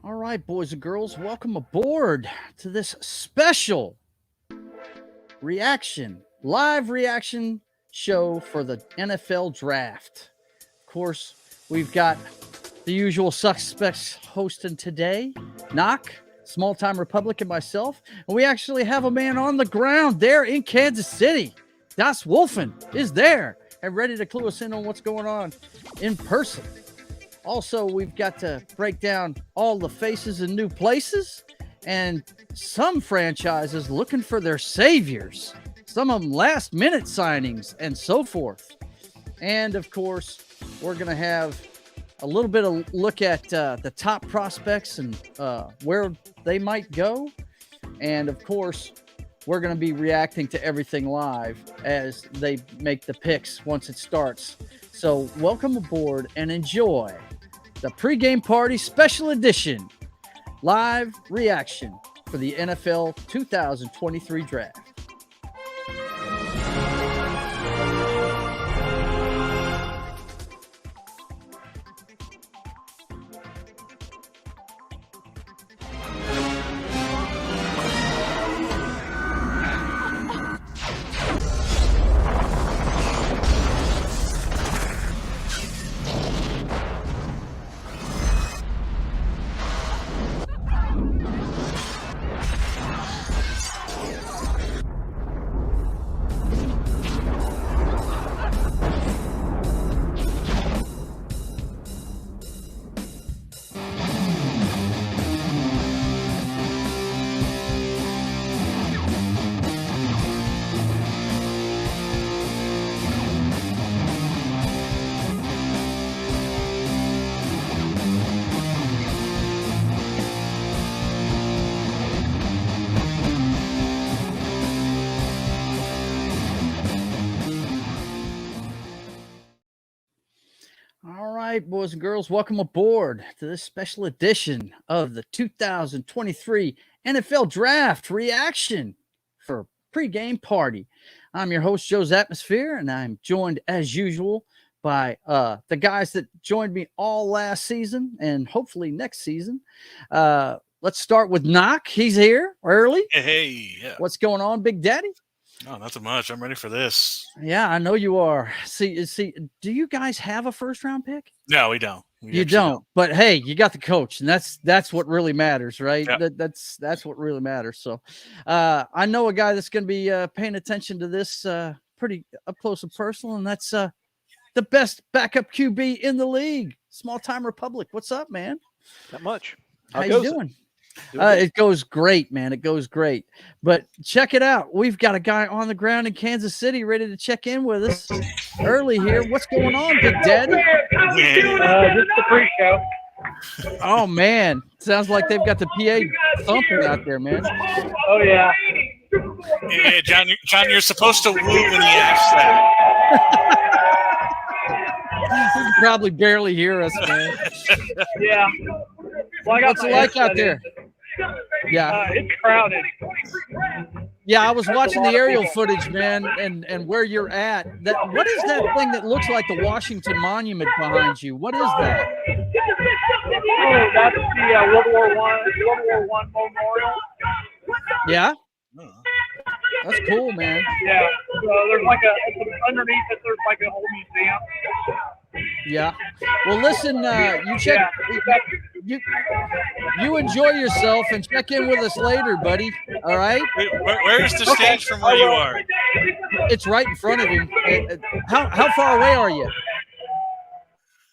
All right, boys and girls, welcome aboard to this special live reaction show for the NFL draft. Of course, we've got the usual suspects hosting today, Noc, Small Time Republic, and myself. And we actually have a man on the ground there in Kansas City. Daswolfen is there and ready to clue us in on what's going on in person. Also, we've got to break down all the faces in new places and some franchises looking for their saviors, some of them last-minute signings and so forth. And, of course, we're going to have a little bit of look at the top prospects and where they might go. And, of course, we're going to be reacting to everything live as they make the picks once it starts. So welcome aboard and enjoy the Pregame Party Special Edition live reaction for the NFL 2023 Draft. All right, boys and girls, welcome aboard to this special edition of the 2023 NFL Draft reaction for Pregame Party. I'm your host, Joe's Atmosphere, and I'm joined as usual by the guys that joined me all last season and hopefully next season. Let's start with Noc. He's here early. Hey, yeah. What's going on, Big Daddy? No, not too much. I'm ready for this. Yeah, I know you are. See, do you guys have a first-round pick? No, we don't. You don't. But hey, you got the coach, and that's what really matters, right? Yep. That's what really matters. So, I know a guy that's going to be paying attention to this pretty up close and personal, and that's the best backup QB in the league, Small Time Republic. What's up, man? Not much. How you doing? It goes great, man. It goes great. But check it out. We've got a guy on the ground in Kansas City ready to check in with us early here. What's going on, Big Daddy? Just the pre-show. Oh, man. Sounds like they've got the PA thumping out there, man. Oh, yeah. Yeah, John, you're supposed to woo when he asks that. You can probably barely hear us, man. Yeah. Well, What's it like out there? Yeah. It's crowded. Yeah, I was watching the aerial footage, man, and where you're at. What is that thing that looks like the Washington Monument behind you? What is that? Oh, that's the World War I memorial. Yeah? That's cool, man. Yeah. So there's underneath it, there's like a whole museum. Yeah. Well, listen, you enjoy yourself and check in with us later, buddy. All right? Where's the stage from where you are? It's right in front of him. How far away are you?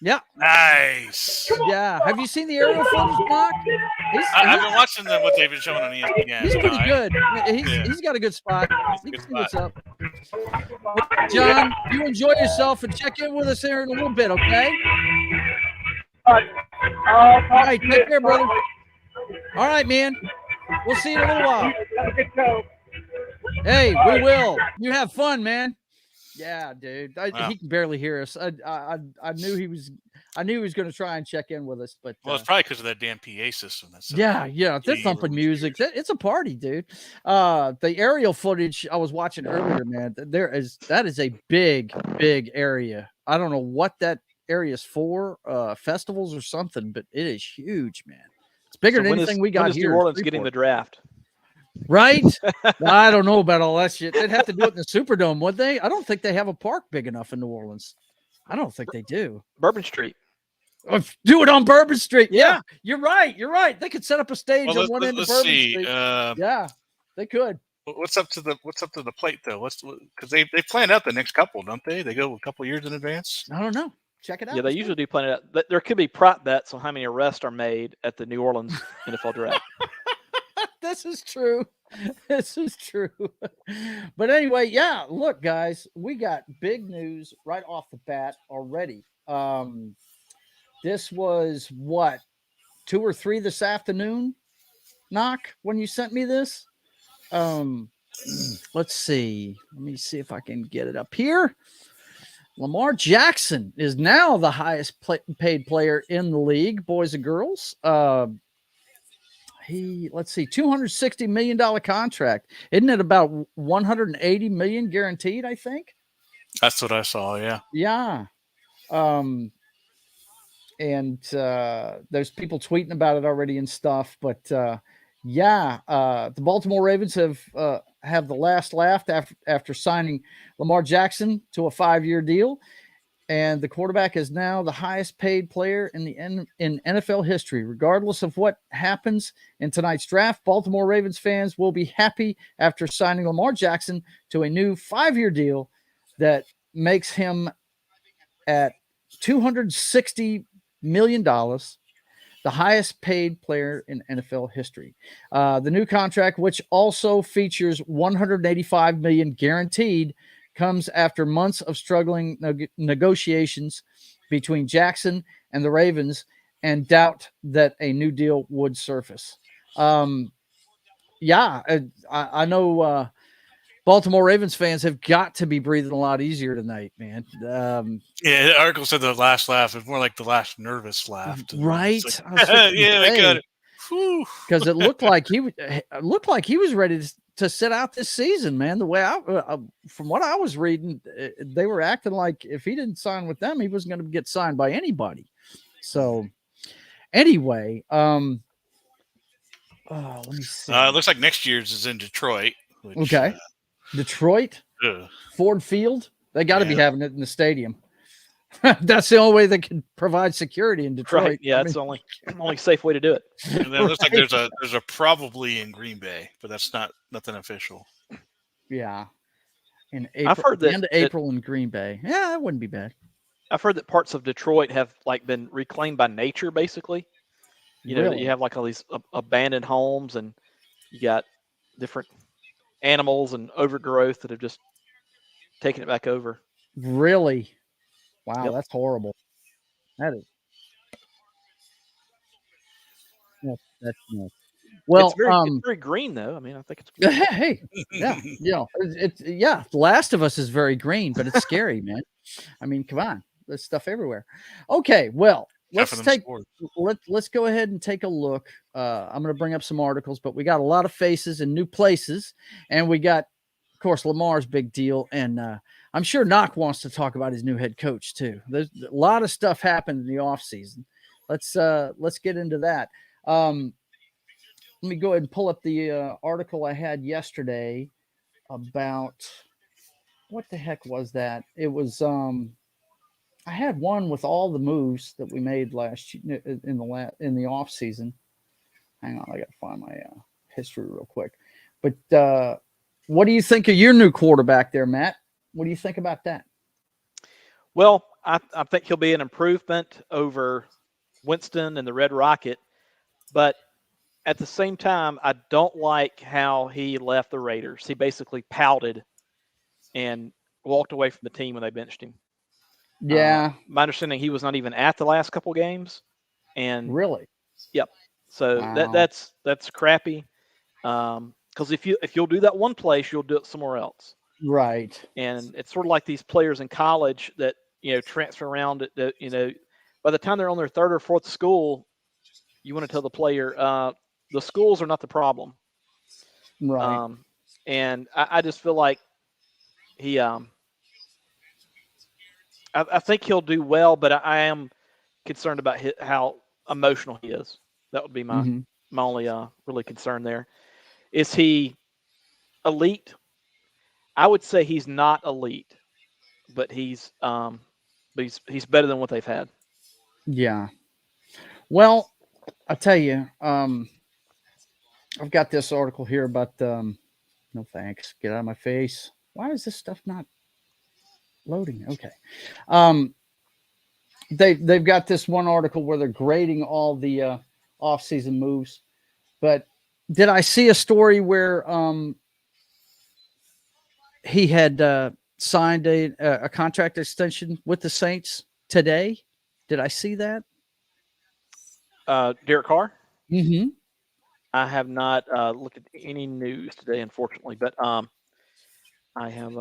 Yeah. Nice. Yeah. Have you seen the aerial footage, Mark? I've been watching what they've been showing on ESPN. He's pretty good. He's got a good spot. You can see what's up. Well, John, you enjoy yourself and check in with us here in a little bit, okay? All right, take care, brother. All right, man. We'll see you in a little while. Have a good show. Hey, we will. You have fun, man. Yeah, dude. Wow. He can barely hear us. I knew he was going to try and check in with us, but Well, it's probably because of that damn PA system. Yeah. They're thumping music. It's a party, dude. The aerial footage I was watching earlier, man. That is a big area. I don't know what that area is for, festivals or something, but it is huge, man. It's bigger So than anything we got when is here. New Orleans getting the draft? Right? I don't know about all that shit. They'd have to do it in the Superdome, would they? I don't think they have a park big enough in New Orleans. I don't think they do. Bourbon Street. Do it on Bourbon Street. Yeah. Yeah, you're right. You're right. They could set up a stage on one end of let's Bourbon see. Street. Yeah, they could. What's up to the plate though? Because they plan out the next couple, don't they? They go a couple years in advance. I don't know. Check it out. Yeah, they usually do plan it out. There could be prop bets on how many arrests are made at the New Orleans NFL draft. This is true. This is true. But anyway, yeah, look, guys, we got big news right off the bat already. This was what, 2 or 3 this afternoon, Noc, when you sent me this? Let's see. Let me see if I can get it up here. Lamar Jackson is now the highest paid player in the league, boys and girls. Let's see, $260 million contract. Isn't it about $180 million guaranteed, I think? That's what I saw, yeah. Yeah. And there's people tweeting about it already and stuff, but the Baltimore Ravens have the last laugh after signing Lamar Jackson to a 5-year deal. And the quarterback is now the highest paid player in NFL history. Regardless of what happens in tonight's draft, Baltimore Ravens fans will be happy after signing Lamar Jackson to a new 5-year deal that makes him at $260 million, the highest paid player in NFL history. The new contract, which also features $185 million guaranteed, comes after months of struggling negotiations between Jackson and the Ravens and doubt that a new deal would surface. I know Baltimore Ravens fans have got to be breathing a lot easier tonight, man. Yeah, the article said the last laugh is more like the last nervous laugh. Right? Like, yeah, they got it. Because it looked like he was ready to sit out this season, man. The way from what I was reading, they were acting like if he didn't sign with them, he wasn't going to get signed by anybody. So anyway, let me see. It looks like next year's is in Detroit. Which, okay. Detroit, Ford Field. They got to be having it in the stadium. That's the only way they can provide security in Detroit. Right. Yeah, that's the only safe way to do it. And then it looks like there's a probably in Green Bay, but that's nothing official. Yeah. In April, I've heard that end of April in Green Bay. Yeah, that wouldn't be bad. I've heard that parts of Detroit have been reclaimed by nature, basically. You know, that you have all these abandoned homes, and you got different animals and overgrowth that have just taken it back over. Really? Wow, Yep. That's horrible. That is. That's nuts. Well, it's very green though. I mean, I think it's good. Hey, yeah, The Last of Us is very green, but it's scary, man. I mean, come on, there's stuff everywhere. Okay, well, let's go ahead and take a look. I'm going to bring up some articles, but we got a lot of faces and new places, and we got, of course, Lamar's big deal, and I'm sure Noc wants to talk about his new head coach too. There's a lot of stuff happened in the offseason. Let's get into that. Let me go ahead and pull up the article I had yesterday about what the heck was that? It was I had one with all the moves that we made last year in the off season. Hang on, I got to find my history real quick. But what do you think of your new quarterback there, Matt? What do you think about that? Well, I think he'll be an improvement over Winston and the Red Rocket, but at the same time, I don't like how he left the Raiders. He basically pouted and walked away from the team when they benched him. Yeah. My understanding, he was not even at the last couple games. And really? Yep. So wow. that's crappy. Because if you'll do that one place, you'll do it somewhere else. Right. And it's sort of like these players in college that, transfer around by the time they're on their third or fourth school, you want to tell the player, the schools are not the problem. Right. And I just feel like he, I think he'll do well, but I am concerned about how emotional he is. That would be my my only really concern there. Is he elite? I would say he's not elite, but he's better than what they've had. Yeah. Well, I tell you, I've got this article here about no thanks. Get out of my face. Why is this stuff not loading? Okay. They've got this one article where they're grading all the off-season moves. But did I see a story where he had signed a contract extension with the Saints today? Did I see that? Derek Carr? Mm-hmm. I have not looked at any news today, unfortunately, but I have.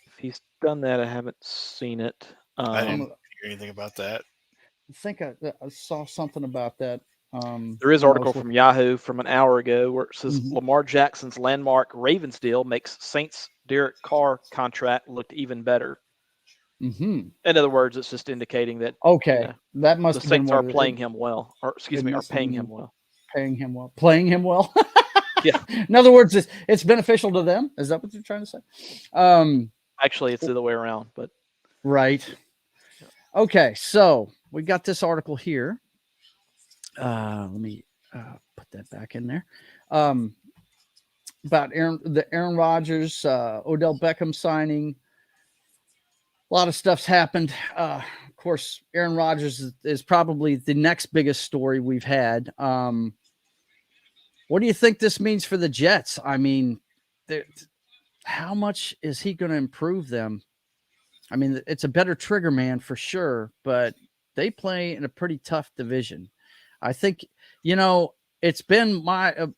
If he's done that, I haven't seen it. I didn't hear anything about that. I think I saw something about that. There is an article from Yahoo from an hour ago where it says Mhm. Lamar Jackson's landmark Ravens deal makes Saints Derek Carr contract look even better. Mm-hmm. In other words, it's just indicating that Okay, that must the have been Saints what are playing him well, or excuse me, are paying him well. Paying him well. Playing him well. Yeah. In other words, it's beneficial to them. Is that what you're trying to say? Actually, it's the other way around, but right. Okay, so we got this article here. Let me put that back in there. About Aaron Rodgers, Odell Beckham signing. A lot of stuff's happened. Of course, Aaron Rodgers is probably the next biggest story we've had. What do you think this means for the Jets? I mean, how much is he going to improve them? I mean, it's a better trigger man for sure, but they play in a pretty tough division. I think, it's been I've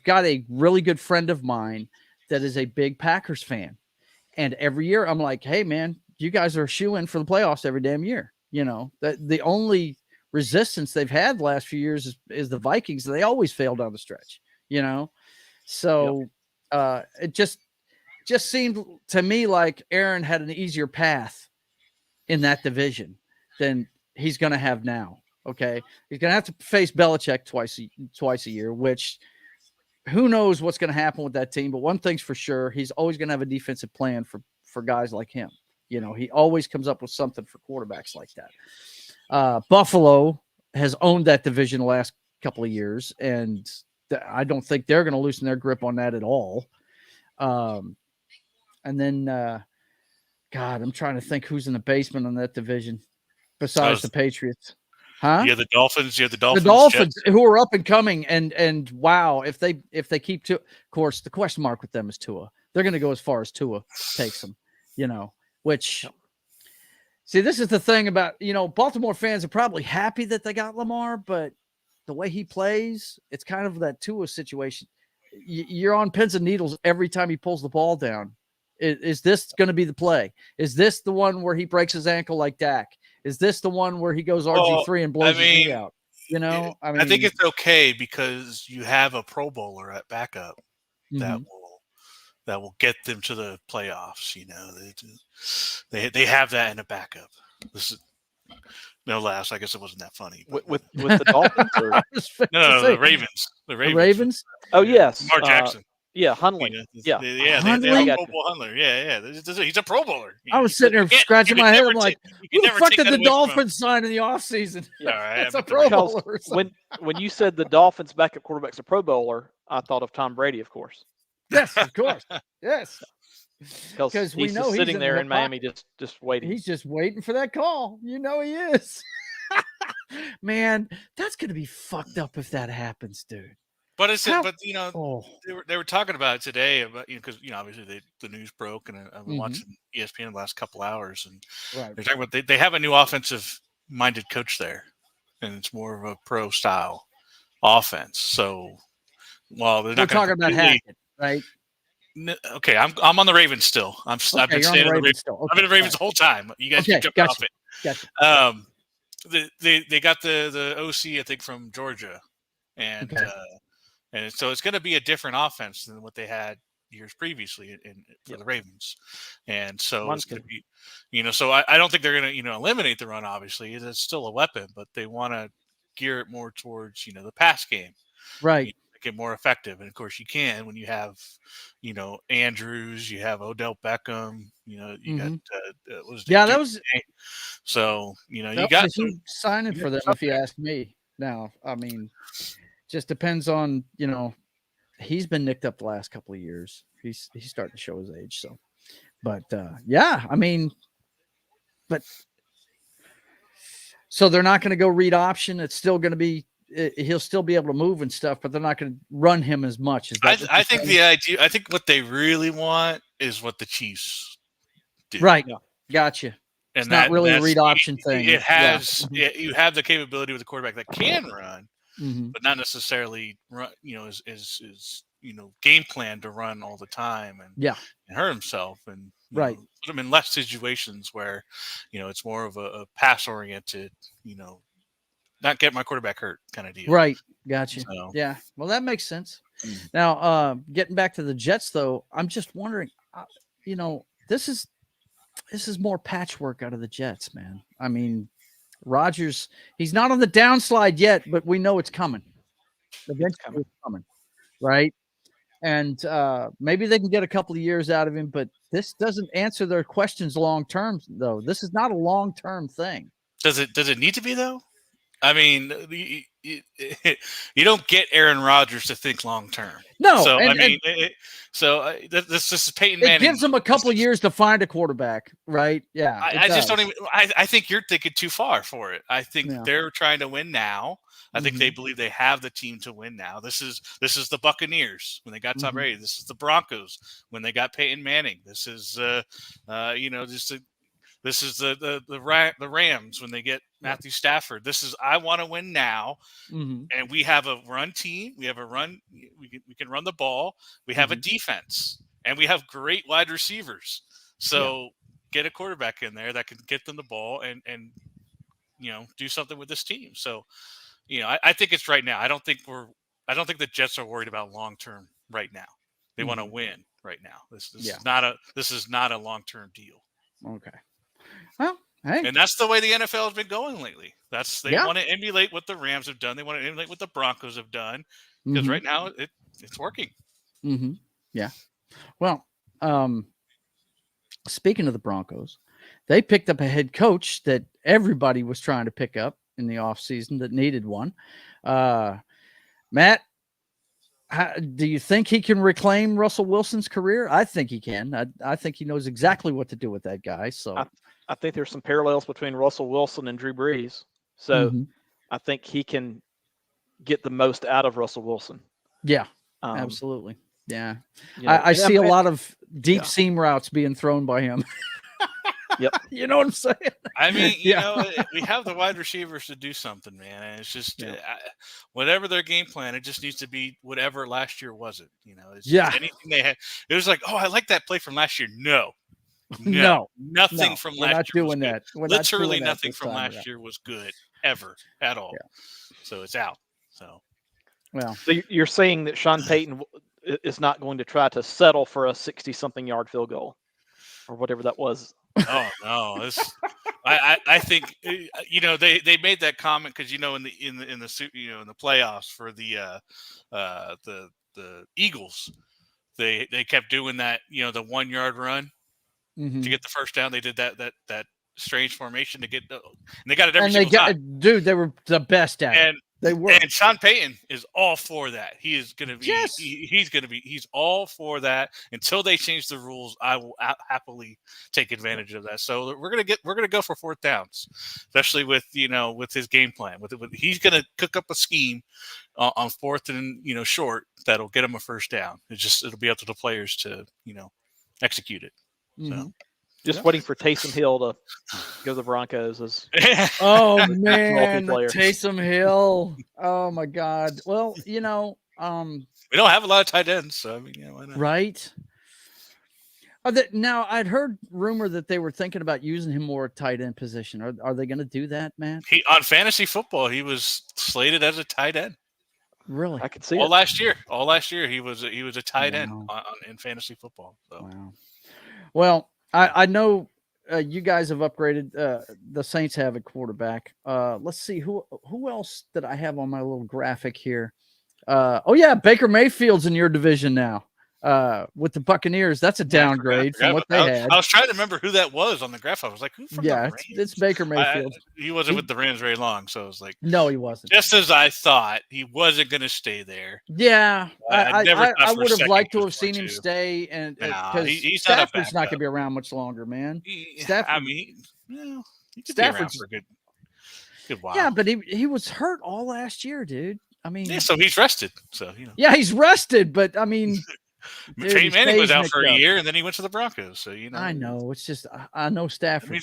got a really good friend of mine that is a big Packers fan. And every year I'm like, hey man, you guys are shoo-in for the playoffs every damn year. That the only resistance they've had the last few years is the Vikings. They always fail down the stretch, So it just seemed to me like Aaron had an easier path in that division than he's going to have now. Okay. He's going to have to face Belichick twice a year, which who knows what's going to happen with that team. But one thing's for sure, he's always going to have a defensive plan for guys like him. He always comes up with something for quarterbacks like that. Buffalo has owned that division the last couple of years, and I don't think they're going to loosen their grip on that at all. And then, God, I'm trying to think who's in the basement on that division besides the Patriots. Huh? You have the Dolphins. You have the Dolphins. The Dolphins, who are up and coming, and wow, if they keep Tua, of course, the question mark with them is Tua. They're going to go as far as Tua takes them, which. See, this is the thing about, Baltimore fans are probably happy that they got Lamar, but the way he plays, it's kind of that Tua situation. You're on pins and needles every time he pulls the ball down. Is this going to be the play? Is this the one where he breaks his ankle like Dak? Is this the one where he goes RG3 and blows his knee out? I think it's okay because you have a Pro Bowler at backup that will get them to the playoffs. They have that in a backup. This is no laughs. I guess it wasn't that funny. With the Dolphins? Or? No, the Ravens. The Ravens? Oh, yes. Lamar Jackson. Yeah, Hundley. They have Pro Bowl Hundley. Yeah. He's a Pro Bowler. I was sitting there scratching my head. I'm like, who the fuck did the Dolphins sign in the offseason? It's a Pro Bowler. When you said the Dolphins' backup quarterback's a Pro Bowler, I thought of Tom Brady, of course. Yes, of course. Yes. Because he's just sitting there in Miami just waiting. He's just waiting for that call. He is. Man, that's going to be fucked up if that happens, dude. But they were talking about it today about because obviously the news broke and I've been watching ESPN the last couple hours and they're talking about they have a new offensive minded coach there and it's more of a pro style offense. So while they're not talking about Hackett, right? Okay, I'm on the Ravens still. I've been staying on the Ravens. Still. Okay, I've been the Ravens the whole time. You guys keep jumping off it. Gotcha. They got the OC I think from Georgia, and so it's going to be a different offense than what they had years previously for the Ravens. And so One it's going to be, so I don't think they're going to, eliminate the run. Obviously, it's still a weapon, but they want to gear it more towards, the pass game. Right. Make it more effective. And of course you can when you have, Andrews, you have Odell Beckham, you got, what was it? That was, so, you that got was a huge signing for them, if you ask me. Now, I mean, just depends on, he's been nicked up the last couple of years. He's starting to show his age. So, but I mean, but so they're not going to go read option. It's still going to be, he'll still be able to move and stuff, but they're not going to run him as much. Is that I think the idea, I think what they really want is what the Chiefs do. Right. Yeah. Gotcha. And it's not really a read option thing. It has, you have the capability with a quarterback that can run, but not necessarily run, is game plan to run all the time and hurt himself and put him in less situations where, it's more of a pass oriented, not get my quarterback hurt kind of deal. Right. Gotcha. So. Yeah. Well, that makes sense. Now, getting back to the Jets, though, I'm just wondering, this is more patchwork out of the Jets, man. I mean, Rodgers, he's not on the downslide yet, but we know it's coming. Eventually it's coming. Right. And maybe they can get a couple of years out of him, but this doesn't answer their questions long term, though. This is not a long term thing. Does it need to be, though? I mean, you don't get Aaron Rodgers to think long term. No, so this is Peyton Manning. It gives them a couple of years to find a quarterback, right? Yeah, I just don't even. I think you're thinking too far for it. I think they're trying to win now. I think they believe they have the team to win now. This is the Buccaneers when they got Tom Brady. This is the Broncos when they got Peyton Manning. This is this is the Rams when they get Matthew Stafford. This is I want to win now, and we have a run team. We have a run. We can run the ball. We have a defense, and we have great wide receivers. So get a quarterback in there that can get them the ball and do something with this team. So I think it's right now. I don't think the Jets are worried about long term right now. They want to win right now. This is not a long term deal. Okay. Well, hey. And that's the way the NFL has been going lately. They want to emulate what the Rams have done. They want to emulate what the Broncos have done because right now it's working. Yeah. Well, speaking of the Broncos, they picked up a head coach that everybody was trying to pick up in the offseason that needed one. Matt, do you think he can reclaim Russell Wilson's career? I think he can. I think he knows exactly what to do with that guy. So I think there's some parallels between Russell Wilson and Drew Brees. So I think he can get the most out of Russell Wilson. Yeah, absolutely. Yeah. I see a lot of deep seam routes being thrown by him. Yep. You know what I'm saying? I mean, we have the wide receivers to do something, man. And it's just whatever their game plan, it just needs to be whatever last year wasn't. It's anything they had. It was like, oh, I like that play from last year. No, nothing from last year. We're not doing that. Literally nothing from last year was good ever at all. Yeah. So it's out. So you're saying that Sean Payton is not going to try to settle for a 60-something yard field goal or whatever that was. Oh no! I think they made that comment because in the playoffs for the Eagles, they kept doing that the 1 yard run to get the first down. They did that strange formation to get and they got it every single time. Dude, they were the best at it. They were. And Sean Payton is all for that. He is going to be. Yes. He's all for that until they change the rules. I will happily take advantage of that. So we're gonna go for fourth downs, especially with with his game plan. He's going to cook up a scheme on fourth and short that'll get him a first down. It'll be up to the players to execute it. So. Just waiting for Taysom Hill to go to the Broncos. Oh, man, Taysom Hill. Oh, my God. Well, we don't have a lot of tight ends, so I mean, why not? Right. Now, I'd heard rumor that they were thinking about using him more at tight end position. Are they going to do that, man? On fantasy football, he was slated as a tight end. Really? I could see all it. last year he was a tight end in fantasy football. So. Wow. Well, I know you guys have upgraded. The Saints have a quarterback. Let's see who else did I have on my little graphic here. Oh yeah, Baker Mayfield's in your division now. With the Buccaneers, that's a downgrade from what they had. I was trying to remember who that was on the graph. I was like, who from the Rams? It's Baker Mayfield. He wasn't with the Rams very long, so I was like, no, he wasn't. Just as I thought, he wasn't going to stay there. Yeah, I would have liked to have seen him stay, and because Stafford's not going to be around much longer, man. Stafford, Stafford's for a good while. Yeah, but he was hurt all last year, dude. I mean, so he's rested. So Yeah, he's rested, but I mean. Peyton Manning was out for a year, and then he went to the Broncos. So I know it's just I know Stafford.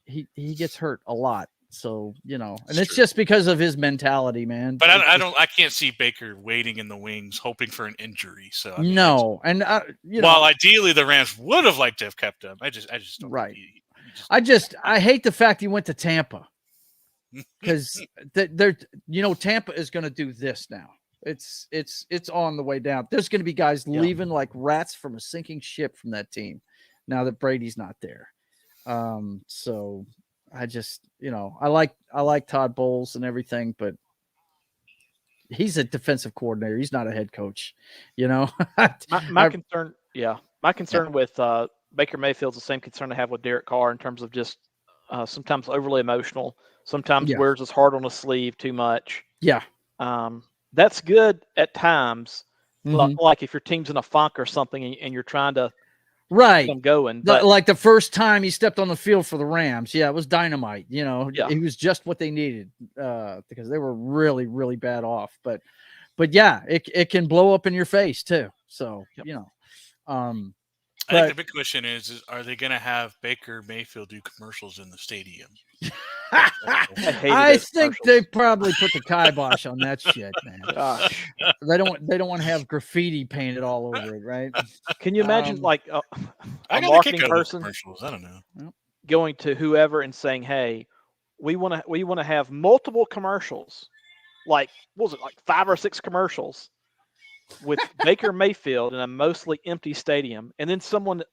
He gets hurt a lot, so and it's just because of his mentality, man. But I can't see Baker waiting in the wings, hoping for an injury. So no, and while ideally the Rams would have liked to have kept him, I just don't. Right. I hate the fact he went to Tampa because Tampa is going to do this now. It's on the way down. There's going to be guys leaving like rats from a sinking ship from that team now that Brady's not there. So I just, I like Todd Bowles and everything, but he's a defensive coordinator. He's not a head coach, My concern with Baker Mayfield's the same concern I have with Derek Carr in terms of just sometimes overly emotional, sometimes wears his heart on his sleeve too much. Yeah. That's good at times, like if your team's in a funk or something and you're trying to get them going. But, like the first time he stepped on the field for the Rams, it was dynamite. He was just what they needed because they were really, really bad off. But yeah, it can blow up in your face too. So I think the big question is are they going to have Baker Mayfield do commercials in the stadium? I think they probably put the kibosh on that shit, man. Gosh. They don't want to have graffiti painted all over it, right? Can you imagine a marketing person? I don't know. Going to whoever and saying, "Hey, we want to have multiple commercials, like 5 or 6 commercials with Baker Mayfield in a mostly empty stadium," and then someone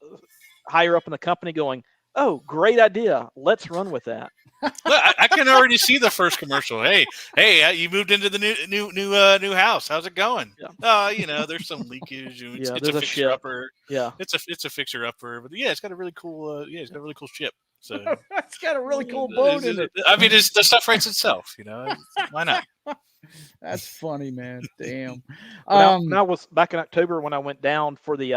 higher up in the company going, "Oh, great idea. Let's run with that." Look, I can already see the first commercial. Hey, you moved into the new house. How's it going? Yeah. There's some leakage. It's a fixer upper. Yeah, it's a fixer upper. But it's got a really cool. It's got a really cool ship. So it's got a really cool boat in it. I mean, the stuff writes itself. Why not? That's funny, man. Damn. When I was back in October when I went down for the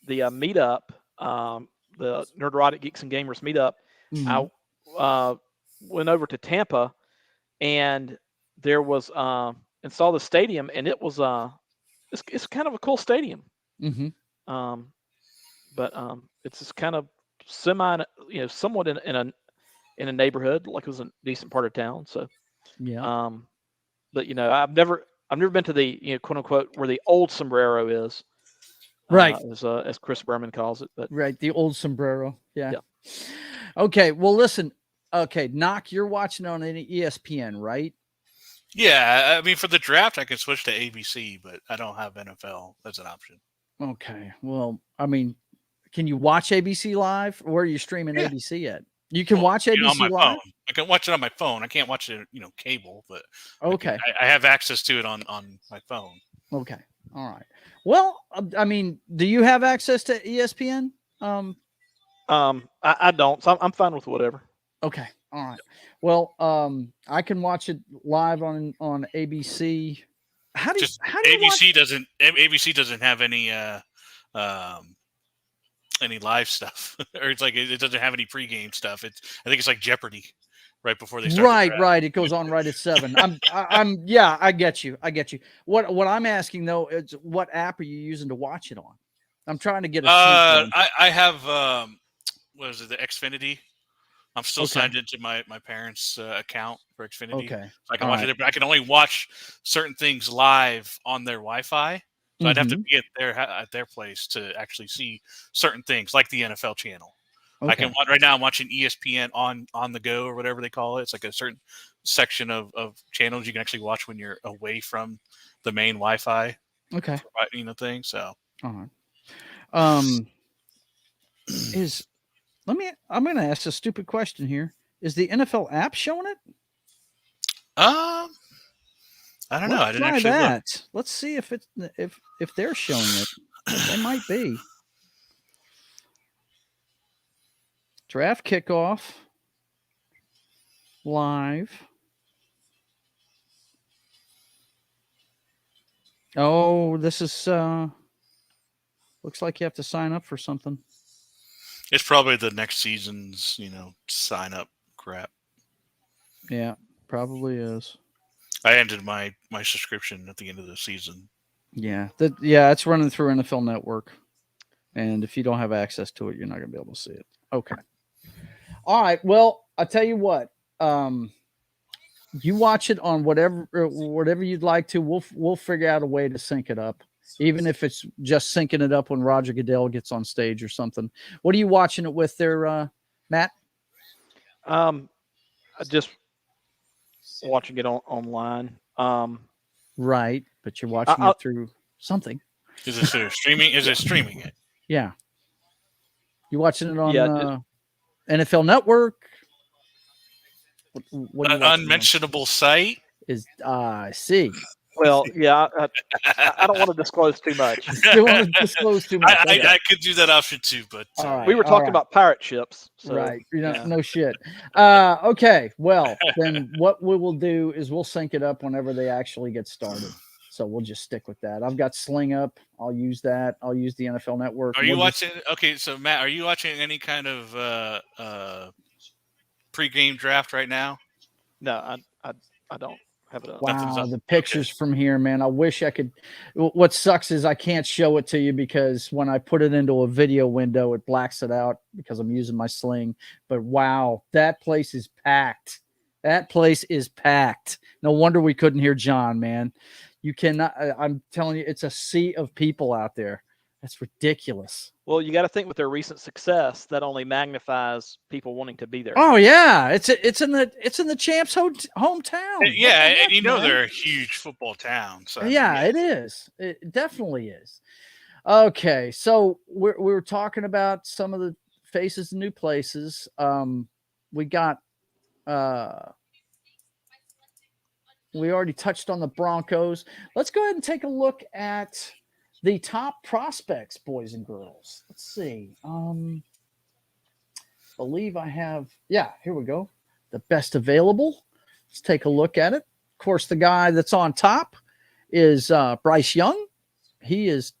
meetup, the Nerderotic Geeks and Gamers meetup, I went over to Tampa, and there was and saw the stadium, and it was it's kind of a cool stadium. But it's just kind of somewhat in a neighborhood, like it was a decent part of town. So but I've never been to the quote unquote where the old sombrero is. Right. As Chris Berman calls it. But right, the old sombrero. Yeah. Okay, well listen. Okay, Noc, you're watching on ESPN, right? Yeah, I mean for the draft I can switch to ABC, but I don't have NFL as an option. Okay. Well, I mean, can you watch ABC live? Or where are you streaming ABC at? You can watch ABC on my live? phone. I can watch it on my phone. I can't watch it, cable, but okay. I have access to it on my phone. Okay. All right. Well, I mean, do you have access to ESPN? I don't. So I'm fine with whatever. Okay. All right. Well, I can watch it live on ABC. ABC doesn't have any live stuff, or it's like it doesn't have any pregame stuff. I think it's like Jeopardy right before they start. Right. It goes on right at 7. I get you. What I'm asking though is what app are you using to watch it on? I'm trying to get a I have what is it, the Xfinity? I'm still signed into my parents' account for Xfinity. Okay. So I can watch it, but I can only watch certain things live on their Wi-Fi. So I'd have to be at their place to actually see certain things, like the NFL channel. Okay. I can right now. I'm watching ESPN on the go or whatever they call it. It's like a certain section of channels you can actually watch when you're away from the main Wi-Fi. Okay. Thing. So. All right. I'm going to ask a stupid question here. Is the NFL app showing it? I don't know. I didn't actually look. Let's see if they're showing it. They might be. Draft kickoff live. Oh, this is looks like you have to sign up for something. It's probably the next season's, sign up crap. Yeah, probably is. I ended my subscription at the end of the season. Yeah, it's running through NFL Network, and if you don't have access to it, you're not going to be able to see it. Okay. All right. Well, I'll tell you what. You watch it on whatever you'd like to. We'll figure out a way to sync it up, even if it's just syncing it up when Roger Goodell gets on stage or something. What are you watching it with there, Matt? Just watching it online. Right, but you're watching it through something. Is it through streaming? Is it streaming it? Yeah. You watching it on NFL Network? What an unmentionable site? I see. Well, yeah, I don't want to disclose too much. You want to disclose too much? I could do that option too, but we were talking about pirate ships. So, right. No shit. Okay. Well, then what we will do is we'll sync it up whenever they actually get started. So we'll just stick with that. I've got Sling up. I'll use that. I'll use the NFL Network. Are you watching? Okay, so Matt, are you watching any kind of pregame draft right now? No, I don't have it up. Wow, the pictures from here, man. I wish I could. What sucks is I can't show it to you because when I put it into a video window, it blacks it out because I'm using my Sling. But wow, that place is packed. That place is packed. No wonder we couldn't hear John, man. You cannot. I'm telling you, it's a sea of people out there. That's ridiculous. Well, you got to think with their recent success, that only magnifies people wanting to be there. Oh yeah, it's in the champs' hometown. Yeah, and they're a huge football town. So it is. It definitely is. Okay, so we were talking about some of the faces in new places. We got. We already touched on the Broncos. Let's go ahead and take a look at the top prospects, boys and girls. Let's see. Believe I have. Yeah, here we go. The best available. Let's take a look at it. Of course, the guy that's on top is Bryce Young. He is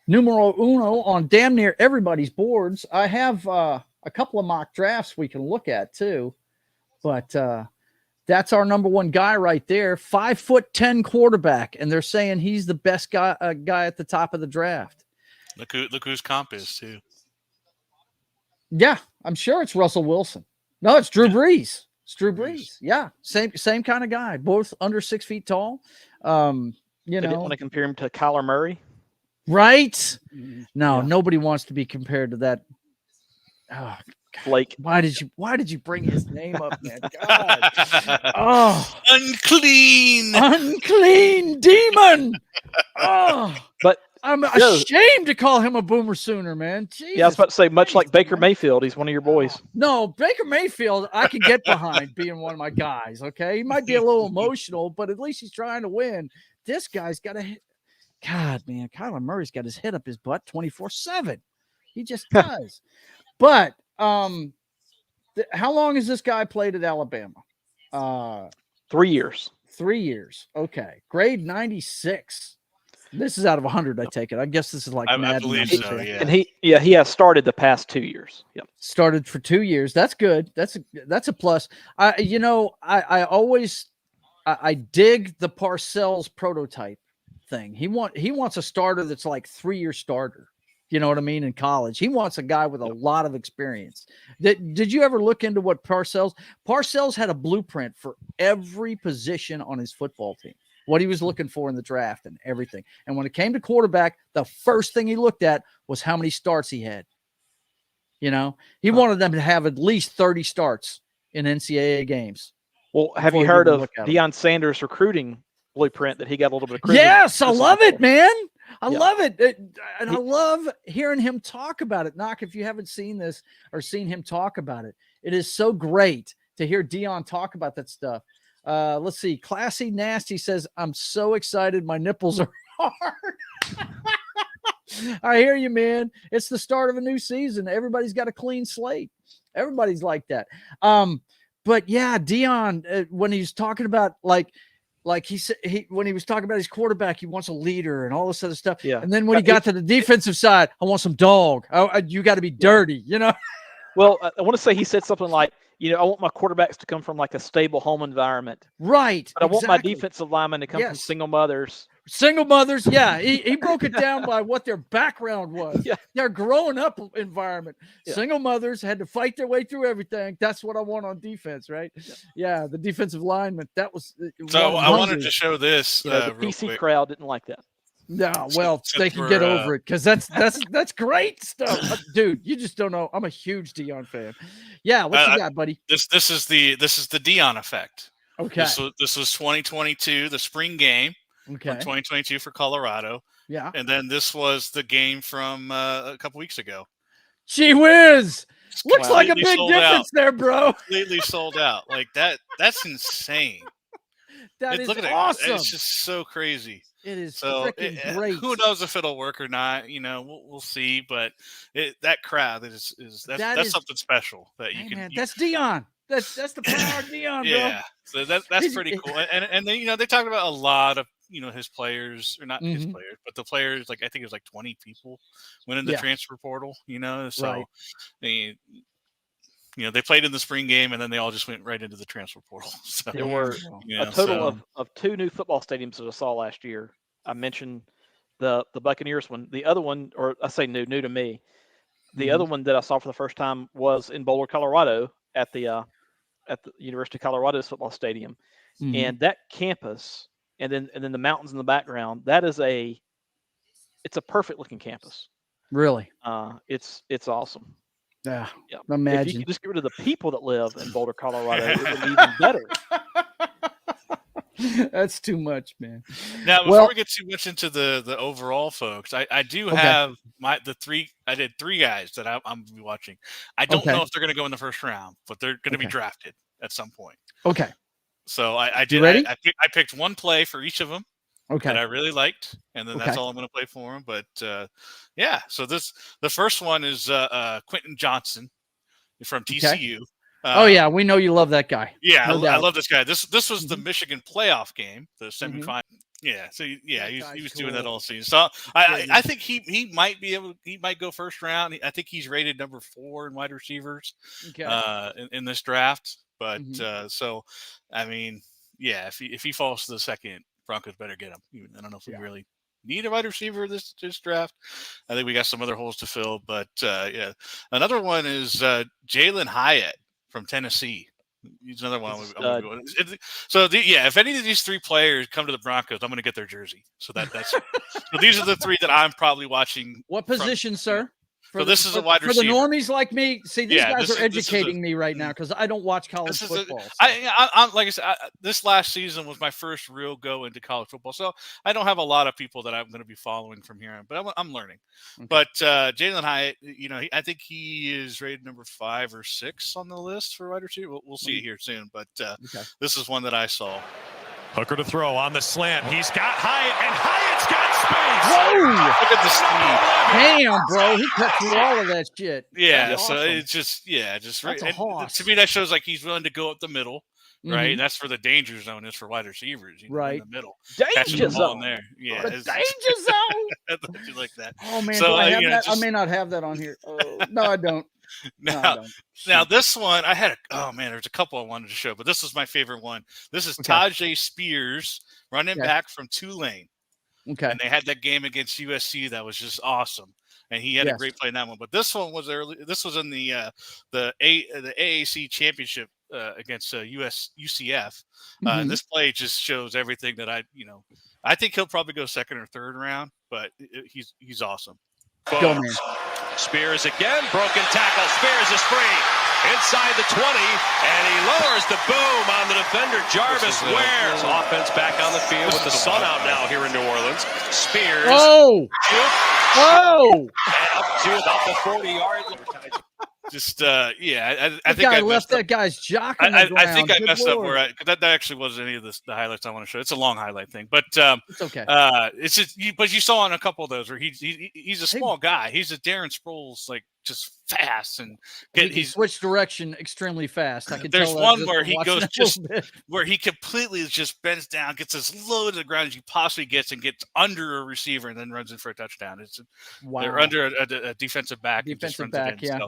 numero uno on damn near everybody's boards. I have a couple of mock drafts we can look at too, but that's our number one guy right there. 5'10" quarterback, and they're saying he's the best guy at the top of the draft. Look whose comp is too. Yeah, I'm sure it's Russell Wilson. No, it's Drew Brees. It's Drew Brees. Yeah, same kind of guy. Both under 6 feet tall. They didn't want to compare him to Kyler Murray, right? No, nobody wants to be compared to that. Oh, Blake. Why did you bring his name up, man? God. Oh, unclean demon. Oh, but I'm ashamed to call him a Boomer Sooner, man. Jesus. Yeah, I was about to say, much like Baker Mayfield, he's one of your boys. No, Baker Mayfield, I could get behind being one of my guys. Okay, he might be a little emotional, but at least he's trying to win. This guy's got a God, man. Kyler Murray's got his head up his butt 24/7. He just does. But how long has this guy played at Alabama? 3 years. 3 years. Okay. Grade 96. This is out of 100, I take it. I guess this is like I believe so, yeah. And he has started the past 2 years. Yep. Started for 2 years. That's good. That's a plus. I always dig the Parcells prototype thing. He wants a starter that's like 3-year starter. You know what I mean? In college, he wants a guy with a lot of experience. Did you ever look into what Parcells had a blueprint for every position on his football team, what he was looking for in the draft and everything. And when it came to quarterback, the first thing he looked at was how many starts he had. He wanted them to have at least 30 starts in NCAA games. Well, have you heard of Deion Sanders' recruiting blueprint that he got a little bit of credit? Yes, I love it, man. I love it. And I love hearing him talk about it. Noc, if you haven't seen this or seen him talk about it, it is so great to hear Deion talk about that stuff. Let's see. Classy Nasty says, I'm so excited. My nipples are hard. I hear you, man. It's the start of a new season. Everybody's got a clean slate. Everybody's like that. But yeah, Deion, when he's talking about like he said, when he was talking about his quarterback, he wants a leader and all this other stuff. Yeah. And then when he got to the defensive side, I want some dog. You got to be dirty, Well, I want to say he said something like, I want my quarterbacks to come from like a stable home environment. Right. But I want my defensive linemen to come from single mothers. Single mothers, yeah. He broke it down by what their background was. Yeah. Their growing up environment. Yeah. Single mothers had to fight their way through everything. That's what I want on defense, right? Yeah, the defensive lineman. That was so. I wanted to show this. The PC crowd didn't like that. No, well, they can get over it because that's great stuff, dude. You just don't know. I'm a huge Deion fan. Yeah, what you got, buddy? This is the Deion effect. Okay, this was 2022, the spring game. Okay, from 2022 for Colorado. Yeah, and then this was the game from a couple weeks ago. Gee whiz! Looks like a big difference there, bro. Completely sold out. Like that. That's insane. That is awesome. It's just so crazy. It is freaking great. Who knows if it'll work or not? We'll see. But that crowd that's something special that you can. Man, that's Deion. That's the power of Deion, bro. Yeah, so that's pretty cool. And then they talked about a lot of his players, or not his players, but the players. Like I think it was like 20 people went in the transfer portal. So right. They played in the spring game and then they all just went right into the transfer portal. So, there were a total of 2 new football stadiums that I saw last year. I mentioned the Buccaneers one. The other one, or I say new to me, the other one that I saw for the first time was in Boulder, Colorado, at the University of Colorado's football stadium. And that campus, and then the mountains in the background, it's a perfect looking campus. Really? It's awesome. Yeah. Imagine. If you could just get rid of the people that live in Boulder, Colorado, it would be even better. That's too much, man. Now, before we get too much into the overall, folks, I do have I did 3 guys that I'm going to be watching. I don't know if they're going to go in the first round, but they're going to be drafted at some point. Okay. So I did. Ready? I picked one play for each of them. Okay. That I really liked, and then that's all I'm going to play for him. But so the first one is Quentin Johnson from TCU. Okay. We know you love that guy. Yeah, I love this guy. This was the Michigan playoff game, the semifinal. Yeah, so he was doing that all season. So I think he might be able. He might go first round. I think he's rated number 4 in wide receivers in this draft. But so I mean, if he falls to the second, Broncos better get him. I don't know if we really need a wide receiver this draft. I think we got some other holes to fill. But another one is Jalen Hyatt from Tennessee. He's another one. If any of these 3 players come to the Broncos, I'm going to get their jersey. So that's so these are the 3 that I'm probably watching. What position, sir? This is a wide receiver. For the normies like me, see, these guys are educating me right now because I don't watch college football. I'm like I said, this last season was my first real go into college football, so I don't have a lot of people that I'm going to be following from here on, but I'm learning. Okay. But Jalen Hyatt, I think he is rated number 5 or 6 on the list for wide receiver. We'll see it here soon, but this is one that I saw. Hooker to throw on the slant. He's got Hyatt, and Hyatt's got space. Whoa! Look at the speed. Damn, bro. He cut through all of that shit. Yeah, that's so awesome. It's just right. To me, that shows like he's willing to go up the middle, right? That's where the danger zone is for wide receivers, right in the middle. Danger zone there. Yeah, the danger zone. You like that? Oh man, so, I have that? I may not have that on here. No, I don't. Now this one I had there's a couple I wanted to show, but this is my favorite one. This is Tajay Spears, running back from Tulane. Okay. And they had that game against USC that was just awesome. And he had a great play in that one. But this one was early. This was in the AAC championship against UCF. And this play just shows everything that I think he'll probably go second or third round, but he's awesome. Go, man. Spears again, broken tackle. Spears is free inside the 20, and he lowers the boom on the defender. Jarvis Ware's offense back on the field with the sun out now here in New Orleans. Spears. Oh! Oh! Up to about the 40-yard line. Just I think guy I left that guy's jock on the ground. I think I Good messed up Lord. where that actually wasn't any of the highlights I want to show. It's a long highlight thing, but It's okay. it's just but you saw on a couple of those where he's a small guy. He's a Darren Sproles, like just fast and he switched direction extremely fast. I can there's tell one that where he goes just bit. where he completely just bends down, gets as low to the ground as he possibly gets, and gets under a receiver and then runs in for a touchdown. They're under a defensive back. Defensive back, yeah.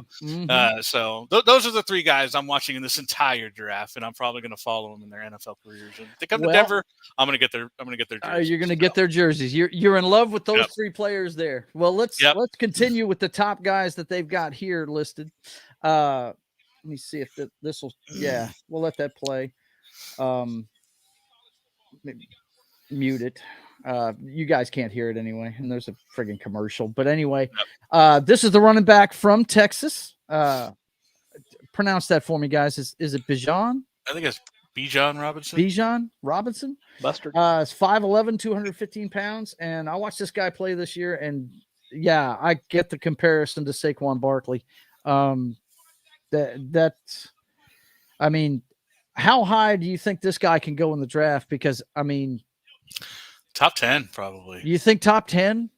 So those are the three guys I'm watching in this entire draft, and I'm probably going to follow them in their NFL careers. And if they come to Denver, I'm going to get their jerseys. You're going to get their jerseys. You're in love with those three players there. Well, let's continue with the top guys that they've got here listed. Let me see if this will. Yeah, we'll let that play. Mute it. You guys can't hear it anyway, and there's a friggin' commercial. But anyway, this is the running back from Texas. Pronounce that for me, guys. Is it Bijan? I think it's Bijan Robinson. Bijan Robinson. Mustard. It's 5'11", 215 pounds, and I watched this guy play this year, and yeah, I get the comparison to Saquon Barkley. I mean, how high do you think this guy can go in the draft? Because I mean, top 10 probably. You think top 10?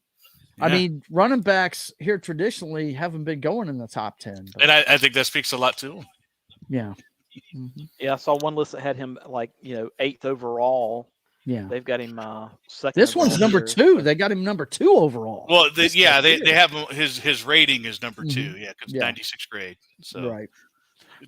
Yeah. I mean, running backs here traditionally haven't been going in the top 10. And I think that speaks a lot to him. Yeah. Mm-hmm. Yeah, I saw one list that had him like 8th overall. Yeah, they've got him second. This one's number 2. They got him number 2 overall. Well, they have him. His rating is number 2. Yeah, because 96th grade. So right.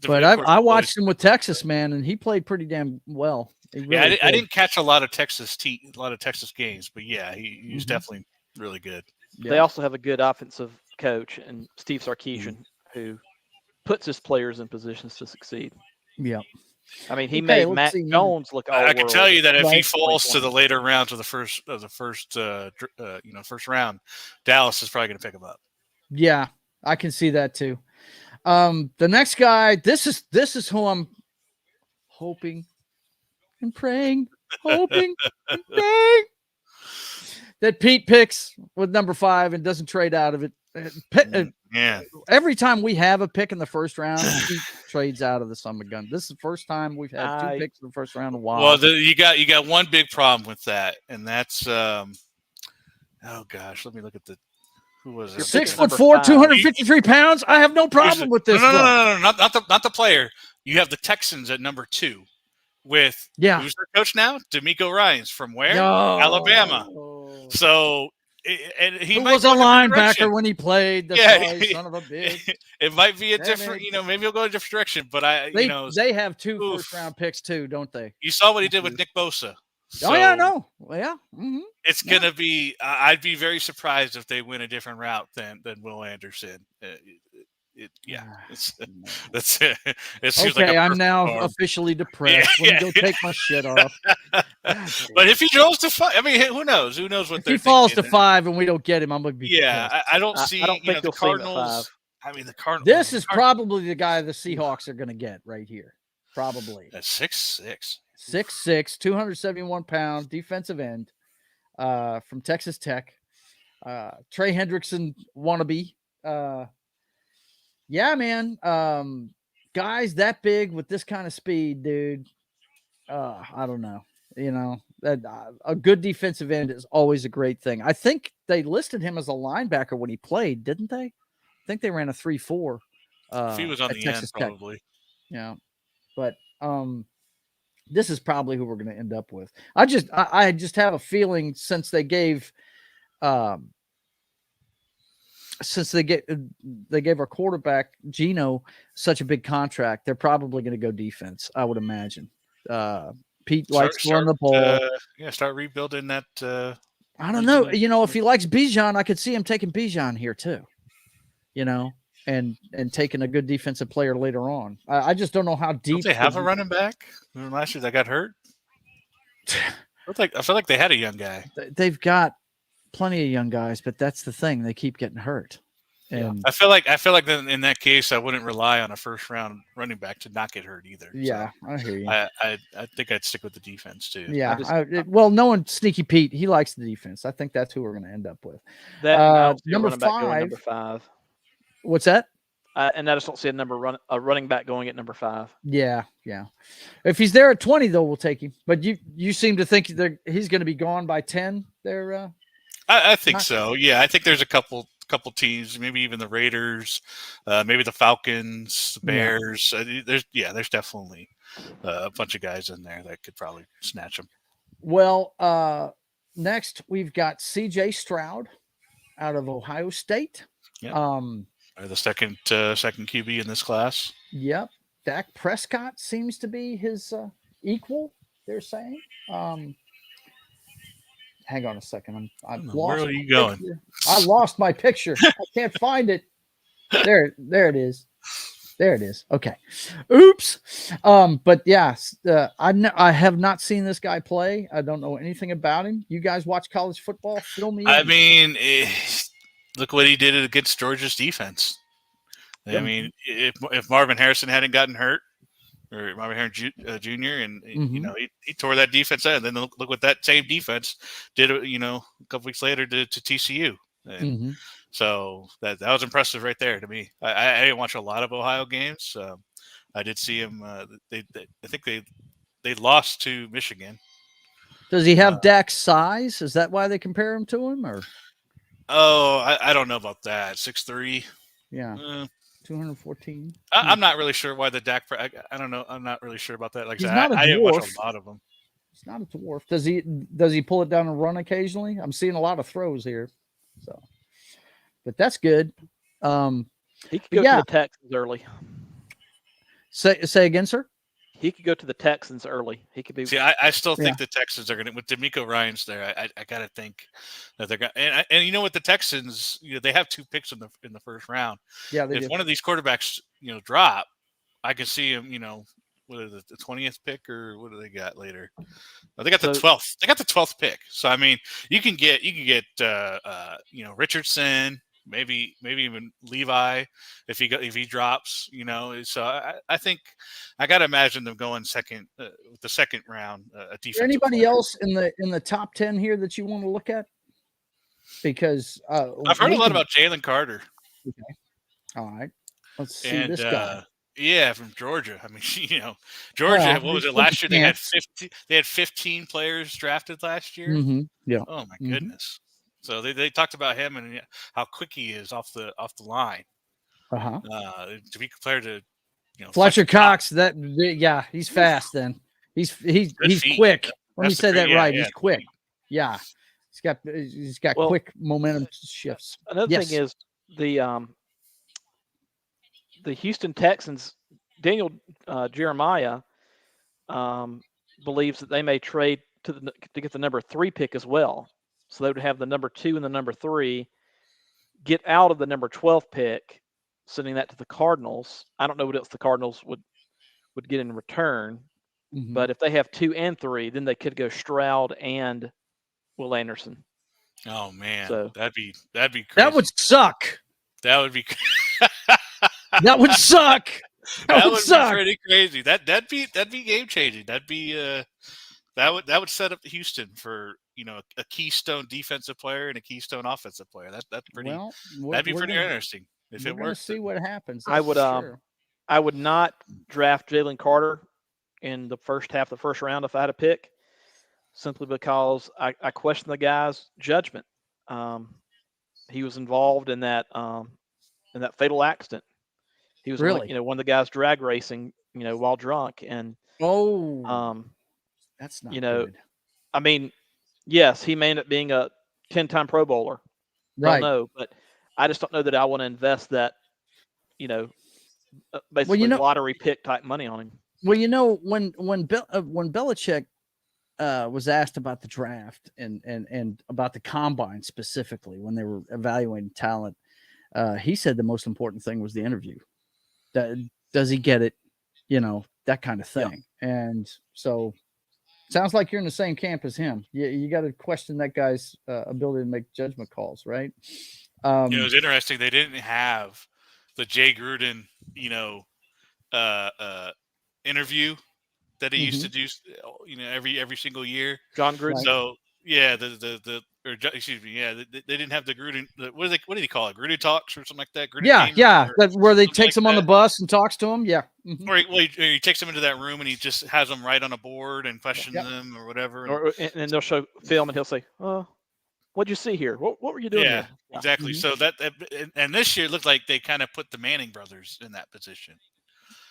But I watched him with Texas, man, and he played pretty damn well. Really I didn't catch a lot of Texas games, but yeah, he's definitely really good. Yeah. They also have a good offensive coach and Steve Sarkisian who puts his players in positions to succeed. Yeah. I mean, he made Matt Jones look all I can tell you that if he falls to the later rounds of the first round, Dallas is probably going to pick him up. Yeah, I can see that too. The next guy, this is who I'm hoping and praying, that Pete picks with number 5 and doesn't trade out of it. Yeah. Every time we have a pick in the first round, he trades out of the summer gun. This is the first time we've had 2 picks in the first round in a while. Well, you got one big problem with that, and that's oh gosh, let me look at who was it? 6'4", 253 pounds. I have no problem with this. No, not the player. You have the Texans at number 2 with who's their coach now? D'Amico Ryans from where? Alabama. So. And he was a linebacker when he played. Son of a bitch. It might be a different, maybe he'll go a different direction. But they have 2 first-round picks too, don't they? You saw what he did with Nick Bosa. So I know. Well, yeah, it's gonna be. I'd be very surprised if they win a different route than Will Anderson. That's it. It seems okay, like I'm now officially depressed. Let me go take my shit off. But if he goes to 5, I mean, who knows? Who knows what? If he falls to 5 and we don't get him, I'm gonna be. Yeah, I don't see. I don't think the Cardinals. I mean, the Cardinals. This is probably the guy the Seahawks are gonna get right here. Probably. At 6'6". 6'6", 271 pound defensive end, from Texas Tech. Trey Hendrickson wannabe. Yeah, man. Guys that big with this kind of speed, dude. I don't know. A good defensive end is always a great thing. I think they listed him as a linebacker when he played, didn't they? I think they ran a 3-4. If he was on the Texas end, probably. Tech. Yeah, but this is probably who we're going to end up with. I just have a feeling since they gave our quarterback Geno such a big contract, they're probably going to go defense. I would imagine. Pete likes to run the ball. Start rebuilding that. I don't know. If he likes Bijan, I could see him taking Bijan here too. And taking a good defensive player later on. I just don't know how deep. Don't they have a running back? Last year that got hurt. I feel like they had a young guy. They've got plenty of young guys, but that's the thing. They keep getting hurt. And I feel like then in that case, I wouldn't rely on a first round running back to not get hurt either. Yeah, So I hear you. I think I'd stick with the defense too. Yeah. Well, knowing Sneaky Pete, he likes the defense. I think that's who we're going to end up with. That and I don't see number a running back going 5. number 5. What's that? And I just don't see a running back going at number 5. Yeah. If he's there at 20, though, we'll take him. But you seem to think he's going to be gone by 10 there. I think so. Yeah, I think there's a couple teams, maybe even the Raiders, maybe the Falcons, the Bears. There's definitely a bunch of guys in there that could probably snatch them. Well, next we've got C.J. Stroud out of Ohio State. Yep. The second QB in this class. Yep. Dak Prescott seems to be his equal, they're saying. Hang on a second. I've lost. Where are you going? I lost my picture. I can't find it. There it is. There it is. Okay. Oops. But yeah, I have not seen this guy play. I don't know anything about him. You guys watch college football? Fill me in. I mean, look what he did against Georgia's defense. I mean, if Marvin Harrison hadn't gotten hurt, or Marvin Harrison Jr., and he tore that defense out. And then look what that same defense did. A couple weeks later to TCU. And so that was impressive right there to me. I didn't watch a lot of Ohio games. I did see him. I think they lost to Michigan. Does he have Dak's size? Is that why they compare him to him? Or I don't know about that. 6'3". Yeah. 214. I'm not really sure why the Dak. I don't know. I'm not really sure about that. Like I didn't watch a lot of them. He's not a dwarf. Does he pull it down and run occasionally? I'm seeing a lot of throws here. So, but that's good. He could go to the Texans early. Say again, sir. He could go to the Texans early. He could be. See, I still think the Texans are going to, with D'Amico Ryans there. I got to think that they're going. And you know what, the Texans, they have 2 picks in the first round. Yeah, if one of these quarterbacks, drop, I can see him. What is it, the 20th pick, or what do they got later? They got the 12th. They got the 12th pick. So I mean, you can get Richardson. Maybe even Levi if he drops, So I think I got to imagine them going second with the second round. A defensive. Is there anybody else in the top 10 here that you want to look at? Because I've heard a lot about Jalen Carter. Okay. All right. Let's see this guy. Yeah, from Georgia. I mean, Georgia. What was it last year? They had 15 players drafted last year. Mm-hmm. Yeah. Oh my goodness. So they talked about him and how quick he is off the line. To be compared to Fletcher Cox. He's fast. Then he's quick. Let me say that right. He's quick. Yeah, he's got quick momentum shifts. Another thing is the Houston Texans. Daniel Jeremiah believes that they may trade to get the number 3 pick as well. So they would have the number 2 and the number 3, get out of the number 12 pick, sending that to the Cardinals. I don't know what else the Cardinals would get in return, but if they have 2 and 3, then they could go Stroud and Will Anderson. Oh man, so, that'd be crazy. That would suck. That would be. That would suck. That would be pretty crazy. That'd be game changing. That'd be that would set up Houston for a keystone defensive player and a keystone offensive player. That's pretty. That'd be pretty interesting if it works. See what happens. I would not draft Jalen Carter in the first half of the first round if I had a pick, simply because I question the guy's judgment. He was involved in that fatal accident. He was really, one of the guys drag racing, while drunk, and that's not good. I mean, yes, he may end up being a 10-time Pro Bowler. Right. Don't know, but I just don't know that I want to invest that, basically lottery pick type money on him. Well, when Belichick was asked about the draft and about the combine specifically when they were evaluating talent, he said the most important thing was the interview. Does he get it? That kind of thing. Yeah. And so sounds like you're in the same camp as him. You got to question that guy's ability to make judgment calls, right? It was interesting. They didn't have the Jay Gruden, interview that he used to do, every single year. John Gruden. So yeah, excuse me, yeah, they didn't have the Gruden. What did he call it? Gruden talks or something like that. Gruden yeah, that's where they takes like him on the bus and talks to him. Yeah, or he takes them into that room and he just has them write on a board and question them or whatever. And they'll show film and he'll say, what'd you see here? What were you doing here? Yeah, exactly. So and this year it looked like they kind of put the Manning brothers in that position.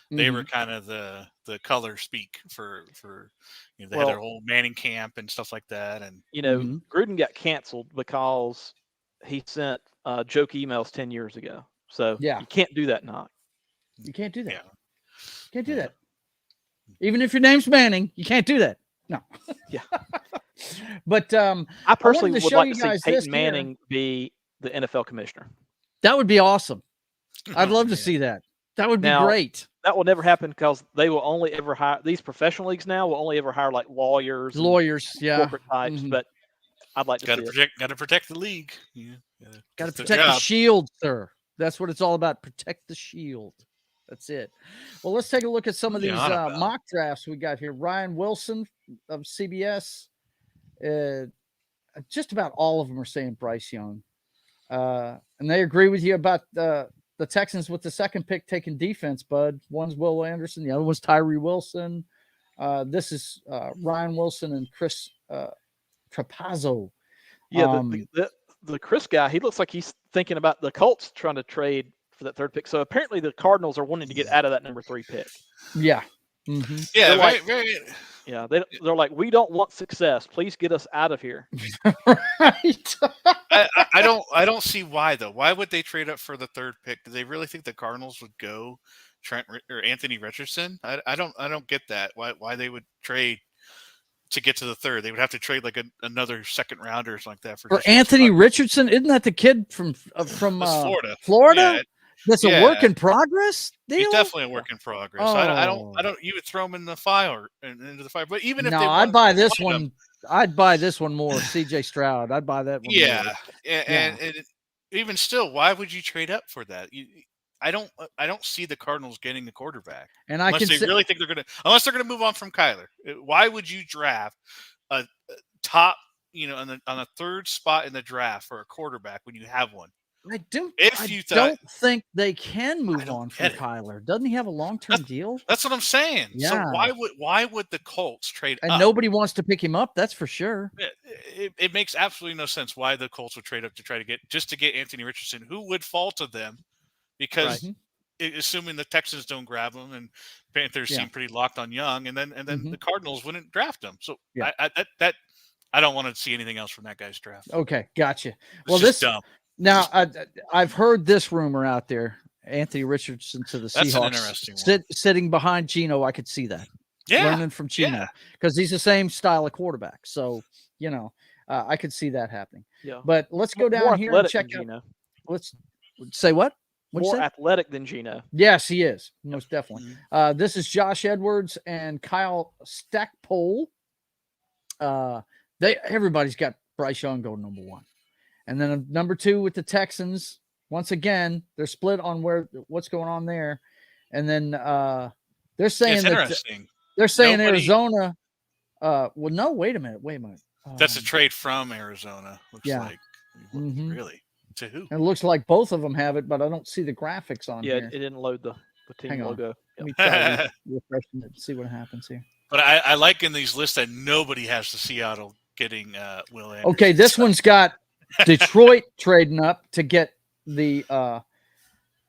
They were kind of the color speak for they had their whole Manning camp and stuff like that. And Gruden got canceled because he sent joke emails 10 years ago. So you can't do that now. You can't do that. Yeah. You can't do that. Even if your name's Manning, you can't do that. No. Yeah. But I personally would like to see Peyton Manning be the NFL commissioner. That would be awesome. I'd love to see that. That would be great. That will never happen because they will only ever hire these professional leagues now will only ever hire like lawyers, corporate types. But I'd like to see it. Got to protect the league. Got to protect the shield, sir. That's what it's all about. Protect the shield. That's it. Well, let's take a look at some of these mock drafts we got here. Ryan Wilson of CBS. Just about all of them are saying Bryce Young. And they agree with you about the Texans with the second pick taking defense, bud. One's Will Anderson. The other one's Tyree Wilson. This is Ryan Wilson and Chris Trapazzo. Yeah, the Chris guy, he looks like he's thinking about the Colts trying to trade for that third pick. So apparently the Cardinals are wanting to get out of that number 3 pick. Yeah. Mm-hmm. Yeah, very. Yeah, they're like, we don't want success. Please get us out of here. Right. I don't see why though. Why would they trade up for the third pick? Do they really think the Cardinals would go Trent or Anthony Richardson? I don't get that. Why they would trade to get to the third? They would have to trade like another second rounder or something like that for Anthony Richardson. Isn't that the kid from Florida? Florida. Yeah. That's a work in progress deal? He's definitely a work in progress. Oh. I don't. You would throw him in the fire into the fire. But even if I'd buy this one. I'd buy this one more. CJ Stroud. I'd buy that one. Yeah, more. And even still, why would you trade up for that? I don't see the Cardinals getting the quarterback. And unless they really think unless they're gonna move on from Kyler. Why would you draft a top, on the third spot in the draft for a quarterback when you have one? I don't think they can move on from Kyler. Doesn't he have a long-term deal? That's what I'm saying. Yeah. So why would the Colts trade and up? Nobody wants to pick him up. That's for sure. It makes absolutely no sense why the Colts would trade up to try to get Anthony Richardson, who would fall to them because assuming the Texans don't grab him and Panthers seem pretty locked on Young, and then the Cardinals wouldn't draft him. So I don't want to see anything else from that guy's draft. Okay, gotcha. Well, this dumb. Now, I've heard this rumor out there. Anthony Richardson to the Seahawks. That's an interesting one. Sitting behind Geno, I could see that. Yeah. Learning from Geno. Because he's the same style of quarterback. So, I could see that happening. Yeah. But let's go down here and check out. Geno. Let's say what? More athletic than Geno. Yes, he is. Most definitely. This is Josh Edwards and Kyle Stackpole. Everybody's got Bryce Young going number 1. And then number 2 with the Texans. Once again, they're split on what's going on there. And then they're saying Arizona. Well, no, wait a minute. That's a trade from Arizona. Looks like. Really? To who? It looks like both of them have it, but I don't see the graphics on here. Yeah, it didn't load the team logo. Let me try refreshing it and see what happens here. But I like in these lists that nobody has the Seattle getting Will Anderson. Okay, this one's got Detroit trading up to get the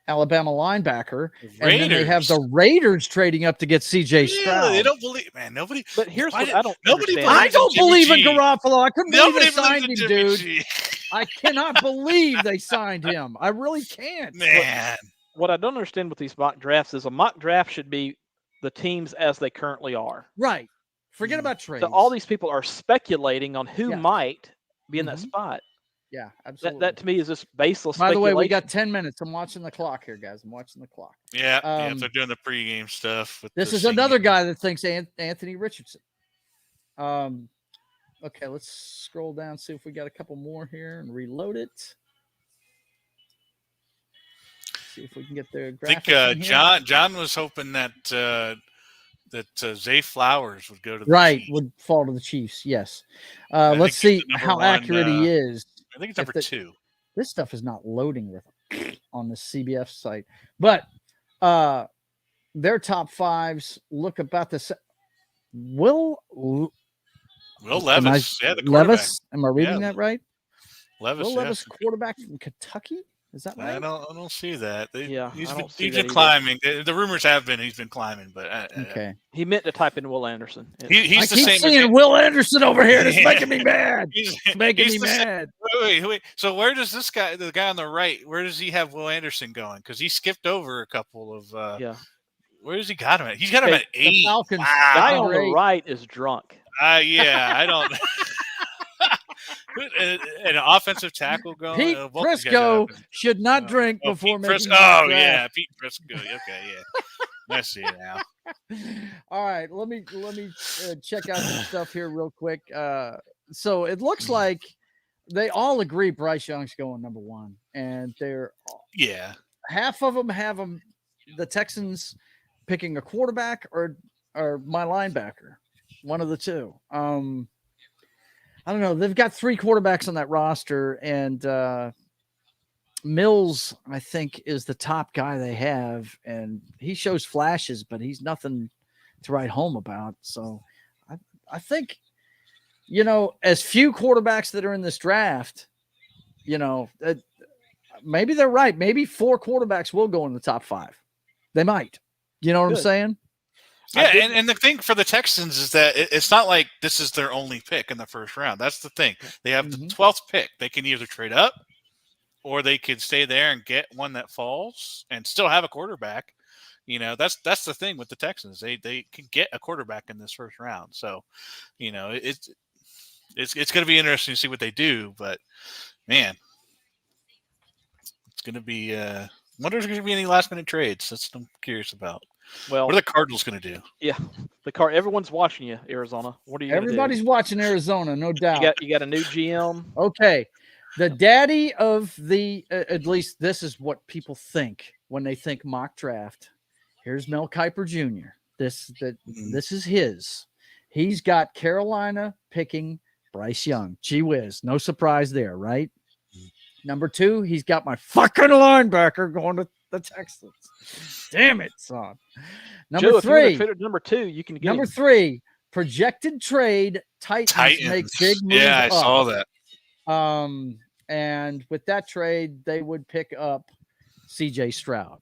Alabama linebacker, and then they have the Raiders trading up to get CJ Stroud. They don't believe, man. Nobody. But here's what I don't. I don't believe in Garoppolo. I couldn't believe they signed him, dude. I cannot believe they signed him. I really can't, man. What I don't understand with these mock drafts is a mock draft should be the teams as they currently are. Right. Forget about trades. So all these people are speculating on who might be in that spot. Yeah, absolutely. That to me is just baseless. By the way, we got 10 minutes. I'm watching the clock here, guys. I'm watching the clock. Yeah, they're doing the pregame stuff. This is another guy that thinks Anthony Richardson. Okay, let's scroll down, see if we got a couple more here and reload it. see if we can get the I graphics. think John was hoping that Zay Flowers would go to the Chiefs. Would fall to the Chiefs. Yes. Let's see how accurate he is. I think it's number 2. This stuff is not loading with on the CBF site, but their top 5s look about the same. Will Levis, the quarterback. Levis, am I reading that right? Levis, Levis, quarterback from Kentucky. Is that right? I don't see that. He's been climbing. The rumors have been he's been climbing, but okay. He meant to type in Will Anderson. He's the same. Seeing Will Anderson over here. It's making me mad. It's making me mad. Wait. So where does this guy, the guy on the right, where does he have Will Anderson going? Because he skipped over a couple of. Where does he got him at? He's got him at 8. Falcons. Wow. The guy on the right is drunk. Yeah, I don't. An offensive tackle going. Pete Prisco should not drink before making. Pete Prisco. Okay, yeah. I see it now. All right, let me check out some stuff here real quick. So it looks like they all agree Bryce Young's going number 1, and they're half of them have the Texans picking a quarterback or my linebacker, one of the two. I don't know. They've got 3 quarterbacks on that roster, and Mills, I think, is the top guy they have, and he shows flashes, but he's nothing to write home about. So I think, as few quarterbacks that are in this draft, maybe they're right. Maybe 4 quarterbacks will go in the top 5. They might. You know what I'm saying? Yeah, and the thing for the Texans is that it's not like this is their only pick in the first round. That's the thing. They have the 12th pick. They can either trade up or they could stay there and get one that falls and still have a quarterback. That's the thing with the Texans. They can get a quarterback in this first round. So, it's going to be interesting to see what they do. But, man, it's going to be I wonder if there's going to be any last-minute trades. That's what I'm curious about. Well, what are the Cardinals going to do? Yeah, everyone's watching you, Arizona. What are you? Everybody's watching Arizona, no doubt. You got a new GM. Okay, the daddy of the at least this is what people think when they think mock draft. Here's Mel Kiper Jr. This is his. He's got Carolina picking Bryce Young. Gee whiz, no surprise there, right? Number 2, he's got my fucking linebacker going to the Texans. Damn it, son. Number 3. Number 2, you can get number 3. Projected trade. Titans make big moves. Yeah, I saw that. And with that trade, they would pick up CJ Stroud,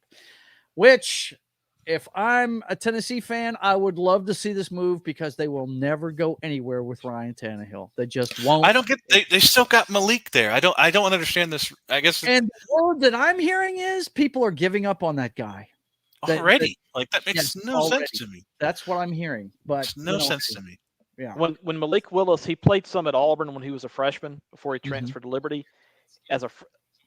which, if I'm a Tennessee fan, I would love to see this move because they will never go anywhere with Ryan Tannehill. They just won't. I don't get. They still got Malik there. I don't understand this. I guess. And the word that I'm hearing is people are giving up on that guy already. That makes no sense to me. That's what I'm hearing. But makes no sense to me. Yeah. When Malik Willis, he played some at Auburn when he was a freshman before he transferred to Liberty.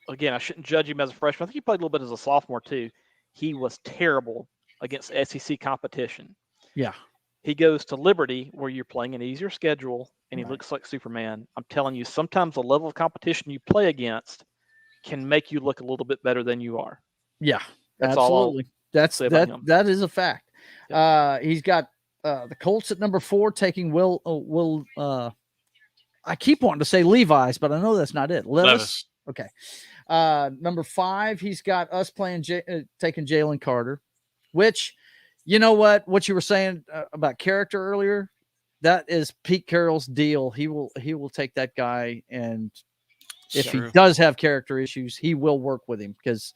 Again, I shouldn't judge him as a freshman. I think he played a little bit as a sophomore too. He was terrible against SEC competition. Yeah. He goes to Liberty where you're playing an easier schedule and he looks like Superman. I'm telling you, sometimes the level of competition you play against can make you look a little bit better than you are. Yeah, that's absolutely. That is a fact. Yeah. He's got the Colts at number 4 taking Will I keep wanting to say Levi's, but I know that's not it. Levis. Okay. Number 5, he's got us taking Jalen Carter, which, you know what you were saying about character earlier, that is Pete Carroll's deal. He will take that guy, and if he does have character issues, he will work with him, because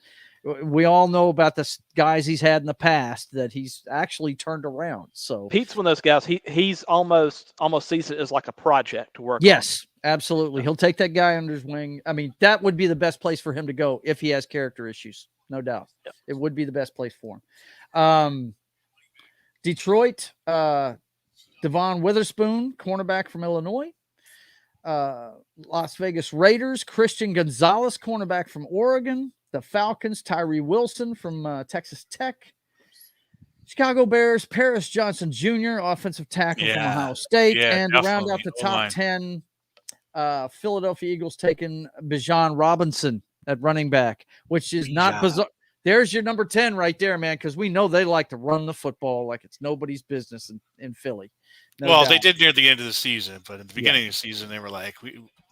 we all know about the guys he's had in the past that he's actually turned around. So Pete's one of those guys. He's almost sees it as like a project to work. Yes, absolutely. He'll take that guy under his wing. I mean, that would be the best place for him to go if he has character issues. No doubt. Yep. It would be the best place for him. Detroit, Devon Witherspoon, cornerback from Illinois. Las Vegas Raiders, Christian Gonzalez, cornerback from Oregon. The Falcons, Tyree Wilson from Texas Tech. Chicago Bears, Paris Johnson Jr., offensive tackle from Ohio State. And to round out the top 10, Philadelphia Eagles taking Bijan Robinson at running back, which is not bizarre. There's your number 10 right there, man, because we know they like to run the football like it's nobody's business in Philly. No doubt. They did near the end of the season, but at the beginning of the season, they were like,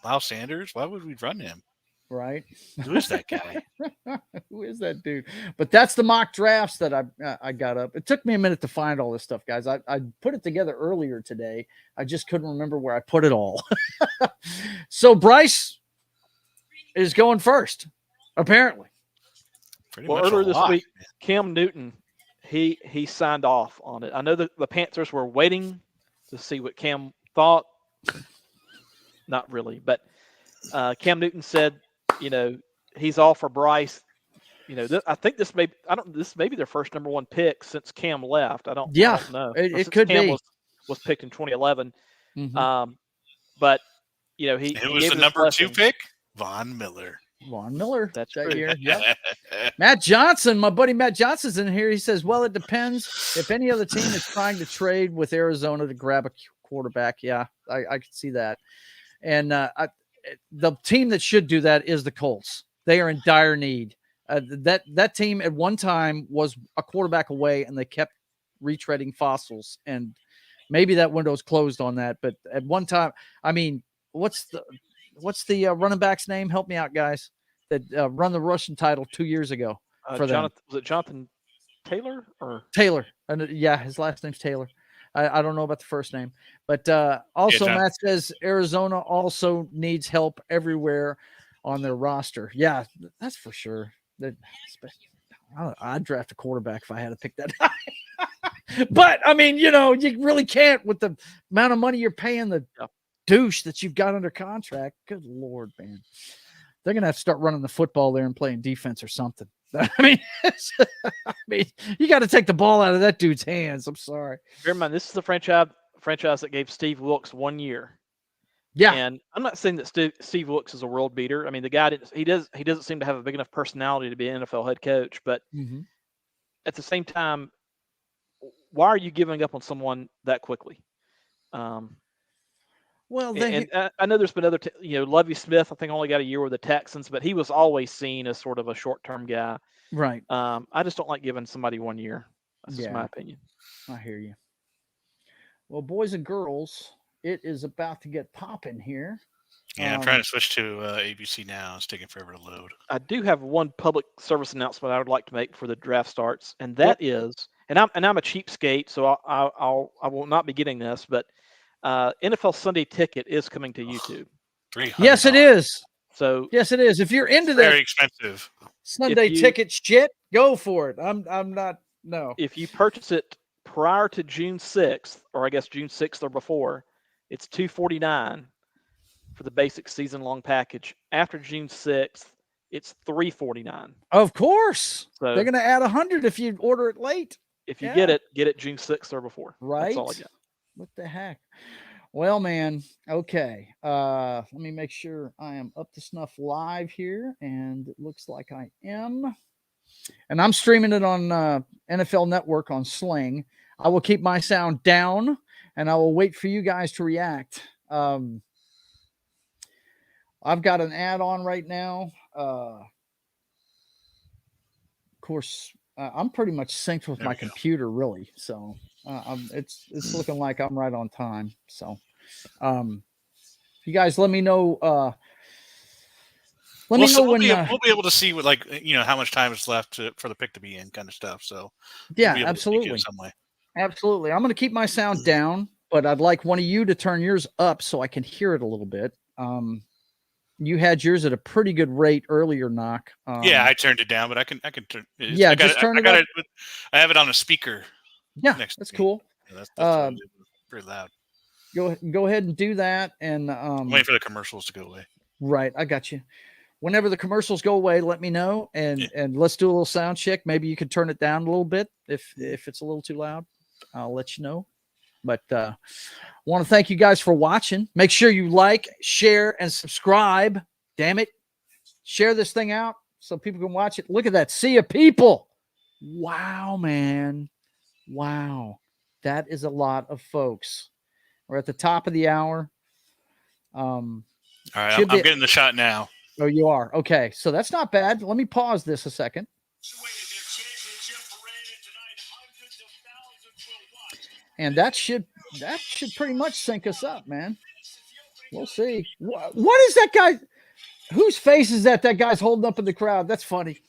Miles Sanders, why would we run him? Right. Who is that guy? Who is that dude? But that's the mock drafts that I got up. It took me a minute to find all this stuff, guys. I put it together earlier today. I just couldn't remember where I put it all. So Bryce is going first, apparently. Earlier this week, Cam Newton, he signed off on it. I know that the Panthers were waiting to see what Cam thought. Not really, but Cam Newton said, he's all for Bryce. I think this may be their first number 1 pick since Cam left. I don't know. It could Cam be. was picked in 2011. Mm-hmm. But he was the number 2 pick, Von Miller. Von Miller. That's right true. here. Yep. Matt Johnson, my buddy Matt Johnson's in here. He says, well, it depends. If any other team is trying to trade with Arizona to grab a quarterback, yeah, I could see that. And the team that should do that is the Colts. They are in dire need. That team at one time was a quarterback away, and they kept retreading fossils. And maybe that window's closed on that. But at one time, I mean, what's the running back's name? Help me out, guys. That run the Russian title 2 years ago for them. Was it Jonathan Taylor or Taylor? And yeah, his last name's Taylor. I don't know about the first name, but also Matt says Arizona also needs help everywhere on their roster. Yeah, that's for sure. I'd draft a quarterback if I had to pick that guy. But I mean, you really can't with the amount of money you're paying the douche that you've got under contract. Good Lord, man. They're going to have to start running the football there and playing defense or something. I mean, you got to take the ball out of that dude's hands. I'm sorry. Bear in mind, this is the franchise that gave Steve Wilkes 1 year. Yeah. And I'm not saying that Steve Wilkes is a world beater. I mean, the guy he doesn't seem to have a big enough personality to be an NFL head coach. But at the same time, why are you giving up on someone that quickly? Well, I know there's been other, Lovie Smith, I think only got a year with the Texans, but he was always seen as sort of a short-term guy. Right. I just don't like giving somebody 1 year. That's just my opinion. I hear you. Well, boys and girls, it is about to get popping here. Yeah, I'm trying to switch to ABC now. It's taking forever to load. I do have one public service announcement I would like to make before the draft starts, and that is, and I'm a cheapskate, so I will not be getting this, but NFL Sunday Ticket is coming to YouTube. Yes, it is. So yes, it is. If you're into that, very expensive Sunday Ticket shit, go for it. I'm not. No. If you purchase it prior to June 6th, or I guess June 6th or before, it's $249 for the basic season-long package. After June 6th, it's $349. Of course. So they're going to add $100 if you order it late. If you get it June 6th or before. Right. That's all I got. What the heck? Well, man. Okay. Let me make sure I am up to snuff live here, and it looks like I am. And I'm streaming it on NFL Network on Sling. I will keep my sound down, and I will wait for you guys to react. I've got an ad on right now. Of course, I'm pretty much synced with my computer, really. So it's looking like I'm right on time. So you guys let me know. Let me know when we'll be able to see what, how much time is left for the pick to be in, kind of stuff. So yeah, we'll absolutely. Some way. Absolutely. I'm going to keep my sound down, but I'd like one of you to turn yours up so I can hear it a little bit. You had yours at a pretty good rate earlier, Noc. Yeah, I turned it down, but I can turn. Yeah, just turn it up. I have it on a speaker. Yeah, that's cool. Yeah, that's pretty loud. Go ahead and do that, and wait for the commercials to go away. Right, I got you. Whenever the commercials go away, let me know, and let's do a little sound check. Maybe you could turn it down a little bit if it's a little too loud. I'll let you know. But I want to thank you guys for watching. Make sure you like, share, and subscribe. Damn it. Share this thing out so people can watch it. Look at that sea of people. Wow, man. Wow. That is a lot of folks. We're at the top of the hour. All right, I'm getting the shot now. Oh, you are? Okay. So that's not bad. Let me pause this a second. And that should pretty much sync us up, man. We'll see. What is that guy? Whose face is that guy's holding up in the crowd? That's funny.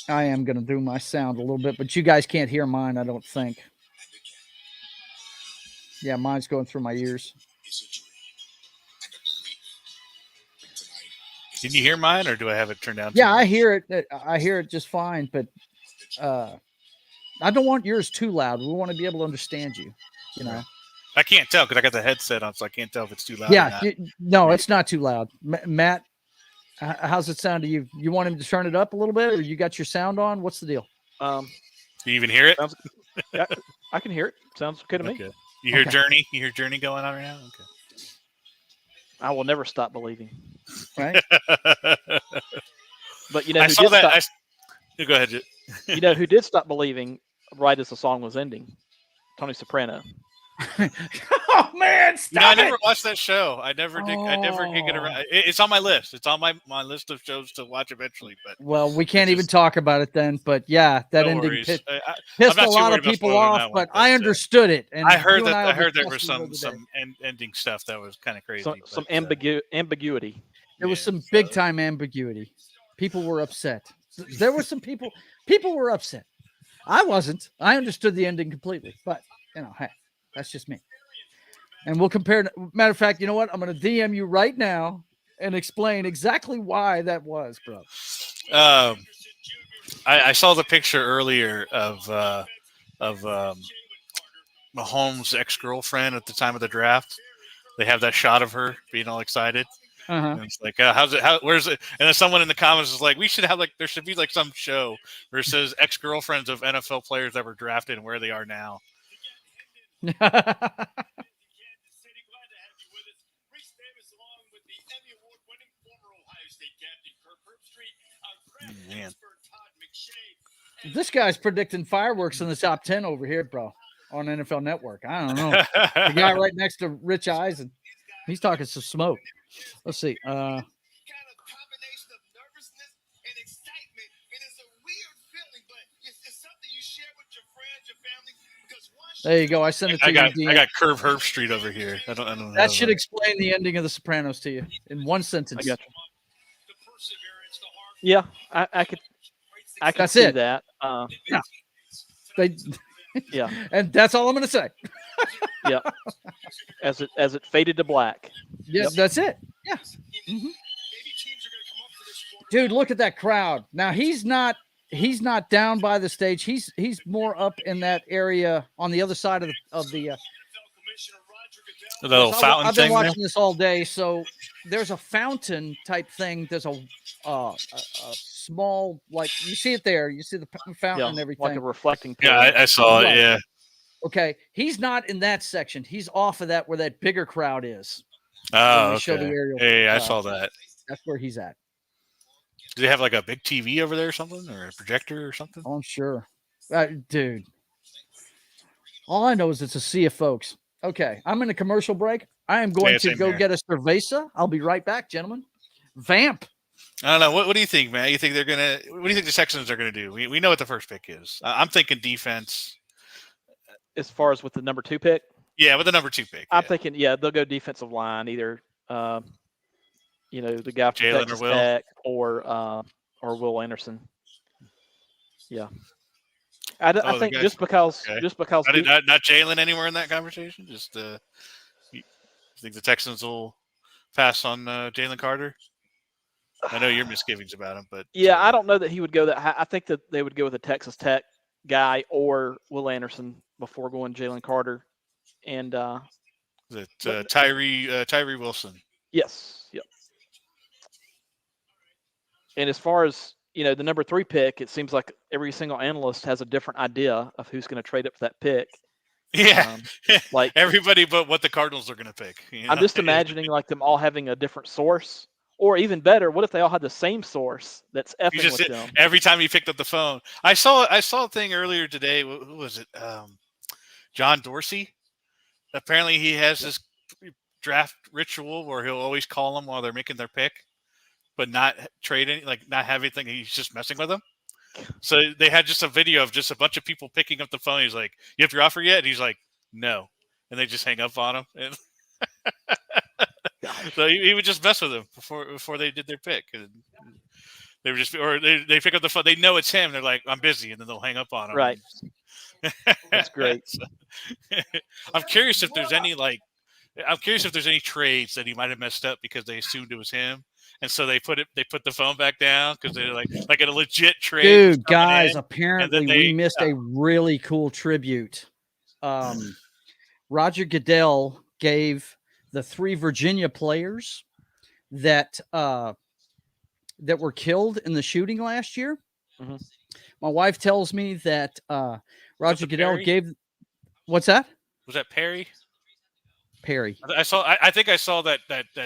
I am going to do my sound a little bit, but you guys can't hear mine, I don't think. Yeah, mine's going through my ears. Can you hear mine, or do I have it turned down? Yeah, I hear it. I hear it just fine, but I don't want yours too loud. We want to be able to understand you. You know, I can't tell because I got the headset on, so I can't tell if it's too loud. Yeah, no, it's not too loud. Matt, how's it sound to you? You want him to turn it up a little bit, or you got your sound on? What's the deal? Do you even hear it? Yeah, I can hear it. Sounds good to me. Okay. You hear Journey? You hear Journey going on right now? Okay. I will never stop believing. Right. But you know, I saw that. Go ahead. You know who did stop believing right as the song was ending? Tony Soprano. Oh man, stop I never watched that show. I never did. I never did get around. It's on my list. It's on my list of shows to watch eventually. But well, we can't even talk about it then. But yeah, that ending pissed a lot of people off. But I understood it. And I heard there was some ending stuff that was kind of crazy. Some ambiguity. There was some big time ambiguity. People were upset. There were some people. People were upset. I wasn't. I understood the ending completely. But you know, hey. That's just me. And we'll compare. Matter of fact, you know what? I'm going to DM you right now and explain exactly why that was, bro. I saw the picture earlier of Mahomes' ex-girlfriend at the time of the draft. They have that shot of her being all excited. And it's like, how's it? Where's it? And then someone in the comments is like, we should have there should be like some show where it says ex-girlfriends of NFL players that were drafted and where they are now. Man. This guy's predicting fireworks in the top 10 over here, bro, on NFL Network. I don't know. The guy right next to Rich Eisen, he's talking some smoke. Let's see. There you go. I sent it to you. I got Curve Herb Street over here. I don't. That should explain the ending of The Sopranos to you in one sentence. I got you. Yeah, I could see that. Yeah. Yeah. And that's all I'm going to say. Yeah. As it faded to black. Yeah, that's it. Yeah. Mm-hmm. Dude, look at that crowd. Now he's not down by the stage. He's more up in that area on the other side of the little fountain. I've been watching this all day. So there's a fountain type thing. There's a small, like, you see it there. You see the fountain and everything. Like a reflecting pillar. Yeah, I saw it. Yeah. Okay. He's not in that section. He's off of that where that bigger crowd is. Oh, okay. Show the aerial, I saw that. That's where he's at. Do they have like a big TV over there or something, or a projector or something? Oh, I'm sure. Dude. All I know is it's a sea of folks. Okay, I'm in a commercial break. I am going to go get a cerveza. I'll be right back, gentlemen. Vamp. I don't know. What do you think, man? What do you think the Texans are gonna do? We know what the first pick is. I'm thinking defense. As far as with the number 2 pick? Yeah, with the number 2 pick. I'm thinking, they'll go defensive line, either the guy from Jalen Texas Tech or Will Anderson. Yeah. I think just because not Jalen anywhere in that conversation. Just you think the Texans will pass on Jalen Carter? I know your misgivings about him, but I don't know that he would go that high. I think that they would go with a Texas Tech guy or Will Anderson before going Jalen Carter. And Tyree Wilson. Yes. Yep. And as far as the number 3 pick, it seems like every single analyst has a different idea of who's going to trade up for that pick. Yeah, like everybody but what the Cardinals are going to pick. I'm just imagining like them all having a different source, or even better, what if they all had the same source that's effing with them? Every time you picked up the phone, I saw a thing earlier today. Who was it? John Dorsey. Apparently, he has this draft ritual where he'll always call them while they're making their pick, but not trade any, like not have anything. He's just messing with them. So they had just a video of just a bunch of people picking up the phone. He's like, "You have your offer yet?" And he's like, "No," and they just hang up on him. And so he would just mess with them before they did their pick. And they were just, or they pick up the phone. They know it's him. They're like, "I'm busy," and then they'll hang up on him. Right. That's great. So, I'm curious if there's any trades that he might have messed up because they assumed it was him, and so they put the phone back down because they're like a legit trade. Dude, guys, apparently we missed a really cool tribute. Roger Goodell gave the 3 Virginia players that were killed in the shooting last year. Mm-hmm. My wife tells me that Roger Goodell gave. What's that? Was that Perry? Perry. I think I saw that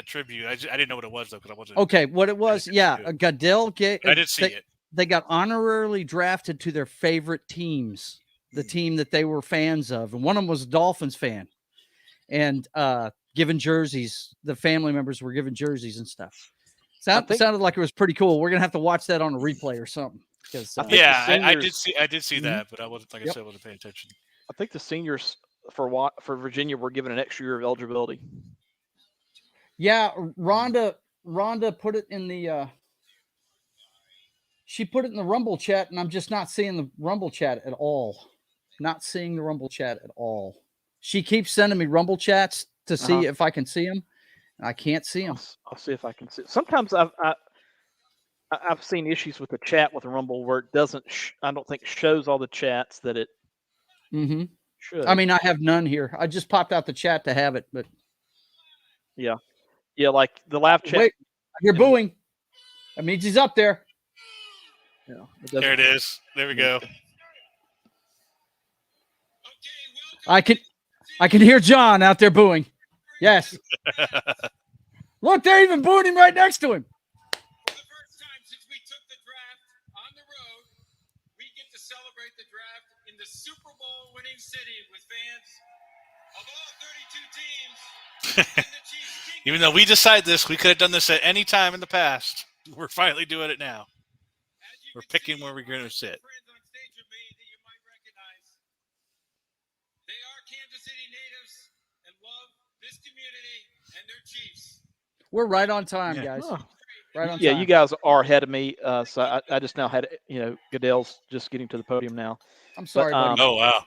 tribute. I didn't know what it was though because I wasn't. Okay, what it was? Yeah, Goodell gave. I did see it. They got honorarily drafted to their favorite teams, the team that they were fans of, and one of them was a Dolphins fan, and given jerseys. The family members were given jerseys and stuff. Sounded like it was pretty cool. We're gonna have to watch that on a replay or something. I did see that, but I wasn't I said I wasn't paying attention. I think the seniors for Virginia were given an extra year of eligibility. Yeah, Rhonda put it in the she put it in the Rumble chat, and I'm just not seeing the Rumble chat at all. Not seeing the Rumble chat at all. She keeps sending me Rumble chats to see if I can see them. I can't see them. I'll see if I can see. Sometimes I've seen issues with the chat with the Rumble where it doesn't. I don't think shows all the chats that it should. I mean, I have none here. I just popped out the chat to have it, but yeah, like the live chat. Wait, you're booing. That means he's up there. Yeah, there it is. There we go. I can hear John out there booing. Yes. Look, they're even booing him right next to him. For the first time since we took the draft on the road, we get to celebrate the draft in the Super Bowl winning city with fans of all 32 teams. Even though we decide this, we could have done this at any time in the past. We're finally doing it now. We're picking where we're going to sit. Friends on stage with me that you might recognize. They are Kansas City natives and love this community and their Chiefs. We're right on time, guys. Right on time. Yeah, you guys are ahead of me. So I just now had, Goodell's just getting to the podium now. I'm sorry, buddy. Oh, wow.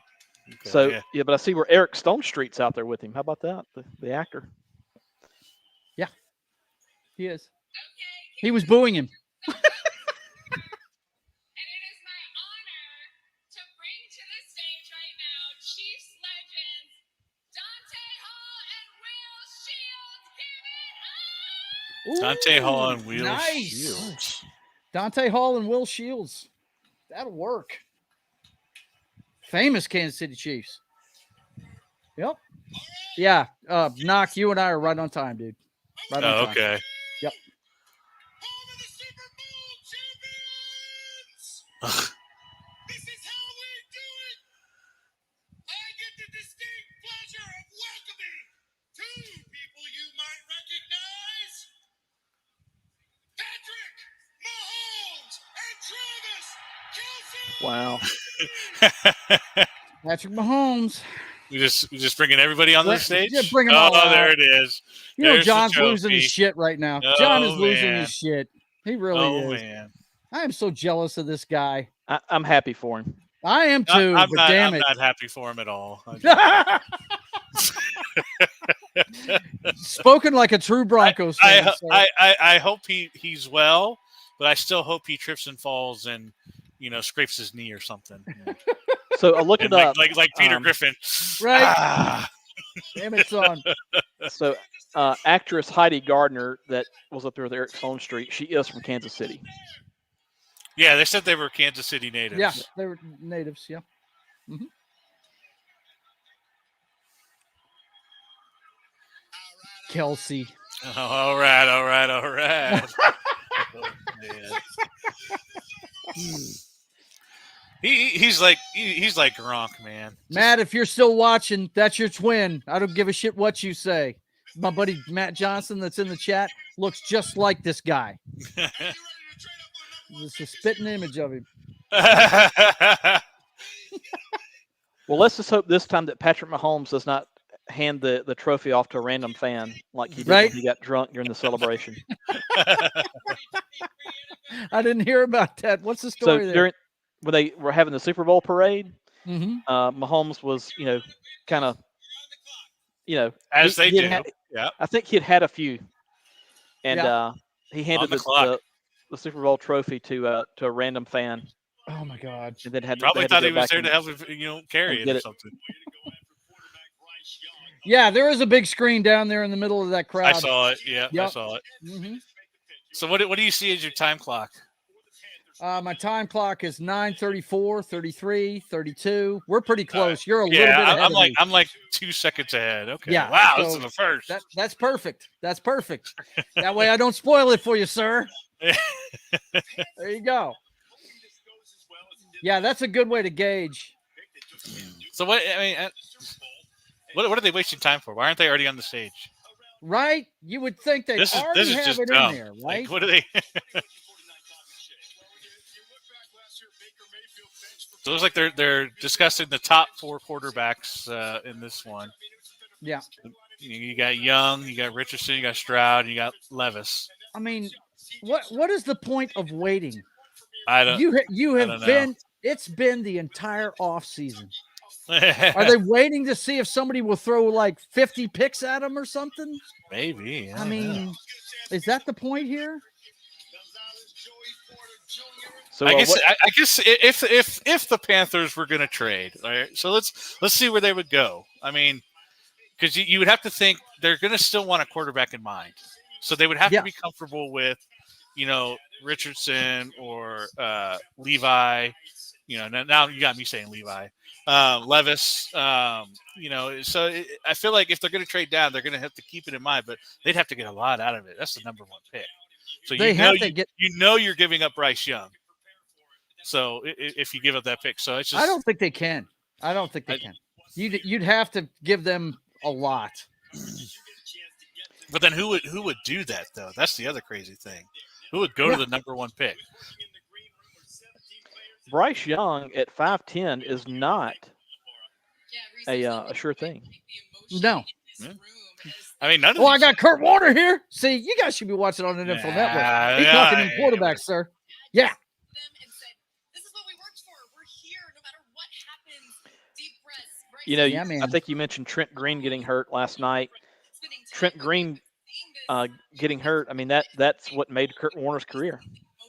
Okay, so, but I see where Eric Stonestreet's out there with him. How about that? The actor. Yeah, he is. He was booing him. Dante Hall and Will nice. Shields. Dante Hall and Will Shields. That'll work. Famous Kansas City Chiefs. Yep. Yeah. Noc, you and I are right on time, dude. Right on time. Okay. Yep. Home of the Super Bowl champions! This is how we do it! I get the distinct pleasure of welcoming 2 people you might recognize. Patrick Mahomes and Travis Kelce! Wow. Patrick Mahomes. We just bringing everybody on the stage? Yeah, bring them all out. There it is. You know, There's John's losing his shit right now. Oh, John is losing man. his shit. He really is. Man. I am so jealous of this guy. I'm happy for him. I am too, but damn it. I'm not happy for him at all. Spoken like a true Broncos fan. I hope he's well, but I still hope he trips and falls and scrapes his knee or something. So I looked it up, like Peter Griffin, right? Damn it, son. So actress Heidi Gardner, that was up there with Eric Stonestreet, she is from Kansas City. Yeah, they said they were Kansas City natives. Yeah, they were natives. Yeah. Mm-hmm. Kelce. All right. He's like Gronk, man. Matt, if you're still watching, that's your twin. I don't give a shit what you say. my buddy Matt Johnson that's in the chat looks just like this guy. It's a spitting image of him. Well, let's just hope this time that Patrick Mahomes does not hand the trophy off to a random fan like he did when he got drunk during the celebration. I didn't hear about that. What's the story there? When they were having the Super Bowl parade, Mahomes was, kind of, as they do. I think he'd had a few, and he handed the Super Bowl trophy to a random fan. Oh my God! And then probably thought he was there to help him, carry it or something. Yeah, there is a big screen down there in the middle of that crowd. I saw it. Yeah, I saw it. So what do you see as your time clock? My time clock is 9:34, 33, 32. We're pretty close. You're a little bit ahead of me. I'm like 2 seconds ahead. Okay. Yeah. Wow, So this is the first. That's perfect. That's perfect. That way I don't spoil it for you, sir. There you go. Yeah, that's a good way to gauge. So what are they wasting time for? Why aren't they already on the stage? Right? You would think they already have it dumb. in there, right? Like, what are they? So it looks like they're discussing the top 4 quarterbacks in this one. Yeah. You got Young, you got Richardson, you got Stroud, and you got Levis. I mean, what is the point of waiting? I don't. You have been. It's been the entire off season. Are they waiting to see if somebody will throw like 50 picks at them or something? Maybe. I mean, is that the point here? So I guess if the Panthers were going to trade, all right, so let's see where they would go. I mean, because you would have to think they're going to still want a quarterback in mind, so they would have to be comfortable with, Richardson or Levi. Now you got me saying Levi, Levis. So I feel like if they're going to trade down, they're going to have to keep it in mind, but they'd have to get a lot out of it. That's the number 1 pick. So you're giving up Bryce Young. So if you give up that pick, so it's just. I don't think they can. Can. You'd have to give them a lot. But then who would do that though? That's the other crazy thing. Who would go to the number 1 pick? Bryce Young at 5'10" is not a sure thing. No. Yeah. I mean, none of I got Kurt Warner here. See, you guys should be watching on the NFL Network. He's talking in quarterbacks, sir. Yeah. I think you mentioned Trent Green getting hurt last night. Trent Green getting hurt. I mean, that's what made Kurt Warner's career.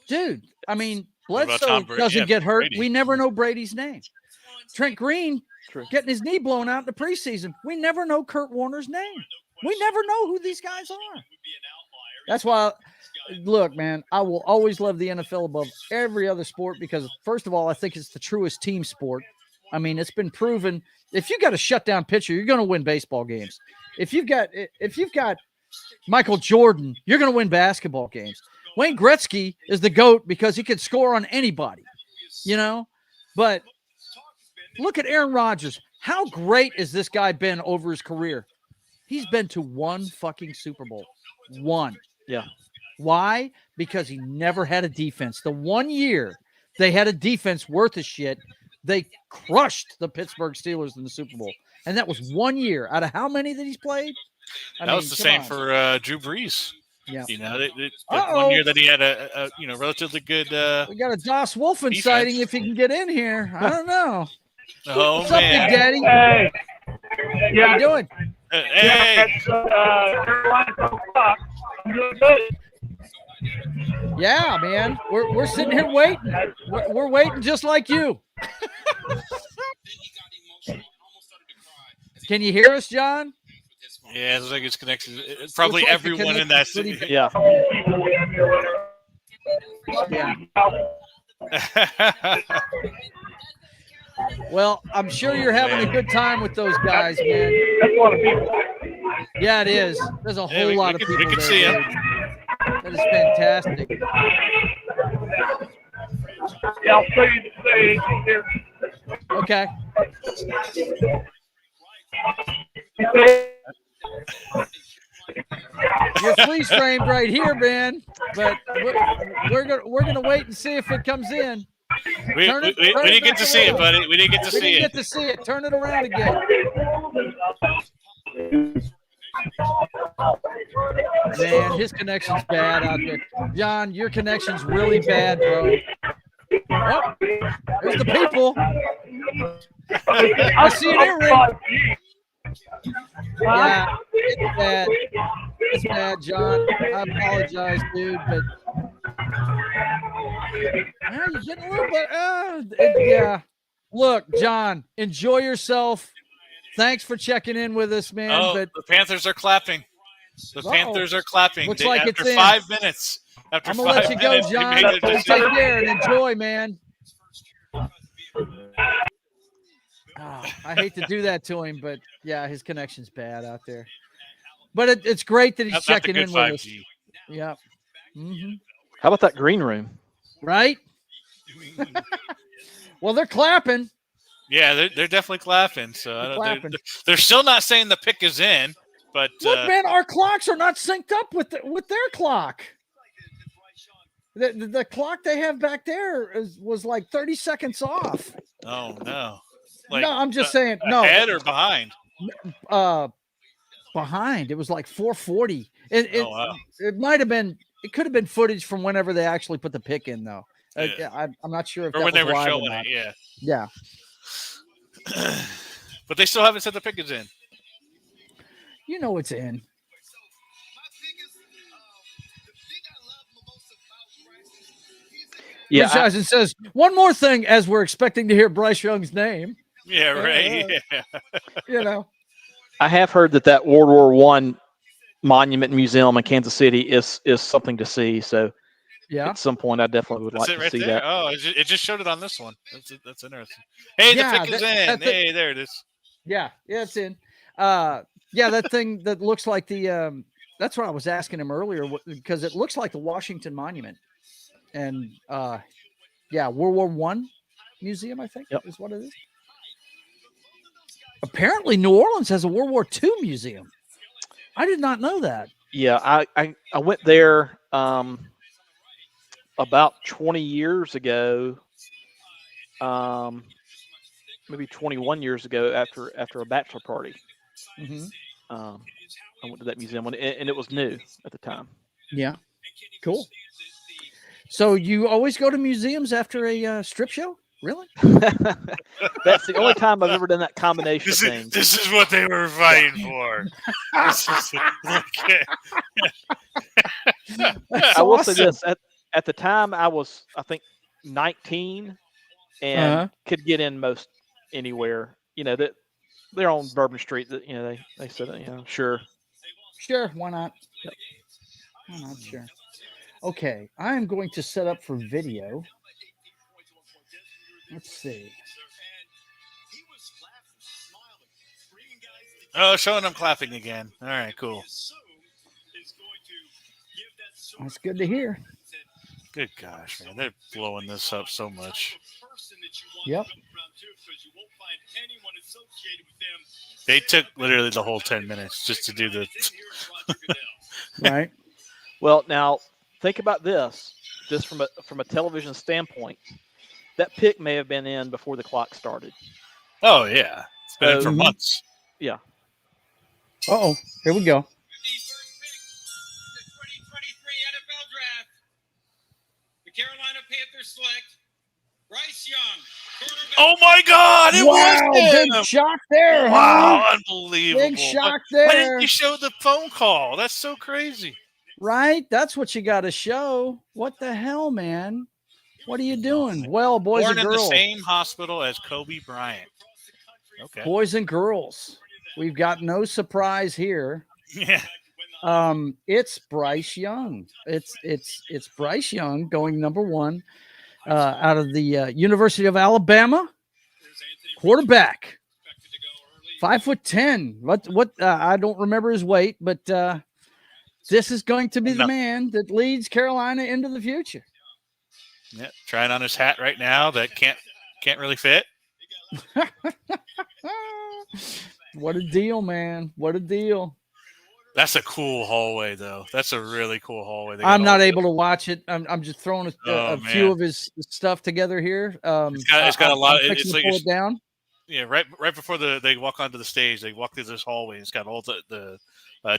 Dude, I mean, Bledsoe doesn't get hurt. Brady. We never know Brady's name. Trent Green getting his knee blown out in the preseason. We never know Kurt Warner's name. We never know who these guys are. That's why, look, man, I will always love the NFL above every other sport because, first of all, I think it's the truest team sport. I mean, it's been proven. If you got a shutdown pitcher, you're going to win baseball games. If you've got Michael Jordan, you're going to win basketball games. Wayne Gretzky is the GOAT because he could score on anybody, But look at Aaron Rodgers. How great has this guy been over his career? He's been to 1 fucking Super Bowl. 1. Yeah. Why? Because he never had a defense. The 1 year they had a defense worth of shit, they crushed the Pittsburgh Steelers in the Super Bowl. And that was 1 year out of how many that he's played? That was the same for Drew Brees. Yeah. That 1 year that he had a relatively good. We got a Daswolfen sighting if he can get in here. I don't know. Oh, What's up, Big Daddy? Hey. How you doing? Hey. I'm doing good. Yeah, man. We're sitting here waiting. We're waiting just like you. Can you hear us, John? Yeah, it looks like it's connected. It's probably everyone in that city. Yeah. Well, I'm sure you're having a good time with those guys, man. That's a lot of people. Yeah, it is. There's a whole lot of people we can there. See it. That is fantastic. Yeah, I'll show you the stage here. Okay. You're freeze framed right here, man. But we're gonna wait and see if it comes in. We didn't get to see it, buddy. We didn't get to see it. Turn it around again. Man, his connection's bad out there. John, your connection's really bad, bro. Oh, there's the people. I see an earring. Yeah, it's bad. It's bad, John. I apologize, dude, but you're getting a little bit. Yeah. Look, John, enjoy yourself. Thanks for checking in with us, man. Oh, but the Panthers are clapping. The Panthers are clapping. Looks like after it's 5 minutes. After I'm gonna let you go, John. Take care and enjoy, man. I hate to do that to him, but yeah, his connection's bad out there. But it's great that he's checking in with us. Yeah. Mm-hmm. How about that green room? Right? Well, they're clapping. Yeah, they're definitely clapping. So they're still not saying the pick is in, but look, man, our clocks are not synced up with their clock. The clock they have back there was like 30 seconds off. Oh no! No, I'm just saying. No, ahead or behind? Behind. It was like 4:40. It might have been. It could have been footage from whenever they actually put the pick in, though. Yeah. I'm not sure if or that when was they were live showing or not. it. Yeah. But they still haven't said the pick is in. You know it's in. Yeah. Rich Eisen says one more thing as we're expecting to hear Bryce Young's name. Yeah, right. Yeah. You know. I have heard that World War I Monument Museum in Kansas City is something to see. So yeah, at some point I definitely would like to see that. Oh, it just showed it on this one. That's interesting. Hey, the pick is in. Hey, there it is. Yeah, it's in. Yeah, that thing that looks like the that's what I was asking him earlier because it looks like the Washington Monument. And World War I Museum, I think is what it is. Apparently New Orleans has a World War II museum. I did not know that. Yeah, I went there about 20 years ago, maybe 21 years ago after a bachelor party. Mm-hmm. I went to that museum and it was new at the time. Yeah, cool. So you always go to museums after a strip show? Really? That's the only time I've ever done that combination of things. This is what they were fighting for. I will say this. At the time, I was, I think, 19 and could get in most anywhere. You know, that they're on Bourbon Street. That, you know, they said, you know, sure. Sure, why not? Yep. Why not? Sure. Okay, I am going to set up for video. Let's see. Oh, showing them clapping again. All right, cool. That's good to hear. Good gosh, man. They're blowing this up so much. Yep. They took literally the whole 10 minutes just to do the right. Well, now think about this, just from a television standpoint. That pick may have been in before the clock started. Oh yeah, it's been in for months. Yeah. Uh-oh, here we go. The 2023 NFL Draft. The Carolina Panthers select Bryce Young. Oh my God! It was him! Big shock there. Wow, huh? unbelievable! Big shock there. Why didn't you show the phone call? That's so crazy. Right? That's what you got to show. What the hell, man? What are you doing? Well, boys Born and girls. in the same hospital as Kobe Bryant. Okay. Boys and girls. We've got no surprise here. Yeah. It's Bryce Young. It's Bryce Young going number one out of the University of Alabama. Quarterback. 5'10". What I don't remember his weight, but this is going to be the man that leads Carolina into the future. Yeah, trying on his hat right now that can't really fit. What a deal, man. What a deal. That's a cool hallway, though. That's a really cool hallway. I'm not able to watch it. I'm just throwing a few of his stuff together here. It's got a lot. It's like pull it down. Yeah, right before they walk onto the stage, they walk through this hallway. It's got all the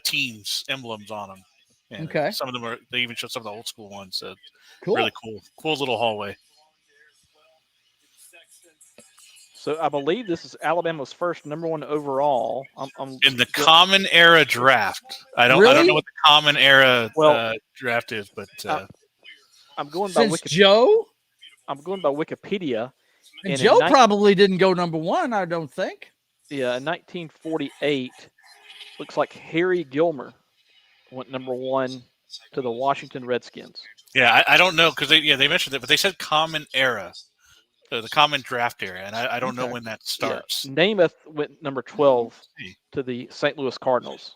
teams emblems on them. And okay. Some of them they even showed some of the old school ones. So cool. Really cool little hallway. So I believe this is Alabama's first #1 overall. In the Common Era draft. I don't know what the Common Era draft is, but I'm going by Joe. I'm going by Wikipedia. And Joe probably didn't go #1, I don't think. Yeah, in 1948, looks like Harry Gilmer went #1 to the Washington Redskins. Yeah, I don't know because they mentioned it, but they said Common Era. The Common Draft Era, and I don't know when that starts. Yeah. Namath went #12 to the St. Louis Cardinals,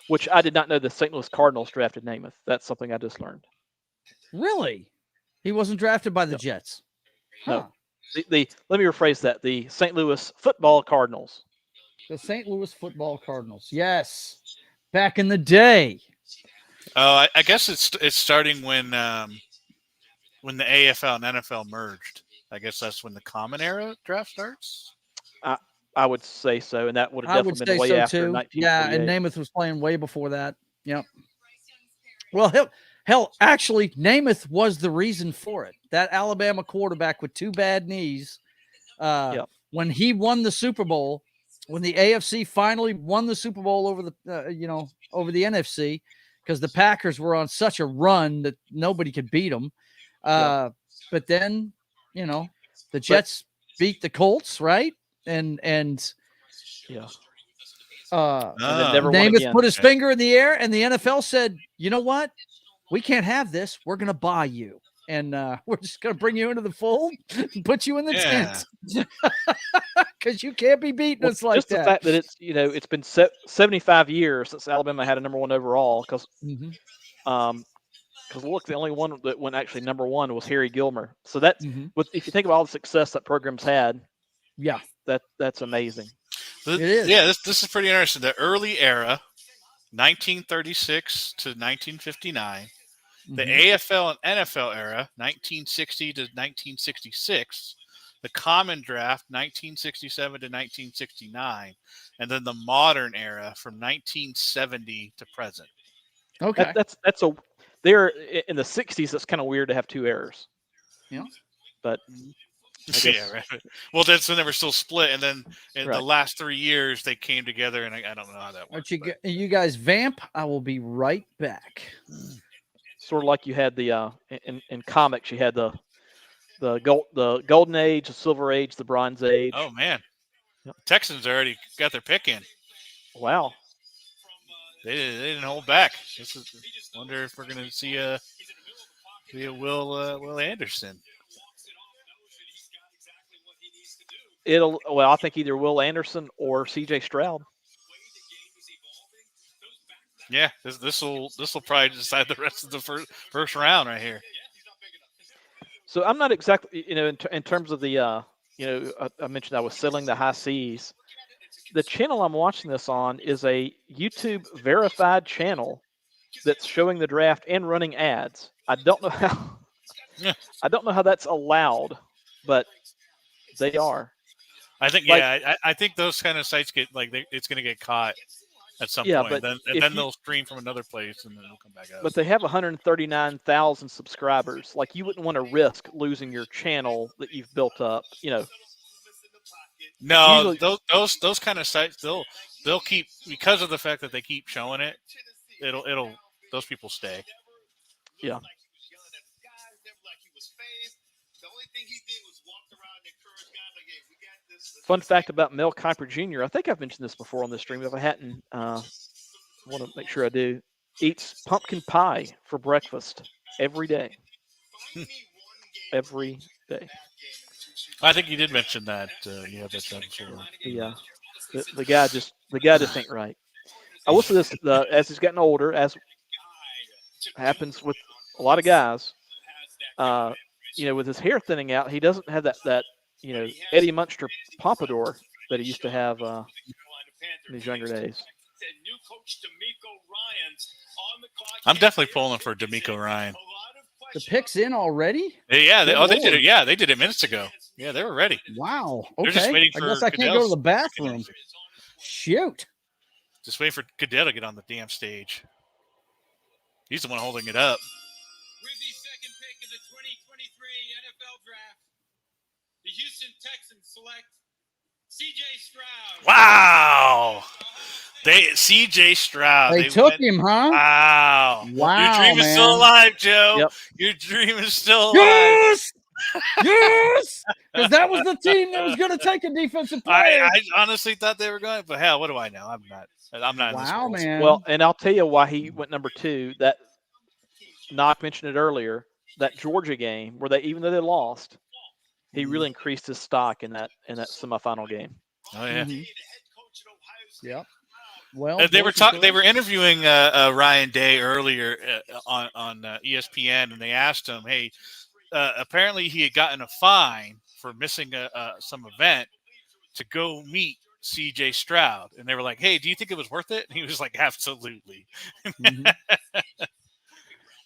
which I did not know the St. Louis Cardinals drafted Namath. That's something I just learned. Really? He wasn't drafted by the Jets? Huh. No. Let me rephrase that. The St. Louis Football Cardinals. The St. Louis Football Cardinals. Yes. Back in the day. Oh, I guess it's starting when the AFL and NFL merged. I guess that's when the Common Era draft starts. I would say so, and that would have definitely been way after 1948. Yeah, and Namath was playing way before that. Yep. Well, hell, actually, Namath was the reason for it. That Alabama quarterback with 2 bad knees, when he won the Super Bowl, when the AFC finally won the Super Bowl over the over the NFC, because the Packers were on such a run that nobody could beat them. But then, the Jets beat the Colts, right? And Namath put his finger in the air, and the NFL said, "You know what? We can't have this. We're going to buy you, and we're just going to bring you into the fold and put you in the tent because you can't be beating us like just that." The fact that it's been 75 years since Alabama had a #1 overall, because look, the only one that went actually #1 was Harry Gilmer. So that's if you think about all the success that program's had, that's amazing. It is. Yeah, this is pretty interesting. The early era, 1936 to 1959. The AFL and NFL era, 1960 to 1966. The Common Draft, 1967 to 1969. And then the modern era from 1970 to present. Okay. That's a there in the 60s. It's kind of weird to have 2 errors. Yeah. But yeah, right. Well, that's when they were still split, and then in the last 3 years they came together, and I don't know how that works. You guys vamp. I will be right back. Sort of like you had the in comics, you had the golden age, the silver age, the bronze age. Oh man, Texans already got their pick in. Wow, they didn't hold back. Wonder if we're going to see a Will Anderson. I think either Will Anderson or C.J. Stroud. Yeah, this will probably decide the rest of the first round right here. So I'm not exactly, in terms of the, I mentioned I was selling the high seas. The channel I'm watching this on is a YouTube verified channel that's showing the draft and running ads. I don't know how that's allowed, but they are. I think I think those kind of sites get it's going to get caught at some point. But then they'll stream from another place and then they'll come back up. But they have 139,000 subscribers. Like, you wouldn't want to risk losing your channel that you've built up. No, usually, those kind of sites they'll keep, because of the fact that they keep showing it. It'll those people stay. Yeah. Fun fact about Mel Kiper Jr. I think I've mentioned this before on this stream. If I hadn't, I want to make sure I do. Eats pumpkin pie for breakfast every day. Every day. I think you did mention that. You have that done before. Yeah. The guy just ain't right. I will say this: as he's gotten older, as happens with a lot of guys, with his hair thinning out, he doesn't have that Eddie Munster pompadour that he used to have in his younger days. and new coach D'Amico Ryans on the clock. I'm definitely pulling for D'Amico Ryan. The pick's in already? Yeah, they Good did Lord. it. Yeah, they did it minutes ago. Yeah, they were ready. Wow. They're Okay. just waiting I for guess I can't go to Goodell's- the bathroom. Shoot. Just waiting for Goodell to get on the damn stage. He's the one holding it up. With the second pick of the 2023 NFL Draft, the Houston Texans select C.J. Stroud. Wow. C.J. Stroud. They took him, huh? Wow. Wow, Your dream is still man. alive, Joe. Yep. Your dream is still alive. Yes! Yes! Because that was the team that was going to take a defensive player. I honestly thought they were going, but hell, what do I know? I'm not in this Wow, world. man. Well, and I'll tell you why he went number 2. That Noc mentioned it earlier. That Georgia game where even though they lost, he really increased his stock in that semifinal game. Oh yeah. Mhm. Yep. Well, They were interviewing Ryan Day earlier on ESPN, and they asked him, "Hey, apparently he had gotten a fine for missing some event to go meet C.J. Stroud," and they were like, "Hey, do you think it was worth it?" And he was like, "Absolutely." Mhm.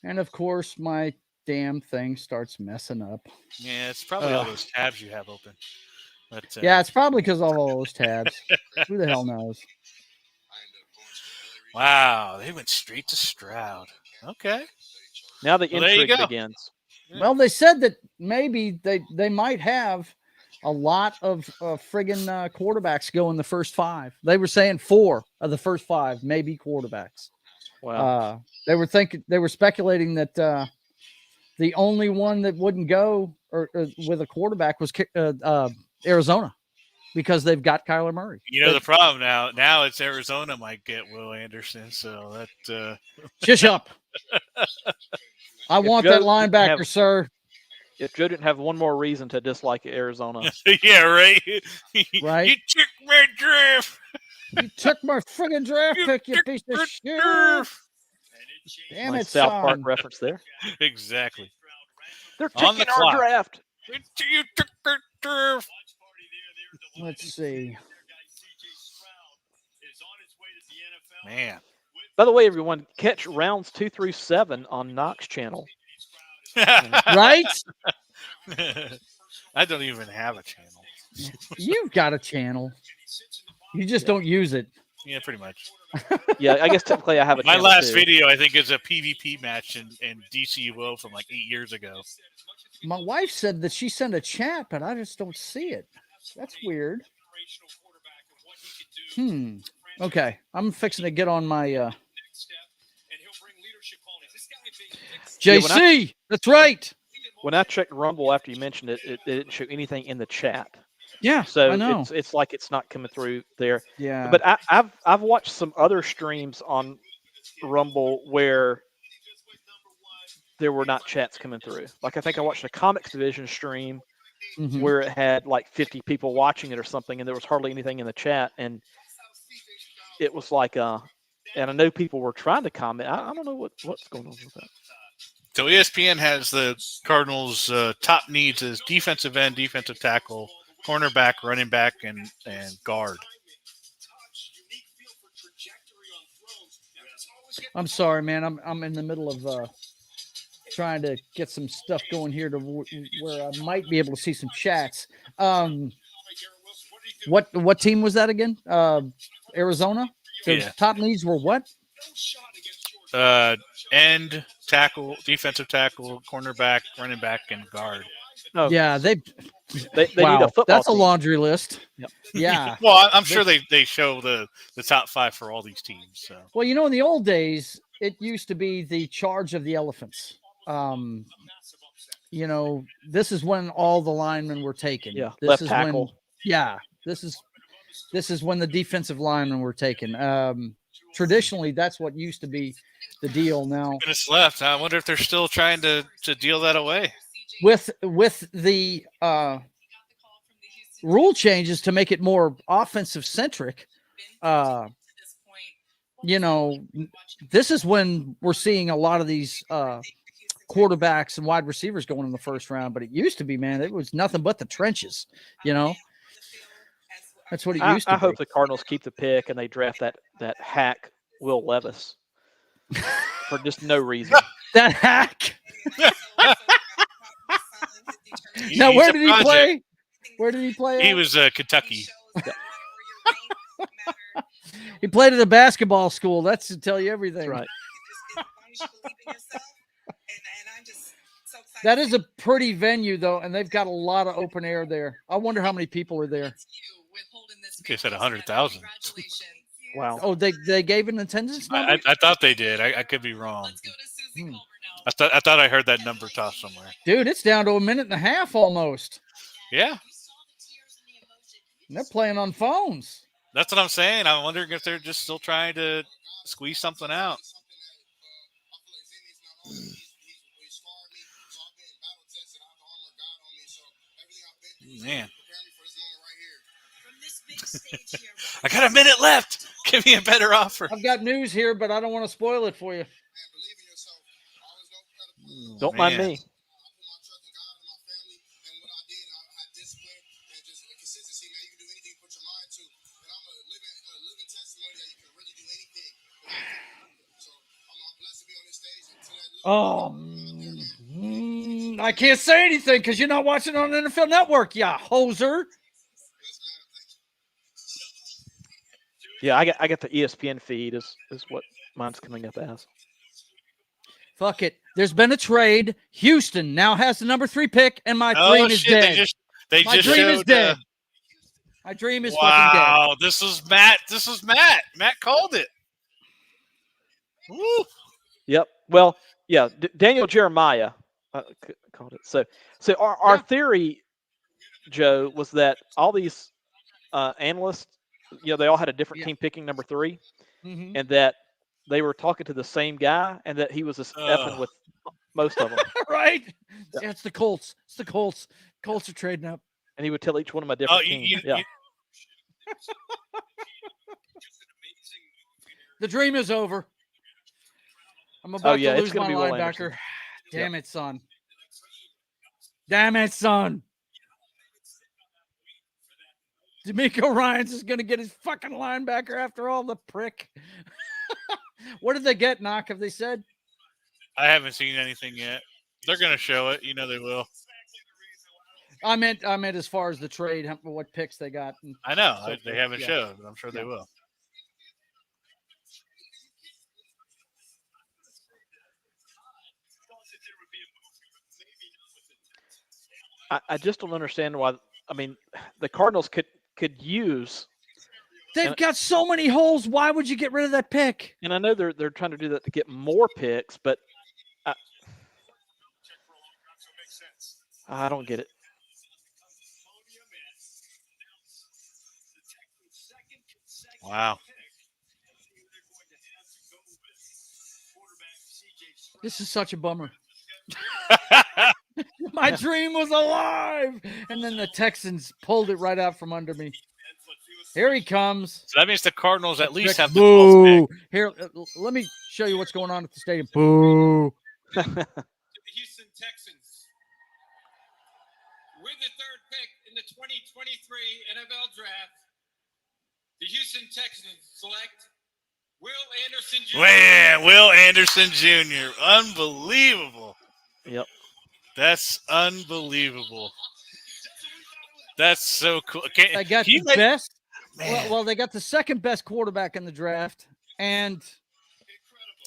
And of course, my damn thing starts messing up. Yeah, it's probably all those tabs you have open. But, Yeah, it's probably because of all those tabs. Who the hell knows? Wow, they went straight to Stroud. Okay. Now the Well, there you intrigue go. begins. Well, they said that maybe they might have a lot of friggin' quarterbacks go in the first 5. They were saying 4 of the first 5 may be quarterbacks. Wow. They were speculating that the only one that wouldn't go or with a quarterback was Arizona, because they've got Kyler Murray. You know the problem now it's Arizona might get Will Anderson, so that Shush up. I want that linebacker, sir. If Joe didn't have one more reason to dislike Arizona. Yeah, right. Right. You took my draft. You took my friggin' draft pick, you piece of shit. Damn Nice it, South son. Park reference there. Exactly. They're On taking the our clock. draft. You took my draft. Let's see. Man. By the way, everyone, catch rounds 2 through 7 on Noc's channel. Right? I don't even have a channel. You've got a channel. You just don't use it. Yeah, pretty much. Yeah, I guess technically I have a My channel last too. video, I think, is a PvP match in DCUO from like 8 years ago. My wife said that she sent a chat, but I just don't see it. That's weird. Okay. I'm fixing to get on my JC. That's right. When I checked Rumble after you mentioned it, it didn't show anything in the chat. Yeah, So I know. it's like it's not coming through there. Yeah. But I've watched some other streams on Rumble where there were not chats coming through. Like I think I watched a comics division stream where it had like 50 people watching it or something, and there was hardly anything in the chat. And it was like, and I know people were trying to comment. I don't know what's going on with that. So ESPN has the Cardinals' top needs as defensive end, defensive tackle, cornerback, running back, and guard. I'm sorry, man. I'm in the middle of trying to get some stuff going here to where I might be able to see some chats. What team was that again? Arizona. Their top needs were what? End, tackle, defensive tackle, cornerback, running back, and guard. Oh, yeah, they wow, need a football that's team. A laundry list. Yep. Yeah. Well, I'm sure they show the top 5 for all these teams. So. Well, in the old days, it used to be the charge of the elephants. This is when all the linemen were taken. Yeah, this left is tackle. This is when the defensive linemen were taken. Traditionally, that's what used to be the deal. Now minutes left. I wonder if they're still trying to deal that away with the rule changes to make it more offensive centric. This is when we're seeing a lot of these quarterbacks and wide receivers going in the first round. But it used to be, man, it was nothing but the trenches. That's what it used to be. I hope the Cardinals keep the pick and they draft that hack Will Levis for just no reason. That hack. Now, where did he play? Where did he play? He was Kentucky. He played at a basketball school. That's to tell you everything. That's right. That is a pretty venue, though, and they've got a lot of open air there. I wonder how many people are there. They said 100,000. Wow. Oh, they gave an attendance number? I thought they did. I could be wrong. I thought I heard that number tossed somewhere. Dude, it's down to a minute and a half almost. Yeah. And they're playing on phones. That's what I'm saying. I'm wondering if they're just still trying to squeeze something out. Man. I got a minute left. Give me a better offer. I've got news here, but I don't want to spoil it for you. Don't mind me. Oh, I can't say anything because you're not watching on NFL Network, ya hoser. Yeah, I got the ESPN feed is what mine's coming up as. Fuck it. There's been a trade. Houston now has the number 3 pick, and my dream is dead. My dream is dead. My dream is fucking dead. Wow, this is Matt. Matt called it. Woo. Yep. Well, yeah, Daniel Jeremiah called it. So our theory, Joe, was that all these analysts, they all had a different team picking number 3, and that they were talking to the same guy, and that he was effing with most of them. Right? Yeah, it's the Colts. It's the Colts. Colts are trading up. And he would tell each one of them a different team. The dream is over. I'm about to lose my linebacker. Anderson. Damn it, son. Damn it, son. D'Amico Ryans is going to get his fucking linebacker after all, the prick. What did they get, Noc? Have they said? I haven't seen anything yet. They're going to show it. They will. I meant as far as the trade, what picks they got. I know. They haven't showed, but I'm sure they will. I just don't understand why. I mean, the Cardinals could use. They've got so many holes. Why would you get rid of that pick? And I know they're trying to do that to get more picks, but I don't get it. Wow. This is such a bummer. My dream was alive. And then the Texans pulled it right out from under me. Here he comes. So that means the Cardinals at least have the 12th pick. Here, let me show you what's going on at the stadium. Boo. The Houston Texans. With the 3rd pick in the 2023 NFL Draft, the Houston Texans select Will Anderson Jr. Man, Will Anderson Jr. Unbelievable. Yep. That's unbelievable. That's so cool. They got the best. Well, they got the 2nd best quarterback in the draft and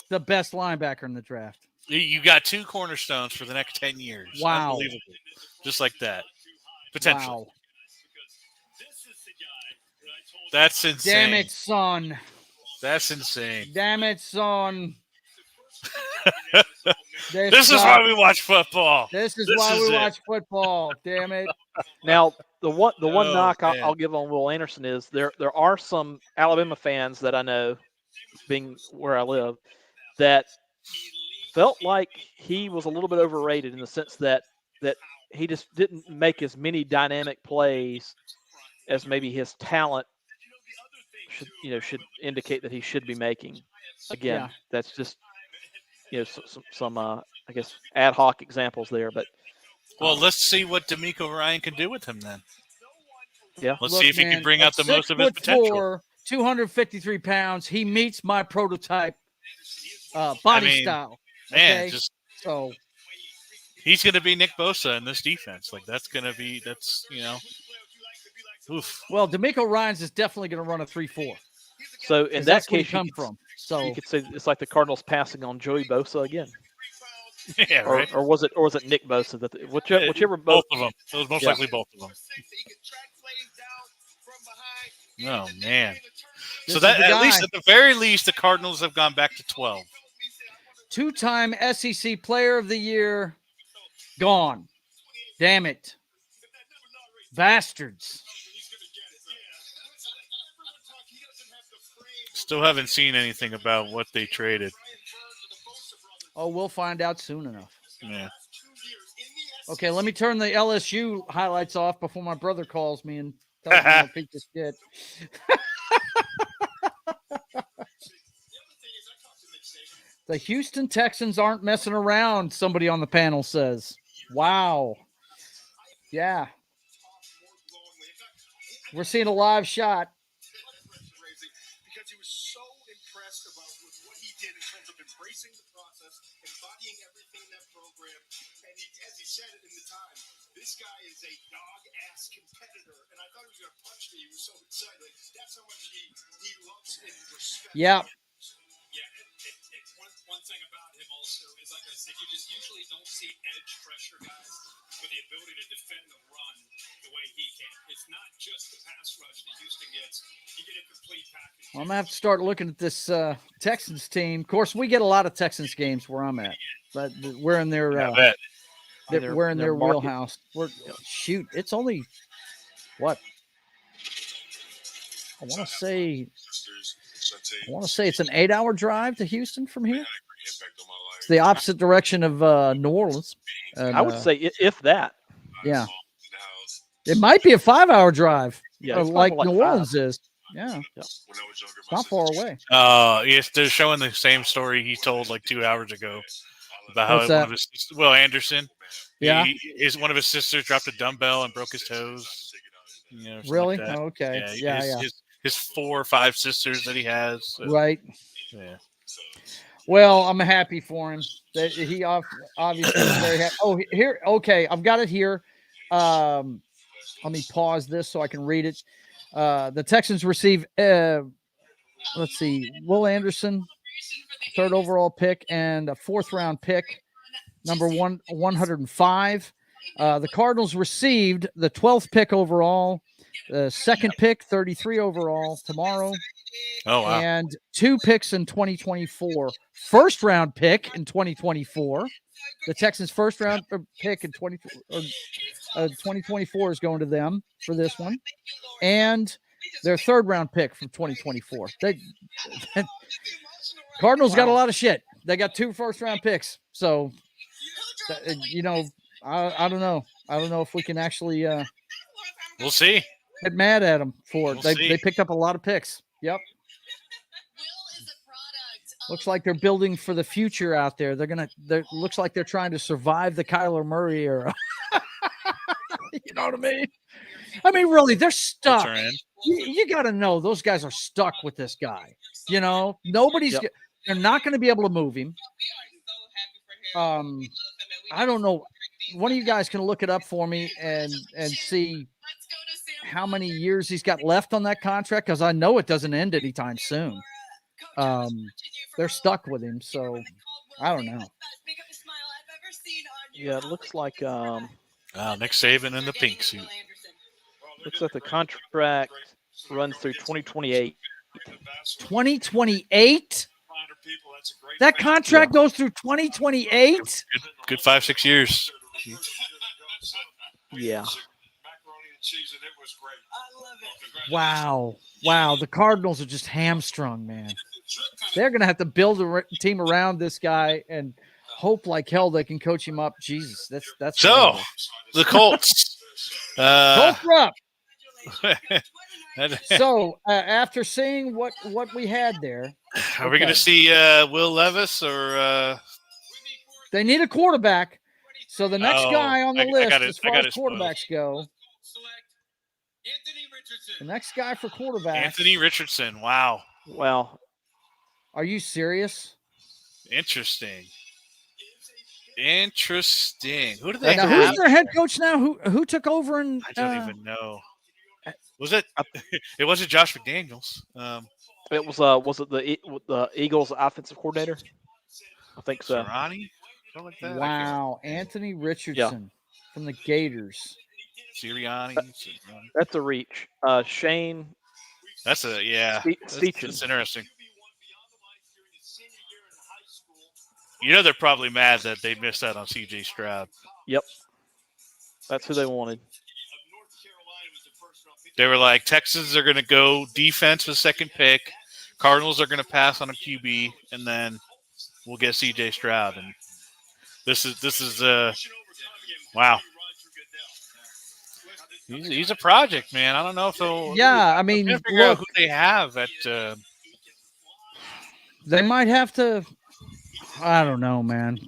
the best linebacker in the draft. You got 2 cornerstones for the next 10 years. Wow. Unbelievable. Just like that. Potentially. Wow. That's insane. Damn it, son. That's insane. Damn it, son. This is why we watch football. This is why we watch football. Damn it. Now, the one knock I'll give on Will Anderson is there are some Alabama fans that I know, being where I live, that felt like he was a little bit overrated in the sense that he just didn't make as many dynamic plays as maybe his talent should indicate that he should be making. Again, that's just some I guess ad hoc examples there, but well, let's see what D'Amico Ryan can do with him then. Yeah. Let's see if he can bring out the most of his 6'4", potential. 253 pounds. He meets my prototype body style. Man, okay? So he's going to be Nick Bosa in this defense. Like that's oof. Well, D'Amico Ryans is definitely going to run a 3-4. So in that that's case, where he come from. So you could say it's like the Cardinals passing on Joey Bosa again. Yeah, right. Or was it Nick Bosa? Whichever both of them. It was most likely both of them. Oh man. So that at the very least, the Cardinals have gone back to 12. 2-time SEC Player of the Year gone. Damn it. Bastards. Still haven't seen anything about what they traded. Oh, we'll find out soon enough. Yeah. Okay, let me turn the LSU highlights off before my brother calls me and tells me I'll beat this kid. The Houston Texans aren't messing around, somebody on the panel says. Wow. Yeah. We're seeing a live shot. Because he was so impressed about what he did in terms of embracing the process, embodying everything in that program. And as he said it in the time, this guy is a dog-ass competitor. And I thought he was going to punch me. He was so excited. Like, that's how much he loves and respects. Yeah. One thing about him also is, like I said, you just usually don't see edge pressure guys with the ability to defend the run the way he can. It's not just the pass rush that Houston gets. You get a complete package. I'm going to have to start looking at this Texans team. Of course, we get a lot of Texans games where I'm at, but we're in their we're in their wheelhouse. Shoot, it's only what? I want to say it's an 8-hour drive to Houston from here. It's the opposite direction of New Orleans. And, I would say if that. Yeah. It might be a 5-hour drive. Yeah, like New Orleans is. Yeah. It's not far away. Yes, they're showing the same story he told like 2 hours ago about how one of his Will Anderson. Yeah. One of his sisters dropped a dumbbell and broke his toes. Really? Like that. Okay. His 4 or 5 sisters that he has. So. Right. Yeah. Well, I'm happy for him. That he obviously is very happy. Oh, here. Okay, I've got it here. Let me pause this so I can read it. The Texans receive, let's see, Will Anderson, 3rd overall pick, and a 4th round pick, number 105. The Cardinals received the 12th pick overall, the 2nd pick, 33 overall tomorrow. Oh, wow. And 2 picks in 2024. 1st round pick in 2024. The Texans' 1st round pick in 2024 is going to them for this one. And their 3rd round pick from 2024. Cardinals got a lot of shit. They got 2 1st round picks. So, I don't know. I don't know if we can actually we'll see. Get mad at them for it. They picked up a lot of picks. Yep. Looks like they're building for the future out there. Looks like they're trying to survive the Kyler Murray era. You know what I mean? I mean, really, they're stuck. You got to know those guys are stuck with this guy. You know, they're not going to be able to move him. I don't know. One of you guys can look it up for me and see how many years he's got left on that contract, because I know it doesn't end anytime soon. They're stuck with him, so I don't know. Yeah, it looks like Nick Saban in the pink suit. Looks like the contract runs through 2028. 2028? That contract goes through 2028? Good 5-6 years. Yeah. Wow. The Cardinals are just hamstrung, man. They're going to have to build a team around this guy and hope like hell they can coach him up. Jesus, that's so horrible. The Colts. Colts are up. So after seeing what we had there, are we going to see Will Levis or? They need a quarterback. So the next guy on the list, as far as quarterbacks go. The next guy for quarterback. Anthony Richardson. Wow. Well, are you serious? Interesting. Who do Now, they have? who's their head coach now? Who took over? And I don't even know. Was it? It wasn't Josh McDaniels. it was it the Eagles offensive coordinator? I think so. Sirianni? Something like that. Wow, Anthony Richardson from the Gators. Sirianni. That's a reach. Shane. That's that's interesting. You know they're probably mad that they missed out on C.J. Stroud. Yep. That's who they wanted. They were like, Texans are going to go defense with second pick. Cardinals are going to pass on a QB, and then we'll get C.J. Stroud. And this is wow. He's a project, man. I don't know if they'll. Yeah, I mean, figure out who they have at. They might have to. I don't know, man.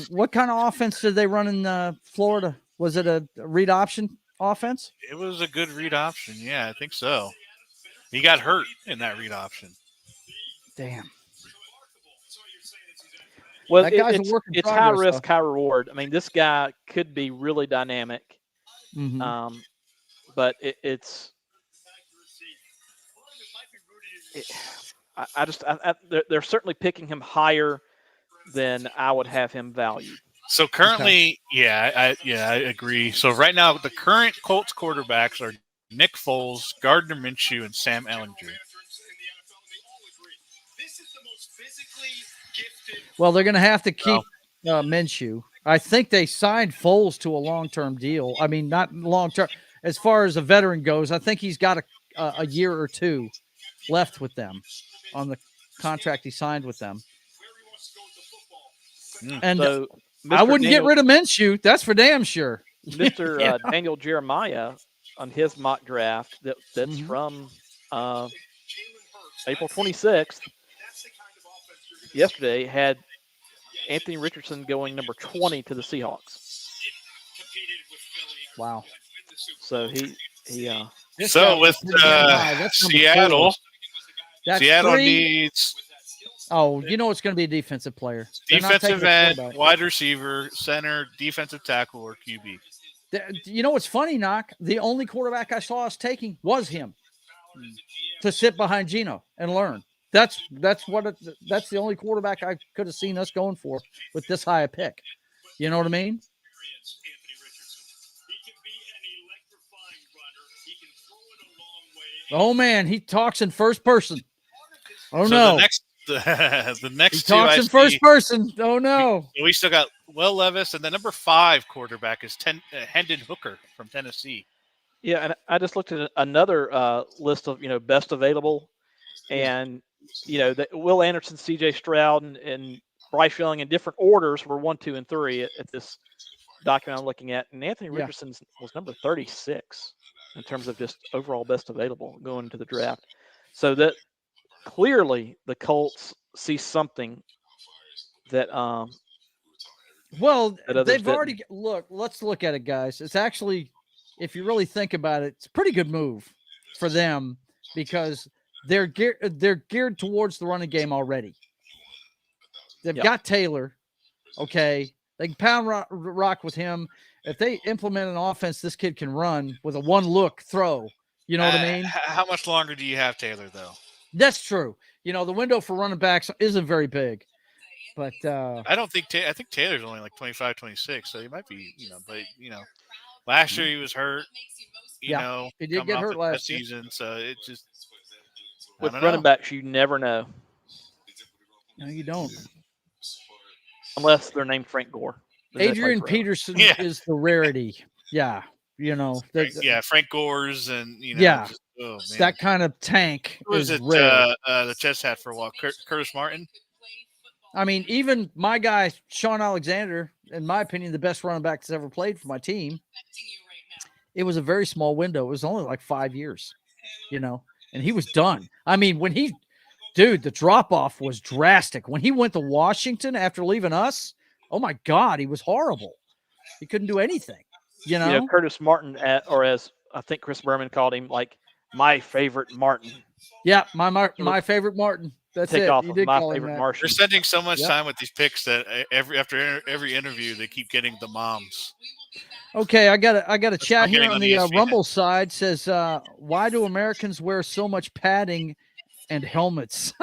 What kind of offense did they run in Florida? Was it a read option offense? It was a good read option. Yeah, I think so. He got hurt in that read option. Damn. Well, it's high risk, high reward. I mean, this guy could be really dynamic, but they're certainly picking him higher than I would have him valued. So currently, I agree. So right now, the current Colts quarterbacks are Nick Foles, Gardner Minshew, and Sam Ehlinger. Well, they're going to have to keep Minshew. I think they signed Foles to a long-term deal. I mean, not long-term. As far as a veteran goes, I think he's got a year or two left with them on the contract he signed with them. And so, I wouldn't get rid of Minshew. That's for damn sure. Mr. Daniel Jeremiah on his mock draft that's from April 26th, yesterday, had Anthony Richardson going number 20 to the Seahawks. Wow. So he So with Seattle, Seattle needs. Oh, you know it's going to be a defensive player. Defensive end, wide receiver, center, defensive tackle, or QB. You know what's funny, Noc? The only quarterback I saw us taking was him to sit behind Geno and learn. That's the only quarterback I could have seen us going for with this high a pick. You know what I mean? Oh man, he talks in first person. Oh so no. The next he talks in first person. Oh no. We still got Will Levis, and the number 5 quarterback is Hendon Hooker from Tennessee. Yeah, and I just looked at another list of best available, and Will Anderson, C.J. Stroud, and Bryce Young in different orders were 1, 2, and 3 at this document I'm looking at, and Anthony Richardson was number 36 in terms of just overall best available going into the draft. So that clearly the Colts see something that they've already let's look at it, guys. It's actually, if you really think about it, it's a pretty good move for them because they're geared towards the running game already. They've got Taylor. Okay. They can pound rock with him. If they implement an offense this kid can run with a one-look throw, you know what I mean? How much longer do you have Taylor, though? That's true. The window for running backs isn't very big. But I don't think I think Taylor's only like 25, 26, so he might be, but last year he was hurt. He did get hurt last season, so it just with running backs you never know. No, you don't. Unless they're named Frank Gore. Adrian Peterson is the rarity. Yeah. Frank Gore's and that kind of tank is rare. The chest hat for a while. Curtis Martin. I mean, even my guy Sean Alexander, in my opinion, the best running back that's ever played for my team. It was a very small window. It was only like 5 years, and he was done. I mean, the drop off was drastic. When he went to Washington after leaving us, oh my God, he was horrible. He couldn't do anything. Curtis Martin, or as I think Chris Berman called him, like my favorite Martin. Yeah, my favorite Martin. That's Take it. off You of did my call him favorite that. Martian. They're spending so much time with these picks that after every interview they keep getting the moms. Okay, I got a chat here getting on on the ESPN. Rumble side. Says, why do Americans wear so much padding and helmets?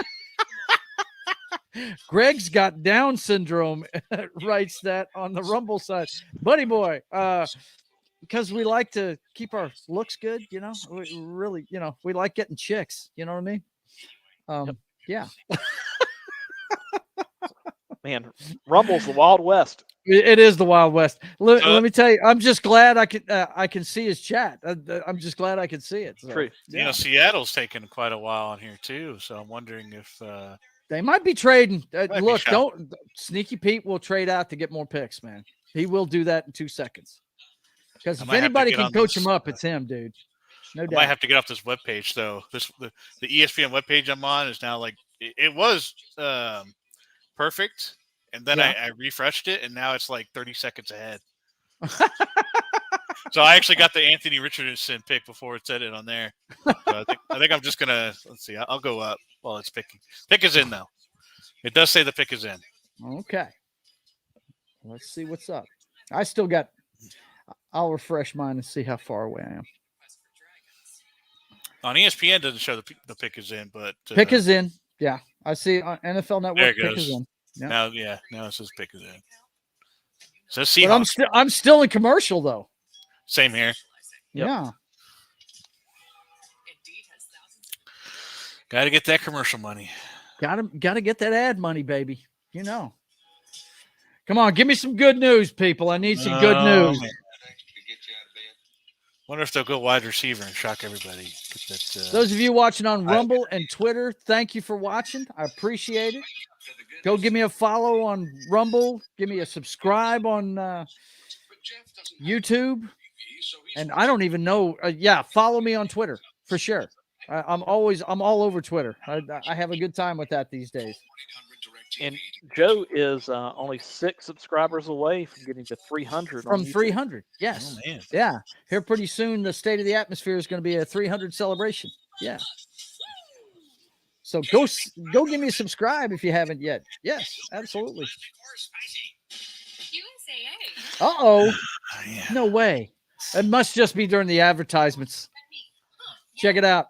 Greg's got Down syndrome. Writes that on the Rumble side. Buddy boy, because we like to keep our looks good, you know. We really, you know, we like getting chicks. You know what I mean? Yeah. Man, Rumble's the Wild West. It is the Wild West. Let me tell you, I'm just glad I can see his chat. I'm just glad I can see it. So, True. yeah. You know, Seattle's taken quite a while on here too, so I'm wondering if They might be trading. Look, shocked. don't Sneaky Pete will trade out to get more picks, man. He will do that in 2 seconds. Because if anybody can coach him up, it's him, dude. No doubt. I might have to get off this webpage though. The ESPN webpage I'm on is now like it was perfect, and then I refreshed it, and now it's like 30 seconds ahead. So I actually got the Anthony Richardson pick before it said it on there. So I think I'm just gonna let's see. I'll go up while it's picking. Pick is in though. It does say the pick is in. Okay. Let's see what's up. I'll refresh mine and see how far away I am. On ESPN doesn't show the pick is in, but pick is in. Yeah, I see on NFL Network. There it pick goes. is in. Yeah. Now it says pick is in. So Seahawks. But I'm still in commercial though. Same here. Yep. Yeah. Got to get that commercial money. Got to get that ad money, baby. You know. Come on, give me some good news, people. I need some good news. Man. Wonder if they'll go wide receiver and shock everybody. Those of you watching on Rumble and Twitter, thank you for watching. I appreciate it. Go give me a follow on Rumble. Give me a subscribe on YouTube. And I don't even know. Follow me on Twitter for sure. I'm all over Twitter. I have a good time with that these days. And Joe is only 6 subscribers away from getting to 300. From 300, yes. Oh, man. Yeah. Here pretty soon, the State of the Atmosphere is going to be a 300 celebration. Yeah. So go give me a subscribe if you haven't yet. Yes, absolutely. Uh-oh. Yeah. No way. It must just be during the advertisements. Check it out.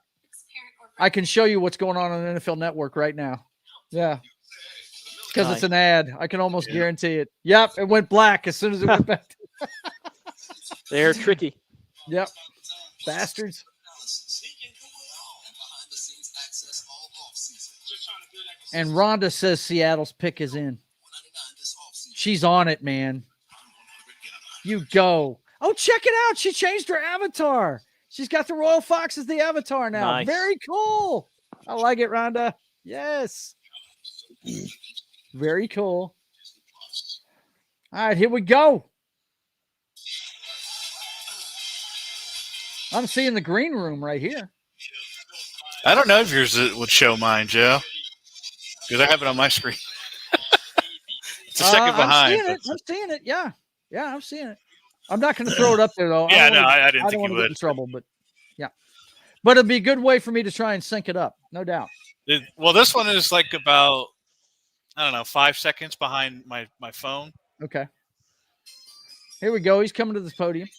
I can show you what's going on NFL Network right now. Yeah. Because it's an ad. I can almost guarantee it. Yep, it went black as soon as it went back. They're tricky. Yep. Bastards. And Rhonda says Seattle's pick is in. She's on it, man. You go. Oh, check it out. She changed her avatar. She's got the Royal Fox as the avatar now. Nice. Very cool. I like it, Rhonda. Yes. Very cool. All right, here we go. I'm seeing the green room right here. I don't know if yours would show mine, Joe, because I have it on my screen. It's a second behind. I'm seeing it. Yeah, I'm seeing it. I'm not going to throw it up there though. Yeah, I didn't think don't want you to would. get in trouble, but yeah. But it'd be a good way for me to try and sync it up, no doubt. Well, this one is like about 5 seconds behind my phone. Okay. Here we go. He's coming to this podium.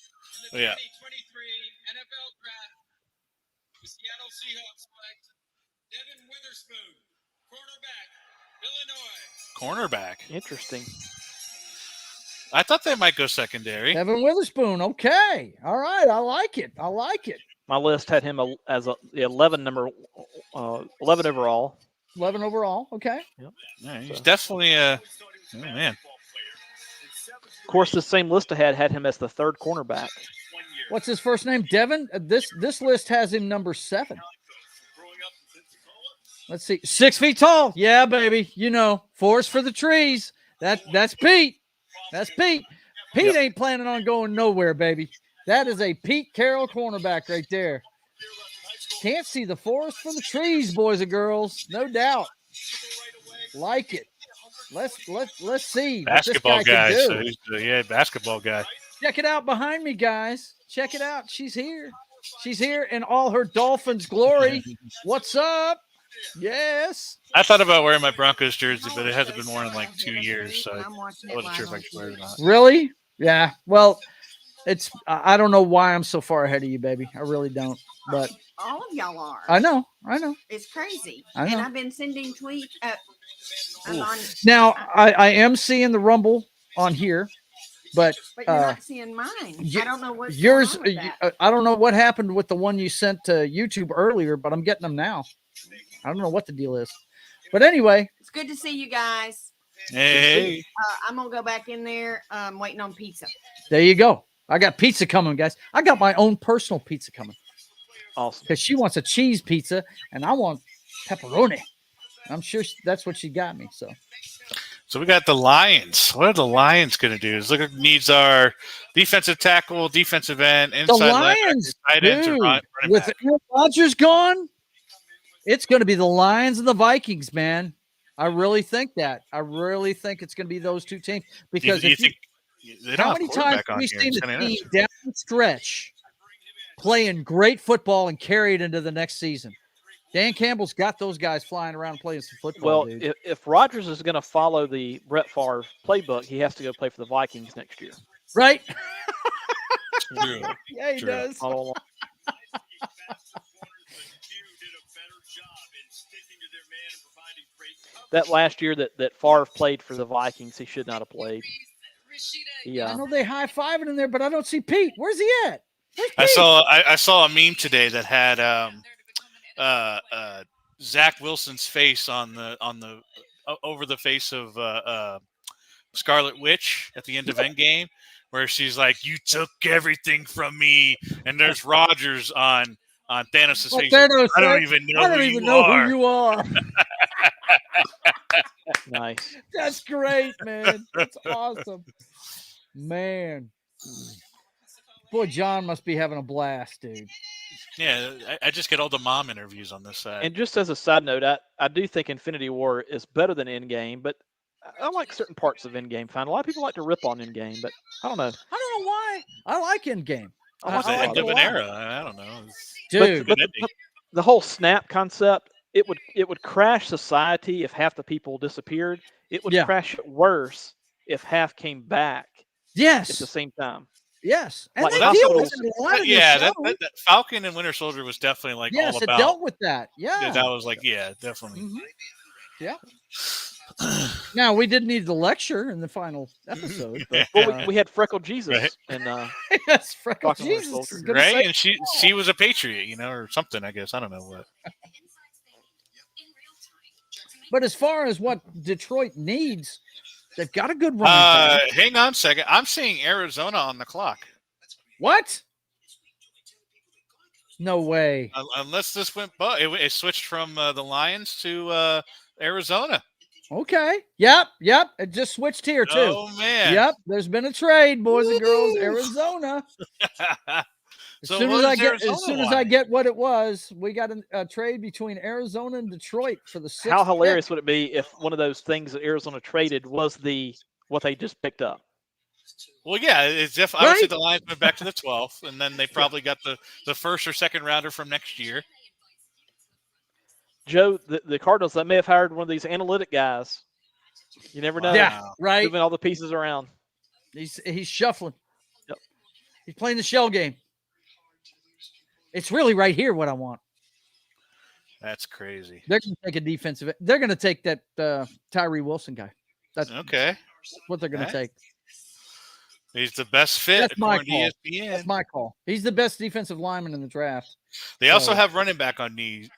Oh, yeah. NFL Draft. The Seattle Seahawks select Devin Witherspoon, cornerback, Illinois. Cornerback. Interesting. I thought they might go secondary. Evan Witherspoon. Okay. All right. I like it. My list had him as the 11 overall. 11 overall. Okay. Yep. Yeah, he's definitely a man. Of course, the same list I had him as the 3rd cornerback. What's his first name? Devin. This list has him number 7. Let's see. 6 feet tall. Yeah, baby. You know, forest for the trees. That's Pete. That's Pete. Pete ain't planning on going nowhere, baby. That is a Pete Carroll cornerback right there. Can't see the forest for the trees, boys and girls. No doubt. Like it. Let's see Basketball what this guy guy. can So do. he's basketball guy. Check it out behind me, guys. Check it out. She's here. She's here in all her Dolphins glory. What's up? Yes. I thought about wearing my Broncos jersey, but it hasn't been worn in like 2 years, so I wasn't sure if I should wear it or not. Really? Yeah. Well, I don't know why I'm so far ahead of you, baby. I really don't. But all of y'all are. I know. It's crazy. I know. And I've been sending tweets. Now, I am seeing the Rumble on here, but you're not seeing mine. I don't know what yours. I don't know what happened with the one you sent to YouTube earlier, but I'm getting them now. I don't know what the deal is, but anyway, it's good to see you guys. Hey, I'm gonna go back in there. Waiting on pizza. There you go. I got pizza coming, guys. I got my own personal pizza coming. Awesome. Because she wants a cheese pizza and I want pepperoni. I'm sure that's what she got me. So we got the Lions. What are the Lions going to do? Look at needs our defensive tackle, defensive end, inside the Lions, linebacker, dude, with Aaron Rodgers gone, it's going to be the Lions and the Vikings, man. I really think that. I really think it's going to be those two teams because how many times have we seen the team down the stretch playing great football and carry it into the next season? Dan Campbell's got those guys flying around playing some football. Well, if Rodgers is going to follow the Brett Favre playbook, he has to go play for the Vikings next year. Right? True. Yeah, he does. That last year that Favre played for the Vikings, he should not have played. Yeah, I know they high-fiving in there, but I don't see Pete. Where's he at? I saw a meme today that had Zach Wilson's face on the over the face of Scarlet Witch at the end of Endgame, where she's like, "You took everything from me," and there's Rodgers on Thanos' face. Thanos, I don't even know who you are. Nice. That's great, man. That's awesome, man. Boy, John must be having a blast, dude. Yeah, I just get all the mom interviews on this side. And just as a side note, I do think Infinity War is better than Endgame, but I like certain parts of Endgame fine. A lot of people like to rip on Endgame, but I don't know. I don't know why. I like Endgame. I like an era. I don't know. Dude. But the whole snap concept, it would crash society if half the people disappeared. It would crash it worse if half came back. Yes. At the same time. Yes. And like they deal with it a lot of that Falcon and Winter Soldier was definitely like all about. Yes, it dealt with that. Yeah. That was like, definitely. Mm-hmm. Yeah. Now, we didn't need the lecture in the final episode. But, well, we had Freckle Jesus. Right. And yes, Freckle Jesus. Right? And she was a patriot, or something, I guess. I don't know what. But as far as what Detroit needs, they've got a good running back. Hang on a second. I'm seeing Arizona on the clock. What? No way. Unless this went, it switched from the Lions to Arizona. Okay. Yep. It just switched here too. Oh man. Yep. There's been a trade, boys and girls. Arizona. As soon as I get what it was, we got a trade between Arizona and Detroit for the 6th. How hilarious would it be if one of those things that Arizona traded was what they just picked up? Well, yeah, it's definitely. Obviously, the Lions went back to the 12th, and then they probably got the first or second rounder from next year. Joe, the Cardinals, they may have hired one of these analytic guys. You never know. Yeah, right. Moving all the pieces around. He's shuffling. Yep. He's playing the shell game. It's really right here what I want. That's crazy. They're going to take a defensive. They're going to take that Tyree Wilson guy. That's okay. What they're going to take. He's the best fit. That's my call. ESPN. That's my call. He's the best defensive lineman in the draft. They also have running back on knees,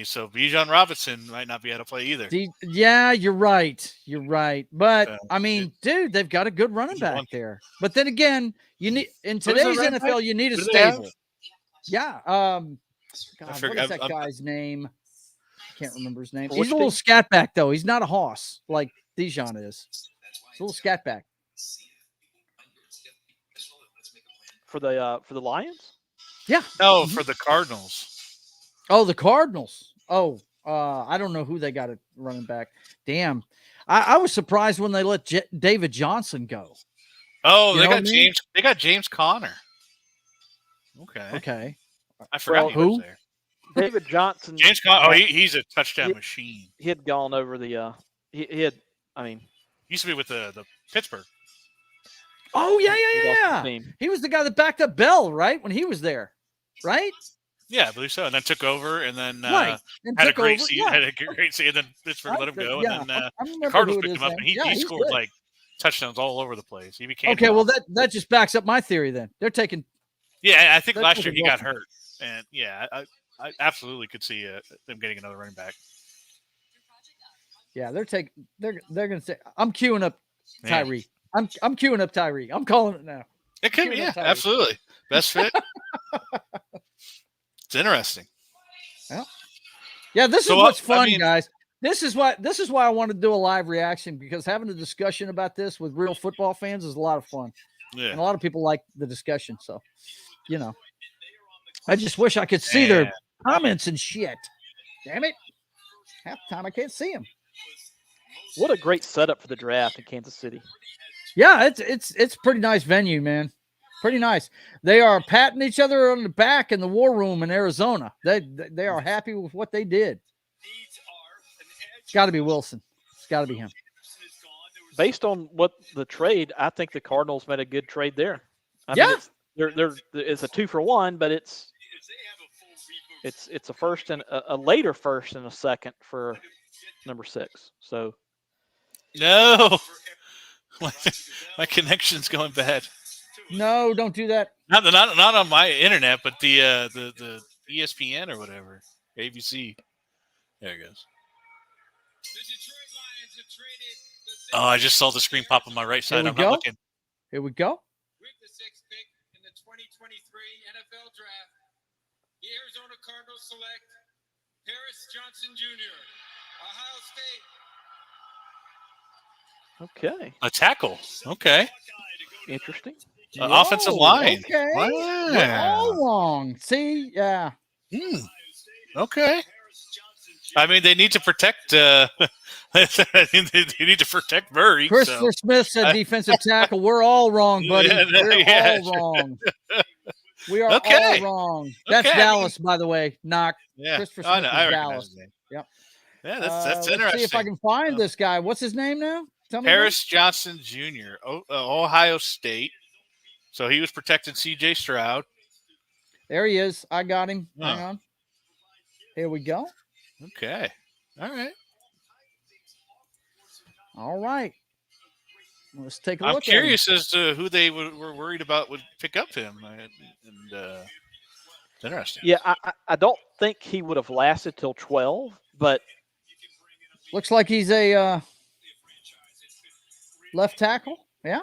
so Bijan Robinson might not be able to play either. Yeah, you're right. But I mean, dude, they've got a good running back there. But then again, you need in today's NFL, you need a stable. Yeah. God, what is that guy's name? I can't remember his name. He's a little scat back though. He's not a hoss like Dijon is. He's a little scat back. For the Lions? Yeah. No, for the Cardinals. Oh, the Cardinals. Oh, I don't know who they got at running back. Damn. I was surprised when they let David Johnson go. Oh, they got James Conner. Okay. I forgot he was there. David Johnson. James Conner. Oh, he's a touchdown machine. He had gone over the. He had. I mean, used to be with the Pittsburgh. Oh yeah. He was the guy that backed up Bell, right? When he was there, right? Yeah, I believe so. And then took over, and then had a great season. Had a great season. And then Pittsburgh let him go, and then the Cardinals picked him up, and he scored like touchdowns all over the place. He became well. That just backs up my theory. Then they're taking. Yeah, I think last year he got hurt, and I absolutely could see them getting another running back. Yeah, they're going to say, I'm queuing up Tyree. I'm queuing up Tyree. I'm calling it now. It could be, absolutely. Best fit. It's interesting. Yeah, this is what's fun, guys. This is why I want to do a live reaction, because having a discussion about this with real football fans is a lot of fun. Yeah. And a lot of people like the discussion. So, I just wish I could see their comments and shit. Damn it. Half the time I can't see them. What a great setup for the draft in Kansas City. Yeah, it's pretty nice venue, man. Pretty nice. They are patting each other on the back in the war room in Arizona. They are happy with what they did. It's got to be Wilson. It's got to be him. Based on what the trade, I think the Cardinals made a good trade there. I mean, it's a 2-for-1, but it's a first and a later first and a second for number 6. So no, my connection's going bad. No, don't do that. Not on my internet, but the ESPN or whatever, ABC. There it goes. Oh, I just saw the screen pop on my right side. I'm not looking. Here we go. With the 6th pick in the 2023 NFL Draft, the Arizona Cardinals select Paris Johnson Jr., Ohio State. Okay. A tackle. Okay. Interesting. Offensive line. Okay. Wow. We're all wrong. See? Yeah. Okay. I mean, they need to protect. They need to protect Murray. Christopher Smith said defensive tackle. We're all wrong, buddy. We're all wrong. We are all wrong. That's Dallas, by the way. Noc. Yeah. Christopher Smith is Dallas. Yep. Yeah, that's interesting. Let's see if I can find this guy. What's his name now? Tell me. Paris Johnson Jr., Ohio State. So he was protecting C.J. Stroud. There he is. I got him. Hang on. Here we go. Okay. All right. All right. Let's take a look. I'm curious as to who they were worried about would pick up him. And it's interesting. Yeah, I don't think he would have lasted till 12, but looks like he's a left tackle. Yeah.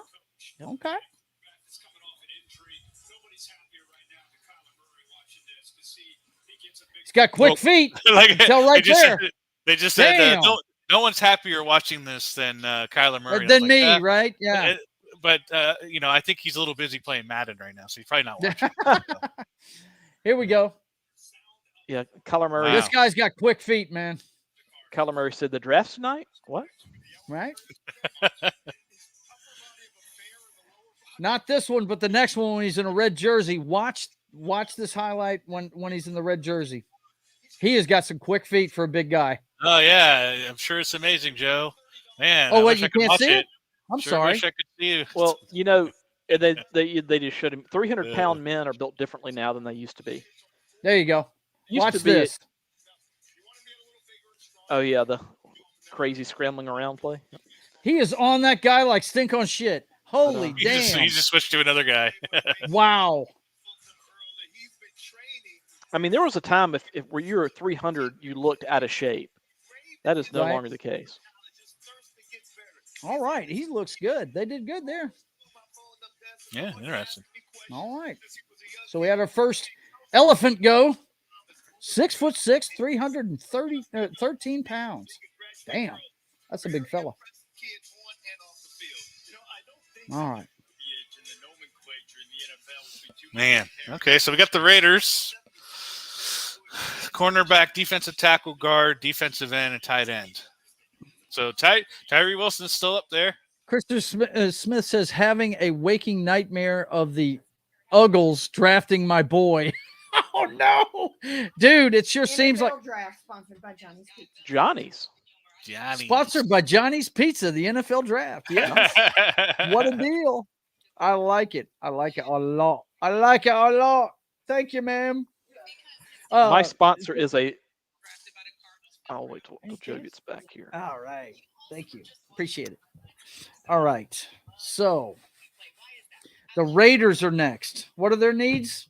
Okay. He's got quick feet. Tell right there. They just said no one's happier watching this than Kyler Murray. Than me, right? Yeah. But I think he's a little busy playing Madden right now, so he's probably not watching. Here we go. Yeah, Kyler Murray. Wow. This guy's got quick feet, man. Kyler Murray said the draft's tonight. What? Right? Not this one, but the next one when he's in a red jersey. Watch this highlight when he's in the red jersey. He has got some quick feet for a big guy. Oh yeah, I'm sure it's amazing, Joe. Man. Oh wait, you can't see it? I'm sorry. Wish I could see it. Well, they just showed him. 300-pound men are built differently now than they used to be. There you go. Watch this. Oh yeah, the crazy scrambling around play. He is on that guy like stink on shit. Holy damn! He just switched to another guy. Wow. I mean, there was a time if where you were 300, you looked out of shape. That is no longer the case. All right, he looks good. They did good there. Yeah, interesting. All right. So we had our first elephant go. 6'6", 13 pounds. Damn, that's a big fella. All right. Man. Okay, so we got the Raiders. Cornerback, defensive tackle, guard, defensive end, and tight end. So Tyree Wilson is still up there. Christopher Smith says, having a waking nightmare of the Uggles drafting my boy. Oh, no, dude! It sure seems like NFL Draft sponsored by Johnny's Pizza. Johnny's. Sponsored by Johnny's Pizza, the NFL Draft. Yes. What a deal. I like it. I like it a lot. I like it a lot. Thank you, ma'am. My sponsor is a. I'll wait till Joe gets back here. All right. Thank you. Appreciate it. All right. So the Raiders are next. What are their needs?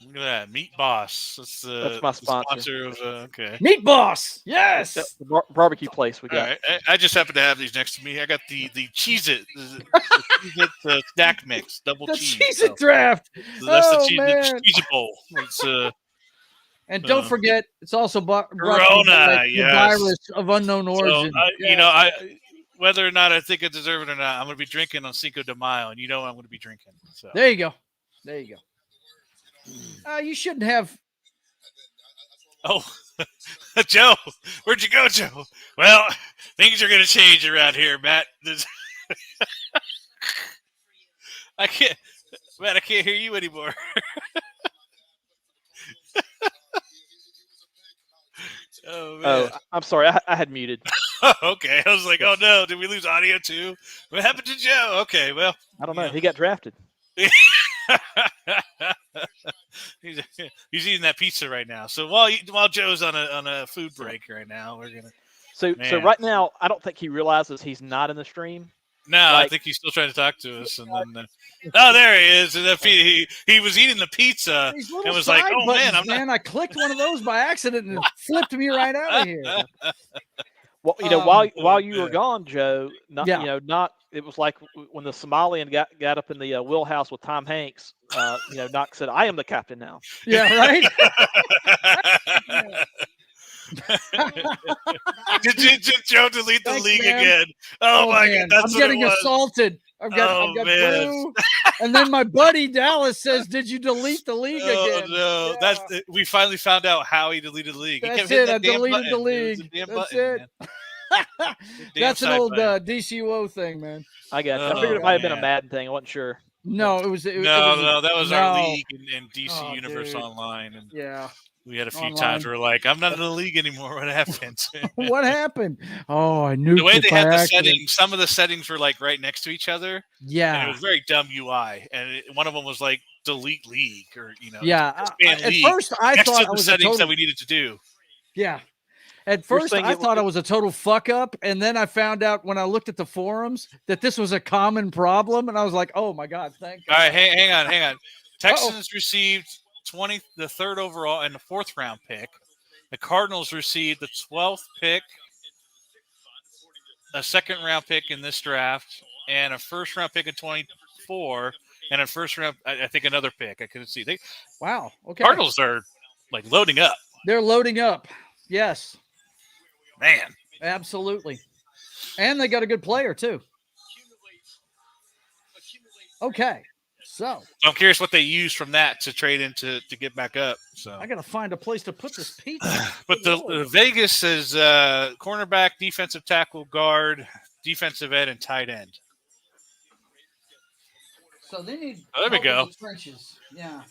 Look at that. Meat Boss. That's my sponsor. Of, okay. Meat Boss. Yes. The barbecue place we got. All right. I just happen to have these next to me. I got the Cheez-It, the snack mix, double cheese. Cheez-It draft. That's Oh, the man. Cheez-It Bowl. It's, and don't forget, it's also brought Corona, the yes. virus of unknown origin. So, whether or not I think I deserve it or not, I'm going to be drinking on Cinco de Mayo, and I'm going to be drinking. So There you go. There you go. You shouldn't have. Oh, Joe, where'd you go, Joe? Well, things are going to change around here, Matt. I can't hear you anymore. Oh, man. I'm sorry. I had muted. Okay. I was like, oh, no. Did we lose audio, too? What happened to Joe? Okay, well. I don't know. He got drafted. He's eating that pizza right now. So while Joe's on a food break right now, we're going to. So right now, I don't think he realizes he's not in the stream. No, I think he's still trying to talk to us. And then, there he is. And he was eating the pizza and was like, "Oh buttons, man, I clicked one of those by accident and it flipped me right out of here." Well, while you were gone, Joe, it was like when the Somalian got up in the wheelhouse with Tom Hanks. Noc said, "I am the captain now." Yeah, right. Did Joe delete the league again? Oh my God, that's I'm getting assaulted. I've got blue. And then my buddy Dallas says, "Did you delete the league again?" No, yeah. We finally found out how he deleted the league. That's it. I deleted the league. That's it. That's an old DCUO thing, man. I got you. I figured it might have been a Madden thing. I wasn't sure. No, it was. No, that was our league in DC Universe Online. And yeah. We had a few times where we're like, I'm not in the league anymore. What happened? What happened? Oh, I knew. The way they had the settings, some of the settings were like right next to each other. Yeah. And it was very dumb UI. And one of them was like delete league or, Yeah. At first, I thought it was settings that we needed to do. Yeah. At first, I thought it was a total fuck up. And then I found out when I looked at the forums that this was a common problem. And I was like, oh, my God, thank God. All right. Hang on. Texans received the third overall and the fourth round pick. The Cardinals received the 12th pick, a second round pick in this draft, and a first round pick in 24, and a first round, I think another pick. I couldn't see. Wow. Okay. Cardinals are like loading up. They're loading up. Yes. Man. Absolutely. And they got a good player too. Okay. So I'm curious what they use from that to trade into to get back up. So I got to find a place to put this pizza. But the Vegas is cornerback, defensive tackle, guard, defensive end, and tight end. So they need. There we go. Trenches. Yeah.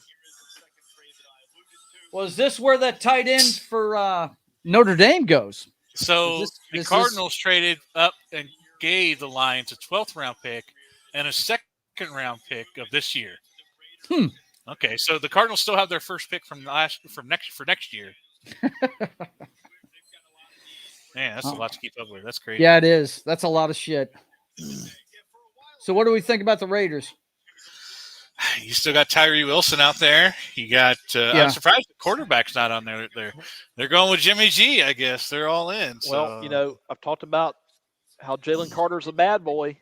Was this where that tight end for Notre Dame goes? So the Cardinals traded up and gave the Lions a 12th round pick and a second round pick of this year. Okay, so the Cardinals still have their first pick for next year. Man, that's a lot to keep up with. That's crazy. Yeah, it is. That's a lot of shit. So what do we think about the Raiders? You still got Tyree Wilson out there. You got I'm surprised the quarterback's not on there. They're going with Jimmy G, I guess. They're all in. So. Well, I've talked about how Jalen Carter's a bad boy.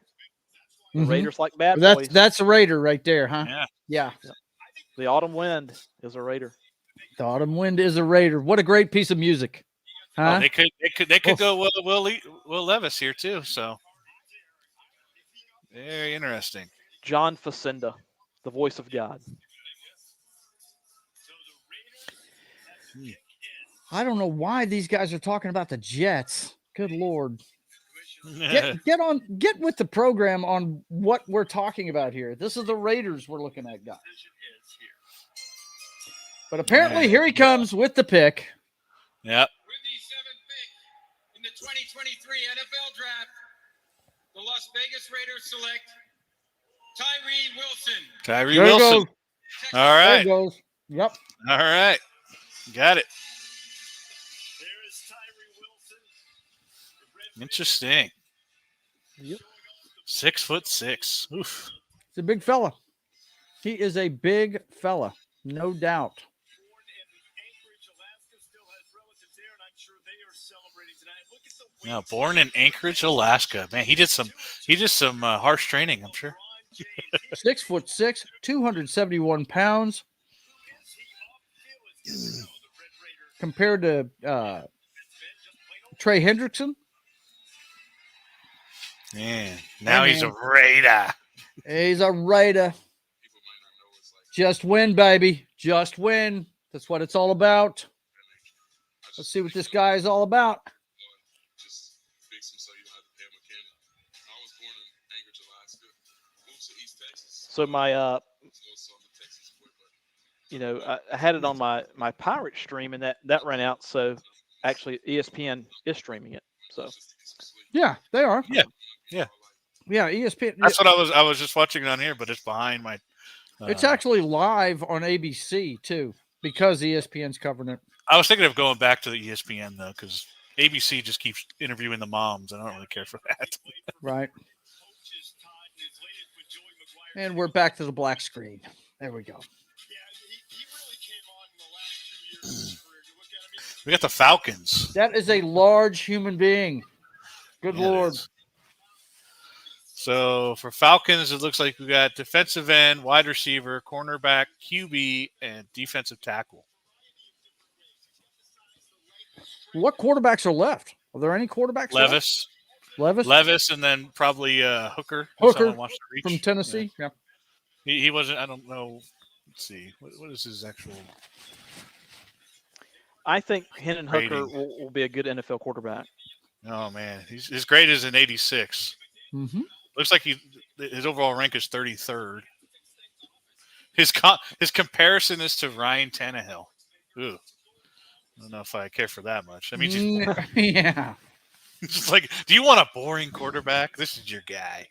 The Raiders like bad boys. That's a Raider right there, huh? Yeah. The autumn wind is a Raider. The autumn wind is a Raider. What a great piece of music. Huh? Oh, they could go Will Levis here too. So very interesting. John Facenda, the voice of God. I don't know why these guys are talking about the Jets. Good Lord. Get with the program on what we're talking about here. This is the Raiders we're looking at, guys. But apparently, here he comes with the pick. Yep. With the 7th pick in the 2023 NFL Draft, the Las Vegas Raiders select Tyree Wilson. Tyree There Wilson. goes. All There right. he goes. Yep. All right. Got it. There is Tyree Wilson. Interesting. Yep. 6'6". Oof. He's a big fella. He is a big fella, no doubt. Yeah, born in Anchorage, Alaska. Man, he did some harsh training, I'm sure. 6'6", 271 pounds. Compared to Trey Hendrickson. Man, now he's a Raider. He's a Raider. Just win, baby. Just win. That's what it's all about. Let's see what this guy is all about. Just fix him so you don't have to pay a mechanic. I was born in Anchorage, Alaska. Moved to East Texas. So I had it on my Pirate stream, and that ran out. So actually, ESPN is streaming it. So Yeah, they are. Yeah. Yeah, ESPN. That's what I was just watching it on here, but it's behind my. It's actually live on ABC too, because ESPN's covering it. I was thinking of going back to the ESPN though, because ABC just keeps interviewing the moms, and I don't really care for that. Right. And we're back to the black screen. There we go. We got the Falcons. That is a large human being. Good Yeah, it Lord. is. So for Falcons, it looks like we got defensive end, wide receiver, cornerback, QB, and defensive tackle. What quarterbacks are left? Are there any quarterbacks left? Levis, and then probably Hooker. if Hooker someone wants to reach. from Tennessee. Yeah. He wasn't. I don't know. Let's see. What is his actual? I think Hendon Hooker Rating. will be a good NFL quarterback. Oh man, his grade is an 86. Mm-hmm. Looks like his overall rank is 33rd. His comparison is to Ryan Tannehill. Ooh. I don't know if I care for that much. That means he's boring. Yeah. It's like, do you want a boring quarterback? This is your guy.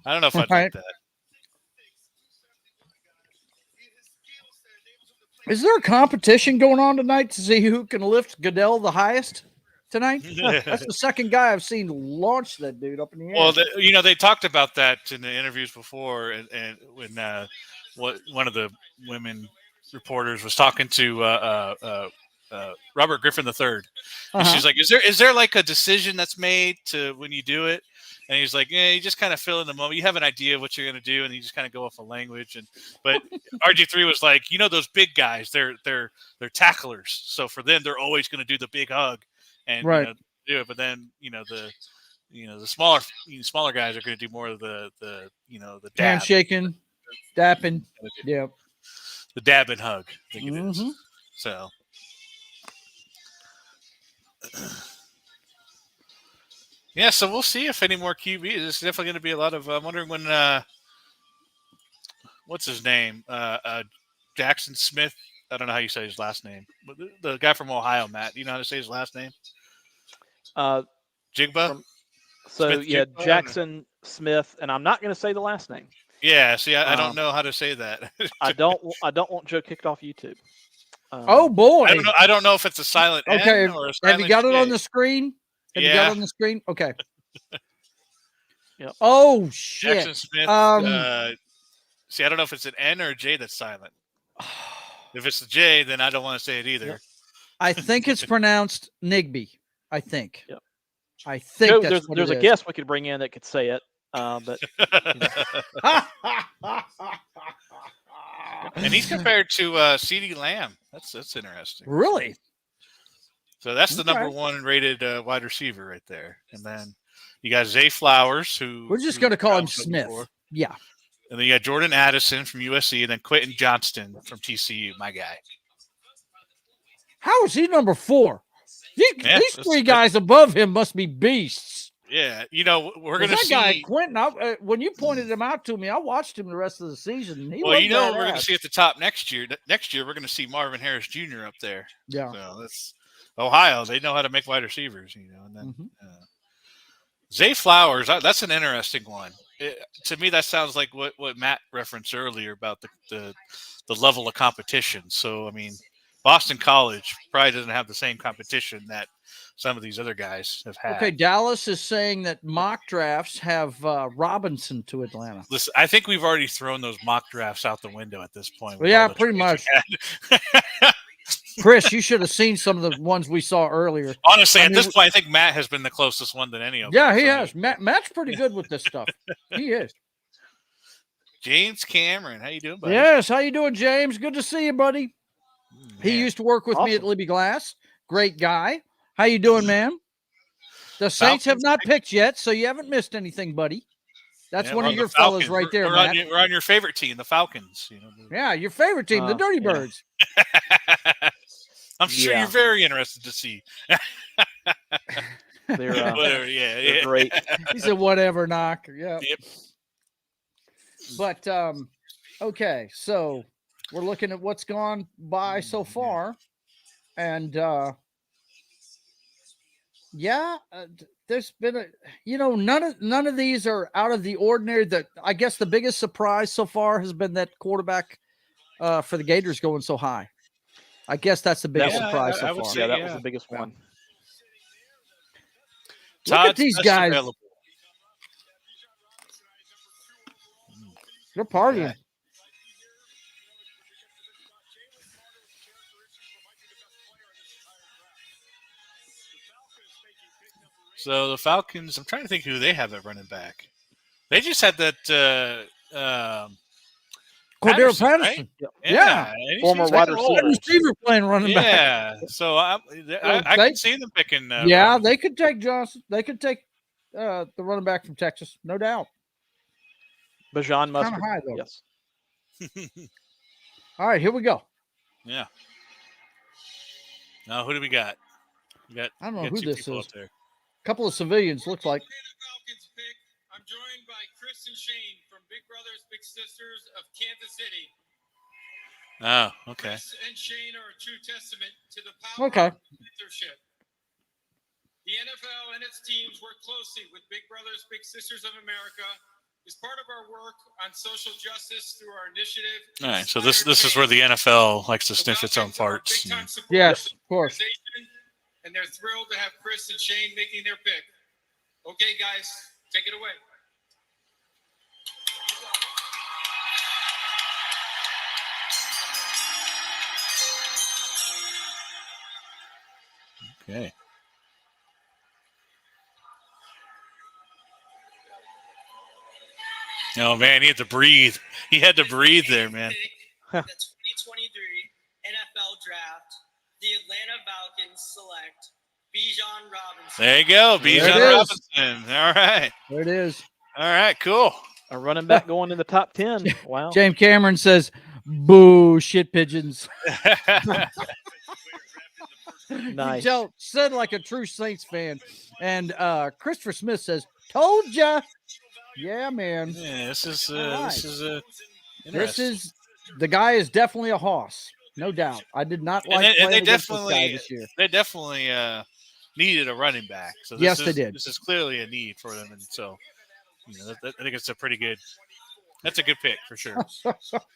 I don't know if I'd like that. Is there a competition going on tonight to see who can lift Goodell the highest tonight? That's the second guy I've seen launch that dude up in the air. Well, they talked about that in the interviews before, and when one of the women reporters was talking to Robert Griffin III, and she's like, "Is there like a decision that's made to when you do it?" And he's like, "Yeah, you just kind of fill in the moment. You have an idea of what you're going to do, and you just kind of go off of language." But RG3 was like, those big guys, they're tacklers, so for them, they're always going to do the big hug and do it. But then the smaller guys are going to do more of the dab. Handshaking, dapping, yeah, the dab and hug. I think it is. So. Yeah, so we'll see if any more QBs. There's definitely going to be a lot of. I'm wondering when. What's his name? Jackson Smith. I don't know how you say his last name. But the guy from Ohio, Matt. Do you know how to say his last name? Jigba. Jigba, Jackson Smith, and I'm not going to say the last name. Yeah, see, I don't know how to say that. I don't want Joe kicked off YouTube. Oh boy! I don't know if it's a silent N or a silent Have you got it J. on the screen? Have you got it on the screen? Okay. Yep. Oh shit! Jackson Smith. See, I don't know if it's an N or a J that's silent. If it's a J, then I don't want to say it either. Yep. I think it's pronounced Nigby. I think. Yep. I think there's a guest we could bring in that could say it, but. And he's compared to CeeDee Lamb. That's interesting. Really? So that's the number one rated wide receiver right there. And then you got Zay Flowers, who we're just going to call him Smith. Before. Yeah. And then you got Jordan Addison from USC, and then Quentin Johnston from TCU, my guy. How is he number 4? These three guys above him must be beasts. Yeah, we're gonna that see guy Quentin. When you pointed him out to me, I watched him the rest of the season. He Well, was we're gonna see at the top next year. Next year, we're gonna see Marvin Harris Jr. up there. Yeah, so that's Ohio. They know how to make wide receivers, and then Zay Flowers. That's an interesting one. To me, that sounds like what Matt referenced earlier about the level of competition. So, I mean, Boston College probably doesn't have the same competition that some of these other guys have had. Okay, Dallas is saying that mock drafts have Robinson to Atlanta. Listen, I think we've already thrown those mock drafts out the window at this point. Well, yeah, pretty much. Chris, you should have seen some of the ones we saw earlier. Honestly, at this point, I think Matt has been the closest one than any of them. Yeah, he has. Matt's pretty good with this stuff. He is. James Cameron, how you doing, buddy? Yes, how you doing, James? Good to see you, buddy. He used to work with me at Libby Glass. Great guy. How you doing, man? The Saints have not picked yet, so you haven't missed anything, buddy. That's one of your fellas right there, Matt. We're on your favorite team, the Falcons. Yeah, your favorite team, the Dirty Birds. I'm sure you're very interested to see. They're whatever, they're great. He said, "Whatever, knock." Yeah. Yep. But okay, so we're looking at what's gone by so far, and there's been none of these are out of the ordinary. That I guess the biggest surprise so far has been that quarterback for the Gators going so high. I guess that's the biggest surprise so far. Yeah, that was the biggest one. Look at these guys. Available. They're partying. Okay. So the Falcons, I'm trying to think who they have at running back. They just had that Cordero Patterson. Right? Yeah. Former wide receiver playing running back. Yeah. So I can see them picking. They could take Johnson. They could take the running back from Texas, no doubt. Bajan Mustard. High, though. Yes. All right, here we go. Yeah. Now, who do we got? I don't know who this is. A couple of civilians, looks like. Falcons pick. I'm joined by Chris and Shane from Big Brothers Big Sisters of Kansas City. Oh, okay. Chris and Shane are a true testament to the power of mentorship. The NFL and its teams work closely with Big Brothers Big Sisters of America as part of our work on social justice through our initiative. All right, so this is where the NFL likes to sniff its own farts. Yes, of course. And they're thrilled to have Chris and Shane making their pick. Okay, guys, take it away. Okay. Oh, man, he had to breathe. He had to breathe there, man. The 2023 NFL Draft, the Atlanta Falcons select Bijan Robinson. There you go, Bijan Robinson. All right. There it is. All right, cool. A running back going in the top 10. Wow. James Cameron says, "Boo, shit pigeons." Nice. Said like a true Saints fan. And Christopher Smith says, "Told ya." Yeah, man. Yeah, this is the guy is definitely a hoss, no doubt. I did not like playing against this guy this year. They definitely needed a running back. So they did. This is clearly a need for them, and so I think it's a pretty good. That's a good pick for sure.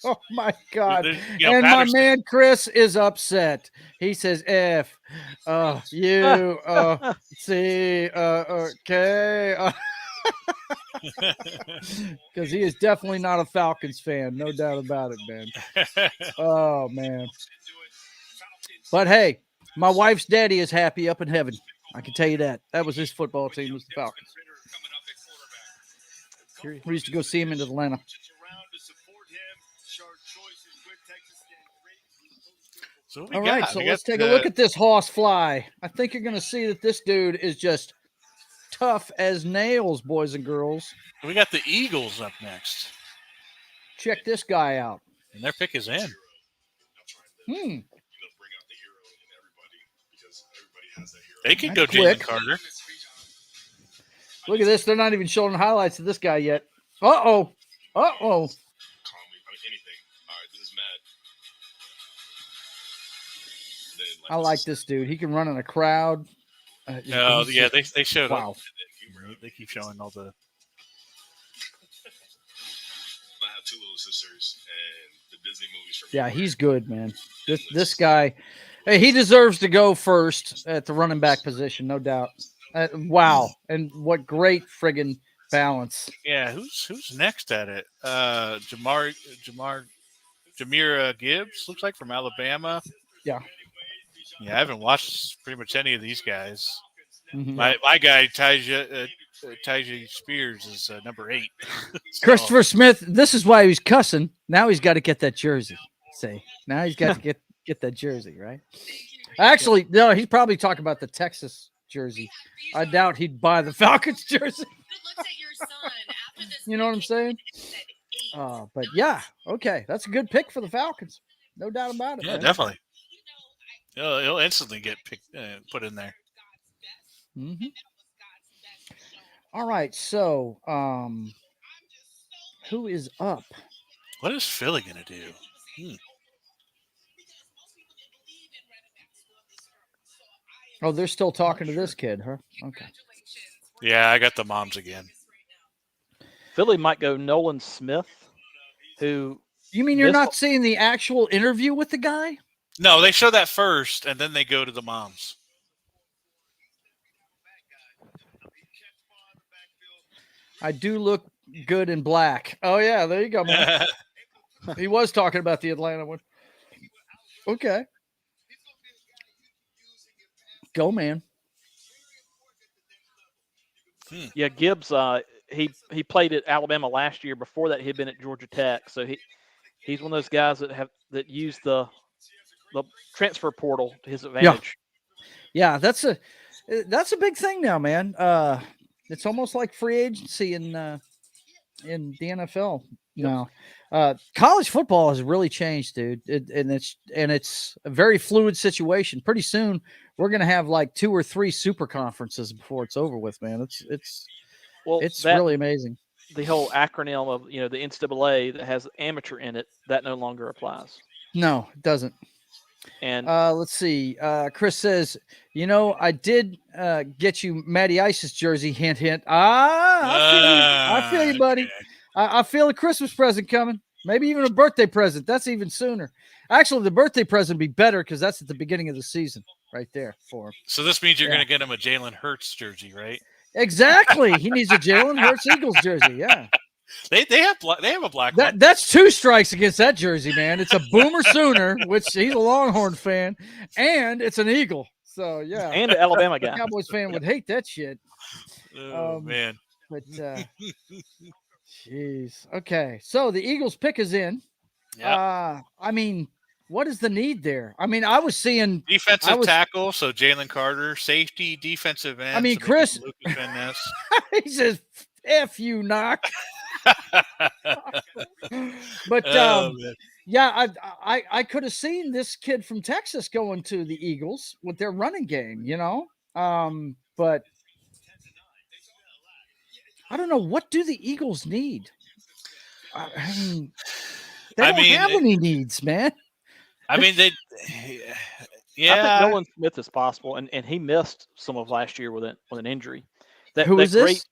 Oh my God! And Patterson. My man Chris is upset. He says, "F, U, C, okay." Because he is definitely not a Falcons fan, no doubt about it, man. Oh man. But hey, my wife's daddy is happy up in heaven. I can tell you that. That was his football team, was the Falcons. We used to go see him in Atlanta. All right, so let's take a look at this horse fly. I think you're going to see that this dude is just tough as nails, boys and girls. We got the Eagles up next. Check this guy out. And their pick is in. Hmm. They could go Jalen Carter. Look at this. They're not even showing highlights of this guy yet. Uh-oh. Uh-oh. I like this dude. He can run in a crowd. Yeah, they showed wow. up. They keep showing all the. I have 2 little sisters, and the Disney movies. Yeah, he's good, man. This guy, hey, he deserves to go first at the running back position, no doubt. Wow, and what great friggin' balance. Yeah, who's next at it? Jamira Gibbs looks like from Alabama. Yeah. Yeah, I haven't watched pretty much any of these guys. Mm-hmm. My guy Tyjae Spears is number 8. So. Christopher Smith. This is why he was cussing. Now he's got to get that jersey. See, now he's got to get that jersey, right? Actually, no, he's probably talking about the Texas jersey. I doubt he'd buy the Falcons jersey. You know what I'm saying? But yeah, okay, that's a good pick for the Falcons, no doubt about it. Yeah, man. Definitely. He'll instantly get put in there. Mm-hmm. All right, so who is up? What is Philly gonna do? Oh, they're still talking to this kid, huh? Okay. Yeah, I got the moms again. Philly might go Nolan Smith, who. You mean you're not seeing the actual interview with the guy? No, they show that first, and then they go to the moms. I do look good in black. Oh, yeah, there you go, man. He was talking about the Atlanta one. Okay. Go, man. Yeah, Gibbs, he played at Alabama last year. Before that, he'd been at Georgia Tech. So he's one of those guys that use the transfer portal to his advantage. Yeah, that's a big thing now, man. It's almost like free agency in the NFL now. College football has really changed, dude. And it's a very fluid situation. Pretty soon we're gonna have like 2 or 3 super conferences before it's over with, man. It's really amazing. The whole acronym of the NCAA that has amateur in it, that no longer applies. No, it doesn't. And let's see. Chris says, I did get you Matty Ice's jersey. Hint, hint. I feel you, buddy. Okay. I feel a Christmas present coming. Maybe even a birthday present. That's even sooner. Actually, the birthday present would be better because that's at the beginning of the season right there for him. So this means you're going to get him a Jalen Hurts jersey, right? Exactly. He needs a Jalen Hurts Eagles jersey. Yeah. They have a black one. That's 2 strikes against that jersey, man. It's a Boomer Sooner, which he's a Longhorn fan, and it's an Eagle. So yeah, and an Alabama guy. Cowboys fan would hate that shit. Oh man. But jeez. Okay, so the Eagles pick is in. Yeah. I mean, what is the need there? I mean, I was seeing defensive tackle, so Jalen Carter, safety, defensive end. I mean, so Chris. Lucas Van Ness. He says, "F you, Noc." But yeah, I could have seen this kid from Texas going to the Eagles with their running game, but I don't know, what do the Eagles need? I mean, they don't have any needs, man. I mean, I think Nolan Smith is possible, and he missed some of last year with an injury. Who is this?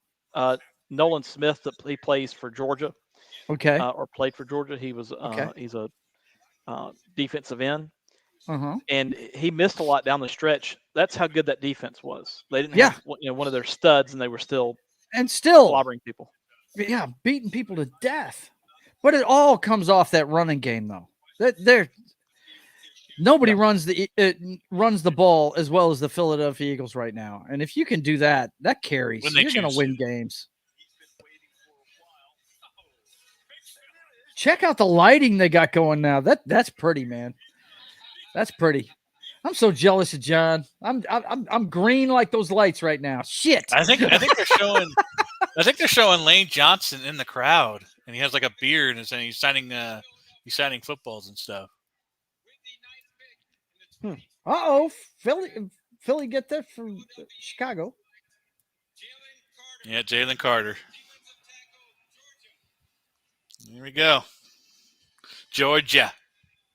Nolan Smith, that he plays for Georgia. Okay. Or played for Georgia. He was he's a defensive end. And he missed a lot down the stretch. That's how good that defense was. They didn't have one of their studs, and they were still clobbering people. Yeah, beating people to death. But it all comes off that running game, though. Nobody runs the ball as well as the Philadelphia Eagles right now. And if you can do that, that carries. You're going to win games. Check out the lighting they got going now. That's pretty, man. That's pretty. I'm so jealous of John. I'm green like those lights right now. Shit. I think they're showing Lane Johnson in the crowd, and he has like a beard, and he's signing footballs and stuff. Uh-oh, Philly get that from Chicago. Yeah, Jalen Carter. Here we go. Georgia.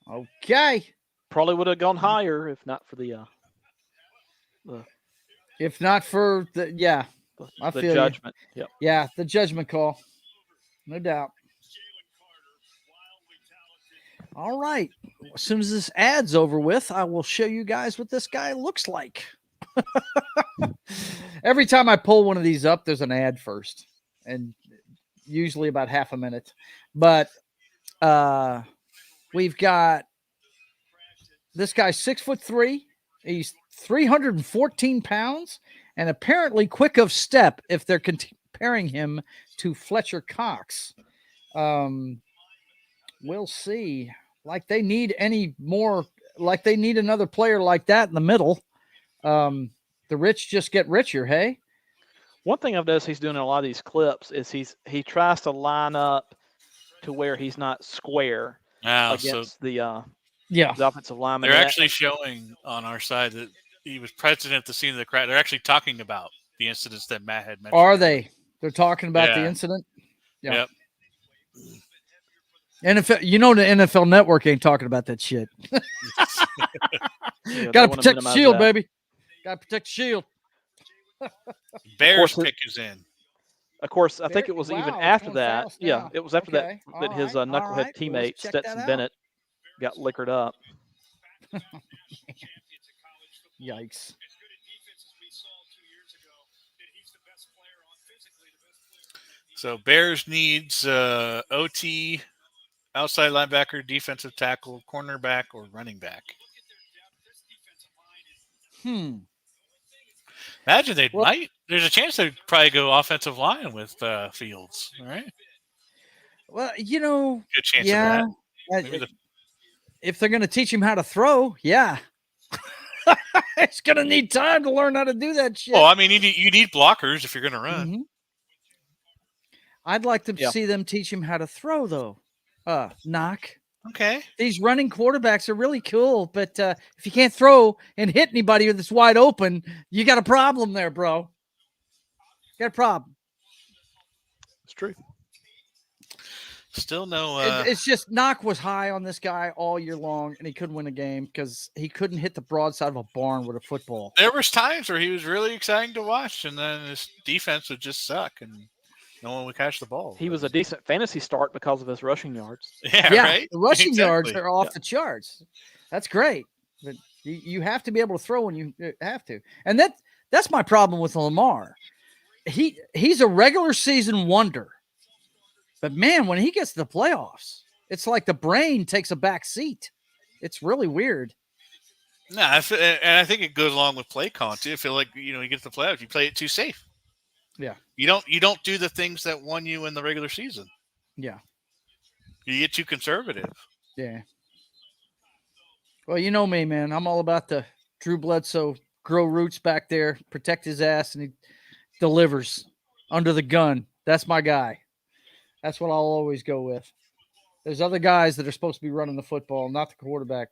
Okay. Probably would have gone higher if not for the if not for the I the feel judgment. You. Yep. Yeah, the judgment call. No doubt. All right. As soon as this ad's over with, I will show you guys what this guy looks like. Every time I pull one of these up, there's an ad first, and usually about half a minute. But we've got this guy 6'3". He's 314 pounds and apparently quick of step if they're comparing him to Fletcher Cox. We'll see. Like they need another player like that in the middle. The rich just get richer, hey? One thing I've noticed he's doing in a lot of these clips is he tries to line up to where he's not square against the offensive lineman. They're actually showing on our side that he was present at the scene of the crash. They're actually talking about the incidents that Matt had mentioned. Are they? They're talking about the incident? Yeah. Yep. NFL, the NFL Network ain't talking about that shit. Got to protect the shield, baby. Got to protect the shield. Bears pick is in. Of course, I think it was even after that. Yeah, it was after that his knucklehead teammate Stetson Bennett got liquored up. Yikes. So Bears needs OT, outside linebacker, defensive tackle, cornerback, or running back. Imagine they might. There's a chance they'd probably go offensive line with Fields, right? Well, good chance of that. If they're going to teach him how to throw, yeah. It's going to need time to learn how to do that shit. Well, I mean, you need blockers if you're going to run. Mm-hmm. I'd like to see them teach him how to throw, though. Noc. Okay. These running quarterbacks are really cool, but if you can't throw and hit anybody that's wide open, you got a problem there, bro. Got a problem. It's true. Still no. It's just Noc was high on this guy all year long, and he couldn't win a game because he couldn't hit the broadside of a barn with a football. There was times where he was really exciting to watch, and then his defense would just suck, and no one would catch the ball. He was a decent fantasy start because of his rushing yards. Yeah, right? The rushing yards are off the charts. That's great. But you have to be able to throw when you have to. And that's my problem with Lamar. He's a regular season wonder. But, man, when he gets to the playoffs, it's like the brain takes a back seat. It's really weird. No, and I think it goes along with play con, too. I feel like, you get to the playoffs, you play it too safe. Yeah. You don't do the things that won you in the regular season. Yeah. You get too conservative. Yeah. Well, you know me, man. I'm all about the Drew Bledsoe grow roots back there, protect his ass, and he delivers under the gun. That's my guy. That's what I'll always go with. There's other guys that are supposed to be running the football, not the quarterback.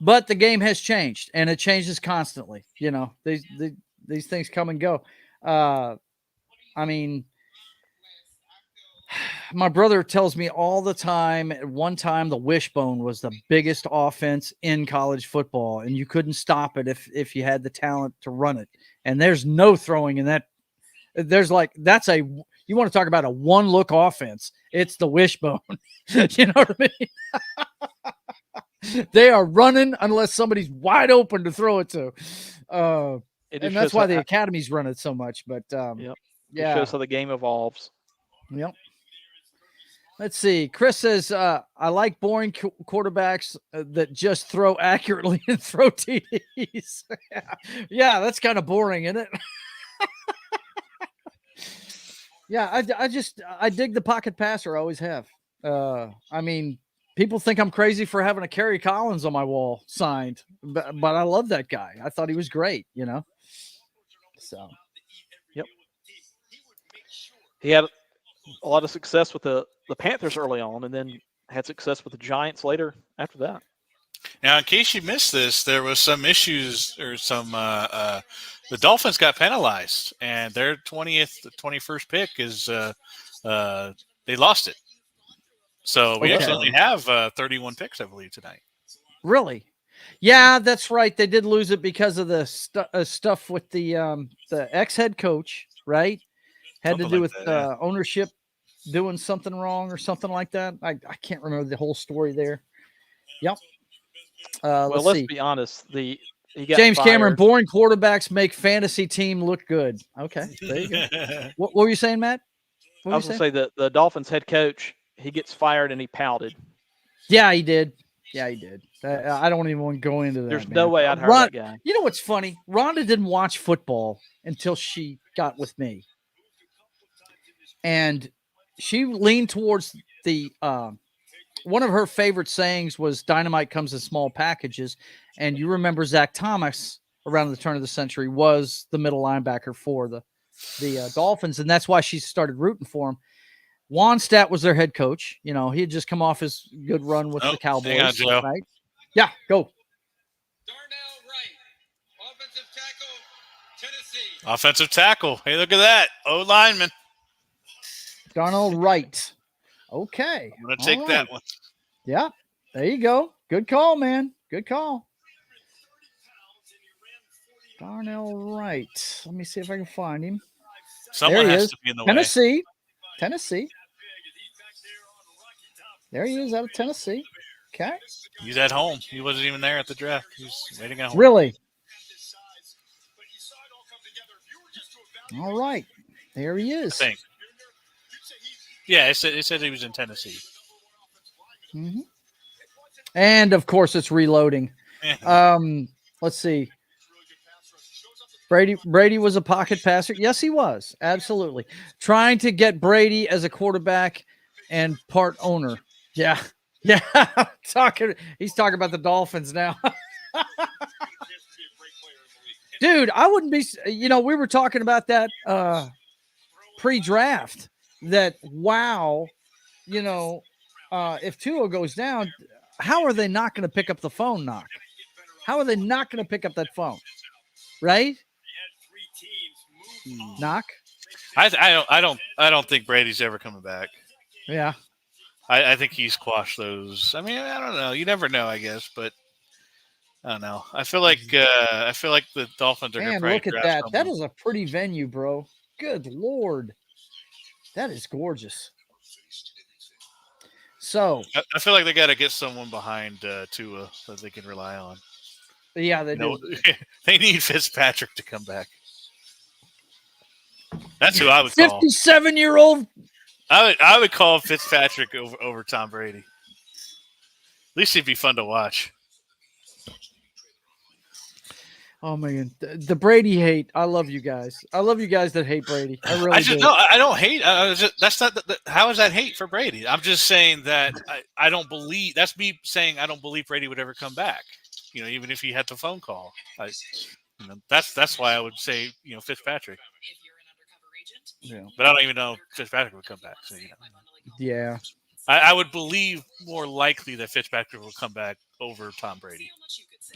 But the game has changed, and it changes constantly. These things come and go. I mean, my brother tells me all the time, at one time, the wishbone was the biggest offense in college football, and you couldn't stop it if you had the talent to run it. And there's no throwing in that. There's you want to talk about a one-look offense. It's the wishbone. You know what I mean? They are running unless somebody's wide open to throw it to. And that's why the academies run it so much. But It shows how the game evolves. Yep. Let's see. Chris says, I like boring quarterbacks that just throw accurately and throw TDs. Yeah, that's kind of boring, isn't it? Yeah, I dig the pocket passer. I always have. I mean, people think I'm crazy for having a Kerry Collins on my wall signed, but I love that guy. I thought he was great, So, yep. He had a lot of success with the Panthers early on, and then had success with the Giants later after that. Now, in case you missed this, there was some issues or some. The Dolphins got penalized, and their 21st pick is they lost it. So we actually only have 31 picks, I believe, tonight. Really? Yeah, that's right. They did lose it because of the stuff with the ex-head coach, right? Had Something to do like with that, ownership doing something wrong or something like that. I can't remember the whole story there. Yep. Well, let's see. be honest. He got James fired. Cameron, boring quarterbacks make fantasy team look good. Okay, there you go. What were you saying, Matt? I was going to say that the Dolphins head coach, he gets fired and he pouted. Yeah, he did. Yeah, he did. I don't even want to go into that. There's man. no way I'd hire that guy. You know what's funny? Rhonda didn't watch football until she got with me. And she leaned towards the one of her favorite sayings was dynamite comes in small packages. And you remember Zach Thomas around the turn of the century was the middle linebacker for the Dolphins. And that's why she started rooting for him. Wannstedt was their head coach. You know, he had just come off his good run with the Cowboys. Hang on, Joe. Right? Yeah, go. Darnell Wright, offensive tackle, Tennessee. Offensive tackle. Hey, look at that. O-lineman. Darnell Wright. Okay. I'm going to take that one. Yeah, there you go. Good call, man. Good call. Darnell Wright. Let me see if I can find him. Someone has to be in the way. Tennessee. There he is out of Tennessee. Okay. He's at home. He wasn't even there at the draft. He's waiting at home. Really? All right. There he is. I think. Yeah, it said he was in Tennessee. Mm-hmm. And, of course, it's reloading. Let's see. Brady was a pocket passer. Yes, he was. Absolutely. Trying to get Brady as a quarterback and part owner. Yeah. Yeah. He's talking about the Dolphins now. Dude, I wouldn't be, we were talking about that pre-draft that, wow, if Tua goes down, how are they not going to pick up the phone, Noc? How are they not going to pick up that phone? Right? Noc? I don't think Brady's ever coming back. Yeah. I think he's quashed those. I mean, I don't know. You never know, I guess, but I don't know. I feel like the Dolphins are going to look at that. Someone. That is a pretty venue, bro. Good Lord. That is gorgeous. So I feel like they got to get someone behind Tua that they can rely on. Yeah, they do. They need Fitzpatrick to come back. That's who I would call. 57-year-old. I would call Fitzpatrick over Tom Brady. At least he'd be fun to watch. Oh man, the Brady hate. I love you guys. I love you guys that hate Brady. I really do. No, I don't hate. That's not. How is that hate for Brady? I'm just saying that I don't believe. That's me saying I don't believe Brady would ever come back. Even if he had the phone call. That's why I would say Fitzpatrick. Yeah, but I don't even know if Fitzpatrick would come back. So, Yeah, I would believe more likely that Fitzpatrick will come back over Tom Brady.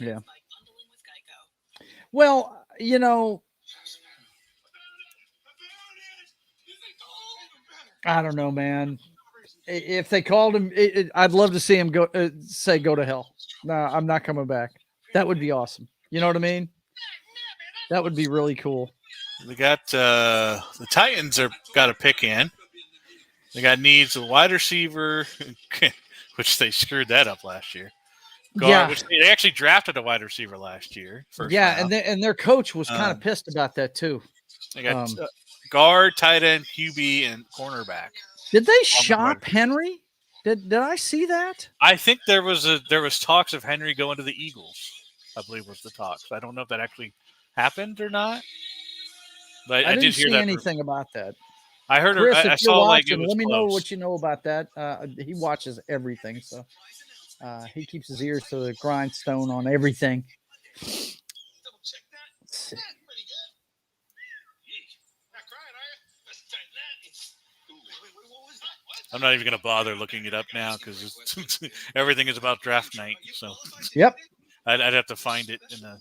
Yeah. Well, I don't know, man. If they called him, I'd love to see him go to hell. No, I'm not coming back. That would be awesome. You know what I mean? That would be really cool. We got the Titans got a pick in. They got needs a wide receiver, which they screwed that up last year. Which they actually drafted a wide receiver last year. Round. And their coach was kind of pissed about that too. They got guard, tight end, QB, and cornerback. Did they shop Henry? Did I see that? I think there was talks of Henry going to the Eagles. I believe was the talks. I don't know if that actually happened or not. But I did hear that. Anything about that. I heard. Chris, I saw watching, it was let me close. know what you know about that. He watches everything, so he keeps his ears to the grindstone on everything. Let's see. I'm not even going to bother looking it up now because everything is about draft night. So yep, I'd have to find it in a.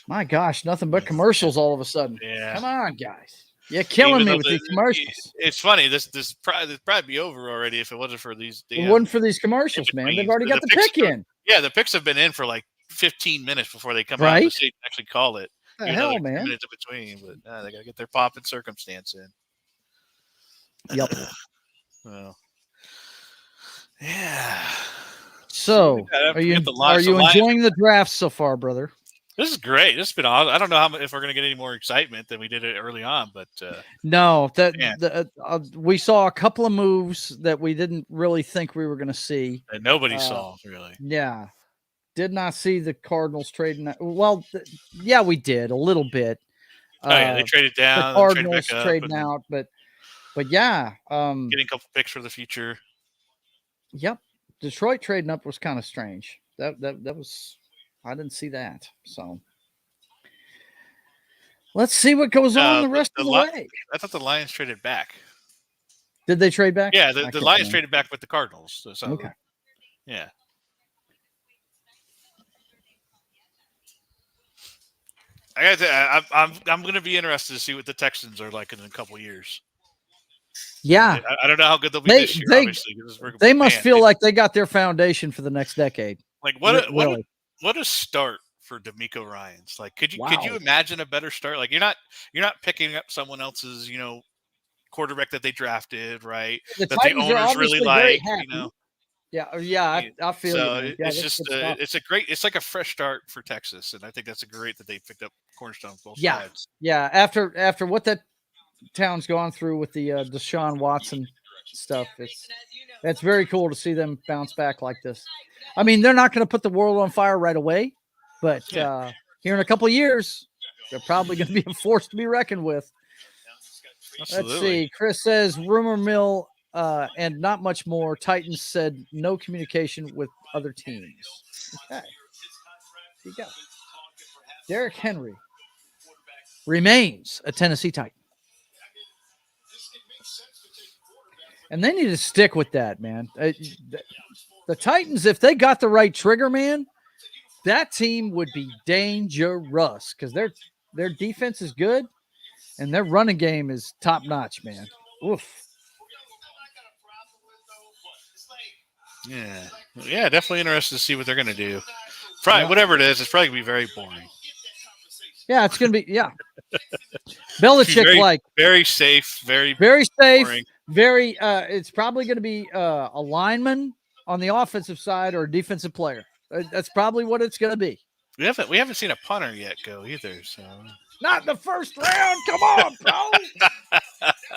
My gosh, nothing but commercials all of a sudden. Yeah. Come on, guys. You're killing me with these commercials. It's funny. This probably be over already if it wasn't for these. It wasn't for these commercials, man. They've already got the pick in. Yeah, the picks have been in for like 15 minutes before they come out Right? of the state and actually call it. The hell, man. Minutes in between, but they got to get their pomp and circumstance in. Yep. Well, yeah. So, are you enjoying the draft so far, brother? This is great. This has been awesome. I don't know if we're going to get any more excitement than we did it early on, but no. We saw a couple of moves that we didn't really think we were going to see. That nobody saw, really. Yeah. Did not see the Cardinals trading. Well, yeah, we did a little bit. They traded down. The Cardinals trading out, but yeah. Getting a couple picks for the future. Yep. Detroit trading up was kind of strange. That was, I didn't see that. So let's see what goes on the rest of the way. I thought the Lions traded back. Did they trade back? Yeah, the Lions traded back with the Cardinals. So, okay. Yeah. I'm going to be interested to see what the Texans are like in a couple of years. Yeah, I don't know how good they'll be this year. Obviously, they must feel like they got their foundation for the next decade. Like what a start for D'Amico Ryans. Like, could you imagine a better start? Like, you're not picking up someone else's quarterback that they drafted, right? That the owners really like, Yeah, I feel so. Yeah, it's just it's like a fresh start for Texas, and I think that's great that they picked up cornerstone both sides. Yeah, after what that town's gone through with the Deshaun Watson stuff, it's very cool to see them bounce back like this. I mean, they're not going to put the world on fire right away, but here in a couple of years, they're probably going to be a force to be reckoned with. Absolutely. Let's see. Chris says rumor mill and not much more. Titans said no communication with other teams. Okay. There you go. Derrick Henry remains a Tennessee Titan. And they need to stick with that, man. The Titans, if they got the right trigger man, that team would be dangerous because their defense is good and their running game is top notch, man. Oof. Yeah, definitely interested to see what they're going to do. Probably whatever it is, it's probably going to be very boring. Yeah, it's going to be Belichick very safe, very safe, boring. It's probably going to be a lineman on the offensive side or a defensive player. That's probably what it's going to be. We haven't seen a punter yet go either. So not in the first round. Come on, bro.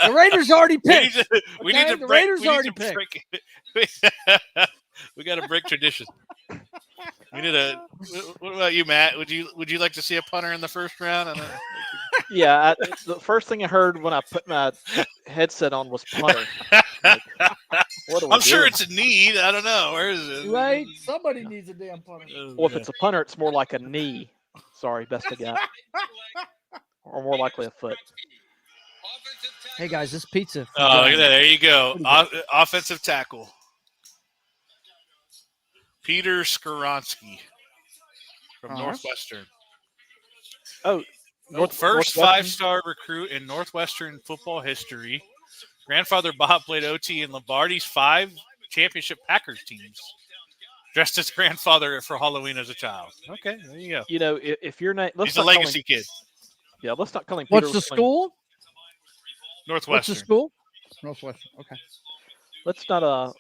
The Raiders already picked. We need to break. We got to break tradition. We need a. What about you, Matt? Would you like to see a punter in the first round? Yeah, the first thing I heard when I put my headset on was punter. I'm sure it's a need. I don't know. Where is it? Right? Somebody needs a damn punter. Well, if it's a punter, it's more like a knee. Sorry, best I got. Or more likely a foot. Hey, guys, this pizza. Oh, look at that. There you go. Offensive tackle. Peter Skoronsky from Northwestern. Oh, first 5-star recruit in Northwestern football history. Grandfather Bob played OT in Lombardi's 5 championship Packers teams. Dressed as grandfather for Halloween as a child. Okay, there you go. You know, if you're not, he's a legacy kid. Yeah, let's not call him. What's the school? Northwestern. What's the school? Northwestern. Okay. Let's not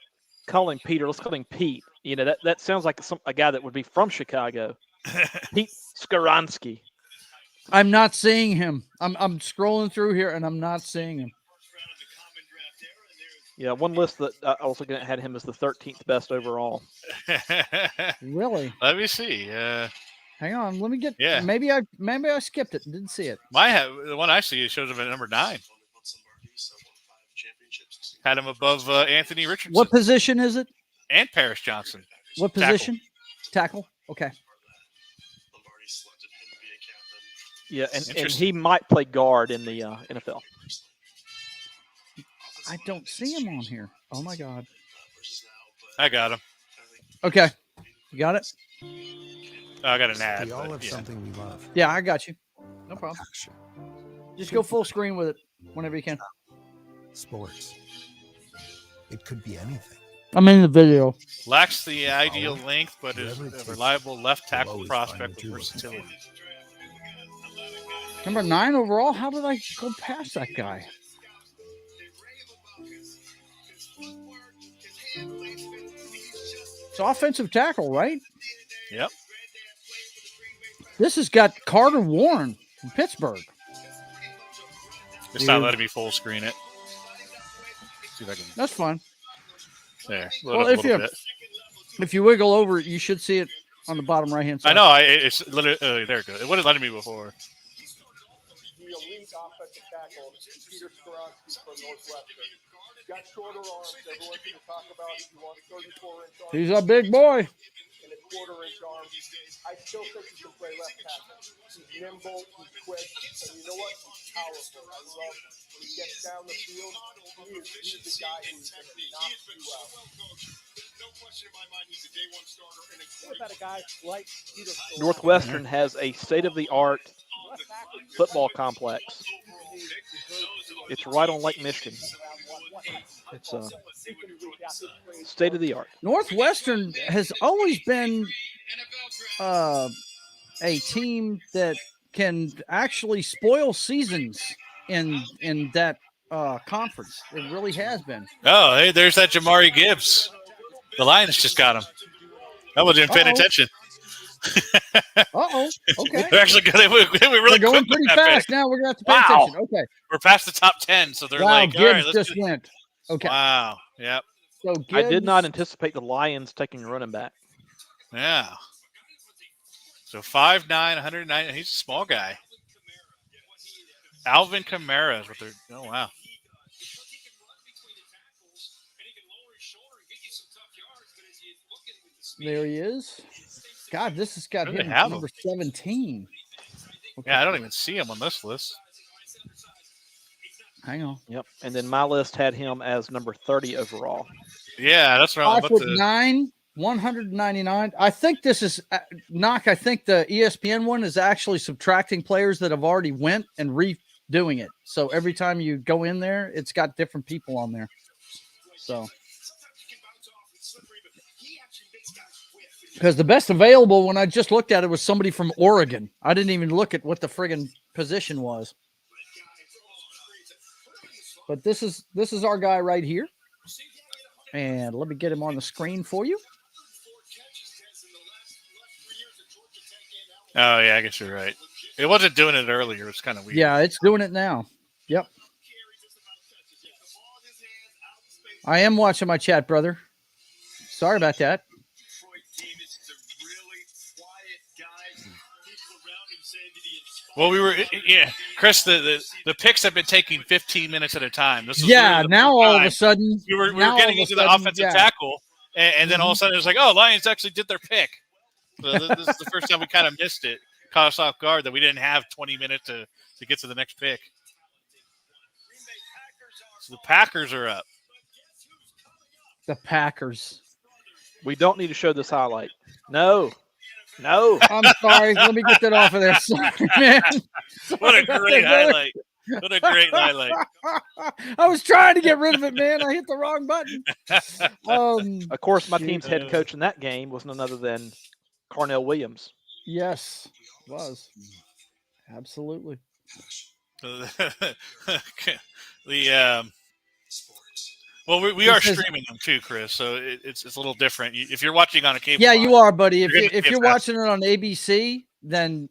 call him Peter. Let's call him Pete. You know, that sounds like a guy that would be from Chicago. Pete Skoronsky. I'm not seeing him. I'm scrolling through here and I'm not seeing him. Yeah, one list that I was looking at had him as the 13th best overall. Really? Let me see. Hang on. Let me get. Yeah. Maybe I skipped it and didn't see it. The one I see shows him at number 9. Had him above Anthony Richardson. What position is it? And Paris Johnson. What position? Tackle. Okay. Yeah, and he might play guard in the NFL. I don't see him on here. Oh my God. I got him. Okay. You got it? Oh, I got an ad. We all have something we love. Yeah, I got you. No problem. Just go full screen with it whenever you can. Sports. It could be anything. I'm in the video. Lacks the ideal length, but is a reliable left tackle prospect with versatility. Number 9 overall? How did I go past that guy? It's offensive tackle, right? Yep. This has got Carter Warren from Pittsburgh. It's not letting me full screen it. See if I can. That's fine. There. Well, if you wiggle over it, you should see it on the bottom right hand side. I know. It's literally there it goes. It wasn't letting me before. The elite offensive tackle, Peter Skoronsky from Northwestern. Got shorter arms. Everyone's going to talk about it. He wants 34-inch arms. He's a big boy. And a quarter-inch arm. I still think he can play left tackle. He's nimble. He's quick. And you know what? He's powerful. I love when he gets down the field. He's the guy who's going to knock you out. What about a guy like Peter Skoronsky? Northwestern has a state-of-the-art football complex. It's right on Lake Michigan. It's state-of-the-art. Northwestern has always been a team that can actually spoil seasons in that conference. It really has been. Oh, hey, there's that Jamari Gibbs. The Lions just got him. I wasn't paying attention. Okay. They're actually good. We're really going pretty fast now. We're going to have to pay attention. Okay. We're past the top 10, so they're Gibbs all right, let's just went. Okay. Wow. Yep. So Gibbs, I did not anticipate the Lions taking a running back. Yeah. So 5'9", 109. He's a small guy. Alvin Kamara is what they're. Oh wow. There he is. God, this has got him number 17. Okay. Yeah, I don't even see him on this list. Hang on. Yep. And then my list had him as number 30 overall. Yeah, that's right. 5'9", 199. I think this is Noc. I think the ESPN one is actually subtracting players that have already went and redoing it. So every time you go in there, it's got different people on there. So. Because the best available when I just looked at it was somebody from Oregon. I didn't even look at what the friggin' position was. But this is our guy right here. And let me get him on the screen for you. Oh, yeah, I guess you're right. It wasn't doing it earlier. It's kind of weird. Yeah, it's doing it now. Yep. I am watching my chat, brother. Sorry about that. Well, Chris, the picks have been taking 15 minutes at a time. This is now all of a sudden. We were getting into the offensive tackle, and then all of a sudden it was like, oh, Lions actually did their pick. So this is the first time we kind of missed it, caught us off guard that we didn't have 20 minutes to get to the next pick. So the Packers are up. The Packers. We don't need to show this highlight. No. I'm sorry. Let me get that off of there. Sorry, man. What a great highlight. What a great highlight. I was trying to get rid of it, man. I hit the wrong button. Of course, my team's head coach in that game was none other than Carnell Williams. Yes, was. Absolutely. Well, we are streaming them too, Chris. So it's a little different. If you're watching on a cable, yeah, you are, buddy. If you're watching it on ABC, then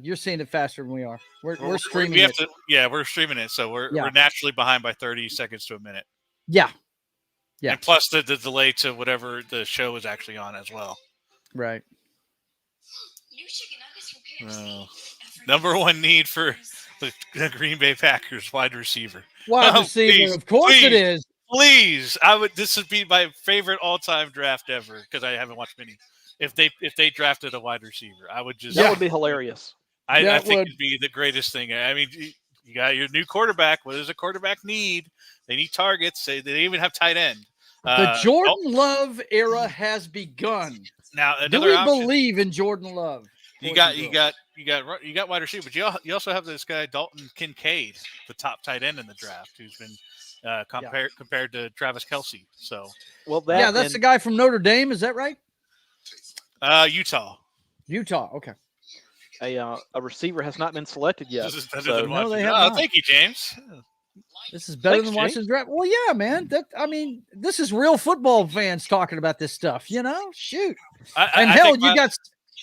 you're seeing it faster than we are. We're streaming it. We're streaming it, so we're naturally behind by 30 seconds to a minute. Yeah. And plus the delay to whatever the show is actually on as well. Right. Number one need for the Green Bay Packers wide receiver. Wide receiver, please, of course it is. Please, this would be my favorite all-time draft ever because I haven't watched many. If they drafted a wide receiver, I would just that would be hilarious. I think it'd be the greatest thing. I mean, you got your new quarterback. What does a quarterback need? They need targets. They even have tight end. The Jordan Love era has begun. Now, do we believe in Jordan Love? You got wide receiver, but you also have this guy Dalton Kincaid, the top tight end in the draft, who's been compared to Travis Kelce. So, that's the guy from Notre Dame. Is that right? Utah. Okay. A receiver has not been selected yet. This is better than watching. They have not. Thank you, James. This is better than watching the draft. Well, yeah, man. This is real football fans talking about this stuff. Shoot.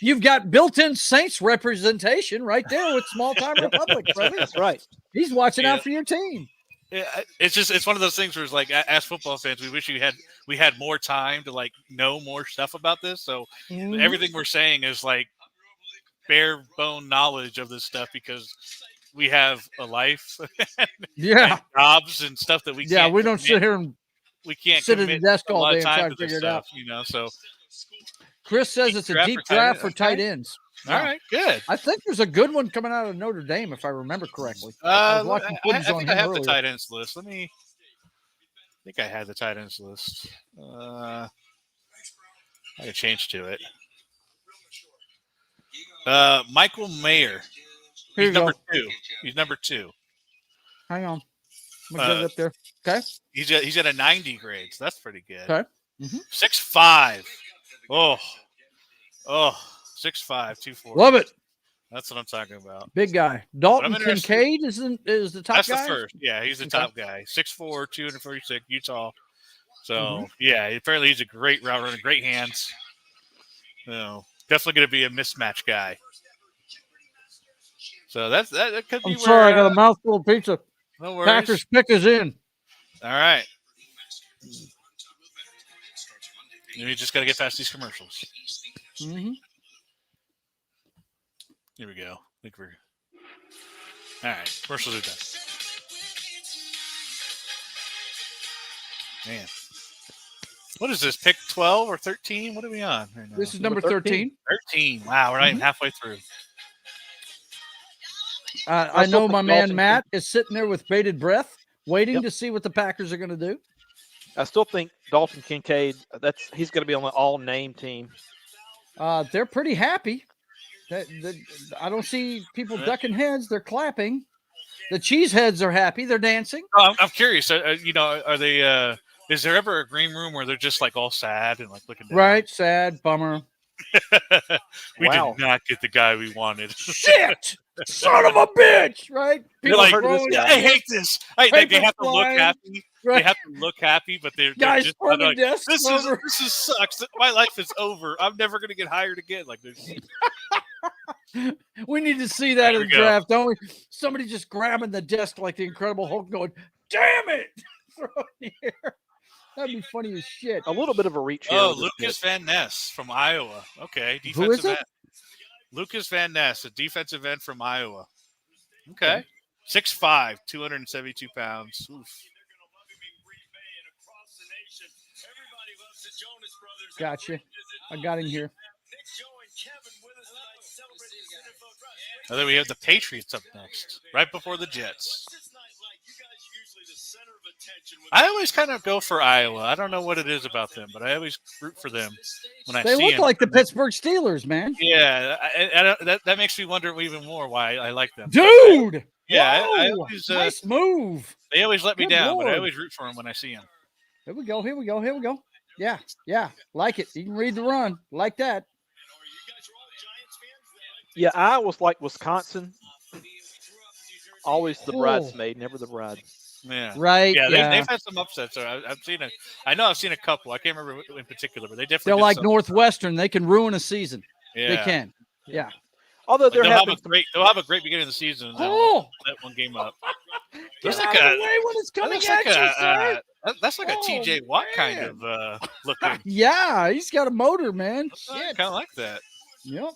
You've got built-in Saints representation right there with Small Time Republic, brother. That's right. He's watching out for your team. Yeah, it's one of those things where it's like, as football fans, we wish we had more time to know more stuff about this. So everything we're saying is bare bone knowledge of this stuff because we have a life, and jobs and stuff that we can't. We don't sit here and we can't sit at the desk all day and try to figure it out. So Chris says it's a deep draft for tight ends. All right, good. I think there's a good one coming out of Notre Dame, if I remember correctly. I was watching footage on him I have earlier. the tight ends list. I think I had the tight ends list. I can change to it. Michael Mayer. He's number 2. He's number 2. Hang on. I'm gonna get it up there. Okay. He's at a 90 grade, so that's pretty good. Okay. 6'5". Oh, 6'5", 240. Love it. That's what I'm talking about. Big guy. Dalton Kincaid is the top guy? That's the first. Yeah, he's the top guy. 6'4", 246, Utah. So, apparently he's a great route runner, great hands. Definitely going to be a mismatch guy. So that could be I'm sorry, I got a mouthful of pizza. No worries. Packers pick is in. All right. We just got to get past these commercials. Mm-hmm. Here we go. I think we're all right. Commercials are done. Man, what is this? Pick 12 or 13? What are we on right now? This is number 13. 13. Wow, we're not even halfway through. I know my man Matt is sitting there with bated breath, waiting to see what the Packers are going to do. I still think Dalton Kincaid, he's going to be on the all-name team. They're pretty happy. I don't see people ducking heads. They're clapping. The cheeseheads are happy. They're dancing. Oh, I'm curious. Are they? Is there ever a green room where they're just all sad and looking down? Right, sad, bummer. We did not get the guy we wanted. Shit! Son of a bitch! Right? People I hate this. They have to look happy. Right. They have to look happy, but they're just this sucks. My life is over. I'm never going to get hired again. We need to see that in the draft, don't we? Somebody just grabbing the desk like the Incredible Hulk, going, "Damn it!" Throw it here. That'd be funny as shit. A little bit of a reach here. Oh, Lucas Van Ness from Iowa. Okay, defensive end. Lucas Van Ness, a defensive end from Iowa. Okay. 6'5", 272 pounds. Oof. Gotcha. I got him here. And then we have the Patriots up next, right before the Jets. I always kind of go for Iowa. I don't know what it is about them, but I always root for them when I see them. They look like the Pittsburgh Steelers, man. Yeah, that makes me wonder even more why I like them. Dude! Yeah, I always, nice move. They always let me down, but I always root for them when I see them. Here we go. Yeah. Like it. You can read the run. Like that. Yeah, I always like Wisconsin. Always the bridesmaid, never the bride. Yeah. Right. Yeah, they've had some upsets. So I've seen a couple. I can't remember in particular, but they're like Northwestern. They can ruin a season. Yeah. They can. Yeah. Although they'll have a great beginning of the season. That one game up. That's like when it's coming at you, sir. That's like a TJ Watt kind of looking. Yeah, he's got a motor, man. I kind of like that. Yep.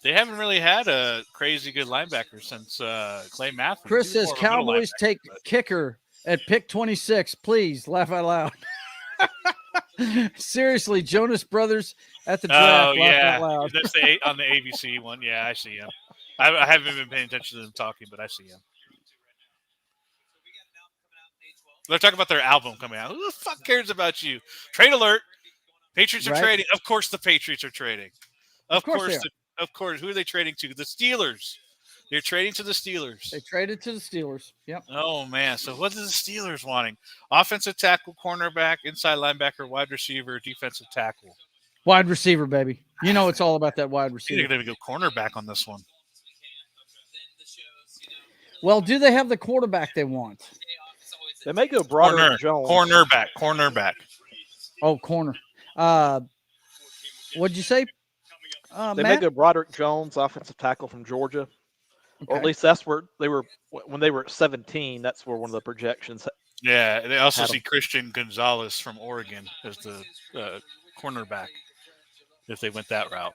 They haven't really had a crazy good linebacker since Clay Matthews. Chris says Cowboys take kicker at pick 26. Please laugh out loud. Seriously, Jonas Brothers at the draft. Laugh out loud. That's on the ABC one. Yeah, I see him. I haven't been paying attention to them talking, but I see him. They're talking about their album coming out. Who the fuck cares about you? Trade alert. Patriots are trading. Of course the Patriots are trading. Of course they are. Of course. Who are they trading to? The Steelers. They're trading to the Steelers. They traded to the Steelers. Yep. Oh, man. So what are the Steelers wanting? Offensive tackle, cornerback, inside linebacker, wide receiver, defensive tackle. Wide receiver, baby. You know it's all about that wide receiver. They're going to go cornerback on this one. Well, do they have the quarterback they want? They may go Broderick Jones. Cornerback. Oh, corner. What'd you say? They may go Broderick Jones, offensive tackle from Georgia. Okay. Or at least that's where they were when they were at 17. That's where one of the projections. Yeah, they also see Christian Gonzalez from Oregon as the cornerback if they went that route.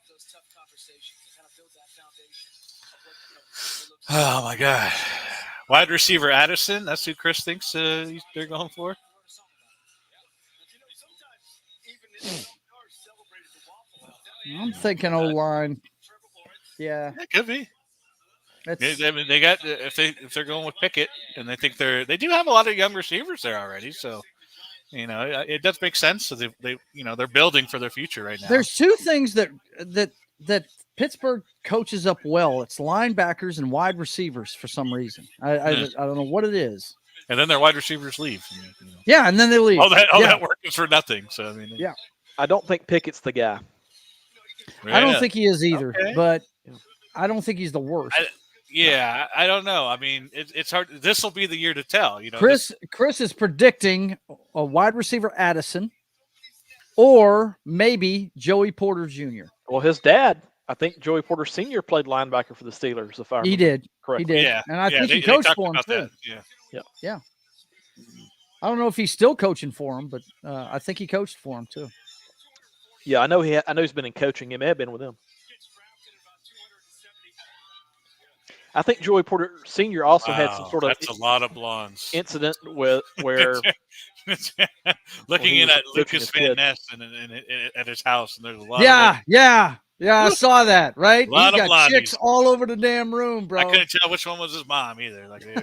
Oh, my God. Wide receiver Addison, that's who Chris thinks they're going for? I'm thinking O-line. Yeah. It could be. They got if they're going with Pickett and they think they do have a lot of young receivers there already, so it does make sense. So they're building for their future right now. There's two things that Pittsburgh coaches up well. It's linebackers and wide receivers for some reason. I don't know what it is. And then their wide receivers leave. Yeah, and then they leave. All that work is for nothing. So yeah. I don't think Pickett's the guy. Yeah. I don't think he is either, but I don't think he's the worst. I don't know. I mean, it's hard. This will be the year to tell. Chris is predicting a wide receiver Addison, or maybe Joey Porter Jr. Well, his dad, I think Joey Porter Sr. played linebacker for the Steelers. If I remember he did correctly. He did, and I think he coached for him too. Yeah. I don't know if he's still coaching for him, but I think he coached for him too. Yeah, I know he's been in coaching. He may have been with him. I think Joey Porter Sr. also had some sort of that's a lot of blondes incident where looking in at Lucas Van Ness at his house, and there's a lot. Yeah. I saw that. Right, a lot he's of got blondies chicks all over the damn room, bro. I couldn't tell which one was his mom either. Like they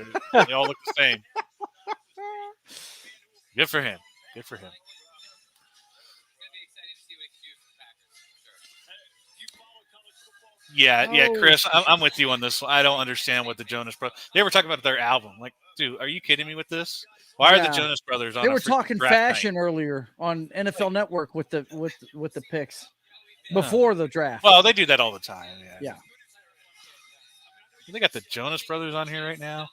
all look the same. Good for him. Yeah, Chris, I'm with you on this one. I don't understand what the Jonas Brothers. They were talking about their album. Like, dude, are you kidding me with this? Why are the Jonas Brothers on? They were talking fashion earlier on NFL Network with the picks before the draft. Well, they do that all the time. Yeah. They got the Jonas Brothers on here right now.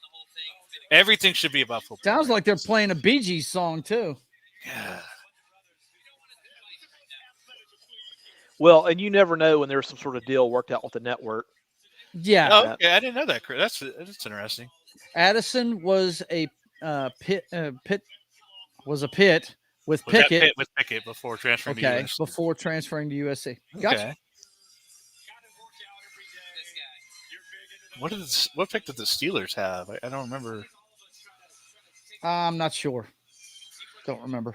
Everything should be about football. Sounds like they're playing a Bee Gees song too. Yeah. Well, and you never know when there's some sort of deal worked out with the network. Yeah. Oh, okay, I didn't know that. That's interesting. Addison was a Pitt with Pickett. With Pickett before transferring to USC. Before transferring to USC. Gotcha. Okay. What pick did the Steelers have? I don't remember. I'm not sure. Don't remember.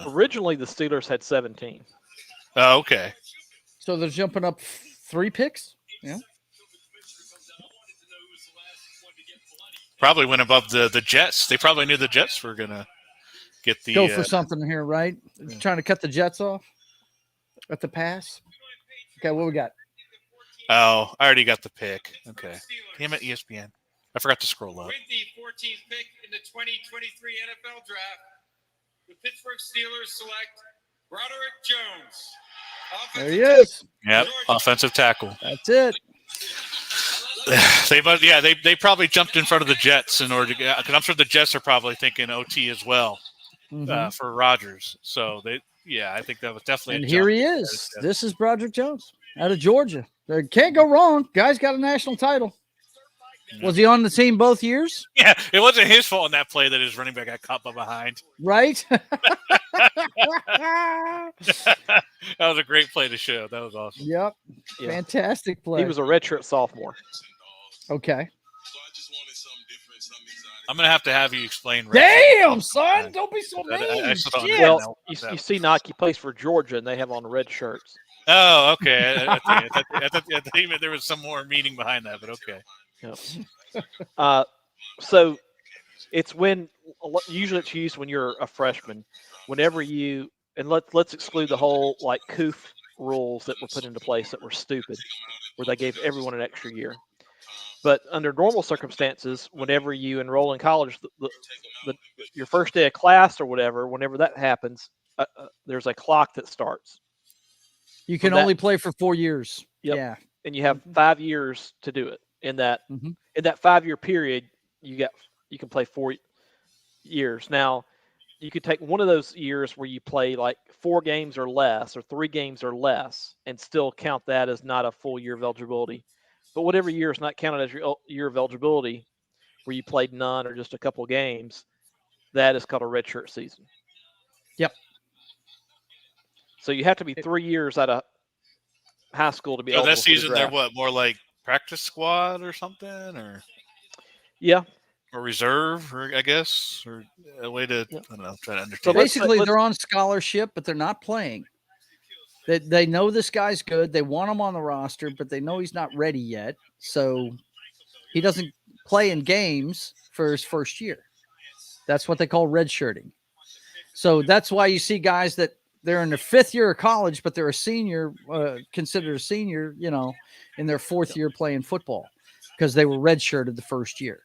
Originally, the Steelers had 17. Oh, okay. So they're jumping up 3 picks? Yeah. Probably went above the Jets. They probably knew the Jets were going to get the... Go for something here, right? Yeah. Trying to cut the Jets off at the pass. Okay, what we got? Oh, I already got the pick. Okay. Damn it, ESPN. I forgot to scroll up. With the 14th pick in the 2023 NFL Draft, the Pittsburgh Steelers select Broderick Jones. There he is. Yep, offensive tackle. That's it. They probably jumped in front of the Jets in order to get, because I'm sure the Jets are probably thinking OT as well for Rodgers. So I think that was definitely. And here he is. This is Broderick Jones out of Georgia. They can't go wrong. Guy's got a national title. Yeah. Was he on the team both years? Yeah, it wasn't his fault in that play that his running back got caught from behind. Right? That was a great play to show. That was awesome. Yep. Yeah. Fantastic play. He was a redshirt sophomore. Okay. I'm going to have you explain. Damn, son. Don't be so mean. Well, you see Noc, he plays for Georgia, and they have on red shirts. Oh, okay. I thought there was some more meaning behind that, but okay. Yep. So It's when usually it's used when you're a freshman. Whenever you and let's exclude the whole like COOF rules that were put into place that were stupid, where they gave everyone an extra year. But under normal circumstances, whenever you enroll in college, your first day of class or whatever, whenever that happens, there's a clock that starts. You can only play for 4 years. Yep. Yeah, and you have 5 years to do it. In that 5-year period, you can play 4 years. Now, you could take one of those years where you play like 4 games or less, or 3 games or less, and still count that as not a full year of eligibility. But whatever year is not counted as your year of eligibility, where you played none or just a couple of games, that is called a redshirt season. Yep. So you have to be 3 years out of high school to be eligible. That season, for the they're draft. more like practice squad or something, or or reserve, or I guess, or a way to I don't know, try to understand. So basically, they're on scholarship, but they're not playing. They know this guy's good. They want him on the roster, but they know he's not ready yet. So he doesn't play in games for his first year. That's what they call redshirting. So that's why you see guys that they're in their 5th year of college, but they're a senior, considered a senior, in their 4th year playing football because they were redshirted the first year.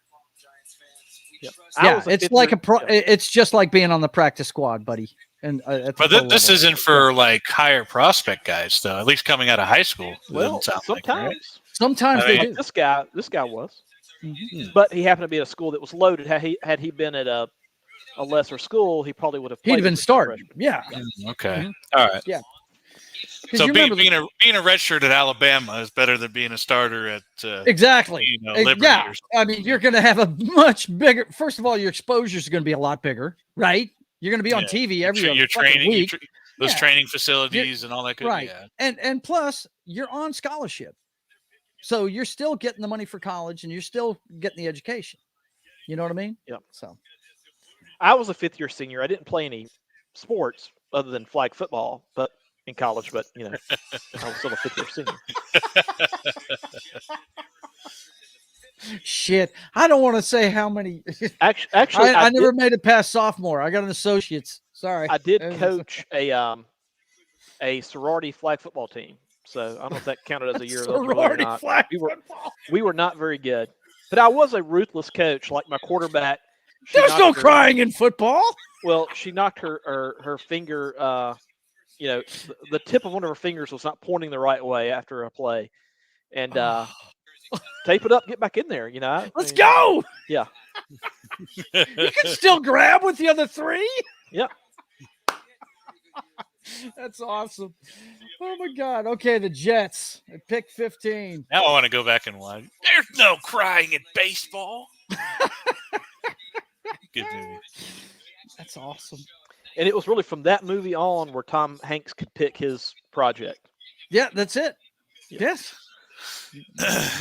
Yeah, it's like it's just like being on the practice squad, buddy. And but this isn't for like higher prospect guys, though. At least coming out of high school. Well, sometimes they do. This guy was, but he happened to be at a school that was loaded. Had he been at a lesser school, he probably would have. He'd have been starting. Yeah. Okay. All right. Yeah. So being a redshirt at Alabama is better than being a starter at exactly. Liberty. Yeah. I mean, you're going to have a much bigger. First of all, your exposure is going to be a lot bigger, right? You're going to be on TV every week. Those training facilities and all that good. Right. Yeah. And plus, you're on scholarship, so you're still getting the money for college, and you're still getting the education. You know what I mean? Yep. So, I was a 5th year senior. I didn't play any sports other than flag football, but in college. But I was still a 5th year senior. Shit, I don't want to say how many. Actually, I never made it past sophomore. I got an associate's. Sorry, I did coach a sorority flag football team, so I don't know if that counted as a year of eligibility or not. Flag we were not very good, but I was a ruthless coach. Like my quarterback, there's no crying in football. Well, she knocked her finger. The tip of one of her fingers was not pointing the right way after a play, and. Tape it up, get back in there, Let's go. Yeah. You can still grab with the other 3? Yeah. That's awesome. Oh, my God. Okay, the Jets. At pick 15. Now I want to go back and watch. There's no crying in baseball. Good movie. That's awesome. And it was really from that movie on where Tom Hanks could pick his project. Yeah, that's it. Yes.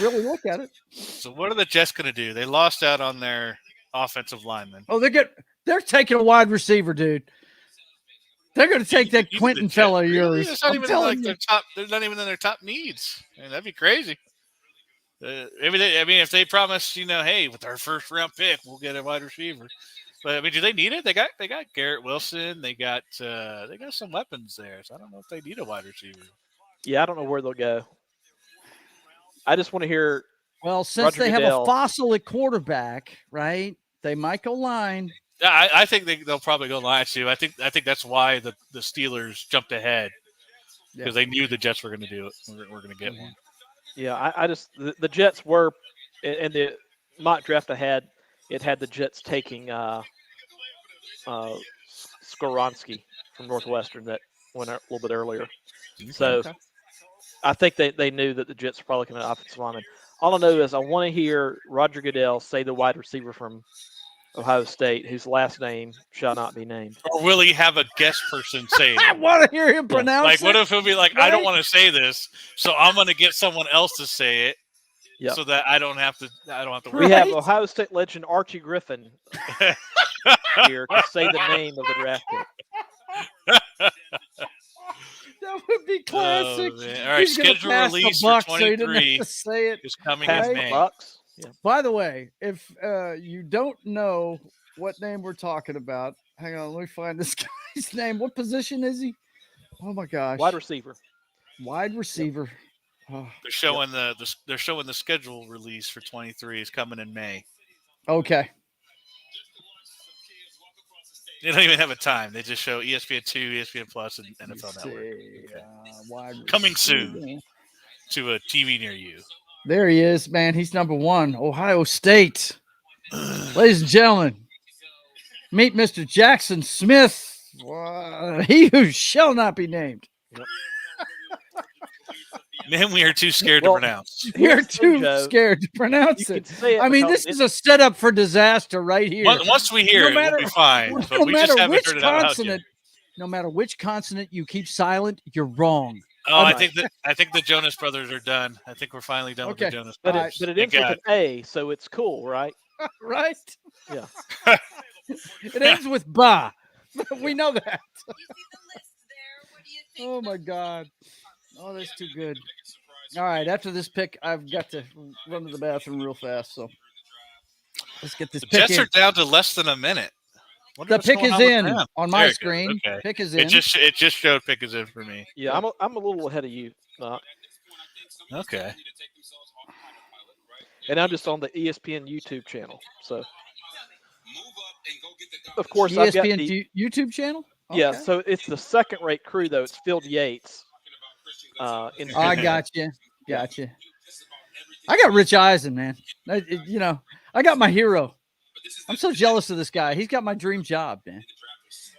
Really look at it. So what are the Jets going to do? They lost out on their offensive lineman. Oh, they're taking a wide receiver, dude. They're going to take that Quentin fellow of yours. It's not even like their top. They're not even in their top needs. I mean, that'd be crazy. If they promise, hey, with our first round pick, we'll get a wide receiver. But I mean, do they need it? They got Garrett Wilson. They got some weapons there. So I don't know if they need a wide receiver. Yeah, I don't know where they'll go. I just want to hear. Well, since they have a fossil at quarterback, right? They might go line. Yeah, I think they'll probably go line too. I think that's why the Steelers jumped ahead because they knew the Jets were going to do it. We're going to get one. Yeah, I just the Jets were in the mock draft I had. It had the Jets taking Skoronski from Northwestern that went a little bit earlier. So I think they knew that the Jets were probably looking at offensive lineman. All I know is I want to hear Roger Goodell say the wide receiver from Ohio State, whose last name shall not be named. Or will he have a guest person say it? I want to hear him pronounce it. Like, what if he'll be like, I don't want to say this, so I'm going to get someone else to say it, so that I don't have to worry. We have Ohio State legend Archie Griffin here to say the name of the draft pick. That would be classic. All right, schedule release for 23 so say it. is coming in May. Yeah. By the way, if you don't know what name we're talking about, hang on, let me find this guy's name. What position is he? Oh my gosh. Wide receiver. Wide receiver. Yep. Oh. They're showing they're showing the schedule release for 23 is coming in May. Okay. They don't even have a time. They just show ESPN2, ESPN Plus, and NFL Network. Wide Coming receiver. soon to a TV near you. There he is, man. He's number 1, Ohio State. Ladies and gentlemen, meet Mr. Jackson Smith. He who shall not be named. Yep. Man, we are too scared to pronounce. We're too scared to pronounce it. I mean, this is a setup for disaster right here. Once we hear it, we'll be fine. But we just haven't heard it out yet. No matter which consonant you keep silent, you're wrong. Oh, I think the Jonas Brothers are done. I think we're finally done with the Jonas Brothers. But it ends with an A, so it's cool, right? Right? Yeah. It ends with ba. We know that. Oh my God. Oh, that's too good. All right, after this pick, I've got to run to the bathroom real fast. So let's get this pick Jets in. are down to less than a minute. The pick is in on my screen. Okay. Pick is in. It just showed pick is in for me. Yeah, I'm a little ahead of you. Okay. And I'm just on the ESPN YouTube channel. So, of course, I've got the YouTube channel. Okay. Yeah, so it's the second-rate crew though. It's Phil Yates. I got you. Gotcha. I got Rich Eisen, man. I got my hero. I'm so jealous of this guy. He's got my dream job, man.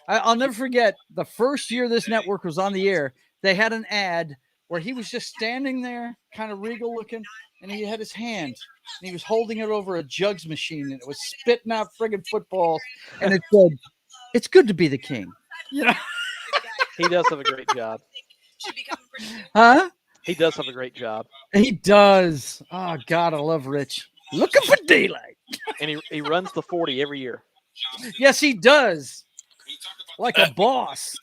I'll never forget the first year this network was on the air. They had an ad where he was just standing there, kind of regal looking, and he had his hand, and he was holding it over a jugs machine, and it was spitting out friggin' footballs, and it said, "It's good to be the king." You know, he does have a great job. Huh? He does have a great job. He does. Oh God, I love Rich. Looking for daylight. And he runs the 40 every year. Yes, he does. Like a boss.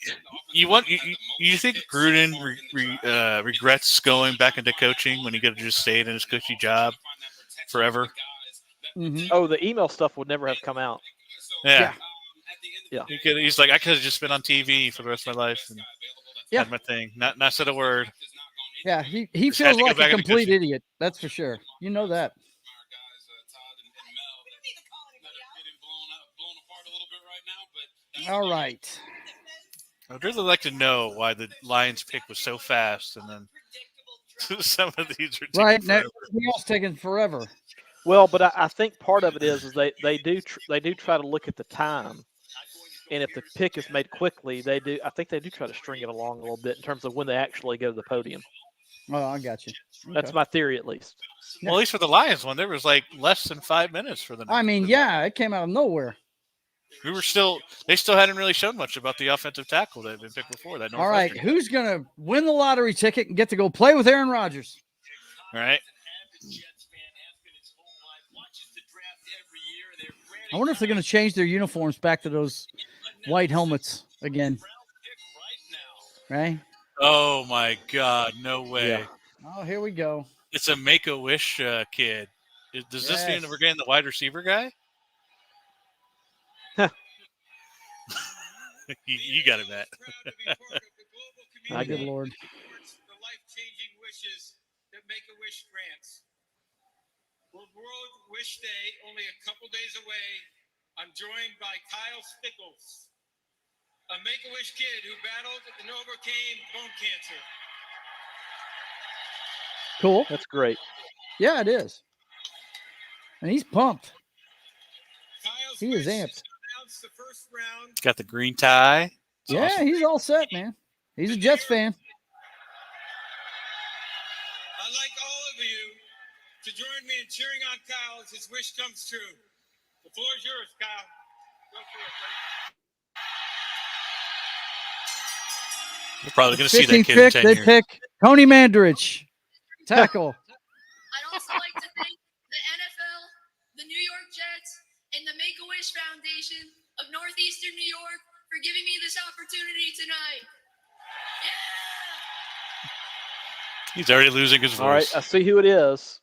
You think Gruden regrets going back into coaching when he could have just stayed in his cushy job forever? Mm-hmm. Oh, the email stuff would never have come out. Yeah. He's like, I could have just been on TV for the rest of my life and had my thing. Not said a word. Yeah, he feels like a complete idiot. That's for sure. You know that. All right. I'd really like to know why the Lions pick was so fast, and then some of these are taking forever. Everything else taking forever. Well, but I think part of it is they do try to look at the time, and if the pick is made quickly, I think they do try to string it along a little bit in terms of when they actually go to the podium. Oh, I got you. Okay. That's my theory, at least. Well, at least for the Lions one, there was like less than 5 minutes for the. I mean, it came out of nowhere. They still hadn't really shown much about the offensive tackle that had been picked before that. All right, who's gonna win the lottery ticket and get to go play with Aaron Rodgers? All right. I wonder if they're gonna change their uniforms back to those white helmets again. Right? Oh my God! No way. Yeah. Oh, here we go. It's a Make-A-Wish kid. Does this mean we're getting the wide receiver guy? You got it, Matt. My good Lord. The life-changing wishes that Make-A-Wish grants. With World Wish Day only a couple days away, I'm joined by Kyle Stickles, a Make-A-Wish kid who battled and overcame bone cancer. Cool. That's great. Yeah, it is. And he's pumped. Kyle's he is amped. The first round. Got the green tie. It's awesome. He's all set, man. He's a Jets fan. I'd like all of you to join me in cheering on Kyle as his wish comes true. The floor is yours, Kyle. Go for it, buddy. We're probably going to see that kid pick, in 10 they years. pick Tony Mandrich. Tackle. I'd also like to thank the NFL, the New York Jets, and the Make-A-Wish Foundation of Northeastern New York for giving me this opportunity tonight. Yeah! He's already losing his voice. All right, I see who it is.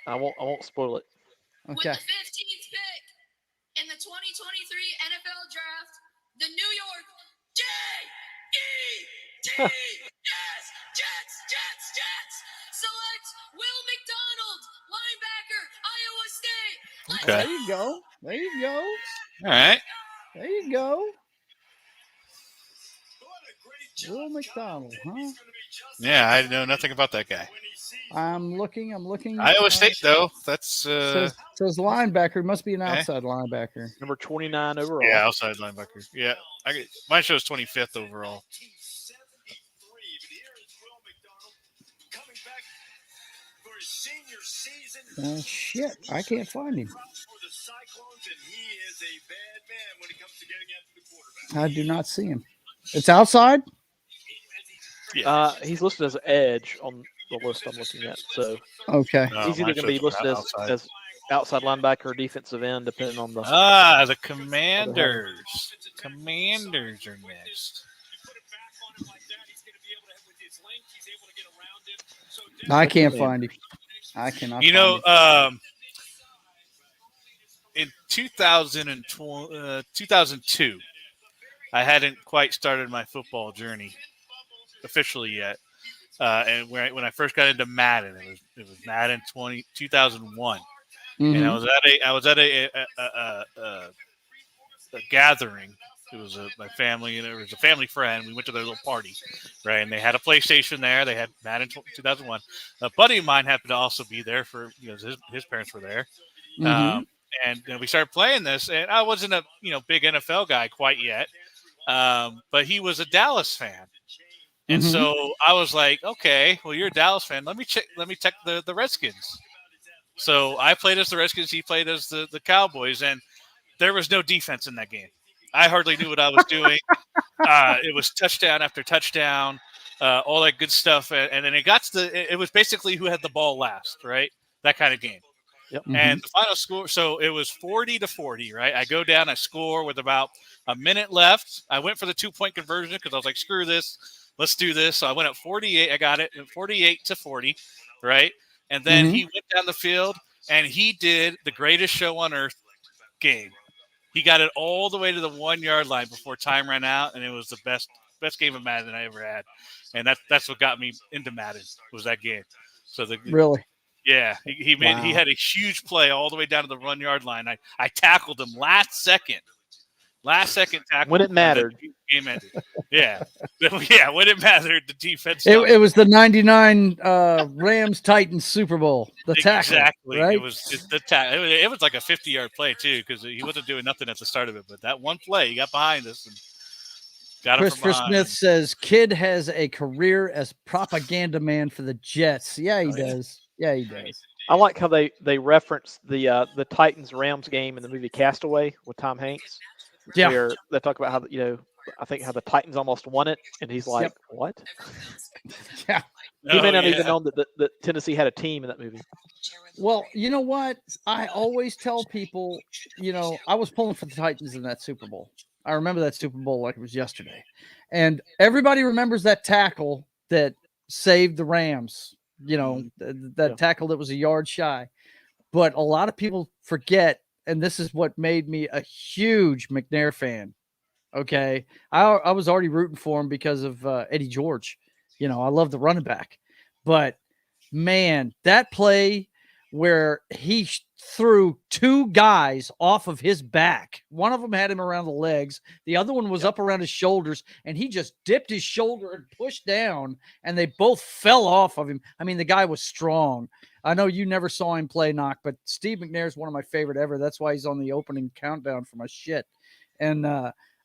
I won't spoil it. Okay. With the 15th pick in the 2023 NFL Draft, the New York Jets select Will McDonald, linebacker, Iowa State. Okay. There you go. There you go. All right. There you go. Will McDonald, huh? Yeah, I know nothing about that guy. I'm looking. Iowa State, though. That's says linebacker. Must be an outside linebacker. Number 29 overall. Yeah, outside linebacker. Yeah, mine shows 25th overall. Shit, I can't find him. I do not see him. It's outside? Yeah. He's listed as edge on the list I'm looking at. So okay, he's either going to be listed as outside linebacker or defensive end, depending on the. The Commanders. Commanders are next. I can't find him. I cannot. You know, in 2002, I hadn't quite started my football journey officially yet. And when I first got into Madden, it was Madden 2001, and I was at a gathering. It was my family, and it was a family friend. We went to their little party, right? And they had a PlayStation there. They had Madden 2001. A buddy of mine happened to also be there for his parents were there, and we started playing this. And I wasn't a big NFL guy quite yet, but he was a Dallas fan. And so I was like, okay, well, you're a Dallas fan. Let me check the Redskins. So I played as the Redskins. He played as the Cowboys. And there was no defense in that game. I hardly knew what I was doing. It was touchdown after touchdown, all that good stuff. And then it was basically who had the ball last, right? That kind of game. Yep. And the final score, so it was 40-40, right? I go down, I score with about a minute left. I went for the 2-point conversion because I was like, screw this. Let's do this. So I went up 48. I got it 48-40, right? And then he went down the field, and he did the greatest show on earth game. He got it all the way to the 1-yard line before time ran out, and it was the best game of Madden I ever had. And that's what got me into Madden was that game. So really, yeah, he had a huge play all the way down to the 1-yard line. I tackled him last second tackle when it mattered. Game ended. Yeah, when it mattered, the defense. It was the '99 Rams Titans Super Bowl. The tackle, exactly. Right? It was the tackle. It was like a 50-yard play too, because he wasn't doing nothing at the start of it. But that one play, he got behind us and got him from Christopher behind. Smith says Kidd has a career as propaganda man for the Jets. Yeah, he does. Yeah, he does. I like how they reference the Titans Rams game in the movie Castaway with Tom Hanks. Yeah, where they talk about how I think how the Titans almost won it, and he's like, "What?" Yeah, he may not even know that Tennessee had a team in that movie. Well, you know what? I always tell people, I was pulling for the Titans in that Super Bowl. I remember that Super Bowl like it was yesterday, and everybody remembers that tackle that saved the Rams. That tackle that was a yard shy, but a lot of people forget. And this is what made me a huge McNair fan. Okay. I was already rooting for him because of Eddie George. I love the running back. But, man, that play where he threw two guys off of his back. One of them had him around the legs. The other one was up around his shoulders, and he just dipped his shoulder and pushed down, and they both fell off of him. I mean, the guy was strong. I know you never saw him play, Noc, but Steve McNair is one of my favorite ever. That's why he's on the opening countdown for my shit. And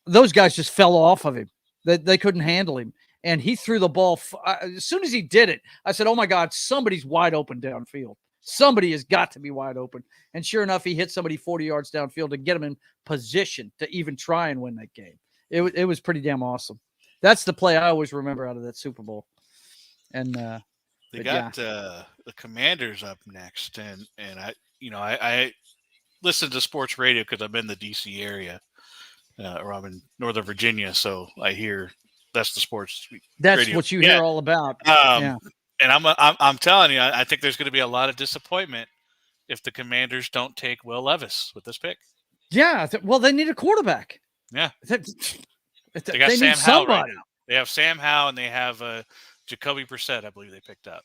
those guys just fell off of him. They couldn't handle him. And he threw the ball. As soon as he did it, I said, oh, my God, somebody's wide open downfield. Somebody has got to be wide open. And sure enough, he hit somebody 40 yards downfield to get him in position to even try and win that game. It was pretty damn awesome. That's the play I always remember out of that Super Bowl. And they got the Commanders up next, and I listen to sports radio because I'm in the DC area, or I'm in Northern Virginia, so I hear that's the sports. That's radio. What you hear all about. And I'm telling you, I think there's going to be a lot of disappointment if the Commanders don't take Will Levis with this pick. Yeah. Well, they need a quarterback. Yeah. They got Sam need Howell right somebody. now. They have Sam Howell and they have Jacoby Brissett, I believe they picked up.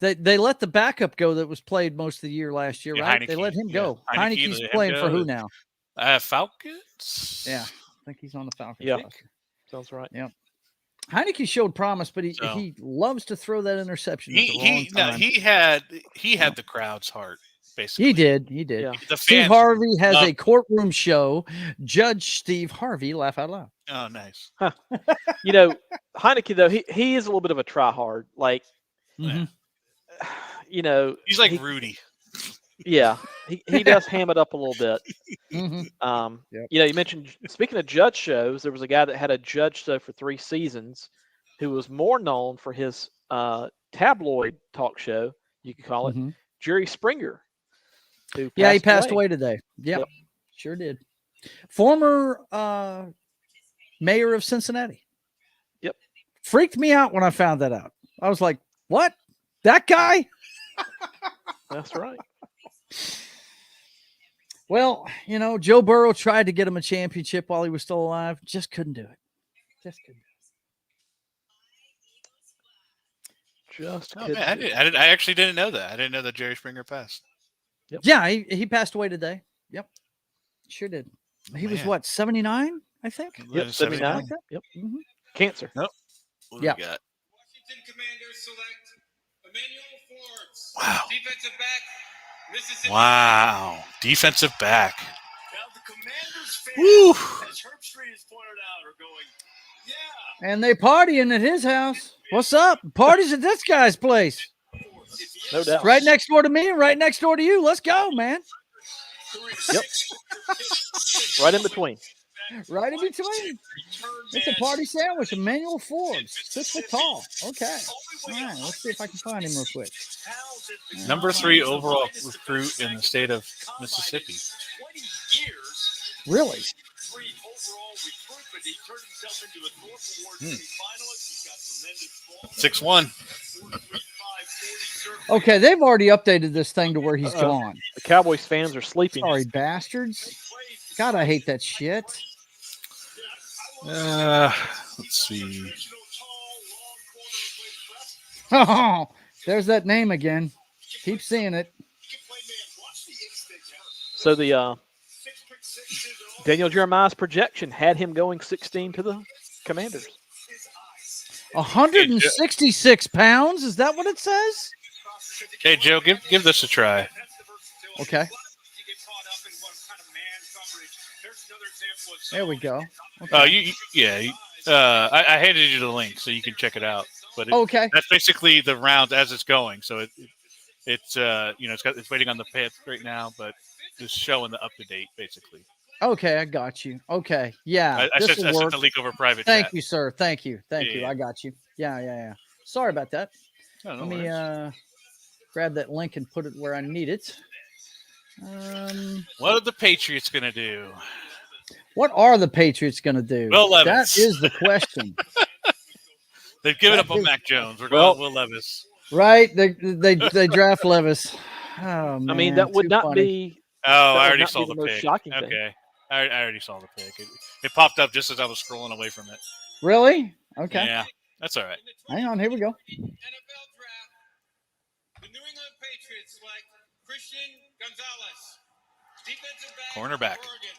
They let the backup go that was played most of the year last year, right? Heineke, they let him go. Heineke, Heineke's playing for who now? Falcons? Yeah. I think he's on the Falcons. Yeah. Sounds right. Yeah. Heineke showed promise, but he loves to throw that interception at the wrong time. He had the crowd's heart, basically. He did. Yeah. Steve Harvey has a courtroom show. Judge Steve Harvey, laugh out loud. Oh, nice. Huh. You know, Heineke though, he is a little bit of a try-hard. Like, you know, he's like Rudy. Yeah, he does ham it up a little bit. Yep. You know, you mentioned, speaking of judge shows, there was a guy that had a judge show for 3 seasons who was more known for his tabloid talk show, you could call it, Jerry Springer. Who he passed away today. Yep. Sure did. Former mayor of Cincinnati. Yep. Freaked me out when I found that out. I was like, what? That guy? That's right. Well, you know, Joe Burrow tried to get him a championship while he was still alive. Just couldn't do it. I actually didn't know that. I didn't know that Jerry Springer passed. Yep. Yeah, he passed away today. Yep. Sure did. He was what, 79, I think? Yep, 79. Like yep. Cancer. Nope. What do we got? Washington Commanders select Emmanuel Forbes. Wow. Defensive back, Mississippi. Wow. Defensive back. Now the Commanders fans, Woo. as Herb Street has pointed out, are going, And they partying at his house. What's up? Parties at this guy's place. No doubt. Right next door to me and right next door to you. Let's go, man. Yep. Right in between. Right in between. It's a party sandwich. Emmanuel Forbes, 6 foot tall. Okay. All right. Let's see if I can find him real quick. Number 3 overall recruit in the state of Mississippi. Really? 6'1". Okay, they've already updated this thing to where he's gone. The Cowboys fans are sleeping. Sorry, bastards. God, I hate that shit. Let's see. Oh, there's that name again. Keep seeing it. So the Daniel Jeremiah's projection had him going 16 to the Commanders. 166 pounds? Is that what it says? Hey, Joe, give this a try. Okay. There we go. Okay. I handed you the link so you can check it out. But okay, that's basically the round as it's going. So it's waiting on the path right now, but just showing the up to date basically. Okay, I got you. Okay, yeah, I sent the link over private. Thank chat. you, sir. Thank you. I got you. Yeah. Sorry about that. No Let me grab that link and put it where I need it. What are the Patriots going to do? What are the Patriots going to do? Will Levis. That is the question. They've given up on Mac Jones. We're going Will Levis. Right? They draft Levis. Oh, man, I mean, that would not be. Oh, I already saw the most pick. shocking Okay. thing. I already saw the pick. It popped up just as I was scrolling away from it. Really? Okay. Yeah, that's all right. Hang on. Here we go. NFL draft. The New England Patriots select Christian Gonzalez, defensive back, Cornerback. Oregon.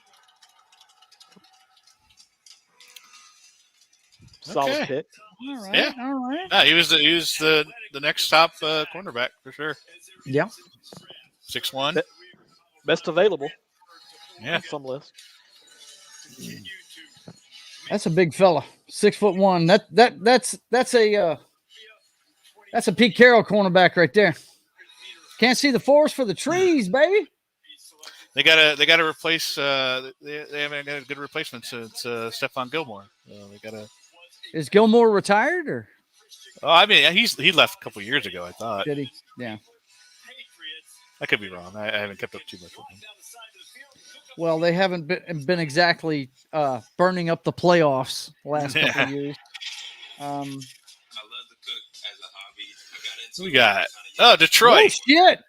Solid pick. All right. Yeah. All right. No, he was the next top cornerback for sure. Yeah. 6'1". Best available. Yeah. On some list. That's a big fella. 6'1". That's a Pete Carroll cornerback right there. Can't see the forest for the trees, baby. They gotta replace. They haven't got a good replacement since Stephon Gilmore. They gotta. Is Gilmore retired or? Oh, I mean, he left a couple years ago. I thought. Did he? Yeah. I could be wrong. I haven't kept up too much with him. Well, they haven't been exactly burning up the playoffs the last couple of years. I love to cook as a hobby. We got Detroit. Oh, shit.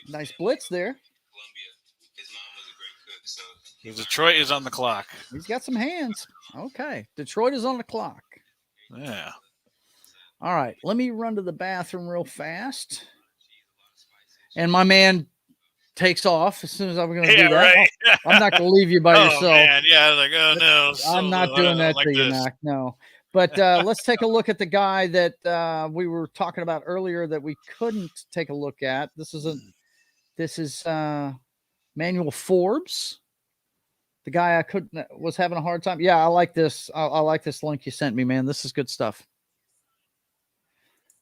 Nice blitz there. His mom was a great cook, so Detroit is on the clock. He's got some hands. Okay. Detroit is on the clock. Yeah. All right. Let me run to the bathroom real fast. And my man takes off as soon as I'm going to do that. Right. I'm not going to leave you by yourself. Man. Yeah, I was like, oh no. I'm not doing that to you, Knock. No. But let's take a look at the guy that we were talking about earlier that we couldn't take a look at. This is Manuel Forbes. The guy was having a hard time. Yeah, I like this. I like this link you sent me, man. This is good stuff.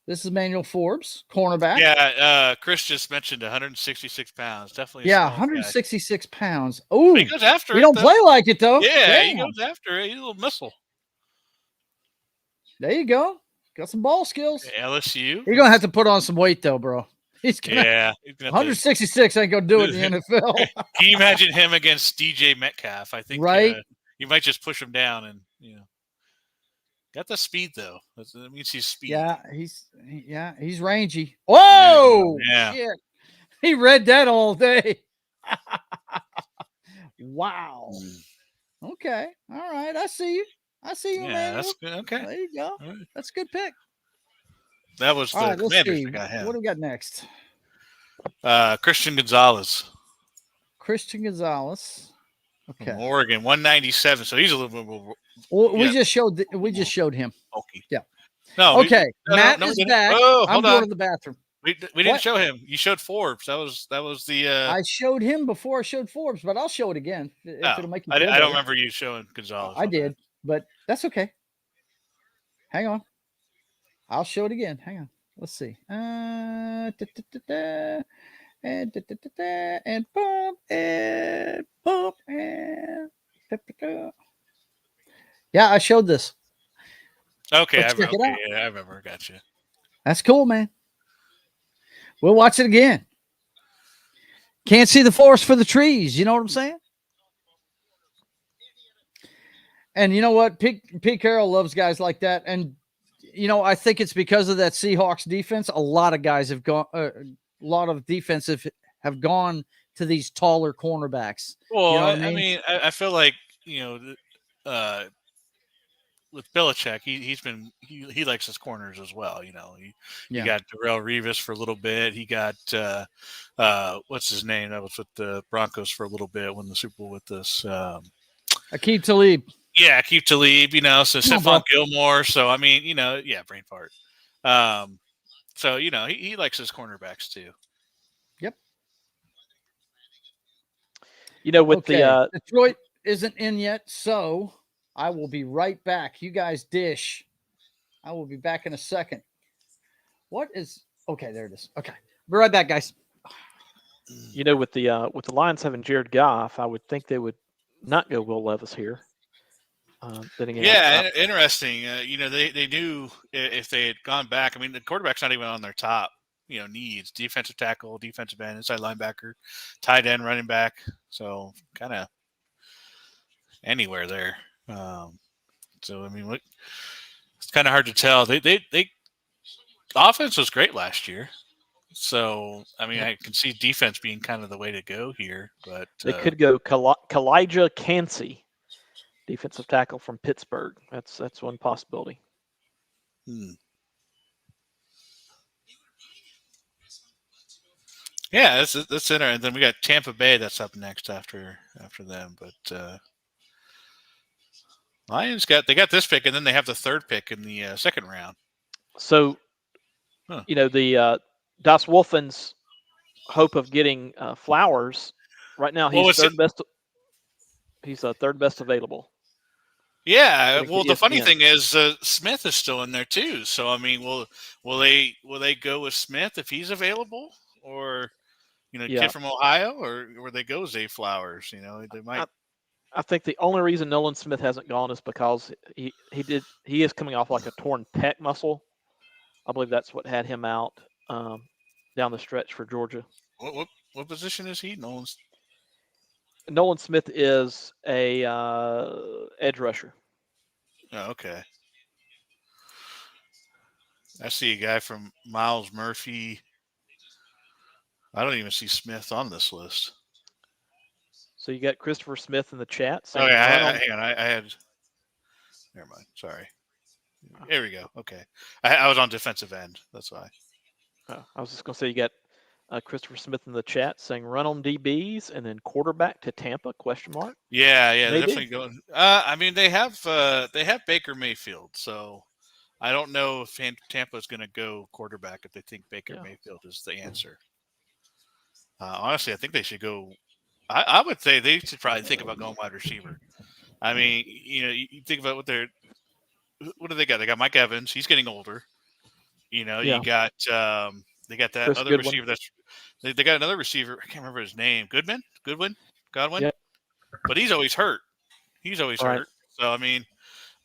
This is Manuel Forbes, cornerback. Yeah, Chris just mentioned 166 pounds. Definitely. 166 pounds. Oh, he goes after it. He don't play like it though. Yeah, he goes after it. He's a little missile. There you go. Got some ball skills. LSU. You're gonna have to put on some weight though, bro. He's gonna 166 ain't gonna do it in the NFL. Can you imagine him against DJ Metcalf? I think you might just push him down and got the speed though. That means he's speed. Yeah, he's rangy. Whoa! Yeah. Shit. He read that all day. Wow. Okay. All right. I see you. Yeah, man. that's good. Okay. There you go. Right. That's a good pick. That was the Commanders that got him. What do we got next? Christian Gonzalez. Okay. From Oregon, 197. So he's a little bit more. Well, we just showed him. Okay. Yeah. No. Okay. Matt is back. Oh, I'm going to the bathroom. We didn't show him. You showed Forbes. That was the. I showed him before I showed Forbes, but I'll show it again if it'll make you. I don't remember you showing Gonzalez. I did, but that's okay. Hang on. I'll show it again. Hang on. Let's see. And bump and bump and. Yeah, I showed this. Okay, Let's check it out. Yeah, I remember. Gotcha. That's cool, man. We'll watch it again. Can't see the forest for the trees. You know what I'm saying? And you know what? Pete Carroll loves guys like that. And, I think it's because of that Seahawks defense. A lot of guys have gone, a lot of defensive have gone to these taller cornerbacks. Well, I feel like, with Belichick, he likes his corners as well. He got Darrelle Revis for a little bit. He got what's his name? That was with the Broncos for a little bit, won the Super Bowl with us. Aqib Talib. Yeah, Aqib Talib. So Stephon Gilmore. So brain fart. So he likes his cornerbacks too. Yep. With the Detroit isn't in yet, so I will be right back. You guys dish. I will be back in a second. Okay, there it is. Okay. Be right back, guys. With the Lions having Jared Goff, I would think they would not go Will Levis here. Interesting. They knew if they had gone back. The quarterback's not even on their top, needs. Defensive tackle, defensive end, inside linebacker, tight end, running back. So kind of anywhere there. It's kind of hard to tell. They offense was great last year, so I can see defense being kind of the way to go here. But they could go Kalijah Cansey, defensive tackle from Pittsburgh. That's one possibility. Yeah, that's interesting. And then we got Tampa Bay that's up next after them, but. Lions got this pick, and then they have the third pick in the second round. So, the Daswolfen's hope of getting Flowers right now. He's third best. He's third best available. Yeah. Well, the funny thing is Smith is still in there too. So will they go with Smith if he's available, or kid from Ohio, or will they go Zay Flowers? They might. I think the only reason Nolan Smith hasn't gone is because he is coming off like a torn pec muscle. I believe that's what had him out down the stretch for Georgia. What position is he? Nolan Smith is a edge rusher. Oh, okay. I see a guy from Miles Murphy. I don't even see Smith on this list. So you got Christopher Smith in the chat. Oh, yeah. Hang on. I had. Never mind. Sorry. Here we go. Okay. I was on defensive end. That's why. I was just going to say you got Christopher Smith in the chat saying run on DBs and then quarterback to Tampa ? Yeah, they're definitely going. I mean, they have Baker Mayfield, so I don't know if Tampa is going to go quarterback if they think Baker Mayfield is the answer. Honestly, I think they should go. I would say they should probably think about going wide receiver. I mean, you think about what do they got? They got Mike Evans. He's getting older. You got they got that Chris other Goodwin. receiver. They got another receiver. I can't remember his name. Godwin. Yep. But he's always hurt. Right. Hurt. So I mean,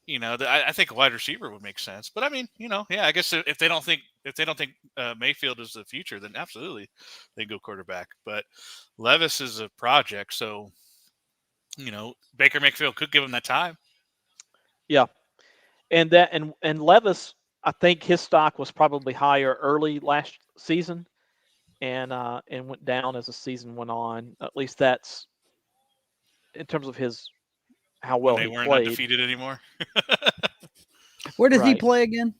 I think a wide receiver would make sense. But I mean, I guess if they don't think Mayfield is the future, then absolutely they go quarterback. But Levis is a project, so Baker Mayfield could give him that time. Yeah, and Levis, I think his stock was probably higher early last season, and went down as the season went on. At least that's in terms of how well they he weren't played. undefeated anymore. Where did he play again?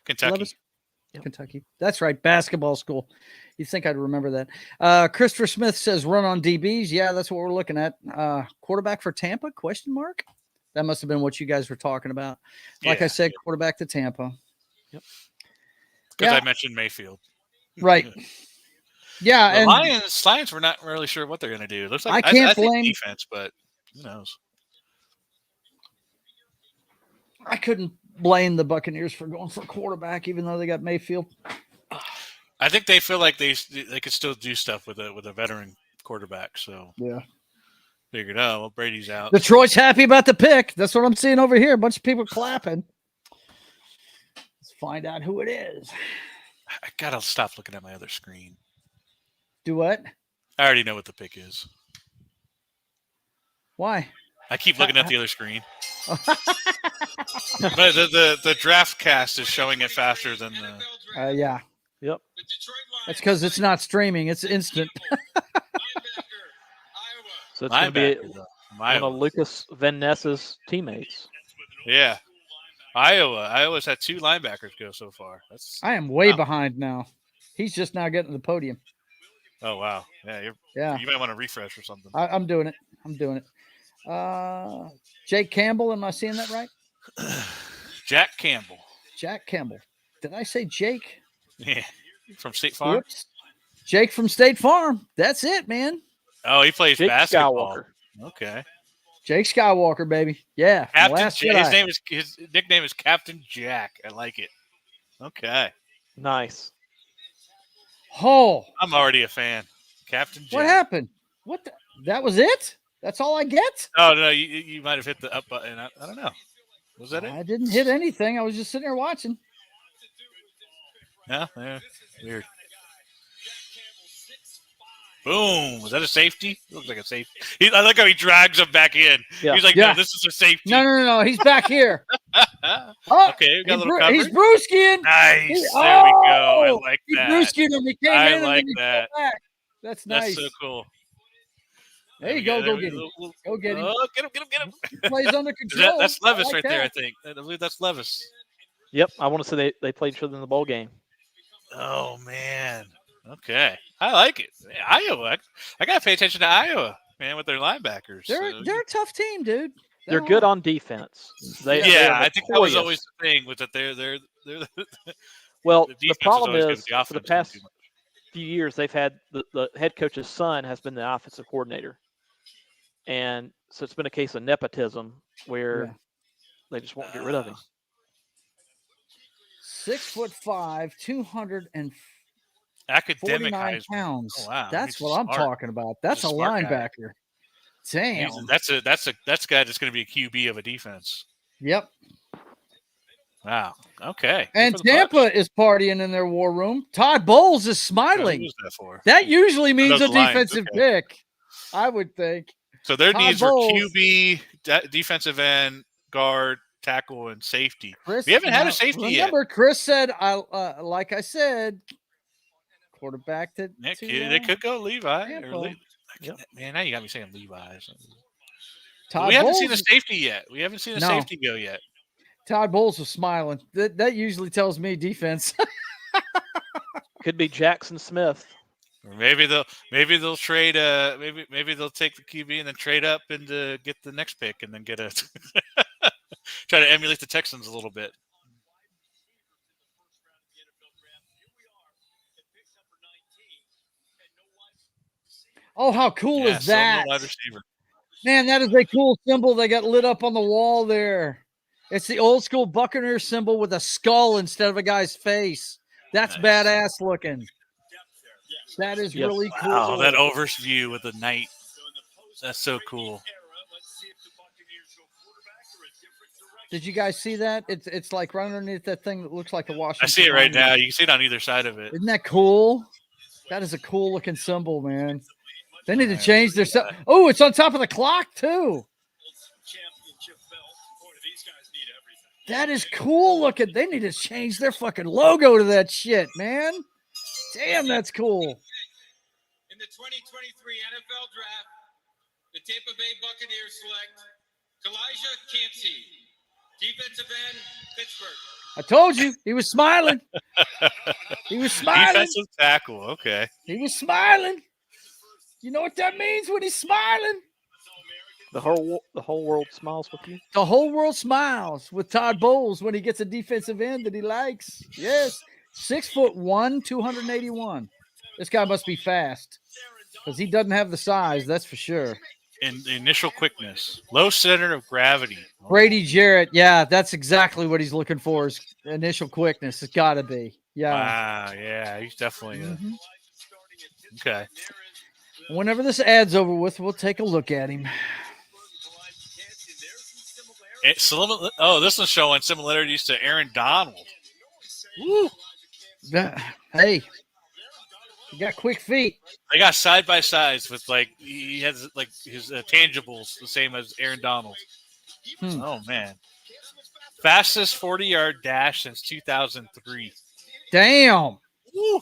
Kentucky. Levis? Yep. Kentucky. That's right. Basketball school. You think I'd remember that? Christopher Smith says run on DBs. Yeah, that's what we're looking at. Quarterback for Tampa? ? That must have been what you guys were talking about. Like I said, quarterback to Tampa. Yep. Because I mentioned Mayfield. Right. Yeah. The and Lions, we're not really sure what they're going to do. It looks like I can't blame think defense, but who knows? I couldn't blame the Buccaneers for going for quarterback, even though they got Mayfield. I think they feel like they could still do stuff with a veteran quarterback. So figured, Brady's out. Detroit's happy about the pick. That's what I'm seeing over here. A bunch of people clapping. Let's find out who it is. I gotta stop looking at my other screen. Do what? I already know what the pick is. Why? I keep looking at the other screen. But the draft cast is showing it faster than the. Yeah. Yep. That's because it's not streaming. It's instant. So it's going to be one of Lucas Van Ness's teammates. Yeah. Iowa's had 2 linebackers go so far. I am way behind now. He's just now getting to the podium. Oh, wow. Yeah. You might want to refresh or something. I'm doing it. Jake Campbell. Am I seeing that right? Jack Campbell. Did I say Jake? Yeah. From State Farm? Whoops. Jake from State Farm. That's it, man. Oh, he plays basketball. Skywalker. Okay. Jake Skywalker, baby. Yeah. His nickname is Captain Jack. I like it. Okay. Nice. Oh. I'm already a fan. Captain Jack. What happened? That was it? That's all I get? Oh, no. You might have hit the up button. I don't know. Was that it? I didn't hit anything. I was just sitting there watching. Yeah. Weird. Boom. Was that a safety? It looks like a safety. I like how he drags him back in. Yeah. He's like, no, this is a safety. No. He's back here. Okay, we got a little coverage. He's brewskiing. Nice. There we go. I like that. He brewskied him. He came I in like and then that. he back. That's nice. That's so cool. There you go. Go get him. Go get him. Oh, get him. He plays under control. That's Levis right there, I think. I believe that's Levis. Yep. I want to say they played each other in the bowl game. Oh, man. Okay. I like it. Iowa. I got to pay attention to Iowa, man, with their linebackers. They're a tough team, dude. They're good on defense. I think that was always the thing with that. They're well, the problem is for the past few years, they've had the head coach's son has been the offensive coordinator. And so it's been a case of nepotism where they just won't get rid of him. 6'5", 249 academic pounds. Oh, wow. That's what I'm talking about. That's a linebacker. Damn. That's a guy that's going to be a QB of a defense. Yep. Wow. Okay. And Tampa is partying in their war room. Todd Bowles is smiling. Who's that for? That usually means a defensive pick, I would think. So their needs are QB, defensive end, guard, tackle, and safety. We haven't had a safety yet. Remember, Chris said, like I said, quarterback to they could go Levi. Yep. Man, now you got me saying Levi's. Todd We haven't Bowles, seen a safety yet. We haven't seen a safety go yet. Todd Bowles was smiling. That usually tells me defense. Could be Jackson Smith. Or maybe they'll trade. Maybe they'll take the QB and then trade up and get the next pick and then get a try to emulate the Texans a little bit. Oh, how cool is that? Wide receiver. Man, that is a cool symbol they got lit up on the wall there. It's the old school Buccaneer symbol with a skull instead of a guy's face. That's badass looking. That is really cool. Oh, that overview with the night. That's so cool. Did you guys see that? It's like right underneath that thing that looks like a Washington. I see it right now. You can see it on either side of it. Isn't that cool? That is a cool looking symbol, man. They need to change their stuff. Oh, it's on top of the clock too. That is cool looking. They need to change their fucking logo to that shit, man. Damn, that's cool. In the 2023 NFL Draft, the Tampa Bay Buccaneers select Kalijah Cansey, defensive end, Pittsburgh. I told you, he was smiling. He was smiling. Defensive tackle, okay. He was smiling. You know what that means when he's smiling? The whole world smiles with you. The whole world smiles with Todd Bowles when he gets a defensive end that he likes. Yes, 6'1", 281. This guy must be fast because he doesn't have the size. That's for sure. In initial quickness, low center of gravity. Brady Jarrett, yeah, that's exactly what he's looking for. Is initial quickness. It's got to be. Yeah. Wow. Yeah, he's definitely okay. Whenever this ad's over with, we'll take a look at him. This one's showing similarities to Aaron Donald. Woo. Hey, he got quick feet. They got side by sides with he has his tangibles the same as Aaron Donald. Oh man, fastest 40-yard dash since 2003. Damn. Woo.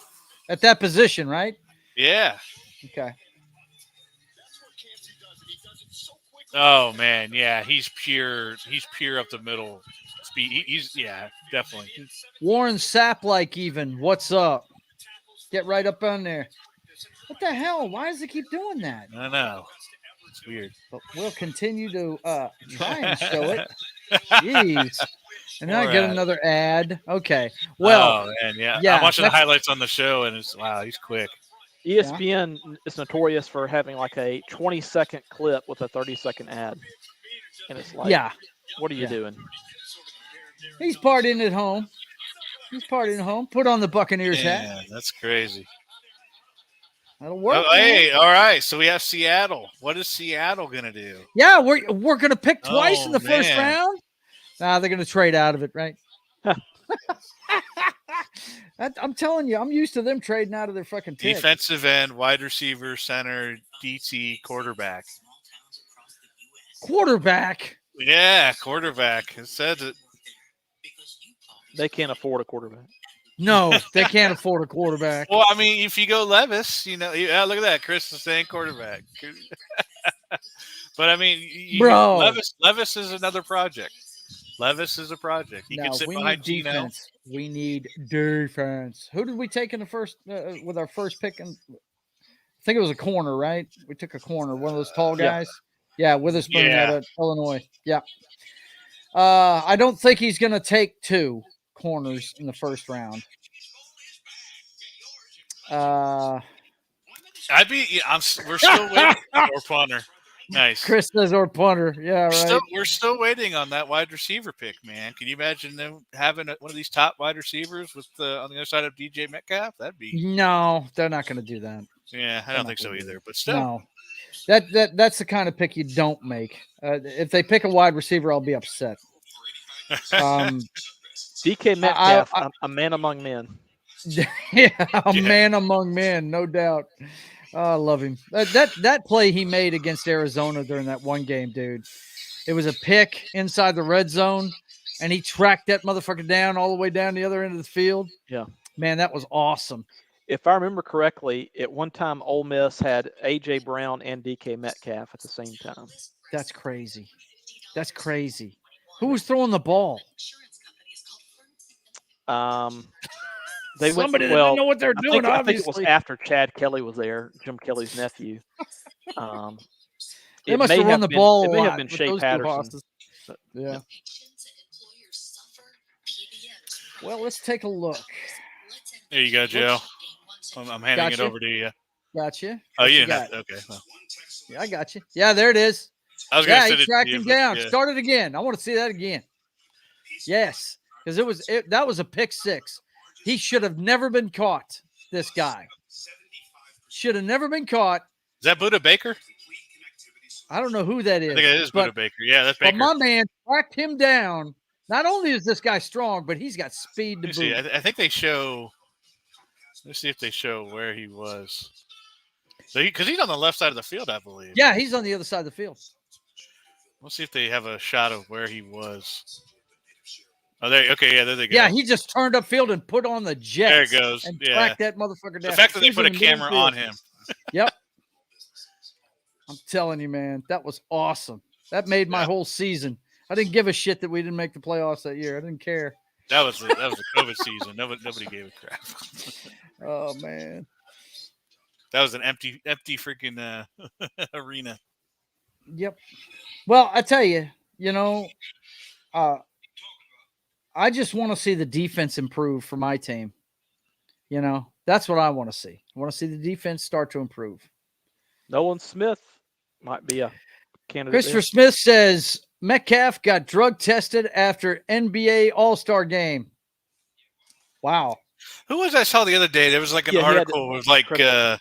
At that position, right? Yeah. Okay. Oh man, yeah, he's pure up the middle speed. He's definitely. Warren Sapp even. What's up? Get right up on there. What the hell? Why does it keep doing that? I know. It's weird. But we'll continue to try and show it. Jeez. And then I get another ad. Okay. Well, man, yeah. I'm watching the highlights on the show, and he's quick. ESPN is notorious for having like a 20-second clip with a 30-second ad. And it's like, what are you doing? He's partying at home. Put on the Buccaneers hat. Yeah, that's crazy. That'll work. Oh, hey, all right. So we have Seattle. What is Seattle going to do? Yeah, we're going to pick twice in the first round. Nah, they're going to trade out of it, right? I'm telling you, I'm used to them trading out of their fucking pick. Defensive end, wide receiver, center, DT, quarterback. Quarterback? Yeah, quarterback. It says it. They can't afford a quarterback. No, they can't afford a quarterback. Well, I mean, if you go Levis, look at that. Chris is saying quarterback. But, I mean, bro, Levis is another project. Levis is a project. He can sit behind Gino. We need defense. Who did we take in the first with our first pick? I think it was a corner, right? We took a corner, one of those tall guys. Yeah, Witherspoon out of Illinois. Yeah. I don't think he's going to take two corners in the first round. We're still waiting for punter. Nice. Chris says or punter. Yeah, right. We're still waiting on that wide receiver pick, man. Can you imagine them having one of these top wide receivers with on the other side of DJ Metcalf? That'd be no. They're not going to do that. Yeah, I don't think so either. But still, no. That's the kind of pick you don't make. If they pick a wide receiver, I'll be upset. DK Metcalf, a man among men. Yeah, man among men, no doubt. Oh, I love him. That play he made against Arizona during that one game, dude. It was a pick inside the red zone, and he tracked that motherfucker down all the way down the other end of the field. Yeah. Man, that was awesome. if I remember correctly, at one time Ole Miss had A.J. Brown and D.K. Metcalf at the same time. That's crazy. That's crazy. Who was throwing the ball? Somebody didn't know what they're doing. I think it was after Chad Kelly was there, Jim Kelly's nephew. They must have run the ball. It may have been Shea Patterson. Yeah. Well, let's take a look. There you go, Joe. I'm handing it over to you. Gotcha. Oh, you didn't have to. Okay. Well. Yeah, I got you. Yeah, there it is. I was going to he tracked him down. Yeah. Start it again. I want to see that again. Yes, because that was a pick six. He should have never been caught. This guy should have never been caught. Is that Buda Baker? I don't know who that is. I think it is Buda Baker. Yeah, that's Baker. But my man tracked him down. Not only is this guy strong, but he's got speed to boot. See, I think they show. Let's see if they show where he was. So because he's on the left side of the field, I believe. Yeah, he's on the other side of the field. We'll see if they have a shot of where he was. Oh, there. Okay, yeah, there they go. Yeah, he just turned upfield and put on the jet. There it goes. And tracked that motherfucker down. The fact that they put a camera on him. Yep. I'm telling you, man, that was awesome. That made my whole season. I didn't give a shit that we didn't make the playoffs that year. I didn't care. That was a COVID season. Nobody gave a crap. Oh man, that was an empty freaking arena. Yep. Well, I tell you, I just want to see the defense improve for my team. That's what I want to see. I want to see the defense start to improve. Nolan Smith might be a candidate. Christopher Smith says Metcalf got drug tested after NBA All-Star game. Wow. Who was I saw the other day? There was like an article of like they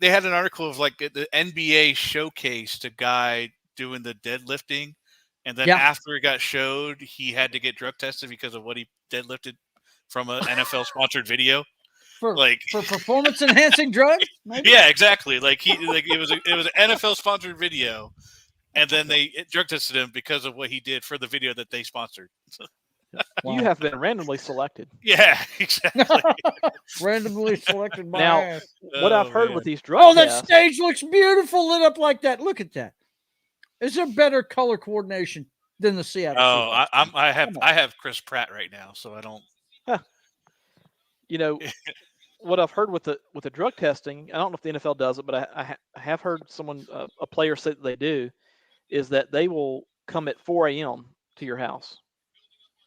had an article of like the NBA showcased a guy doing the deadlifting, and then after it got showed, he had to get drug tested because of what he deadlifted from an NFL sponsored video. For performance enhancing drugs? Maybe? Yeah, exactly. It was an NFL sponsored video, and then they drug tested him because of what he did for the video that they sponsored. Wow. You have been randomly selected. Yeah, exactly. Randomly selected by now. What I've heard with these drug tests, that stage looks beautiful lit up like that. Look at that. Is there better color coordination than the Seattle? Oh, I have Chris Pratt right now, so I don't. What I've heard with the drug testing, I don't know if the NFL does it, but I have heard a player say that they do, is that they will come at 4 a.m. to your house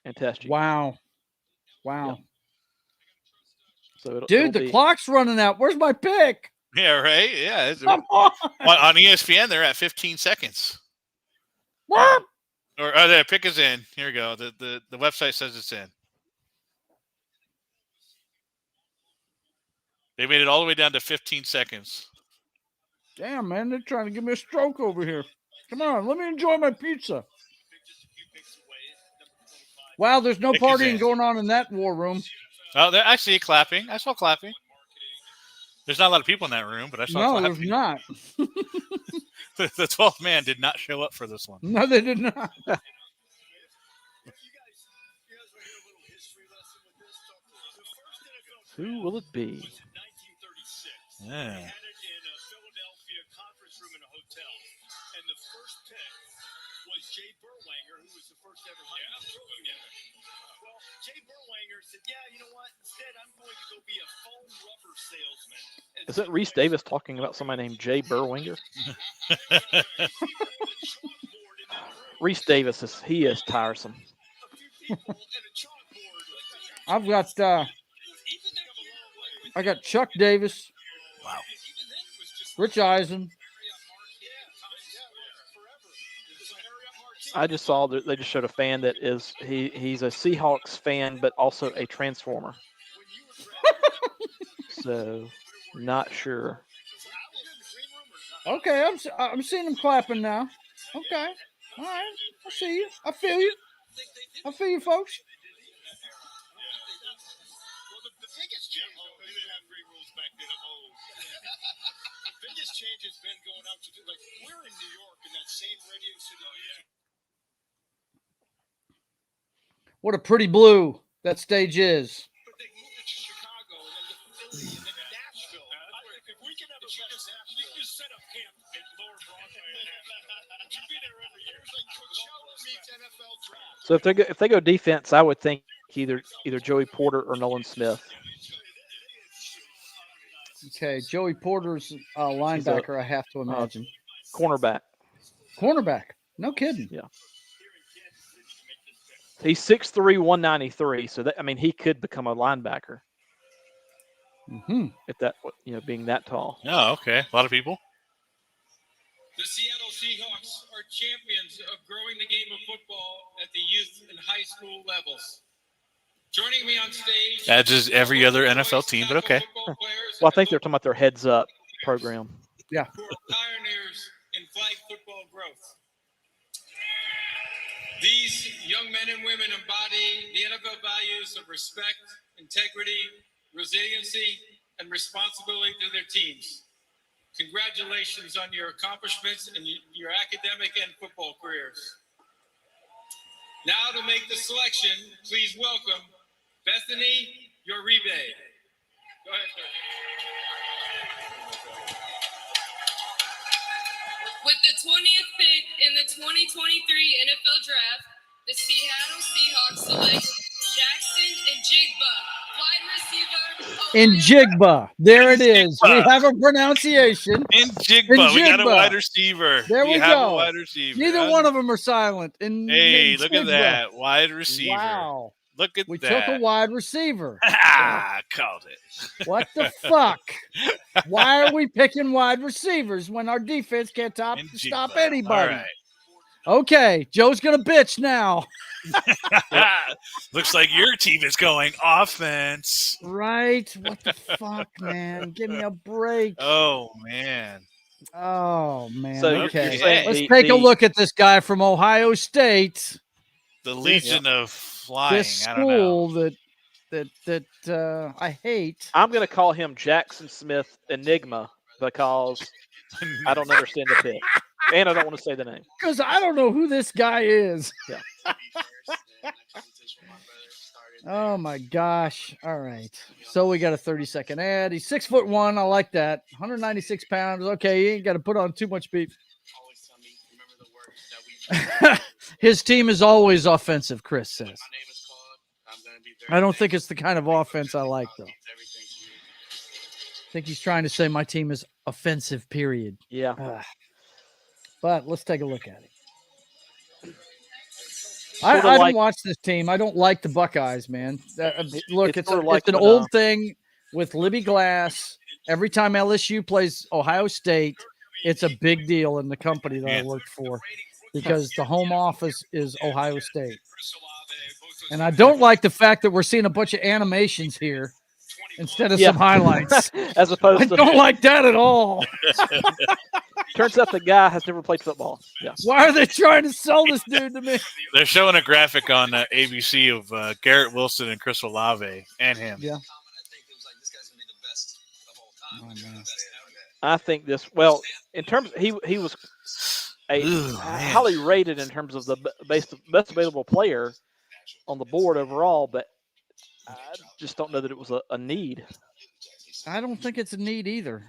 and test you. Wow. Yeah. So the clock's running out. Where's my pick? Yeah, right. Yeah. Come on ESPN, they're at 15 seconds. What? Or their pick is in. Here we go. The website says it's in. They made it all the way down to 15 seconds. Damn, man. They're trying to give me a stroke over here. Come on. Let me enjoy my pizza. Wow, there's no partying going on in that war room. Oh, I see clapping. I saw clapping. There's not a lot of people in that room, but I saw clapping. No, there's not. The 12th man did not show up for this one. No, they did not. Who will it be? Yeah. And the first pick was Jay Berwanger, who was the first ever Well, Jay Berwanger said, yeah, you know what? Instead, I'm going to go be a foam rubber salesman. Isn't Reese Davis talking about somebody named Jay Berwanger? Reese Davis is tiresome. I've got I got Chuck Davis. Wow. Rich Eisen. I just saw that they just showed a fan that is he's a Seahawks fan, but also a Transformer. So, not sure. Okay, I'm seeing them clapping now. Okay, all right, I see you. I feel you. I feel you, folks. The biggest change has been going up to we're in New York in that same Radio City. What a pretty blue that stage is. But they moved it to Chicago, and then the So if they go defense, I would think either Joey Porter or Nolan Smith. Okay, Joey Porter's linebacker, I have to imagine. Cornerback. Cornerback. No kidding. Yeah. He's 6'3", 193. So he could become a linebacker. If that, being that tall. Oh, okay. A lot of people. The Seattle Seahawks are champions of growing the game of football at the youth and high school levels. Joining me on stage. That's just every other NFL team, but okay. Well, I think they're talking about their Heads Up program. Yeah. Who are pioneers in flag football growth. These young men and women embody the NFL values of respect, integrity, resiliency, and responsibility to their teams. Congratulations on your accomplishments in your academic and football careers. Now to make the selection, please welcome Bethany Uribe. Go ahead, sir. With the 20th pick in the 2023 NFL Draft, the Seattle Seahawks select Jackson and Njigba. There it is. We have a pronunciation. Njigba. We got a wide receiver. There we have go. A wide receiver. Neither one of them are silent. Hey, look at that. Wide receiver. Wow. Look at we that. We took a wide receiver. Called it. What the fuck? Why are we picking wide receivers when our defense can't stop anybody? All right. Okay, Joe's going to bitch now. Looks like your team is going offense. Right? What the fuck, man? Give me a break. Oh, man. So okay. Let's take a look at this guy from Ohio State. The Legion of Flying. This school that I hate. I'm going to call him Jackson Smith Enigma because I don't understand the pick. And I don't want to say the name. Because I don't know who this guy is. Yeah. Oh, my gosh. All right. So we got a 30-second ad. He's 6'1". I like that. 196 pounds. Okay, you ain't got to put on too much beef. His team is always offensive, Chris says. I don't think it's the kind of offense I like, though. I think he's trying to say my team is offensive, period. Yeah. But let's take a look at it. I don't watch this team. I don't like the Buckeyes, man. Look, it's an old thing with Libby Glass. Every time LSU plays Ohio State, it's a big deal in the company that I worked for because the home office is Ohio State. And I don't like the fact that we're seeing a bunch of animations here instead of some highlights. As opposed I don't like that at all. Turns out the guy has never played football. Yeah. Why are they trying to sell this dude to me? They're showing a graphic on ABC of Garrett Wilson and Chris Olave and him. Yeah. Oh, man. I think this. Well, in terms, he was highly rated in terms of the best available player on the board overall, but I just don't know that it was a need. I don't think it's a need either.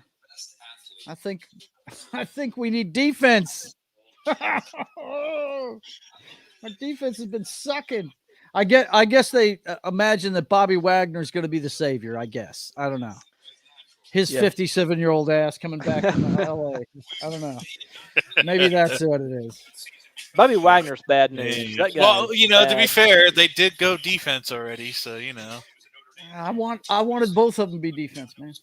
I think we need defense. Our defense has been sucking. I guess they imagine that Bobby Wagner is going to be the savior. I guess. I don't know. His 57-year-old ass coming back from LA. I don't know. Maybe that's what it is. Bobby Wagner's bad news. That guy to be fair, they did go defense already, so I wanted both of them to be defense, man.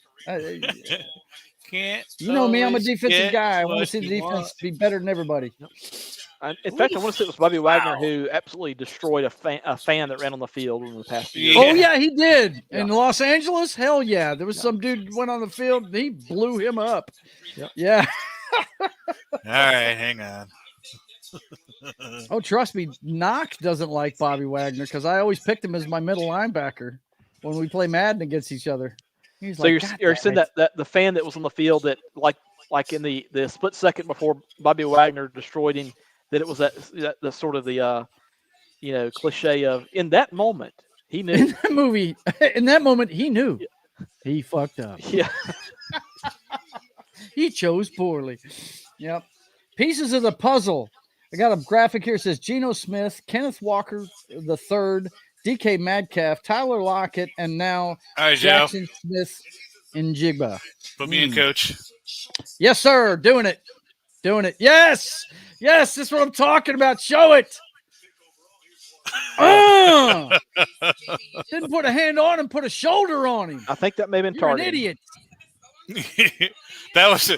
Can't. You know me, I'm a defensive guy. I want to see the defense be better than everybody. In fact, I want to say it was Bobby Wagner who absolutely destroyed a fan that ran on the field in the past few years. Oh, yeah, he did. In Los Angeles? Hell yeah. There was some dude went on the field, and he blew him up. Yep. Yeah. All right, hang on. Oh, trust me, Noc doesn't like Bobby Wagner because I always picked him as my middle linebacker when we play Madden against each other. He's so you're saying that the fan that was on the field that like in the split second before Bobby Wagner destroyed him, that it was that the sort of the cliche of in that moment he knew. In that moment he knew. Yeah. He fucked up. Yeah. He chose poorly. Yep. Pieces of the puzzle I got a graphic here. It says Geno Smith, Kenneth Walker the third, DK Metcalf, Tyler Lockett, and now All right, Jackson Joe. Smith in Jigba. Put me in, Coach. Yes, sir. Doing it. Yes. Yes, this is what I'm talking about. Show it. Didn't put a hand on him, put a shoulder on him. I think that may have been You're an targeting. idiot. that was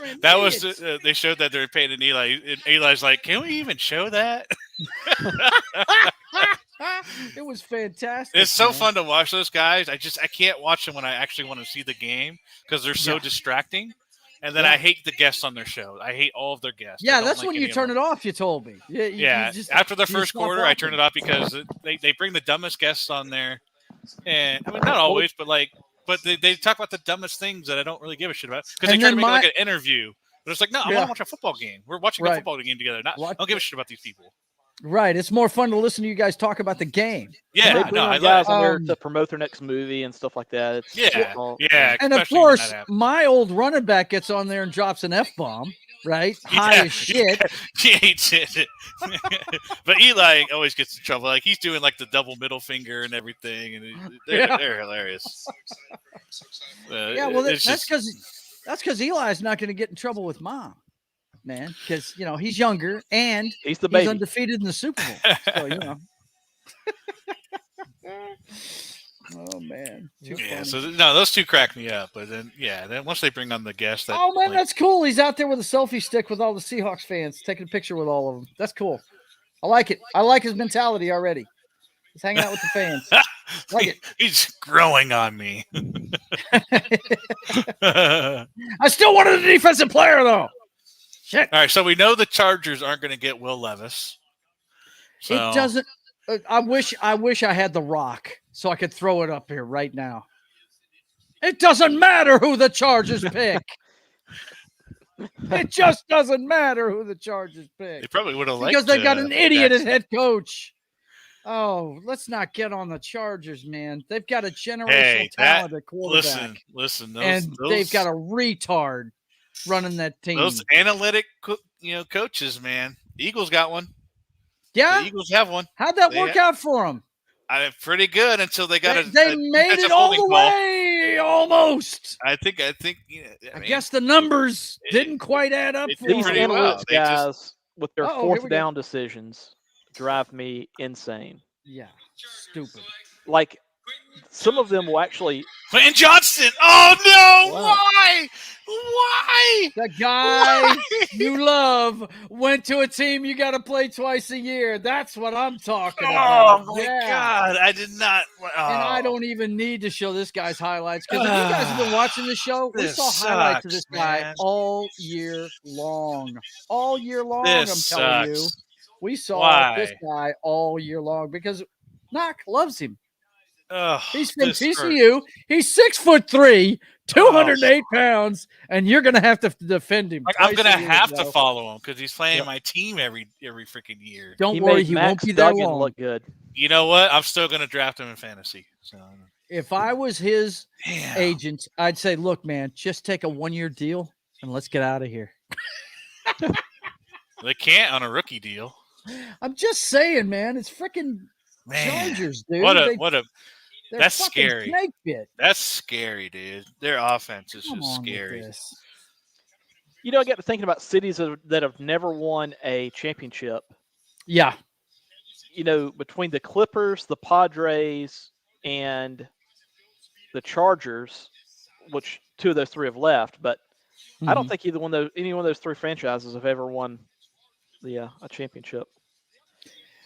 they showed that they're paying an Eli, and Eli's like, can we even show that? It was fantastic. It's so fun to watch those guys. I can't watch them when I actually want to see the game because they're so distracting. And then I hate the guests on their show. I hate all of their guests. Yeah, that's when you turn it off, you told me. Yeah, after the first quarter, I turn it off because they bring the dumbest guests on there. And I mean, not always, but they talk about the dumbest things that I don't really give a shit about because they try to make it like an interview. But it's like, no, I want to watch a football game. We're watching a football game together. I don't give a shit about these people. Right. It's more fun to listen to you guys talk about the game. Yeah. They bring guys on there to promote their next movie and stuff like that. Yeah. And of course, my old running back gets on there and drops an F-bomb, right? High as shit. He hates it. But Eli always gets in trouble. Like he's doing like the double middle finger and everything. And they're hilarious. Well, that's because Eli's not going to get in trouble with mom. Man, because he's younger and he's undefeated in the Super Bowl. So oh man, so those two crack me up. But then once they bring on the guest, that's cool. He's out there with a selfie stick with all the Seahawks fans, taking a picture with all of them. That's cool. I like it. I like his mentality already. He's hanging out with the fans. Like it. He's growing on me. I still wanted a defensive player though. Shit. All right, so we know the Chargers aren't going to get Will Levis. So. It doesn't. I wish I had the rock so I could throw it up here right now. It doesn't matter who the Chargers pick. It just doesn't matter who the Chargers pick. They probably would have liked because they got an idiot at head coach. Oh, let's not get on the Chargers, man. They've got a generational talent at quarterback. Listen, they've got a retard running that team. Those analytic, coaches, man. Eagles got one. Yeah, the Eagles have one. How'd that work out for them? Pretty good until they got they made it all the way, almost. I think. I guess the numbers didn't quite add up. For these them. analytics guys with their fourth down decisions drive me insane. Yeah, stupid. Like some of them will actually. Quentin Johnston. Oh no! Wow. Why? The guy you love went to a team you got to play twice a year. That's what I'm talking about. Oh my God! I did not. And I don't even need to show this guy's highlights because if you guys have been watching the show, we saw highlights of this guy all year long. All year long, I'm telling you. We saw this guy all year long because Noc loves him. He's from TCU. He's 6'3", 208 pounds, and you're gonna have to defend him. I'm gonna have to follow him because he's playing my team every freaking year. Don't worry, he won't be there long. Look good. You know what? I'm still gonna draft him in fantasy. So if I was his agent, I'd say, look, man, just take a 1-year deal and let's get out of here. They can't on a rookie deal. I'm just saying, man. It's freaking Chargers, dude. That's scary. That's scary, dude. Their offense is just scary. I got to thinking about cities that have never won a championship. Yeah. Between the Clippers, the Padres, and the Chargers, which two of those three have left, but I don't think any one of those three franchises have ever won a championship.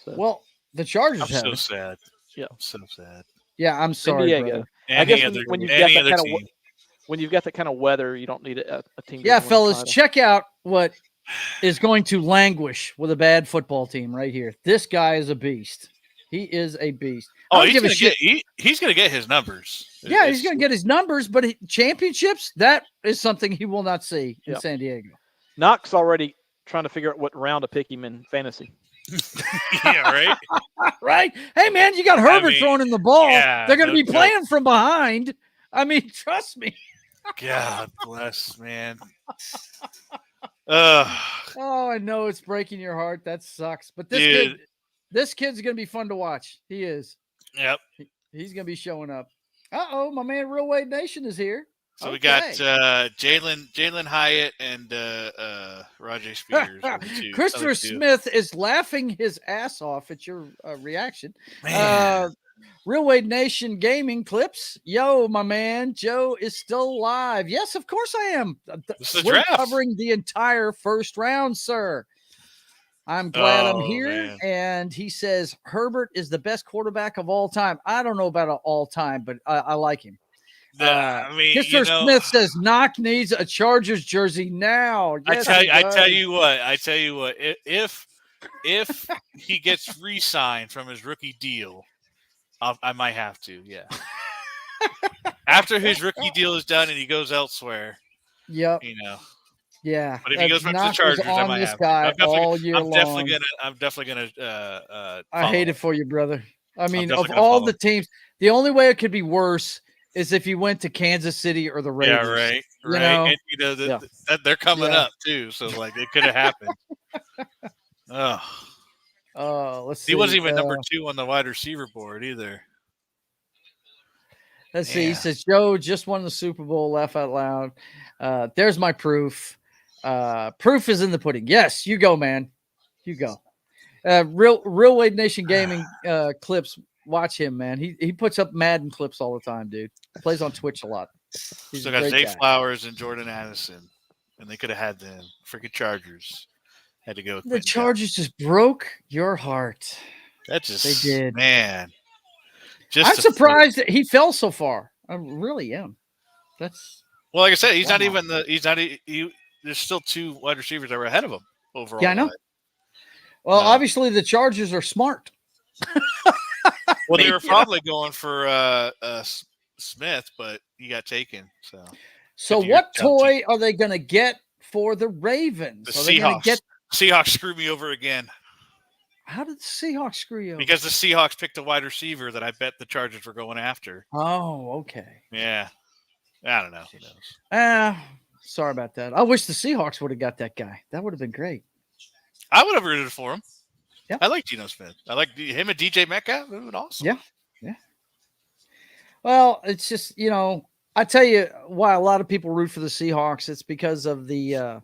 So. Well, the Chargers have. So sad. Yeah, I'm so sad. Yeah, I'm sorry, brother. I guess when you've got that kind of weather, you don't need a team. Yeah, fellas, check out what is going to languish with a bad football team right here. This guy is a beast. He is a beast. Oh, he's going to get his numbers. Yeah, he's going to get his numbers, but championships, that is something he will not see in San Diego. Noc's already trying to figure out what round to pick him in fantasy. Yeah, right. Right. Hey, man, you got Herbert throwing in the ball. Yeah, they're going to be playing from behind. I mean, trust me. God bless, man. Oh, I know it's breaking your heart. That sucks. But this kid's gonna be fun to watch. He is. Yep. He's gonna be showing up. Uh-oh, my man Real Wade Nation is here. So we got Jalen Hyatt and Rajay Spears. Christopher Smith is laughing his ass off at your reaction. Man. Real Wade Nation Gaming Clips. Yo, my man, Joe is still alive. Yes, of course I am. We're covering the entire first round, sir. I'm glad I'm here. Man. And he says Herbert is the best quarterback of all time. I don't know about all time, but I like him. Mr. Smith says Noc needs a Chargers jersey now. Yes, I tell you what. If he gets re-signed from his rookie deal, I might have to. Yeah. After his rookie deal is done and he goes elsewhere. Yep. Yeah. But if he goes back to the Chargers, I might have to. I'm definitely gonna. I hate it for you, brother. I mean, of all the teams, the only way it could be worse is if he went to Kansas City or the Raiders. Yeah, right. And, they're coming up too, so like it could have happened. Let's see. He wasn't even number 2 on the wide receiver board either. Let's see. He says Joe just won the Super Bowl. Laugh out loud. There's my proof. Proof is in the pudding. Yes, you go, man. You go. Real Wade Nation Gaming clips. Watch him, man. He puts up Madden clips all the time, dude. Plays on Twitch a lot. He's got Zay Flowers and Jordan Addison, and they could have had them. Freaking Chargers had to go. With the Chargers just broke your heart. That just they did, man. I'm surprised that he fell so far. I really am. That's like I said. He's not even there's still 2 wide receivers that were ahead of him overall. Yeah, I know. Well, obviously the Chargers are smart. Well, they were probably going for Smith, but he got taken. So what toy are they going to get for the Ravens? The Seahawks. Seahawks screwed me over again. How did the Seahawks screw you over? Because the Seahawks picked a wide receiver that I bet the Chargers were going after. Oh, okay. Yeah. I don't know. Who knows? Sorry about that. I wish the Seahawks would have got that guy. That would have been great. I would have rooted for him. Yeah. I like Geno Smith. I like him and DJ Metcalf. It was awesome. Yeah. Well, it's just, I tell you why a lot of people root for the Seahawks. It's because of the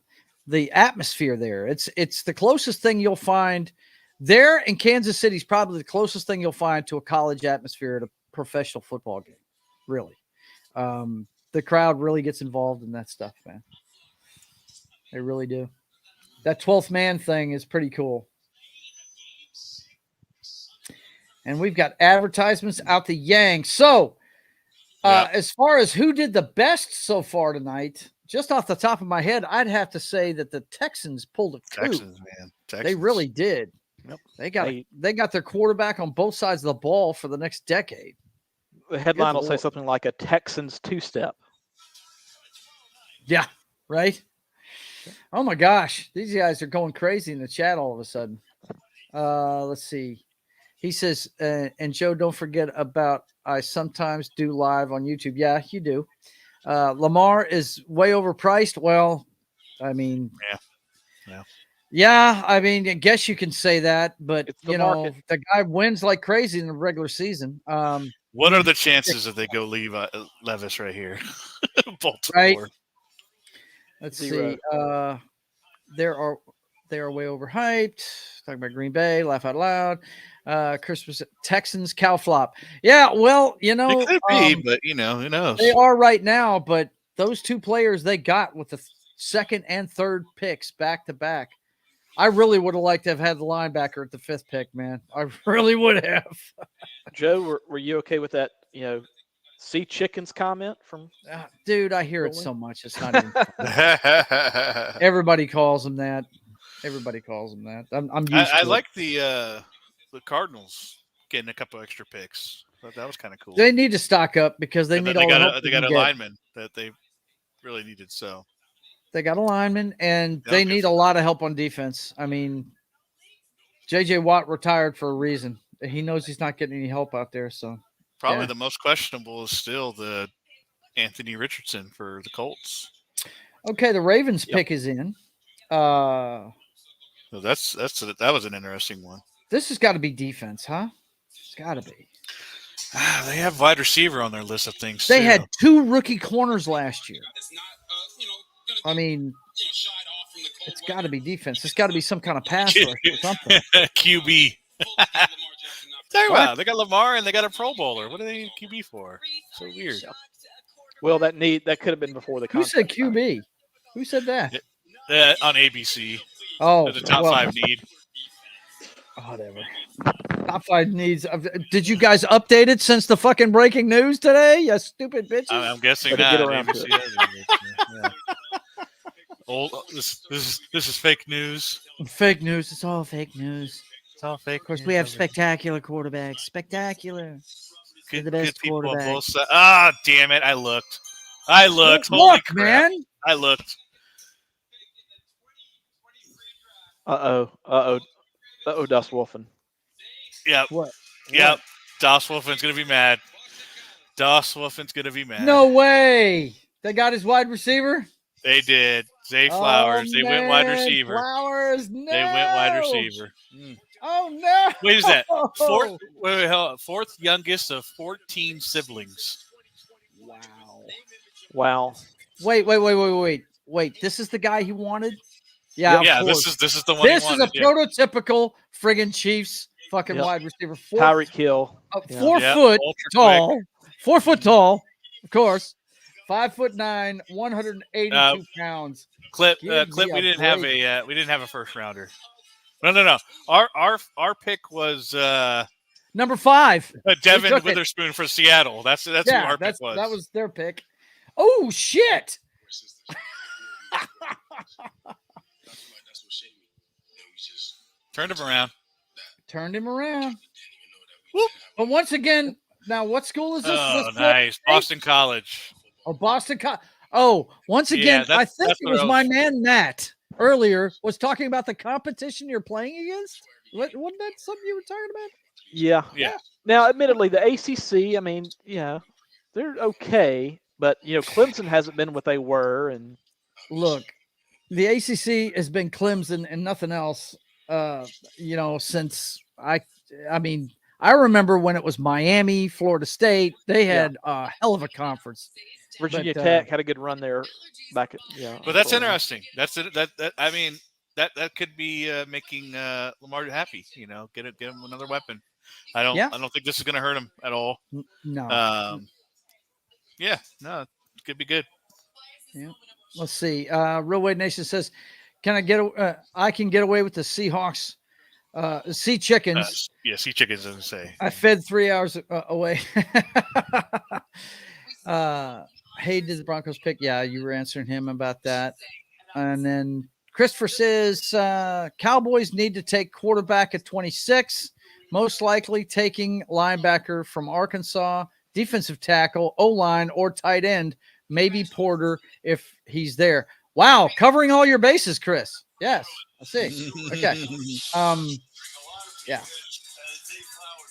atmosphere there. It's the closest thing you'll find there in Kansas City is probably the closest thing you'll find to a college atmosphere at a professional football game. Really. The crowd really gets involved in that stuff, man. They really do. That 12th man thing is pretty cool. And we've got advertisements out the yang. So, as far as who did the best so far tonight, just off the top of my head, I'd have to say that the Texans pulled a coup. Texans, man. They really did. Yep. They got their quarterback on both sides of the ball for the next decade. The headline will say something like a Texans 2-step. Yeah, right? Oh, my gosh. These guys are going crazy in the chat all of a sudden. Let's see. He says, and Joe, don't forget about I sometimes do live on YouTube. Yeah, you do. Lamar is way overpriced. Well, I mean, yeah. I mean, I guess you can say that, but the guy wins like crazy in the regular season. What are the chances that they go leave Levis right here? Baltimore. Right. Let's see. They are way overhyped. Talking about Green Bay, laugh out loud. Christmas Texans, cow flop. Yeah, well, it could be, but who knows? They are right now, but those 2 players they got with the second and third picks back to back. I really would have liked to have had the linebacker at the 5th pick, man. I really would have. Joe, were you okay with that? Sea chickens comment from dude? I hear it so much. It's not even funny. Everybody calls them that. Everybody calls them that. I'm used to I it. like the Cardinals getting a couple extra picks. That was kind of cool. They need to stock up because they need all the help they got a lineman that they really needed. So they got a lineman and they need a lot of help on defense. I mean, J.J. Watt retired for a reason. He knows he's not getting any help out there. So probably the most questionable is still the Anthony Richardson for the Colts. Okay, the Ravens pick is in. Uh, So that was an interesting one. This has got to be defense, huh? It's got to be. They have wide receiver on their list of things. They too. had 2 rookie corners last year. I mean, it's got to be defense. It's got to be some kind of pass rush or something. QB. Talking about they got Lamar and they got a Pro Bowler. What do they need QB for? So weird. Well, that could have been before the Who said contract. QB? Who said that? On ABC. Oh, the top 5 need. Whatever. Top 5 needs. Did you guys update it since the fucking breaking news today? You stupid bitches. I'm guessing Better not. get around to ABC it. yeah. Old. This is fake news. Fake news. It's all fake news. It's all fake. Of course, we have spectacular quarterbacks. Spectacular. Good, the best good people on quarterback. both sides. Ah, damn it! I looked. Holy Look, crap! man. I looked. Daswolfen. Yep. What? Yep. Daswolfen's gonna be mad. Daswolfen's gonna be mad. No way. They got his wide receiver? They did. Zay Flowers. They went wide receiver. Flowers, no. They went wide receiver. Oh, no. Wait, is that fourth youngest of 14 siblings? Wow. Wait. This is the guy he wanted? Yeah, Yeah. of course. This is the one. This he is wanted, a prototypical friggin' Chiefs fucking wide receiver. Tyreek Hill. 4 foot tall. quick. 4 foot tall, of course. 5'9", 182 pounds. Clip. Give We me a didn't have break. we didn't have a first rounder. No. Our pick was Number 5. Devin took it. Witherspoon for Seattle. That's who our pick was. That was their pick. Oh shit! Turned him around. Whoop. But once again, now what school is this? Oh, This nice. Boston College. Oh, Boston College. Oh, once again, Yeah, I think that's it what was I my was- man Matt earlier was talking about the competition you're playing against. Wasn't that something you were talking about? Yeah. Yeah. Now, admittedly, the ACC, I mean, yeah, they're okay, but Clemson hasn't been what they were, and Look, the ACC has been Clemson and nothing else. Since I mean, I remember when it was Miami, Florida State. They had a hell of a conference. Virginia But, Tech had a good run there back at But that's interesting. That's that. I mean, that could be making Lamar happy. Get him another weapon. I don't think this is going to hurt him at all. No. Yeah. No, it could be good. Yeah. Let's see. Real Wade Nation says, "Can I get? I can get away with the Seahawks, Sea Chickens." Sea Chickens doesn't say. I fed 3 hours away. Hey, did the Broncos pick? Yeah, you were answering him about that. And then Christopher says, Cowboys need to take quarterback at 26, most likely taking linebacker from Arkansas, defensive tackle, O-line, or tight end, maybe Porter if he's there. Wow, covering all your bases, Chris. Yes, I see. Okay. Yeah.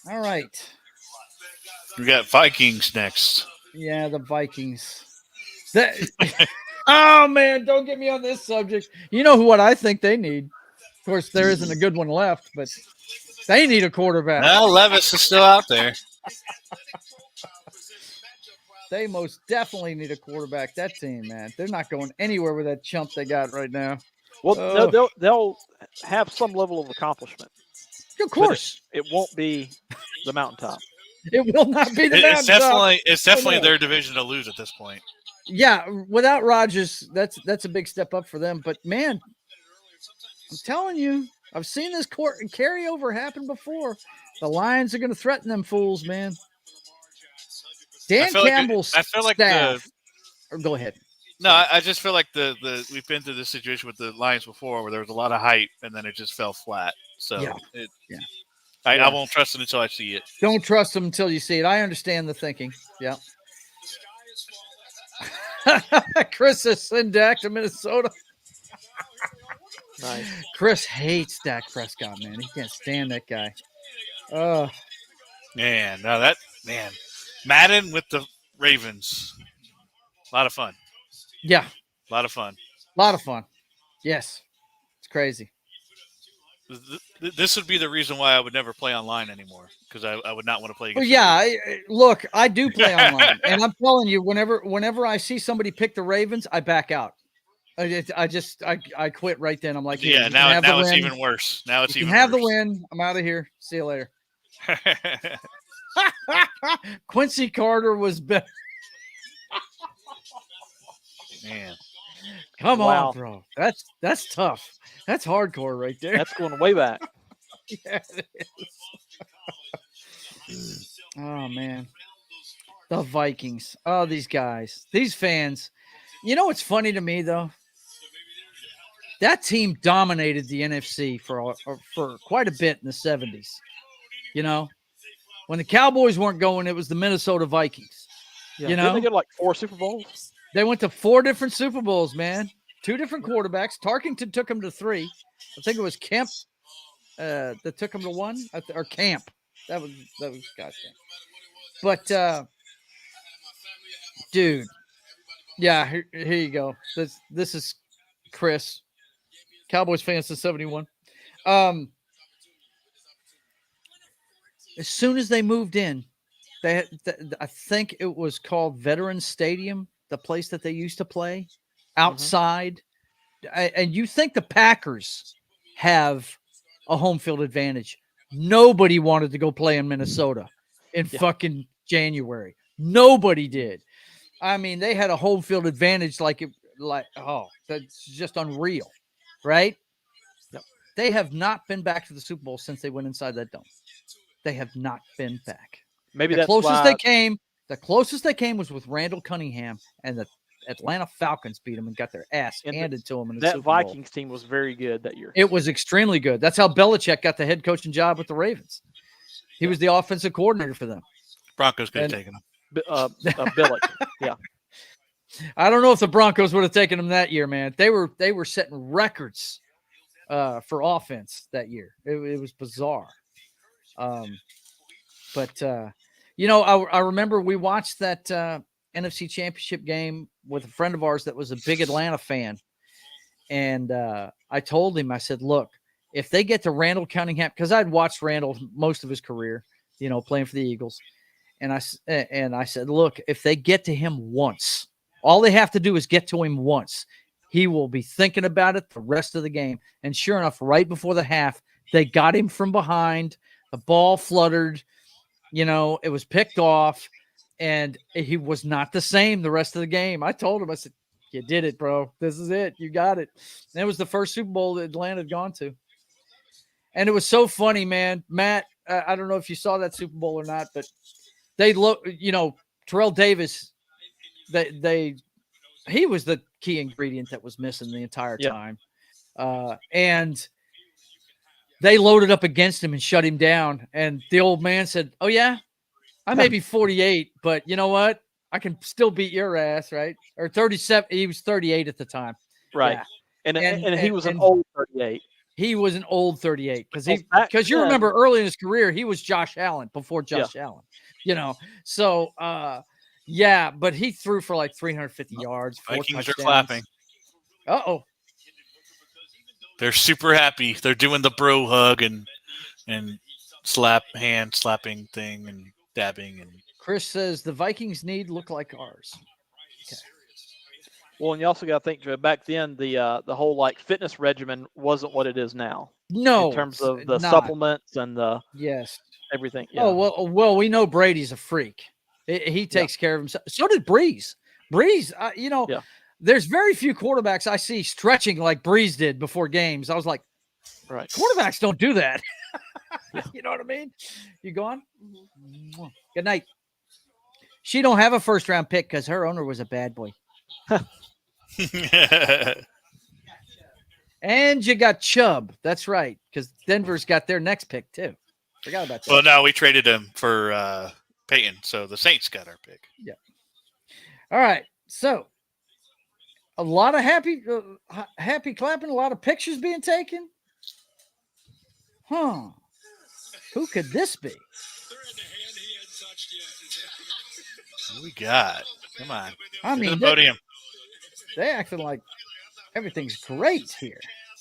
All right. We got Vikings next. Yeah, the Vikings. Oh, man, don't get me on this subject. You know what I think they need. Of course, there isn't a good one left, but they need a quarterback. No, Levis is still out there. They most definitely need a quarterback. That team, man. They're not going anywhere with that chump they got right now. Well, no, they'll have some level of accomplishment. Of course. It won't be the mountaintop. It will not be the mountaintop. It's definitely their division to lose at this point. Yeah, without Rodgers, that's a big step up for them. But, man, I'm telling you, I've seen this carryover happen before. The Lions are going to threaten them fools, man. Dan Campbell's staff. Go ahead. No, I just feel like we've been through this situation with the Lions before where there was a lot of hype and then it just fell flat. So I won't trust it until I see it. Don't trust them until you see it. I understand the thinking. Yeah. Chris is send Dak to Minnesota. Nice. Chris hates Dak Prescott, man. He can't stand that guy. Man, Madden with the Ravens. A lot of fun. Yeah. A lot of fun. A lot of fun. Yes. crazy. This would be the reason why I would never play online anymore, because I would not want to play against. Well, yeah, look, I do play online, and I'm telling you, whenever I see somebody pick the Ravens, I back out. I quit right then. I'm like, yeah, now it's even worse. Now it's even worse. Have the win. I'm out of here. See you later. Quincy Carter was better. Man, come on, bro. That's tough. That's hardcore right there. That's going way back. Yeah, it is. Oh man, the Vikings. Oh, these guys, these fans. You know what's funny to me though? That team dominated the NFC for quite a bit in the 70s. You know, when the Cowboys weren't going, it was the Minnesota Vikings. Yeah, you know, didn't they get like 4 Super Bowls? They went to 4 different Super Bowls, man. 2 different quarterbacks. Tarkington took them to 3. I think it was Kemp that took them to 1, or Camp. That was goddamn. But dude, yeah, here you go. This is Chris, Cowboys fans to 71. As soon as they moved in, I think it was called Veterans Stadium, the place that they used to play outside. And you think the Packers have a home field advantage. Nobody wanted to go play in Minnesota in fucking January. Nobody did. I mean, they had a home field advantage that's just unreal, right? Yep. They have not been back to the Super Bowl since they went inside that dome. They have not been back. Maybe the closest they came was with Randall Cunningham, and the Atlanta Falcons beat them and got their ass handed to them in the Super Bowl. That Vikings team was very good that year. It was extremely good. That's how Belichick got the head coaching job with the Ravens. He was the offensive coordinator for them. Broncos could have taken him. Billick, yeah. I don't know if the Broncos would have taken him that year, man. They were setting records for offense that year. It was bizarre. But I remember we watched that NFC Championship game with a friend of ours that was a big Atlanta fan. And I told him, I said, look, if they get to Randall Cunningham, because I'd watched Randall most of his career, playing for the Eagles. And I said, look, if they get to him once, all they have to do is get to him once. He will be thinking about it the rest of the game. And sure enough, right before the half, they got him from behind. The ball fluttered. It was picked off. And he was not the same the rest of the game. I told him, I said, you did it, bro. This is it. You got it. And it was the first Super Bowl that Atlanta had gone to. And it was so funny, man. Matt, I don't know if you saw that Super Bowl or not, but they look, Terrell Davis, he was the key ingredient that was missing the entire time. And they loaded up against him and shut him down. And the old man said, oh, yeah, I may be 48, but you know what? I can still beat your ass, right? Or 37. He was 38 at the time. Right. Yeah. And he was an old 38. He was an old 38 because you remember early in his career, he was Josh Allen before Josh Allen, So, but he threw for like 350 yards. 4 Vikings touchdowns. are clapping. Uh-oh. They're super happy. They're doing the bro hug and hand slapping thing and dabbing. And Chris says the Vikings need look like ours. Okay. Well, and you also got to think back then the whole like fitness regimen wasn't what it is now. No, in terms of the supplements and the everything. Yeah. Oh well, we know Brady's a freak. He takes care of himself. So did Breeze. Breeze, there's very few quarterbacks I see stretching like Breeze did before games. I was like, right, quarterbacks don't do that. You know what I mean? You going? Mm-hmm. Good night. She don't have a first round pick because her owner was a bad boy. And you got Chubb. That's right, because Denver's got their next pick too. Forgot about that. Well, no, we traded him for Peyton, so the Saints got our pick. Yeah. All right. So a lot of happy clapping, a lot of pictures being taken. Huh? Who could this be? What we got? Come on. I mean, the podium. They acting like everything's great here.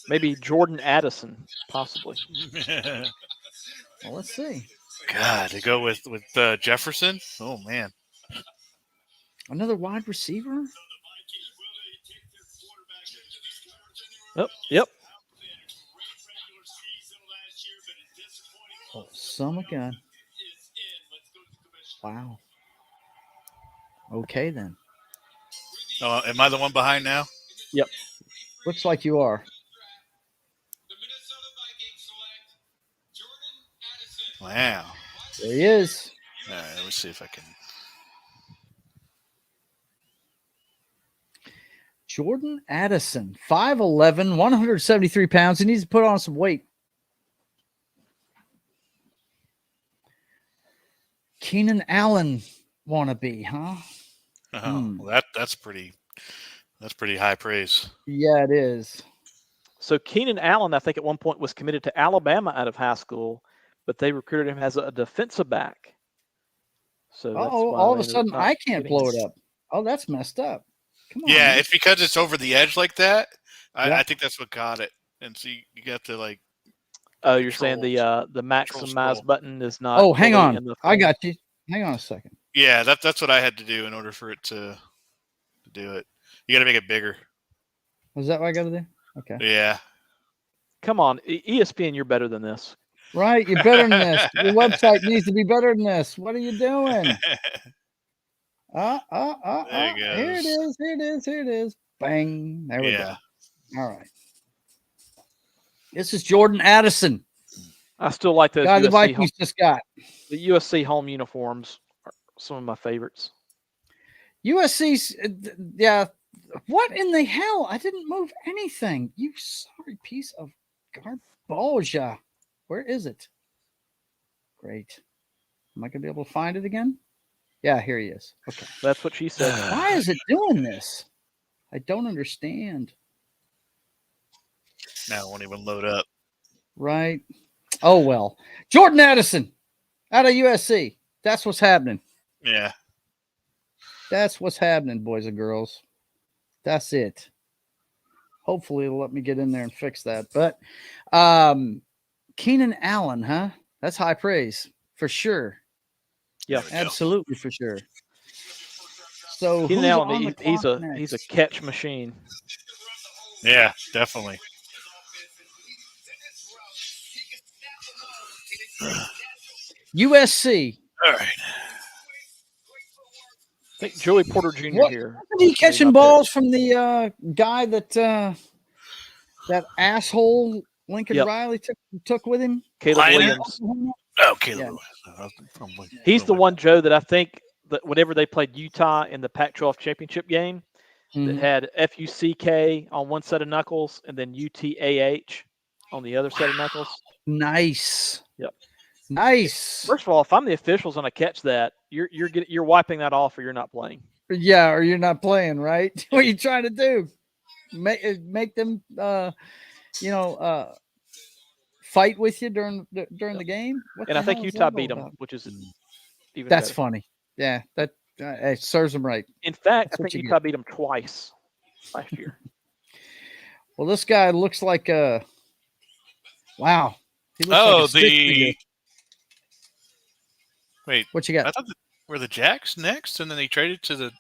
Maybe Jordan Addison, possibly. Well, let's see. God, to go with Jefferson? Oh, man. Another wide receiver? Yep. Oh, some again. Wow. Okay, then. Oh, am I the one behind now? Yep. Looks like you are. Wow. There he is. All right, let me see if I can. Jordan Addison, 5'11", 173 pounds. He needs to put on some weight. Keenan Allen wannabe, huh? Oh, well, that's pretty high praise. Yeah, it is. So Keenan Allen, I think at one point was committed to Alabama out of high school, but they recruited him as a defensive back. So that's why all of a sudden I can't blow it up. Oh, that's messed up. Come on. Yeah, man. it's because it's over the edge like that. I think that's what got it. And so you got to like. Oh, you're saying the maximize button is not. Oh, hang on. I got you. Hang on a second. Yeah, that's what I had to do in order for it to do it. You got to make it bigger. Was that what I got to do? Okay. Yeah. Come on, ESPN, you're better than this. Right, you're better than this. Your website needs to be better than this. What are you doing? There it goes. Here it is. Here it is. Here it is. Bang. There we go. All right. This is Jordan Addison. I still like those guy the Vikings just got. The USC home uniforms are some of my favorites. USC's, yeah. What in the hell? I didn't move anything. You sorry piece of garbage. Where is it? Great. Am I going to be able to find it again? Yeah, here he is. Okay. That's what she said. Why is it doing this? I don't understand. Now it won't even load up. Right. Oh, well. Jordan Addison out of USC. That's what's happening. Yeah. That's what's happening, boys and girls. That's it. Hopefully it'll let me get in there and fix that. But Keenan Allen, huh? That's high praise for sure. Yeah, absolutely for sure. So Keenan Allen, he's a catch machine. Yeah, definitely. USC. All right. I think Joey Porter Jr. here. Is he catching balls from the guy that asshole Lincoln Riley took with him? Caleb Williams. Oh, Caleb Williams. He's the one, Joe, that I think that whenever they played Utah in the Pac-12 championship game, that had FUCK on one set of knuckles and then UTAH on the other set of knuckles. Nice. Yep. Nice. First of all, if I'm the officials and I catch that, you're wiping that off, or you're not playing. Yeah, or you're not playing, right? What are you trying to do? Make them, fight with you during the game. And I think Utah beat them, which is even that's better. funny. Yeah, that it serves them right. In fact, I think Utah beat them twice last year. Well, this guy looks like wow. He looks Wait, what you got? I thought were the Jacks next, and then they traded to the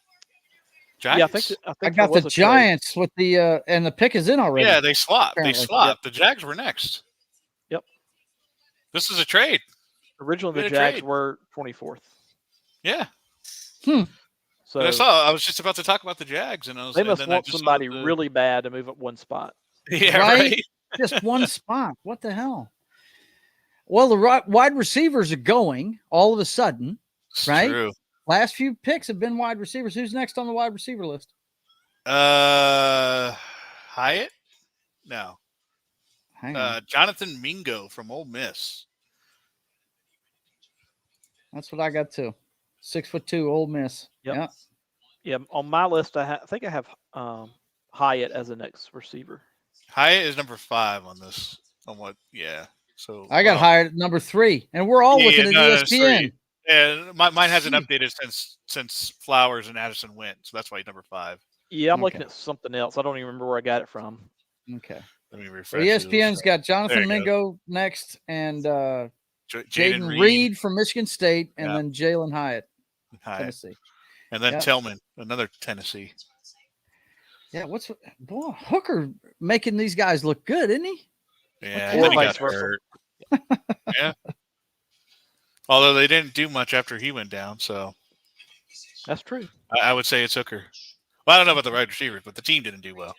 Giants. Yeah, I think I got the Giants with the and the pick is in already. Yeah, they swapped. Apparently. They swapped. Yep. The Jags were next. Yep. This is a trade. Originally, the Jags were 24th. Yeah. So I was just about to talk about the Jags, and they must want somebody really bad to move up one spot. Yeah, right. Just one spot. What the hell? Well, the wide receivers are going all of a sudden, right? True. Last few picks have been wide receivers. Who's next on the wide receiver list? Hyatt? No. Hang on. Jonathan Mingo from Ole Miss. That's what I got too. 6'2", Ole Miss. Yep. Yeah. On my list, I think I have Hyatt as the next receiver. Hyatt is number 5 on this. On what? Yeah. So I got Hyatt at number 3, and we're all looking at ESPN. Yeah, mine hasn't updated since Flowers and Addison went, so that's why he's number 5. Yeah, I'm looking at something else. I don't even remember where I got it from. Okay. Let me refresh. ESPN's got Jonathan There you Mingo next, and Jaden Reed from Michigan State, and Yeah. then Jalen Hyatt, Tennessee. And then Yep. Tillman, another Tennessee. Yeah, boy, Hooker making these guys look good, isn't he? Yeah, Or and then he vice got versa. hurt. Yeah. Although they didn't do much after he went down, so That's true. I would say it's Hooker. Well, I don't know about the wide receivers, but the team didn't do well.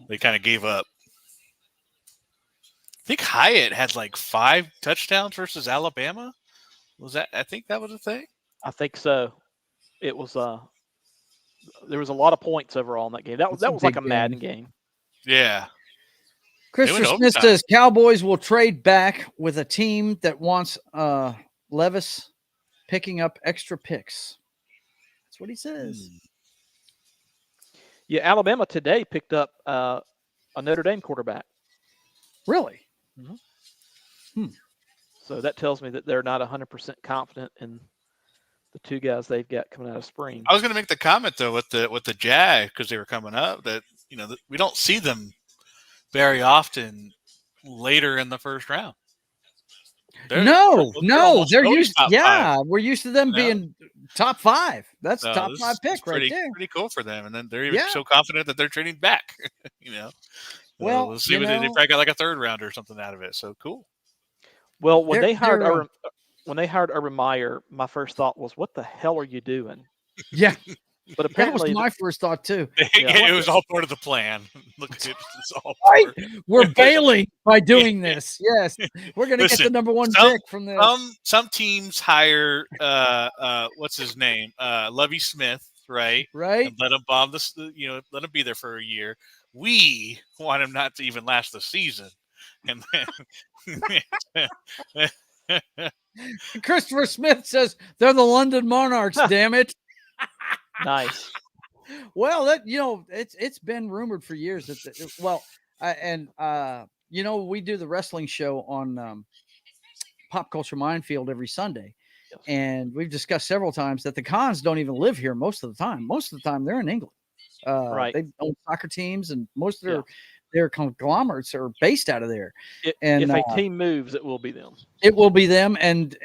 They kind of gave up. I think Hyatt had like 5 touchdowns versus Alabama. I think that was a thing. I think so. It was there was a lot of points overall in that game. That was like a Madden game. Yeah. Christopher Smith says Cowboys will trade back with a team that wants Levis picking up extra picks. That's what he says. Yeah, Alabama today picked up a Notre Dame quarterback. Really? Mm-hmm. So that tells me that they're not 100% confident in the 2 guys they've got coming out of spring. I was going to make the comment though with the Jag, because they were coming up, that we don't see them very often later in the first round. They're used. Yeah, we're used to them being top 5. That's top 5 pick right there. Pretty cool for them, and then they're even so confident that they're trading back. Well, we'll see. They probably got like a 3rd round or something out of it. So cool. Well, when they hired Urban Meyer, my first thought was, "What the hell are you doing?" Yeah. But apparently, that was my first thought too. It was all part of the plan. Look, it's all right. We're bailing by doing this. Yes, we're going to get the number 1 pick from this. Some teams hire what's his name, Lovie Smith, right? Right. And let him bomb this. Let him be there for a year. We want him not to even last the season, and then Christopher Smith says they're the London Monarchs. Damn it. Nice. Well, it's been rumored for years that we do the wrestling show on Pop Culture Minefield every Sunday, and we've discussed several times that the Khans don't even live here most of the time. Most of the time they're in England. Right. They own soccer teams, and most of their conglomerates are based out of there. If a team moves, it will be them. It will be them, and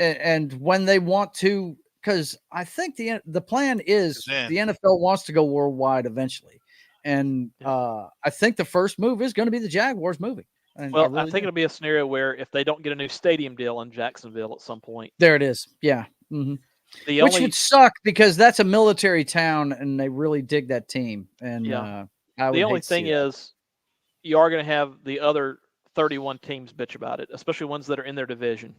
when they want to. Because I think the plan is the NFL wants to go worldwide eventually, and I think the first move is going to be the Jaguars moving. And I think it'll be a scenario where if they don't get a new stadium deal in Jacksonville at some point, there it is. Yeah, which would suck because that's a military town, and they really dig that team. And the only thing is, you are going to have the other 31 teams bitch about it, especially ones that are in their division.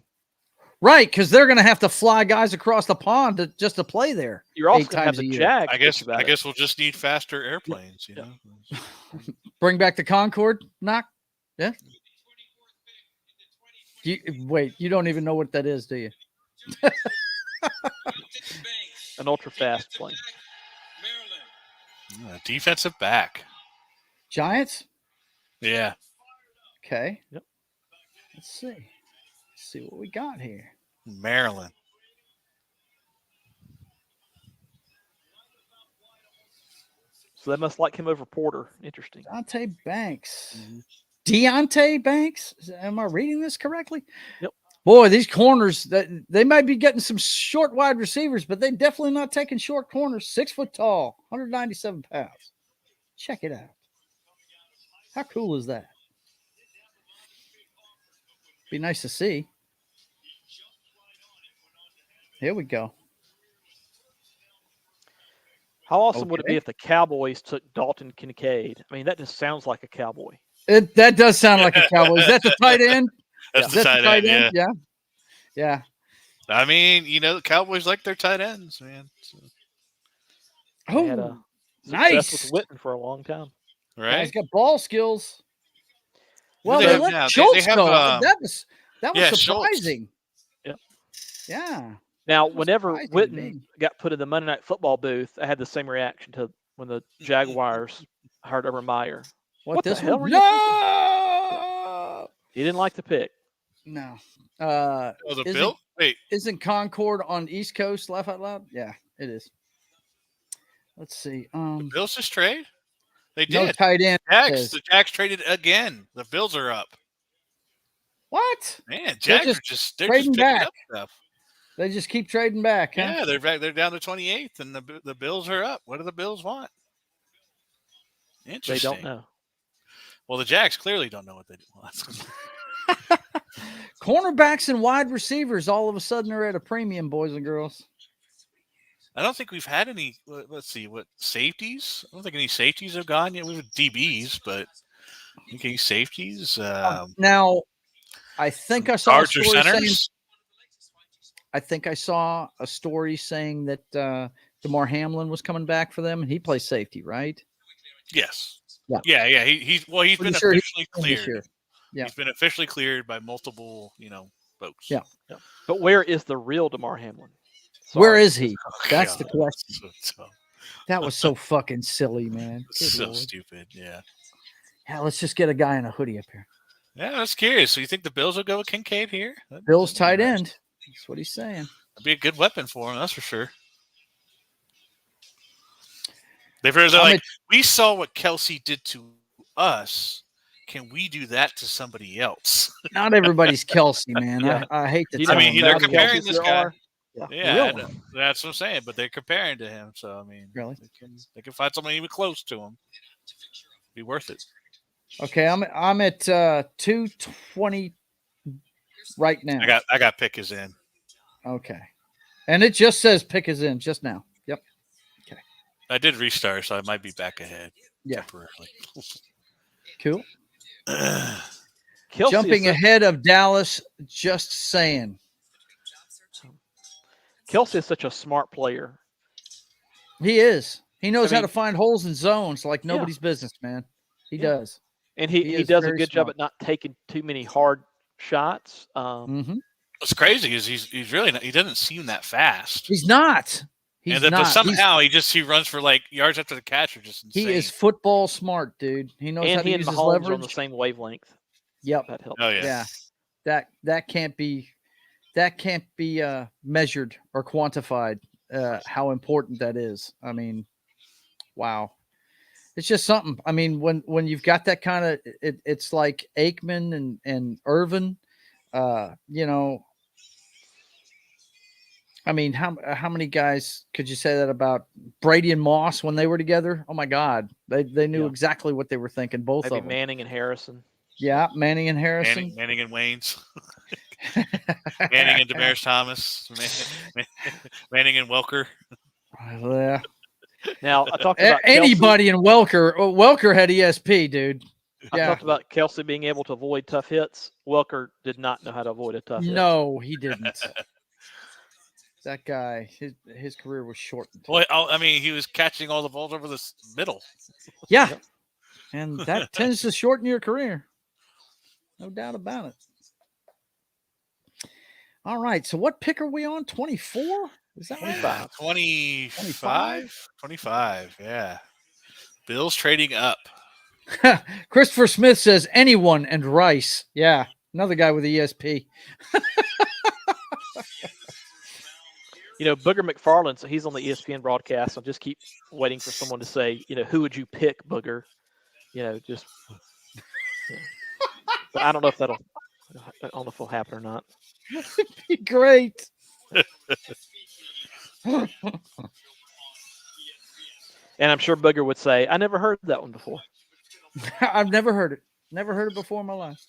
Right, because they're going to have to fly guys across the pond just to play there. You're also going to have the Jags. I guess we'll just need faster airplanes. Bring back the Concorde, Noc. Yeah. You don't even know what that is, do you? An ultra fast plane. Defensive back. Giants. Yeah. Okay. Yep. Let's see. See what we got here. Maryland. So they must like him over Porter. Interesting. Deonte Banks. Deonte Banks? Am I reading this correctly? Yep. Boy, these corners, they might be getting some short wide receivers, but they definitely not taking short corners. 6 foot tall, 197 pounds. Check it out. How cool is that? Be nice to see. Here we go. How awesome would it be if the Cowboys took Dalton Kincaid? I mean, that just sounds like a Cowboy. That does sound like a Cowboy. Is that the tight end? That's the tight end, yeah. Yeah. I mean, the Cowboys like their tight ends, man. So. They had a success with Witten for a long time. Right. He's got ball skills. Well, they let Schultz go. That was surprising. Yeah. Yeah. Now, whenever Witten got put in the Monday Night Football booth, I had the same reaction to when the Jaguars hired Urban Meyer. What the hell were you thinking? He didn't like the pick. No. The Bill? Wait. Isn't Concord on East Coast, laugh out loud? Yeah, it is. Let's see. The Bills just trade? They No did. tight end. The Jags traded again. The Bills are up. What? Man, Jags are they're trading just picking back. up stuff. They just keep trading back, huh? Yeah, they're down to 28th, and the Bills are up. What do the Bills want? Interesting. They don't know. Well, the Jags clearly don't know what they want. Cornerbacks and wide receivers all of a sudden are at a premium, boys and girls. I don't think we've had any. Let's see, what safeties? I don't think any safeties have gone yet. We have DBs, but I think any safeties. Now, I think I saw a guards or story saying. centers? I think I saw a story saying that DeMar Hamlin was coming back for them, and he plays safety, right? Yes. Yeah. He's been sure officially cleared. Yeah. He's been officially cleared by multiple, folks. Yeah. But where is the real DeMar Hamlin? Where is he? Oh, That's God. the question. That was so fucking silly, man. Good So Lord. stupid. Yeah. Yeah, let's just get a guy in a hoodie up here. Yeah, I was curious. So you think the Bills will go with Kincaid here? Bills tight end. That's what he's saying. That'd be a good weapon for him, that's for sure. They're like, we saw what Kelsey did to us. Can we do that to somebody else? Not everybody's Kelsey, man. Yeah. I hate to You tell know, him they're that. comparing this guy. Yeah. Yeah, that's what I'm saying. But they're comparing to him, so I mean, Really? they can find somebody even close to him. Be worth it. Okay, I'm at 220 right now. I got pick is in. Okay, and it just says pick is in just now. Yep. Okay. I did restart, so I might be back ahead. Yeah. Temporarily. Cool. Kelsey Jumping ahead of Dallas. Just saying. Kelsey is such a smart player. He is. He knows I how mean- to find holes in zones like nobody's business, man. He does. And he is does a very good job smart. at not taking too many hard shots. What's crazy is he's really not, he doesn't seem that fast. He's not. He's and that, not. but somehow he runs for like yards after the catch are just insane. He is football smart, dude. He knows how And to he and use his Mahomes leverage. are on the same wavelength. Yep. That helps. Oh yeah. Yeah. That can't be measured or quantified. How important that is. I mean, wow. It's just something. I mean, when you've got that kind of, it's like Aikman and Irvin. I mean, how many guys could you say that about Brady and Moss when they were together? Oh my God, they knew exactly what they were thinking. Both Maybe of them. Manning and Harrison. Yeah, Manning and Harrison. Manning and Waynes. Manning and Demaryius Thomas. Manning and Welker. Yeah. Now I talked about anybody in Welker. Welker had ESP, dude. I talked about Kelsey being able to avoid tough hits. Welker did not know how to avoid a tough hit. No, he didn't. That guy, his career was shortened. Well, I mean, he was catching all the balls over the middle. Yeah, and that tends to shorten your career. No doubt about it. All right, so what pick are we on? 24? Is that 25? 25? 25, yeah. Bills trading up. Christopher Smith says anyone and Rice. Yeah, another guy with ESP. Booger McFarland, so he's on the ESPN broadcast. I'll just keep waiting for someone to say, who would you pick, Booger? Just. Yeah. But I don't know if it'll happen or not. That'd be great. And I'm sure Booger would say, I never heard that one before. I've never heard it. Never heard it before in my life.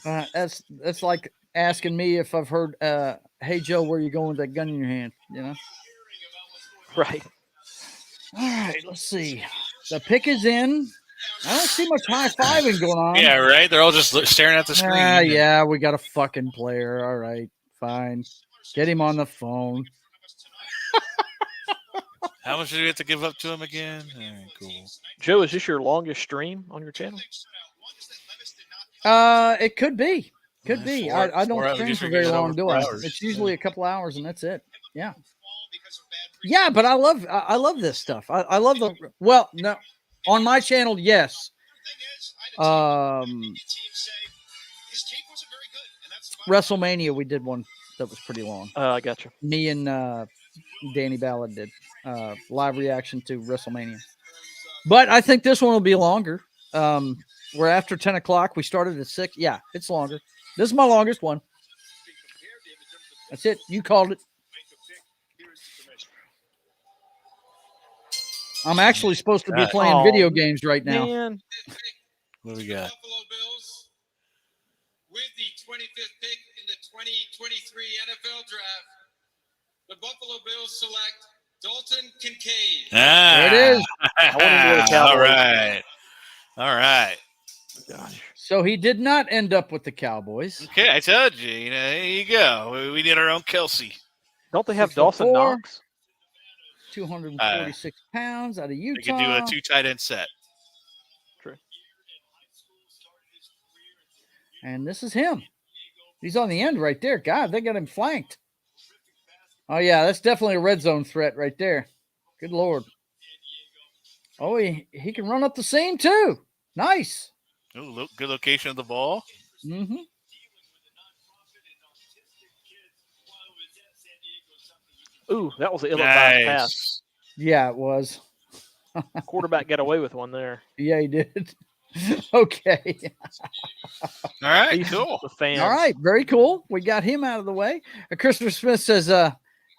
That's like asking me if I've heard, hey, Joe, where you going with that gun in your hand? Right. All right, let's see. The pick is in. I don't see much high-fiving going on. Yeah, right? They're all just staring at the screen. Yeah, we got a fucking player. All right, fine. Get him on the phone. How much did you have to give up to him again? All right, cool. Joe, is this your longest stream on your channel? It could be. Could be. I don't stream for very long, do I? It's usually a couple hours, and that's it. Yeah. Yeah, but I love this stuff. I love the no, on my channel, yes. WrestleMania, we did one that was pretty long. I got you. Me and Danny Ballard did live reaction to WrestleMania. But I think this one will be longer. We're after 10 o'clock. We started at 6. Yeah, it's longer. This is my longest one. That's it. You called it. I'm actually supposed to be playing video games right now. Man. What do we got? Buffalo Bills with the 25th pick in the 2023 NFL Draft. The Buffalo Bills select Dalton Kincaid. There it is. All right. All right. Gosh. So he did not end up with the Cowboys. Okay, I told you. You know, there you go. We need our own Kelsey. Don't they have Dawson Knox? 246 pounds out of Utah. They could do a 2 tight end set. True. And this is him. He's on the end right there. God, they got him flanked. Oh, yeah, that's definitely a red zone threat right there. Good Lord. Oh, he can run up the seam, too. Nice. Ooh, good location of the ball. Mm-hmm. Ooh, that was an ill-advised pass. Yeah, it was. Quarterback got away with one there. Yeah, he did. Okay. All right, cool. The fans. All right, very cool. We got him out of the way. Christopher Smith says,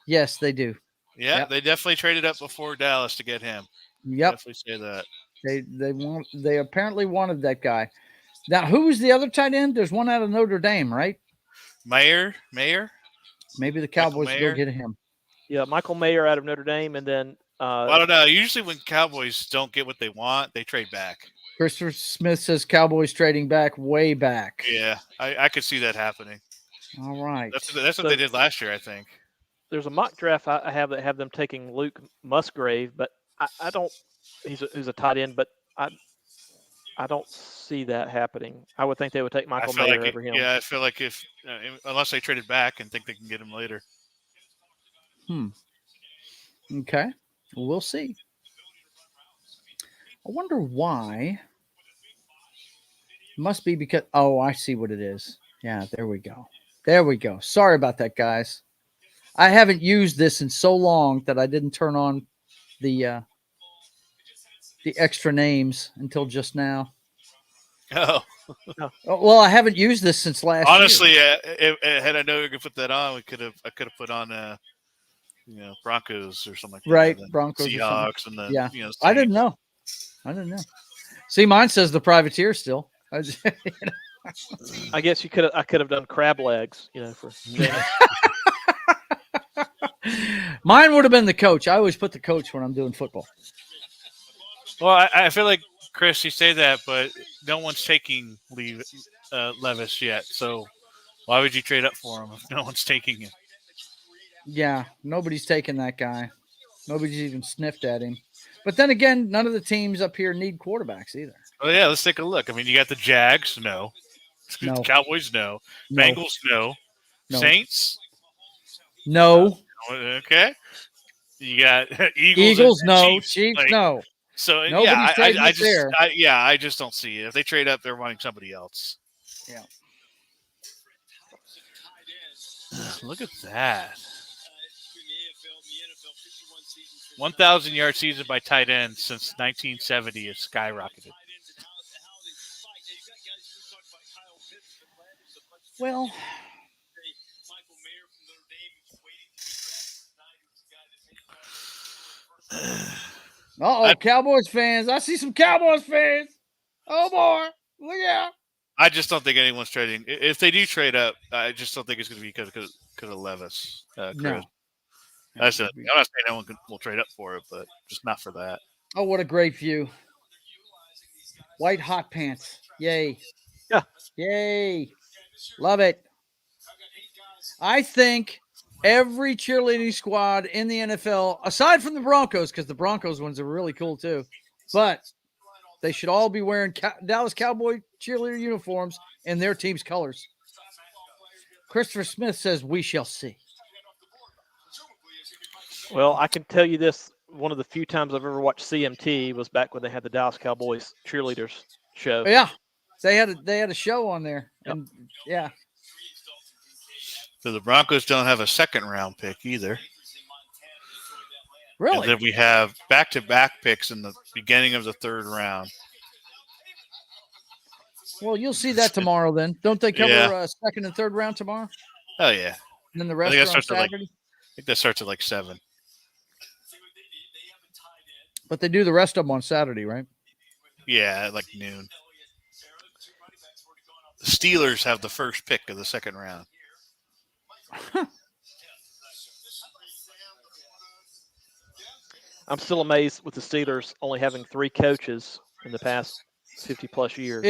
yes, they do. Yeah, Yep. They definitely traded up before Dallas to get him. Yep. Definitely say that. They apparently wanted that guy. Now, who was the other tight end? There's one out of Notre Dame, right? Mayer. Maybe the Cowboys go get him. Yeah, Michael Mayer out of Notre Dame, and then well, I don't know. Usually when Cowboys don't get what they want, they trade back. Christopher Smith says Cowboys trading back way back. Yeah, I could see that happening. All right. That's what they did last year, I think. There's a mock draft I have that have them taking Luke Musgrave, but I don't. He's a tight end, but I don't see that happening. I would think they would take Michael Mayer over him. Yeah, I feel like if unless they traded back and think they can get him later. Okay. We'll see. I wonder why. Must be because, I see what it is. Yeah, there we go. There we go. Sorry about that, guys. I haven't used this in so long that I didn't turn on the extra names until just now. Oh. Well, I haven't used this since last Honestly, year. had I known we could put that on, I could have put on Broncos or something like that. Right, Broncos, Seahawks, and yeah. I didn't know. See, mine says the Privateer still. I guess I could have done crab legs, for Mine would have been the coach. I always put the coach when I'm doing football. Well, I feel like, Chris, you say that, but no one's taking Levis yet. So why would you trade up for him if no one's taking him? Yeah, nobody's taking that guy. Nobody's even sniffed at him. But then again, none of the teams up here need quarterbacks either. Oh, yeah, let's take a look. I mean, you got the Jags, no. The Cowboys, no. Bengals, no. Saints? No. Okay. You got Eagles, no. Chiefs, no. So, nobody's I just don't see it. If they trade up, they're wanting somebody else. Yeah. Look at that. 1,000-yard season by tight ends since 1970 has skyrocketed. Well, Cowboys fans. I see some Cowboys fans. Oh, boy. Look out. I just don't think anyone's trading. If they do trade up, I just don't think it's going to be because of Levis. No. That's it. I'm not saying no one will trade up for it, but just not for that. Oh, what a great view. White hot pants. Yay. Yeah. Yay. Love it. I think every cheerleading squad in the NFL, aside from the Broncos, because the Broncos ones are really cool too, but they should all be wearing Dallas Cowboy cheerleader uniforms in their team's colors. Christopher Smith says, we shall see. Well, I can tell you this. One of the few times I've ever watched CMT was back when they had the Dallas Cowboys cheerleaders show. Yeah. They had a show on there. Yep. And yeah. So the Broncos don't have a second-round pick either. Really? And then we have back-to-back picks in the beginning of the third round. Well, you'll see that tomorrow then. Don't they cover second and third round tomorrow? Oh, yeah. And then the rest are on Saturday? I think that starts at like 7. But they do the rest of them on Saturday, right? Yeah, at like noon. The Steelers have the first pick of the second round. I'm still amazed with the Steelers only having 3 coaches in the past 50-plus years.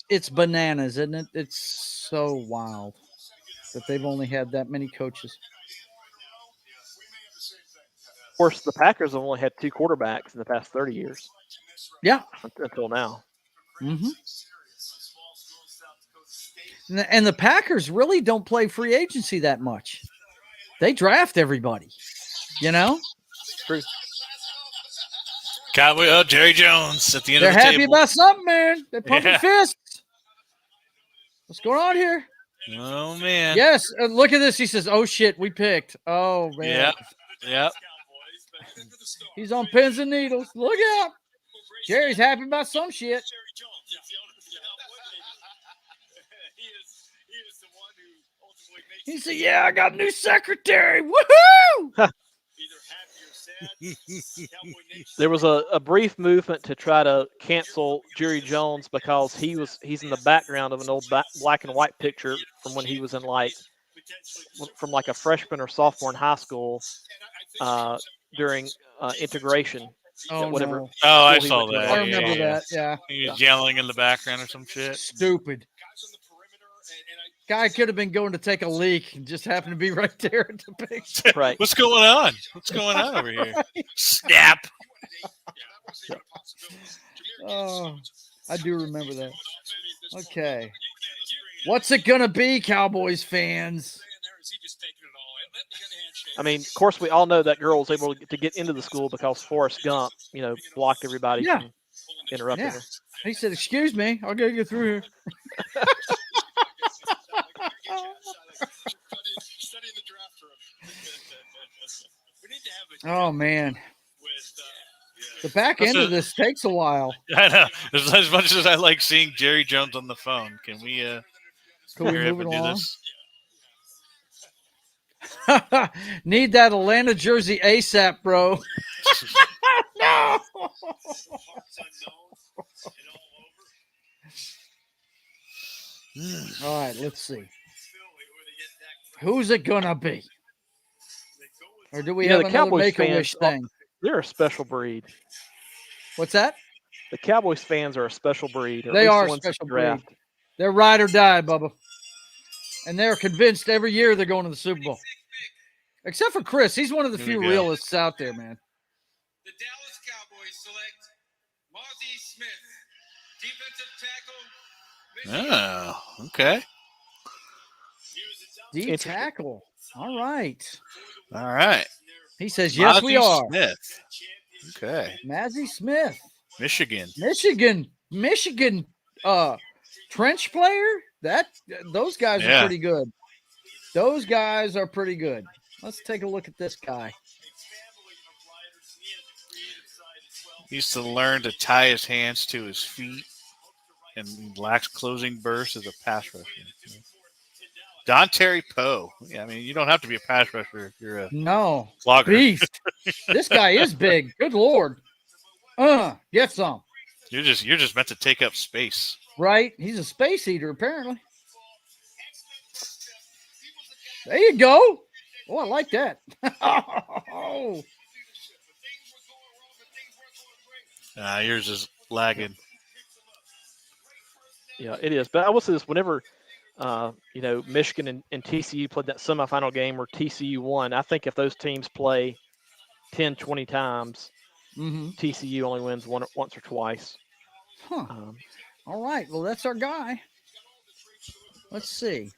It's bananas, isn't it? It's so wild that they've only had that many coaches. Of course, the Packers have only had 2 quarterbacks in the past 30 years. Yeah. Until now. Mm-hmm. And the Packers really don't play free agency that much. They draft everybody, you know? True. Cowboy, Jerry Jones at the end They're of the happy table. about something, man. They're pumping fists. What's going on here? Oh, man. Yes. Look at this. He says, oh, shit, we picked. Oh, man. Yeah. He's on pins and needles. Look out. Jerry's happy about some shit. He said, yeah, I got a new secretary. Woohoo! There was a brief movement to try to cancel Jerry Jones because he's in the background of an old black and white picture from when he was in from a freshman or sophomore in high school during integration. Oh, whatever. no. Oh, I saw that. I remember that. Yeah. He was yelling in the background or some shit. Stupid. Guy could have been going to take a leak and just happened to be right there at the picture. Right. What's going on? What's going on over here? Snap. Oh, I do remember that. Okay. What's it going to be, Cowboys fans? I mean, of course, we all know that girl was able to get into the school because Forrest Gump, blocked everybody from interrupting her. He said, excuse me, I'll get you through here. Oh, man. The back end of this takes a while. I know. As much as I like seeing Jerry Jones on the phone, can we move it along? Need that Atlanta jersey ASAP, bro. No. All right, let's see. Who's it gonna be? Or do we have the another Cowboys Make-A-Wish thing? They're a special breed. What's that? The Cowboys fans are a special breed. They are a special breed. They're ride or die, Bubba. And they're convinced every year they're going to the Super Bowl. Except for Chris. He's one of the few realists out there, man. The Dallas Cowboys select Mozzie Smith, defensive tackle. Oh, okay. D tackle. All right. All right. He says, yes, we are. Smith. Okay. Mazzie Smith. Michigan. Trench player? Those guys are pretty good. Those guys are pretty good. Let's take a look at this guy. He used to learn to tie his hands to his feet and lacks closing bursts as a pass rusher. Dontari Poe. Yeah, I mean, you don't have to be a pass rusher if you're a vlogger. Beast. This guy is big. Good Lord. Get some. You're just meant to take up space. Right? He's a space eater, apparently. There you go. Oh, I like that. Oh. Yours is lagging. Yeah, it is. But I will say this: whenever Michigan and TCU played that semifinal game where TCU won, I think if those teams play 10, 20 times, TCU only wins once or twice. Huh. All right. Well, that's our guy. Let's see.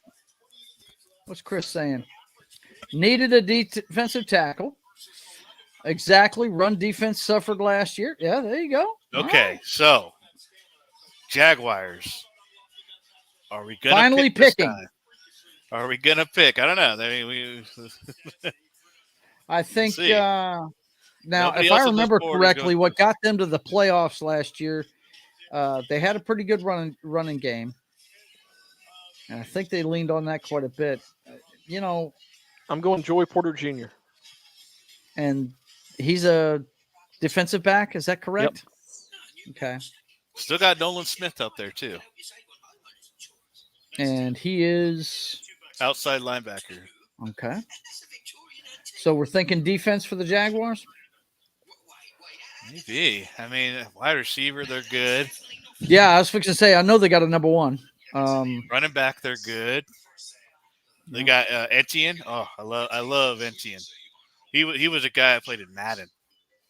What's Chris saying? Needed a defensive tackle. Exactly. Run defense suffered last year. Yeah, there you go. Okay, so Jaguars. Are we going to finally picking? Are we going to pick? I don't know. I mean, I think Now, if I remember correctly, what got them to the playoffs last year, they had a pretty good running game. And I think they leaned on that quite a bit. I'm going Joey Porter Jr. And he's a defensive back. Is that correct? Yep. Okay. Still got Nolan Smith up there, too. And he is outside linebacker. Okay. So we're thinking defense for the Jaguars? Maybe. I mean, wide receiver, they're good. Yeah, I was fixing to say, I know they got a number one. Running back, they're good. They got Etienne. Oh, I love Etienne. He was a guy I played in Madden.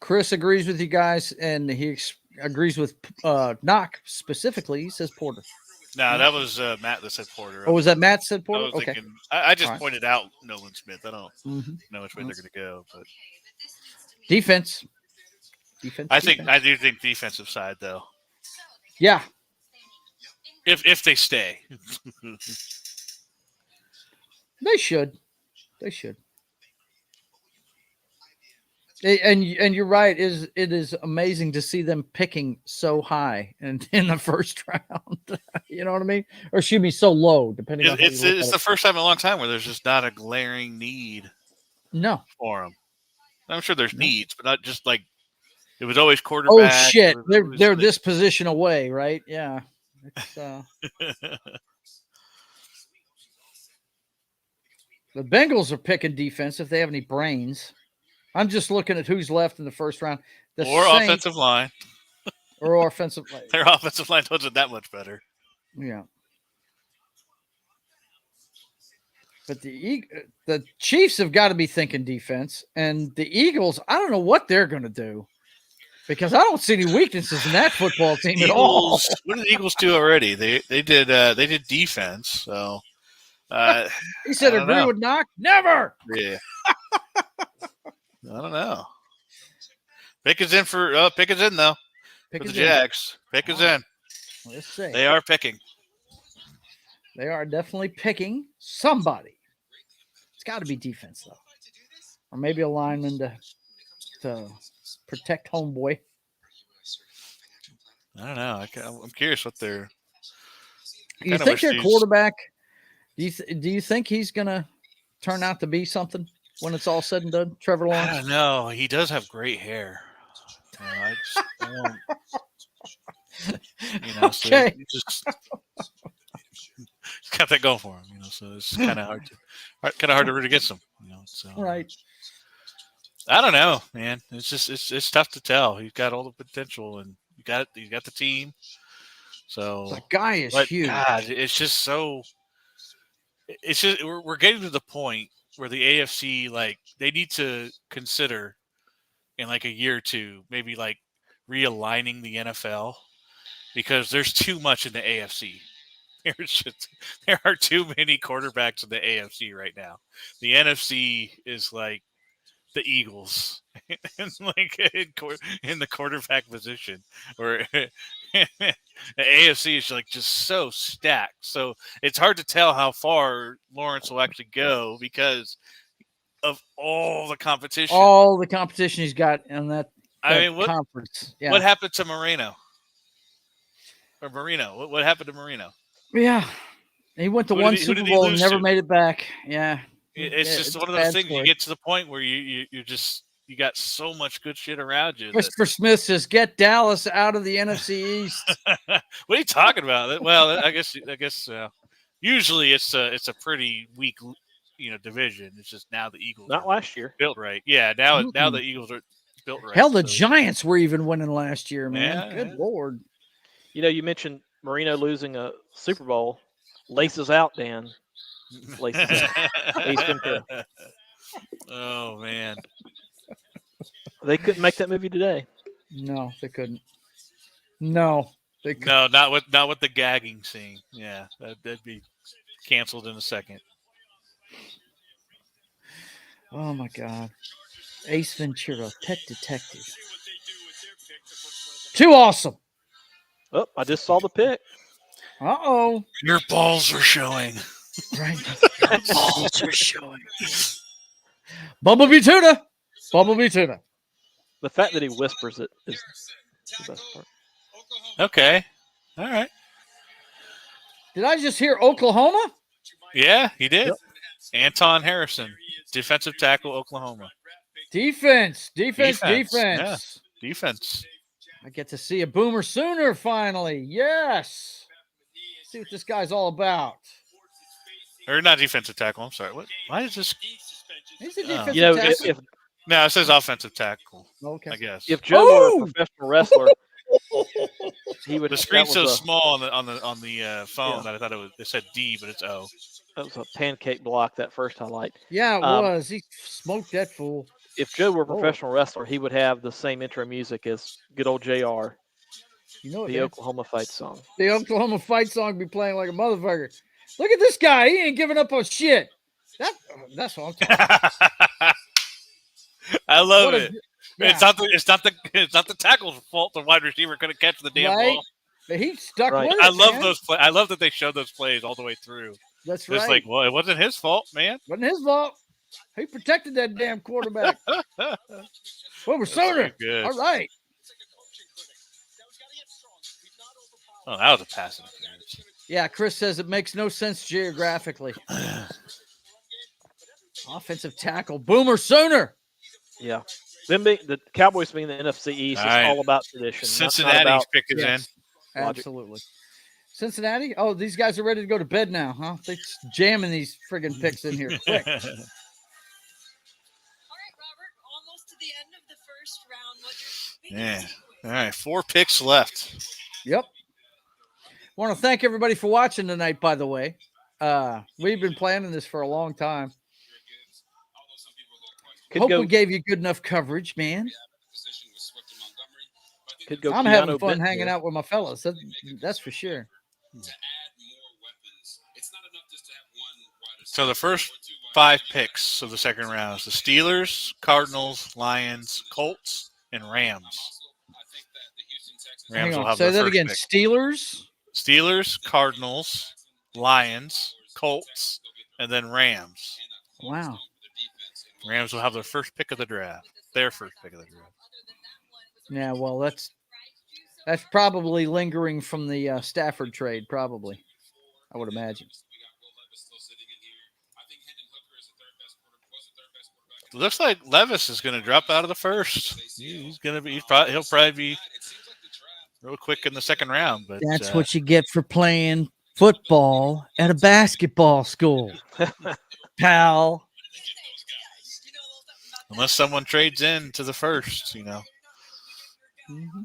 Chris agrees with you guys, and he agrees with Noc specifically. He says Porter. No, that was Matt that said Porter. Oh, was that Matt said Porter? I was thinking, I just pointed out Nolan Smith. I don't know which way they're going to go, but defense. I do think defensive side though. Yeah. If they stay, they should. And you're right. It is amazing to see them picking so high and in the first round. You know what I mean? Or excuse me, so low, depending on. It's the first time in a long time where there's just not a glaring need. No, for them. I'm sure there's needs, but not just like it was always quarterback. Oh shit, they're this position away, right? Yeah. It's, the Bengals are picking defense if they have any brains. I'm just looking at who's left in the first round. Offensive line. Or offensive line. Their offensive line wasn't that much better. Yeah. But the Chiefs have got to be thinking defense. And the Eagles, I don't know what they're going to do. Because I don't see any weaknesses in that football team at all. What did the Eagles do already? They did defense. So he said agree with Noc? Never. Yeah. I don't know. Pickens in though. For the Jags. Pickens in. Let's see. They are picking. They are definitely picking somebody. It's got to be defense though, or maybe a lineman to protect homeboy. I don't know. I'm curious what they're. You think their quarterback? Do you think he's gonna turn out to be something when it's all said and done? Trevor Lawrence. I don't know. He does have great hair. I okay. So he's got that going for him, So it's kind of hard to root against him, So right. I don't know, man. It's just it's tough to tell. He's got all the potential, and he's got the team. So the guy is huge. God, it's just so. It's just we're getting to the point where the AFC they need to consider in a year or two, maybe realigning the NFL because there's too much in the AFC. There are too many quarterbacks in the AFC right now. The NFC is like the Eagles in the quarterback position, or the AFC is just so stacked. So it's hard to tell how far Lawrence will actually go because of all the competition. All the competition he's got in that conference. Yeah. What happened to Marino? What happened to Marino? Yeah. He went to one Super Bowl and never made it back. Yeah. It's just one of those things. You get to the point where you got so much good shit around you. Christopher Smith says, "Get Dallas out of the NFC East." What are you talking about? Well, I guess usually it's a pretty weak division. It's just now the Eagles not last year built right. Yeah, now the Eagles are built right. Hell, the Giants were even winning last year, man. Yeah, good Lord. You mentioned Marino losing a Super Bowl. Laces out, Dan. Laces out. Oh man. They couldn't make that movie today. No, they couldn't. No, they couldn't. No, not with the gagging scene. Yeah, that'd be canceled in a second. Oh my God. Ace Ventura, Pet Detective. Too awesome. Oh, I just saw the pick. Uh-oh. Your balls are showing. Right. Your balls are showing. Bumblebee tuna. The fact that he whispers it is the best part. Okay. All right. Did I just hear Oklahoma? Yeah, he did. Yep. Anton Harrison, defensive tackle, Oklahoma. Defense. Yeah, defense. I get to see a Boomer Sooner finally. Yes. See what this guy's all about. Or not defensive tackle. I'm sorry. What? Why is this? He's a defensive tackle. No, it says offensive tackle. Okay. I guess. If Joe were a professional wrestler, he would. The screen's so small on the phone that I thought it said D, but it's O. That was a pancake block, that first highlight. Yeah, it was. He smoked that fool. If Joe were a professional wrestler, he would have the same intro music as good old JR. You know the Oklahoma fight song. The Oklahoma fight song be playing like a motherfucker. Look at this guy. He ain't giving up on shit. That's what I'm talking about. I love it. Yeah. It's not the tackle's fault the wide receiver couldn't catch the damn ball. But he stuck with it. I love those plays. I love that they showed those plays all the way through. That's right. It's like, well, it wasn't his fault, man. Wasn't his fault. He protected that damn quarterback. Boomer Sooner. Good. All right. Oh, that was a passing interference. Yeah, Chris says it makes no sense geographically. Offensive tackle, Boomer Sooner. Yeah. The Cowboys being the NFC East is all about tradition. Cincinnati's pick is in. Absolutely. Cincinnati? Oh, these guys are ready to go to bed now, huh? They're jamming these friggin' picks in here quick. All right, Robert, almost to the end of the first round. Yeah. All right, 4 picks left. Yep. Want to thank everybody for watching tonight, by the way. We've been planning this for a long time. Hope we gave you good enough coverage, man. I'm having fun hanging out with my fellas. That's for sure. So the first 5 picks of the second round is the Steelers, Cardinals, Lions, Colts, and Rams. Hang on, say that again. Steelers, Cardinals, Lions, Colts, and then Rams. Wow. Rams will have their first pick of the draft. Their first pick of the draft. Yeah, well, that's probably lingering from the Stafford trade, probably. I would imagine. Looks like Levis is going to drop out of the first. He'll probably be real quick in the second round. But that's what you get for playing football at a basketball school, pal. Unless someone trades in to the first, you know. Mm-hmm.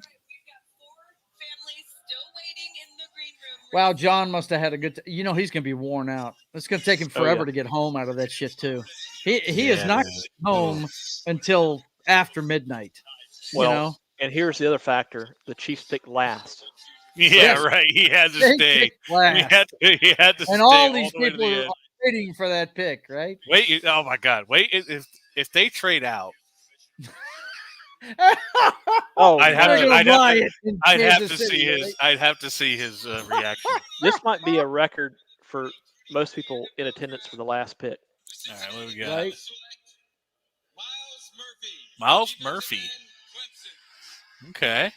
Wow, John must have had a good he's going to be worn out. It's going to take him forever to get home out of that shit, too. He is not home until after midnight. Well, you know? And here's the other factor. The Chiefs picked last. Yeah, right. He had to stay. He had to stay. And all these people are waiting for that pick, right? Wait, oh, my God. Wait, if they trade out. I'd have to see his reaction. This might be a record for most people in attendance for the last pick. All right, what do we got? Right. Miles Murphy. Okay.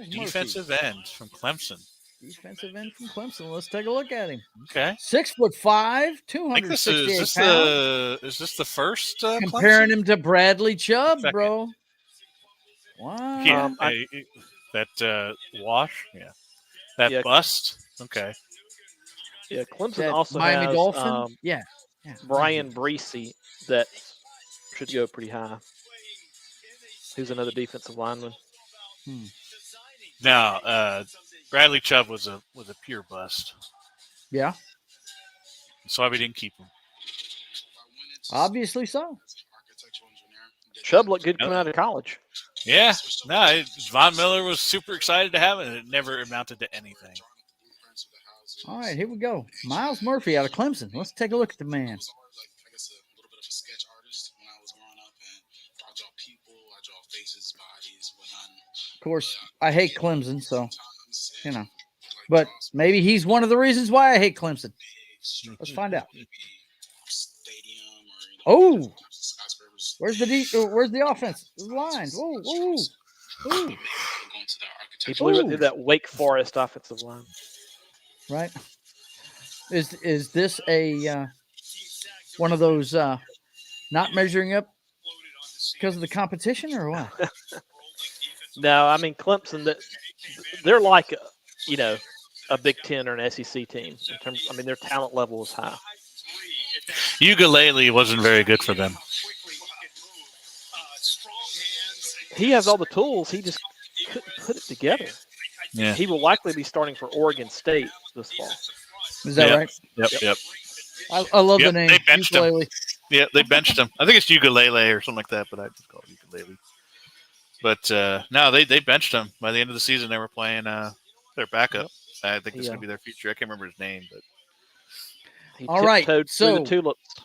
Defensive end from Clemson. Defensive end from Clemson. Let's take a look at him. Okay. 6'5", 268 pounds. Is this the first? Comparing Clemson? him to Bradley Chubb, bro. Wow. Yeah. That wash. Yeah. That bust. Okay. Yeah. Clemson also Miami has Dolphin. Brian Breesy that should go pretty high. Who's another defensive lineman? Now, Bradley Chubb was a pure bust. Yeah. That's why we didn't keep him. Obviously so. Chubb looked good coming out of college. Yeah. No, Von Miller was super excited to have it, and it never amounted to anything. All right, here we go. Miles Murphy out of Clemson. Let's take a look at the man. Of course, I hate Clemson, so, you know. But maybe he's one of the reasons why I hate Clemson. Let's find out. Oh! Where's the offense? The line. Whoa, whoa, whoa. He blew it through that Wake Forest offensive line. Right. Is this a one of those not measuring up because of the competition or what? No, I mean Clemson. They're like a Big Ten or an SEC team in terms. I mean, their talent level is high. Ukulele wasn't very good for them. He has all the tools. He just couldn't put it together. Yeah. He will likely be starting for Oregon State this fall. Is that right? Yep. I love the name. They benched ukulele. him. Yeah, they benched him. I think it's ukulele or something like that, but I just call it ukulele. But no, they benched him. By the end of the season, they were playing their backup. Yep. I think this is going to be their future. I can't remember his name, but he all right. So the tulips.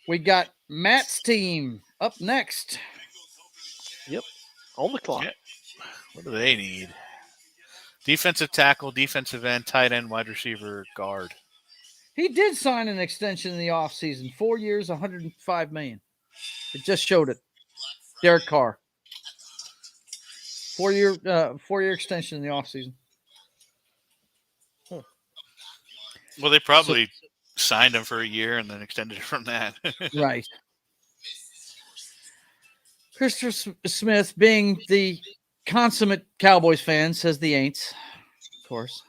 We got Matt's team up next. Yep, on the clock. Yeah. What do they need? Defensive tackle, defensive end, tight end, wide receiver, guard. He did sign an extension in the offseason. 4 years, $105 million. It just showed it. Derek Carr. 4 year extension in the offseason. Well, they probably signed him for a year and then extended it from that. Right. Christopher Smith, being the consummate Cowboys fan, says the Aints, of course.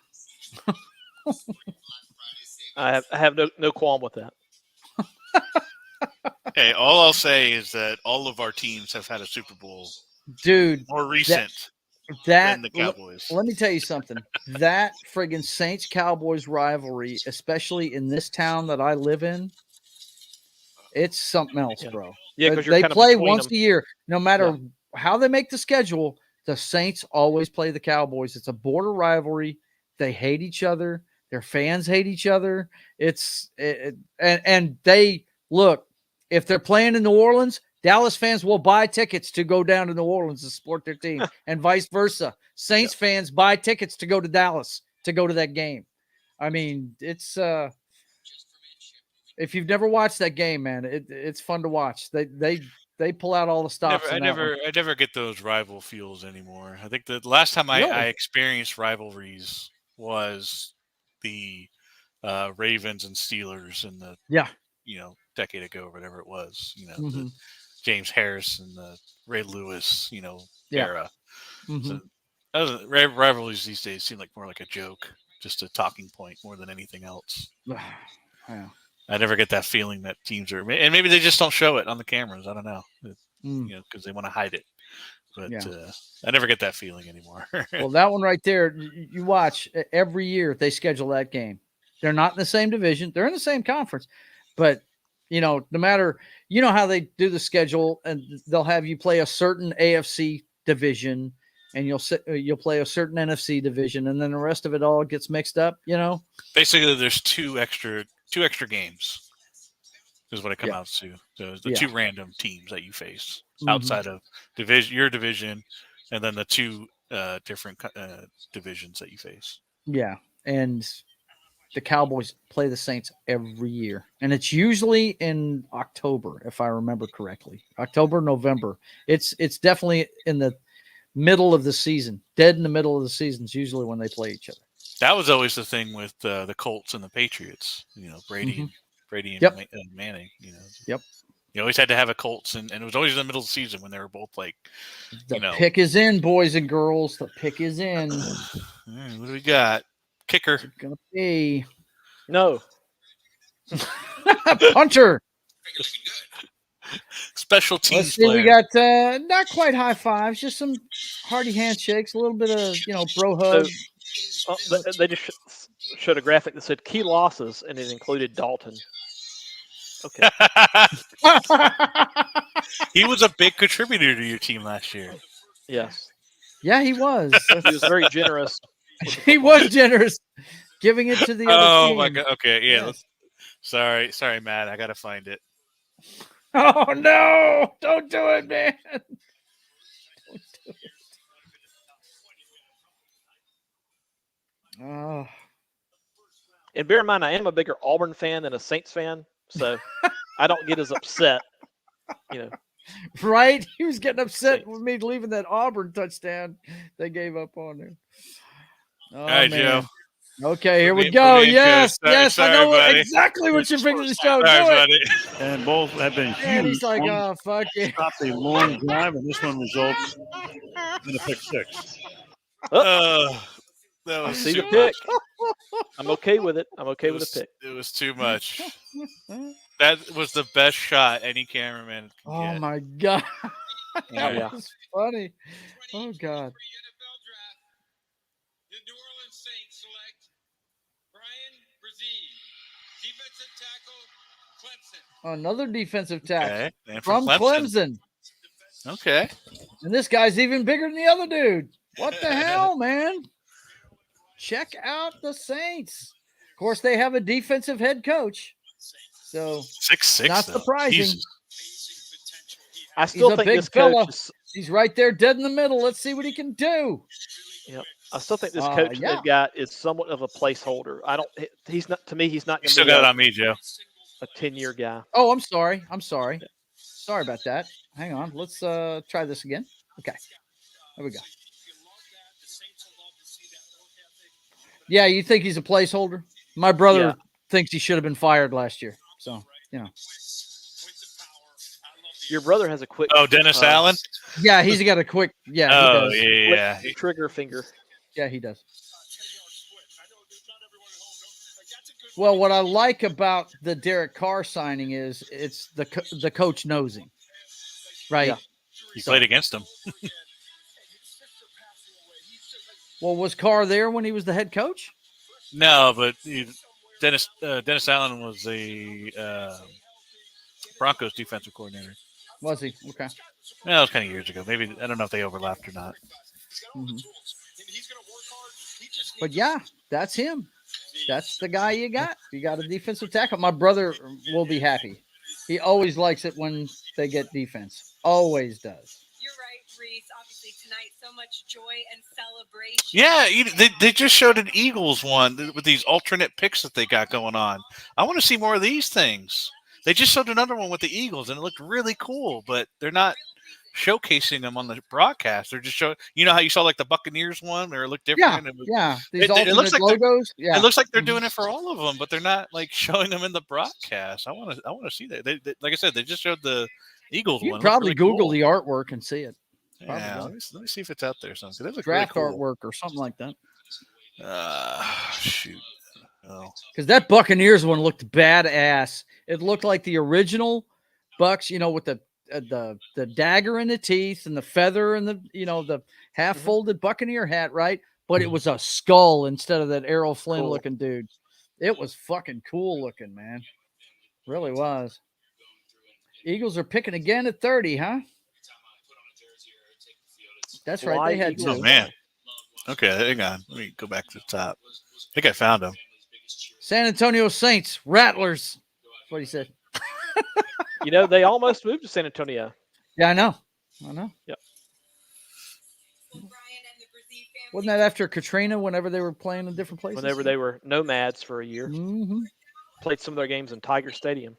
I have no qualm with that. Hey, all I'll say is that all of our teams have had a Super Bowl. Dude. More recent than the Cowboys. Let me tell you something. That friggin' Saints-Cowboys rivalry, especially in this town that I live in, it's something else, bro. Yeah, because they play once a year. No matter how they make the schedule, the Saints always play the Cowboys. It's a border rivalry. They hate each other. Their fans hate each other. And they look, if they're playing in New Orleans, Dallas fans will buy tickets to go down to New Orleans to support their team, and vice versa. Saints fans buy tickets to go to Dallas to go to that game. I mean, it's if you've never watched that game, man, it's fun to watch. They pull out all the stops. I never get those rival feels anymore. I think the last time I experienced rivalries was the Ravens and Steelers in the decade ago or whatever it was. The James Harris and the Ray Lewis era. Mm-hmm. So rivalries these days seem like more like a joke, just a talking point more than anything else. Yeah. I never get that feeling that teams are, and maybe they just don't show it on the cameras. I don't know, because they want to hide it. But I never get that feeling anymore. Well, that one right there, you watch every year they schedule that game. They're not in the same division. They're in the same conference, but no matter, how they do the schedule, and they'll have you play a certain AFC division, and you'll play a certain NFC division, and then the rest of it all gets mixed up. Basically, there's two extra games is what it comes out to. The two random teams that you face outside of your division, and then the two different divisions that you face. Yeah, and the Cowboys play the Saints every year, and it's usually in October, if I remember correctly. October, November. It's definitely in the middle of the season. Dead in the middle of the season is usually when they play each other. That was always the thing with the Colts and the Patriots. Brady and Manning. Yep. You always had to have a Colts, and it was always in the middle of the season when they were both like, the pick is in, boys and girls. The pick is in. What do we got? Kicker. It's gonna be no punter. Special teams. Let's see, we got not quite high fives, just some hearty handshakes, a little bit of bro hug. They just showed a graphic that said key losses, and it included Dalton. Okay. He was a big contributor to your team last year. Yes. Yeah, he was. He was very generous. He was generous, giving it to the other team. My God. Okay, yeah. Sorry, Matt. I gotta find it. Oh no! Don't do it, man. Don't do it. Oh. And bear in mind, I am a bigger Auburn fan than a Saints fan, so I don't get as upset Right? He was getting upset with me leaving that Auburn touchdown they gave up on there. Oh, all right, man. Joe. Okay, here we go. Yes, yes. Sorry, I know buddy. exactly what you're fixing to show. Sorry, Do it. buddy. And both have been huge. And he's like, oh, fuck it. Stopped a long drive, and this one results in a pick six. That was See too the pick. much. I'm okay with it. I'm okay with the pick. It was too much. That was the best shot any cameraman can Oh, get. my God. That Yeah. was funny. Oh, God. The New Orleans Saints select Brian Brzee, defensive tackle, Clemson. Another defensive tackle Okay. And from Clemson. Okay. And this guy's even bigger than the other dude. What the hell, man? Check out the Saints. Of course, they have a defensive head coach. So 6'6", not though. surprising. Jesus. I still think this coach is, he's right there dead in the middle. Let's see what he can do. Yep. I still think this coach they've got is somewhat of a placeholder. He's not, to me, he's not You going to still be got it on me, Joe. a 10-year guy. Oh, I'm sorry. Sorry about that. Hang on. Let's try this again. Okay. There we go. Yeah, you think he's a placeholder? My brother thinks he should have been fired last year. So, Your brother has a quick. Oh, Dennis Allen? Yeah, he's got a quick. Yeah, Oh, he does. yeah. Trigger finger. Yeah, he does. Well, what I like about the Derek Carr signing is it's the coach knows him, right? Yeah. He played against him. Well, was Carr there when he was the head coach? No, but Dennis Allen was the Broncos defensive coordinator. Was he? Okay. Yeah, that was kind of years ago. Maybe I don't know if they overlapped or not. Mm-hmm. But yeah, that's him. That's the guy you got. You got a defensive tackle. My brother will be happy. He always likes it when they get defense. Always does. You're right, Reese. Obviously tonight, so much joy and celebration. Yeah, they just showed an Eagles one with these alternate picks that they got going on. I want to see more of these things. They just showed another one with the Eagles, and it looked really cool, but they're not showcasing them on the broadcast. They're just showing. You know how you saw like the Buccaneers one, or it looked different. Yeah. These alternate looks like logos. Yeah, it looks like they're doing it for all of them, but they're not like showing them in the broadcast. I want to see that. They, like I said, they just showed the Eagles you one. can probably really Google cool. the artwork and see it. Yeah, let me see if it's out there. Something. They look Draft really cool. artwork or something like that. Shoot. Oh. Because that Buccaneers one looked badass. It looked like the original Bucks, with the dagger in the teeth and the feather and the half folded Buccaneer hat, right? But it was a skull instead of that Errol Flynn looking dude. It was fucking cool looking, man. Really was. Eagles are picking again at 30, huh? That's right. They had two. Oh, man. Okay, hang on. Let me go back to the top. I think I found them. San Antonio Saints, Rattlers. That's what he said. They almost moved to San Antonio. Yeah, I know. Yep. Wasn't that after Katrina whenever they were playing in different places? Whenever they were nomads for a year. Mm-hmm. Played some of their games in Tiger Stadium.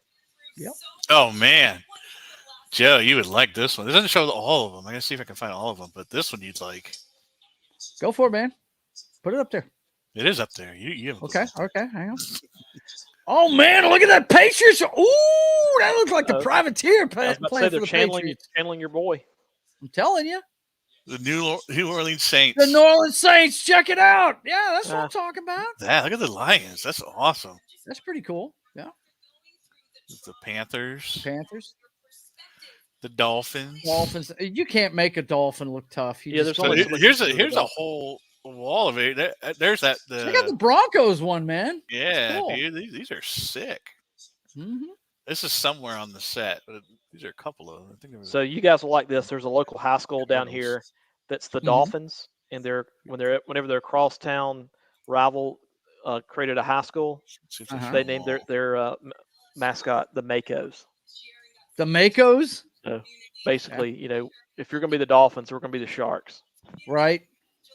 Yep. Oh, man. Joe, you would like this one. It doesn't show all of them. I'm going to see if I can find all of them, but this one you'd like. Go for it, man. Put it up there. It is up there. You Okay, hang on. Oh, man, look at that Patriots. Ooh, that looks like the privateer playing for the Patriots. Channeling your boy. I'm telling you. The New Orleans Saints. The New Orleans Saints. Check it out. Yeah, that's what I'm talking about. Yeah, look at the Lions. That's awesome. That's pretty cool. Yeah. The Panthers. The Dolphins. You can't make a Dolphin look tough. Here's a whole wall of it. There's that. Check out the Broncos one, man. Yeah, cool. dude, these are sick. Mm-hmm. This is somewhere on the set, but these are a couple of them. I think So you guys will like this. There's a local high school down here that's the Dolphins, and whenever their crosstown rival created a high school, they named their mascot the Makos. The Makos. So basically, if you're going to be the Dolphins, we're going to be the Sharks. Right.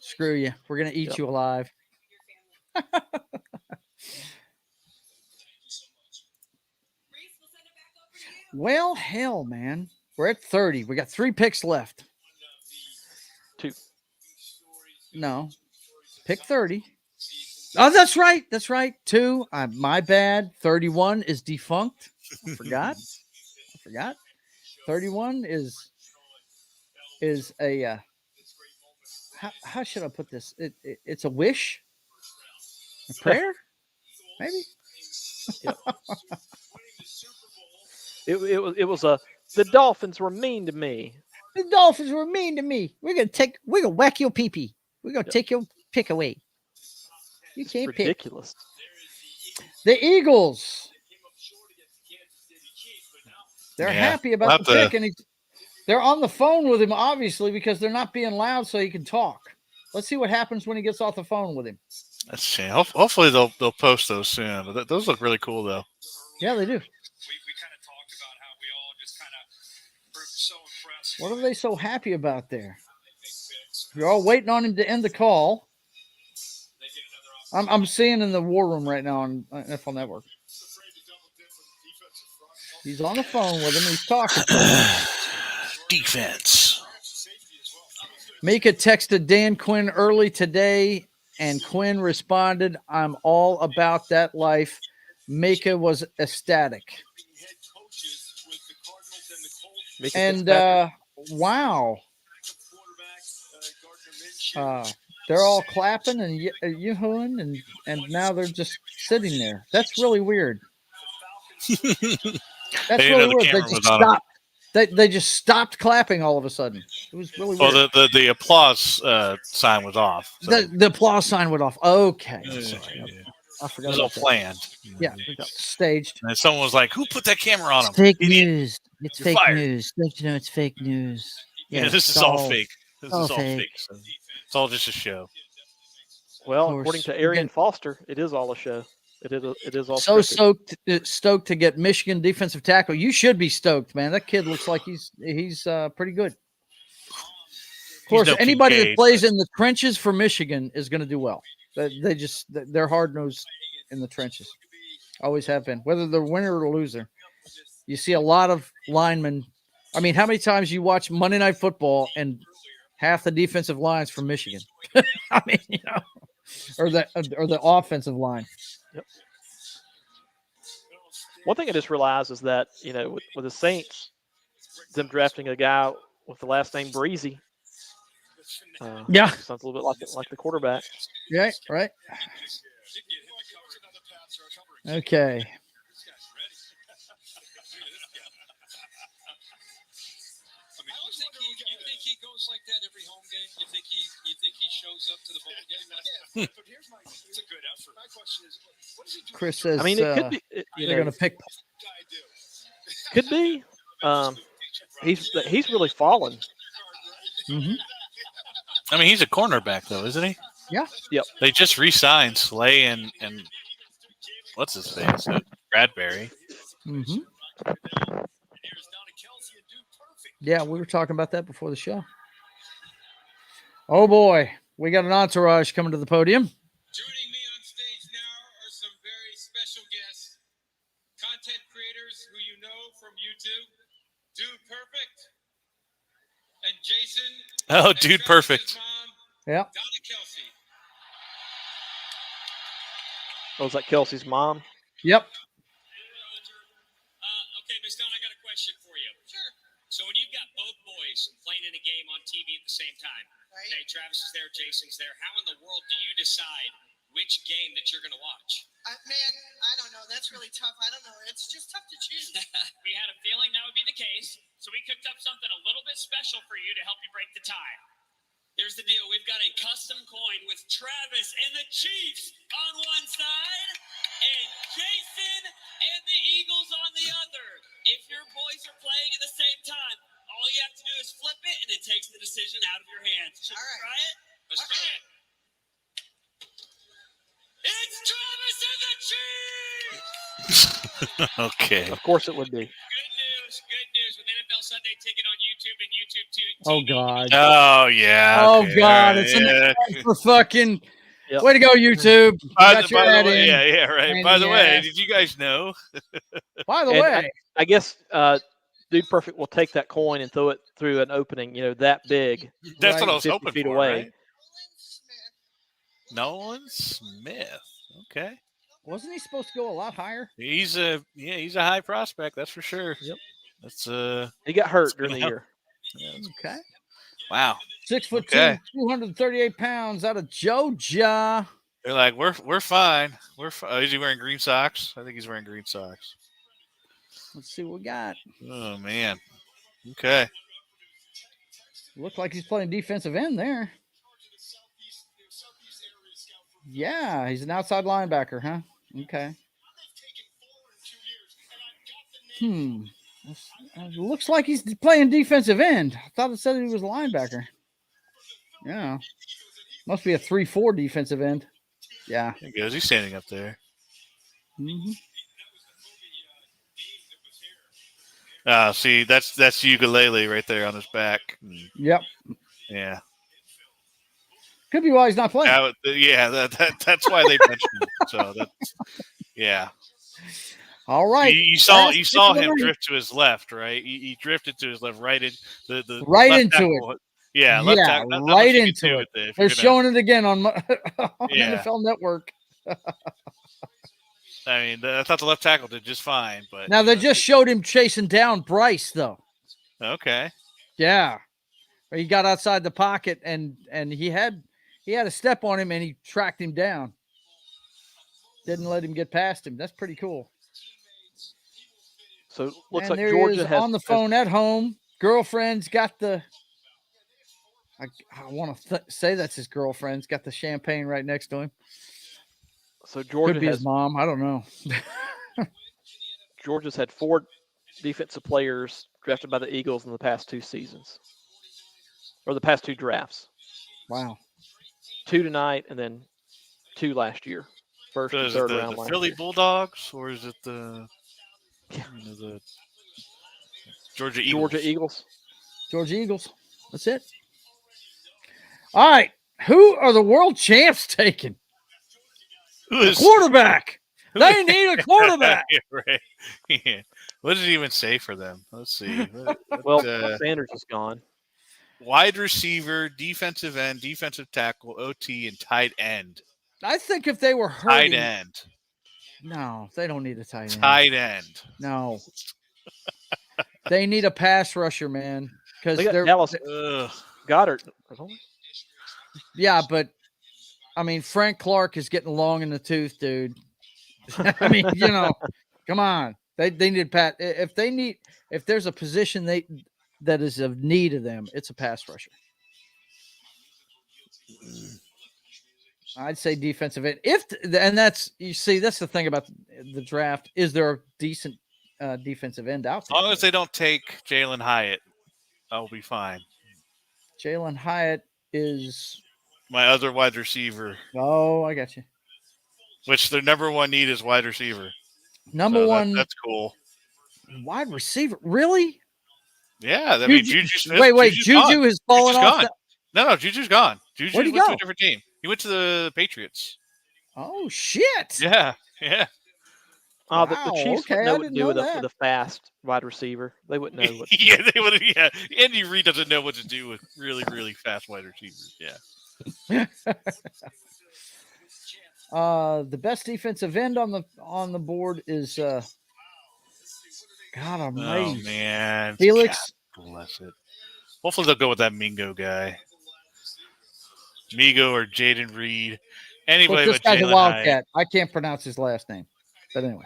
Screw you. We're going to eat you alive. Well, hell, man. We're at 30. We got 3 picks left. 2. No. Pick 30. Oh, that's right. That's right. 2. My bad. 31 is defunct. I forgot. 31 is a how should I put this? It's a wish, a prayer, maybe. Yep. It was a the Dolphins were mean to me. The Dolphins were mean to me. We're gonna whack your pee-pee. We're gonna take your pick away. You can't ridiculous. Pick. The Eagles. They're happy about the pick, and they're on the phone with him, obviously, because they're not being loud so he can talk. Let's see what happens when he gets off the phone with him. That's a shame. Hopefully they'll post those soon. But those look really cool, though. Yeah, they do. We kind of talked about how we all just kind of were so impressed. What are they so happy about there? You're all waiting on him to end the call. I'm seeing in the war room right now on NFL Network. He's on the phone with him. He's talking. Defense. Mika texted Dan Quinn early today, and Quinn responded, "I'm all about that life." Mika was ecstatic. And wow. They're all clapping and yoo-hooing, and now they're just sitting there. That's really weird. That's really weird. They just stopped. They just stopped clapping all of a sudden. It was really weird. Well, the applause sign was off. So. The applause sign went off. Okay. I forgot. It was all planned. Yeah, staged. And someone was like, "Who put that camera on him?" It's fake news. It's fake news. Don't you know it's fake news? Yeah, this is all fake. This is all fake. So it's all just a show. Well, according to Arian Foster, it is all a show. It is all so scripted. stoked to get Michigan defensive tackle. You should be stoked, man. That kid looks like he's pretty good. Of course, anybody that plays in the trenches for Michigan is going to do well. They're hard nosed in the trenches. Always have been, whether they're winner or loser. You see a lot of linemen. I mean, how many times you watch Monday Night Football and half the defensive lines from Michigan? I mean, or the offensive line. Yep. One thing I just realized is that with the Saints, them drafting a guy with the last name Breezy. Sounds a little bit like the quarterback. Yeah, right. Okay. You think he goes like that every home game? You think he shows up to the bowl game? Yeah, but it's a good effort. My question is, what does he do? Chris says, I mean, it could be. They're going to pick. Could be. He's really fallen. Mm-hmm. I mean, he's a cornerback, though, isn't he? Yeah. Yep. They just re-signed Slay and what's his face? Bradbury. Mm-hmm. Yeah, we were talking about that before the show. Oh, boy. We got an entourage coming to the podium. Joining me on stage now are some very special guests, content creators who you know from YouTube, Dude Perfect, and Jason. Oh, Dude Perfect. Mom, yeah. Donna Kelsey. Oh, is that Kelsey's mom? Yep. Okay, Miss Donna, I got a question for you. Sure. So when you've got both boys playing in a game on TV at the same time, right? Okay, Travis is there, Jason's there. How in the world do you decide which game that you're going to watch? Man, I don't know. That's really tough. I don't know. It's just tough to choose. We had a feeling that would be the case, so we cooked up something a little bit special for you to help you break the tie. Here's the deal. We've got a custom coin with Travis and the Chiefs on one side and Jason and the Eagles on the other. If your boys are playing at the same time, all you have to do is flip it, and it takes the decision out of your hands. Should we try it? Let's try it. It's Travis and the Chiefs! Okay. Of course it would be. Good news with NFL Sunday Ticket on YouTube and YouTube TV. Oh, God. Oh, yeah. Oh, okay. God. It's an ad for fucking Yep. Way to go, YouTube. By the way, yeah, right. By the way, did you guys know? By the way, I guess Dude Perfect will take that coin and throw it through an opening, that big. That's what I was 50 hoping feet for, away. right? Nolan Smith. Okay. Wasn't he supposed to go a lot higher? He's a high prospect, that's for sure. Yep. That's he got hurt during the year. Yeah, okay. Wow. 6'2", 238 pounds out of Georgia. They're like, we're fine. Is he wearing green socks? I think he's wearing green socks. Let's see what we got. Oh man. Okay. Looked like he's playing defensive end there. Yeah, he's an outside linebacker, huh? Okay. Looks like he's playing defensive end. I thought it said he was a linebacker. Yeah. Must be a 3-4 defensive end. Yeah. There he goes. He's standing up there. Mm-hmm. See, that's ukulele right there on his back. Yep. Yeah. Could be why he's not playing. That's why they benched him. So that's all right. You saw him drift to his left, right? He drifted to his left, right in the right left into tackle. it. Yeah, left tackle. Right into it. They're showing it again on NFL Network. I mean, I thought the left tackle did just fine, but now they just showed him chasing down Bryce, though. Okay. Yeah, he got outside the pocket and he had a step on him and he tracked him down. Didn't let him get past him. That's pretty cool. So looks and like Georgia has on the phone at home. Girlfriend's got the. I want to say that's his girlfriend's got the champagne right next to him. So Georgia could be his mom. I don't know. Georgia's had 4 defensive players drafted by the Eagles in the past 2 seasons, or the past 2 drafts. Wow. 2 tonight, and then 2 last year. First and third round. The Philly Bulldogs, or is it the Georgia Eagles? Georgia Eagles. That's it. All right. Who are the world champs taking? Quarterback. They need a quarterback. Yeah, right. Yeah. What does it even say for them? Let's see. Sanders is gone. Wide receiver, defensive end, defensive tackle, OT, and tight end. I think if they were hurting, tight end. No, they don't need a tight end. Tight end. No. They need a pass rusher, man. Because they're Dallas Goddard. Yeah, but I mean, Frank Clark is getting long in the tooth, dude. I mean, come on. They need Pat. If there's a position that is of need of them, it's a pass rusher. I'd say defensive end. That's the thing about the draft. Is there a decent defensive end out there? As long as they don't take Jalen Hyatt, I'll be fine. Jalen Hyatt is my other wide receiver. Oh, I got you. Which their number one need is wide receiver. Number one. That's cool. Wide receiver, really? Yeah, I mean, Juju Smith. Juju has fallen off. No, Juju's gone. Juju went to a different team. He went to the Patriots. Oh shit! Yeah. Oh, the Chiefs wouldn't know what to do with a fast wide receiver. They wouldn't know what. Yeah, they would. Yeah, Andy Reid doesn't know what to do with really, really fast wide receivers. Yeah. The best defensive end on the board is God Almighty. Oh man, Felix. God bless it. Hopefully they'll go with that Mingo guy. Migo or Jaden Reed. Anybody this but guy's Jalen a Wildcat. Hyatt. I can't pronounce his last name. But anyway.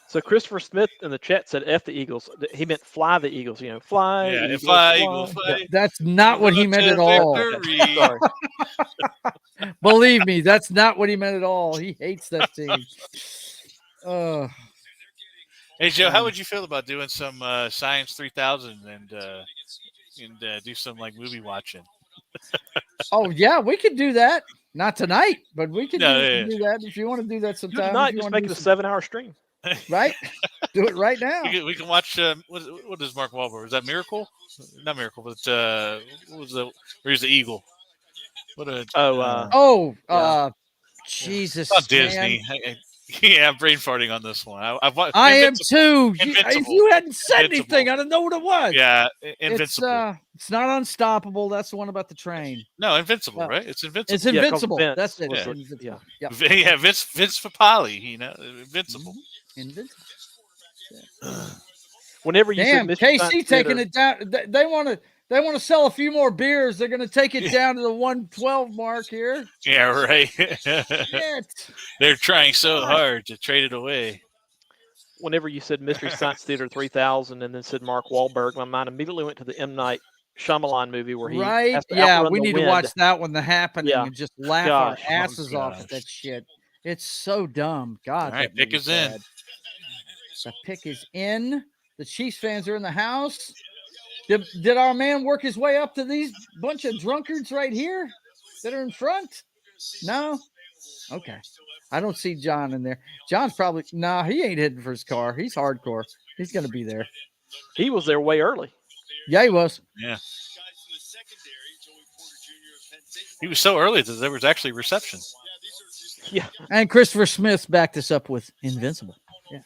So Christopher Smith in the chat said F the Eagles. He meant fly the Eagles, fly. Yeah, Eagles, fly, Eagles, fly. That's not what he meant at all. Sorry. Believe me, that's not what he meant at all. He hates that team. Hey Joe, how would you feel about doing some Science 3000 and do some like movie watching? Oh yeah, we could do that. Not tonight, but we could do that if you want to do that sometime. Tonight, just make it a 7-hour stream. Right? Do it right now. We can watch. What is Mark Wahlberg? Was that Miracle? Not Miracle, but what was where's the eagle? What a Jesus, not Disney. I'm brain farting on this one. I am too. If you hadn't said Invincible. anything, I'd have known what it was. Yeah, Invincible. It's not Unstoppable. That's the one about the train. No, Invincible, right? It's Invincible. It's Invincible. Vince That's it. Yeah. Invincible. Yeah, Vince Papali, Invincible. Invincible. Whenever you said Mr. KC taking it down, they want to sell a few more beers. They're going to take it down to the 112 mark here. Yeah, right. Shit. They're trying so hard to trade it away. Whenever you said Mystery Science Theater 3000 and then said Mark Wahlberg, my mind immediately went to the M. Night Shyamalan movie where he has to outrun we the need wind. to watch that one, The Happening, and just laugh our Gosh. asses off at that shit. It's so dumb. God, all right, that pick is in. The pick is in. The Chiefs fans are in the house. Did our man work his way up to these bunch of drunkards right here that are in front? No? Okay. I don't see John in there. John's probably he ain't heading for his car. He's hardcore. He's gonna be there. He was there way early. Yeah, he was. Yeah. He was so early that there was actually reception. Yeah. And Christopher Smith backed us up with Invincible. Yeah.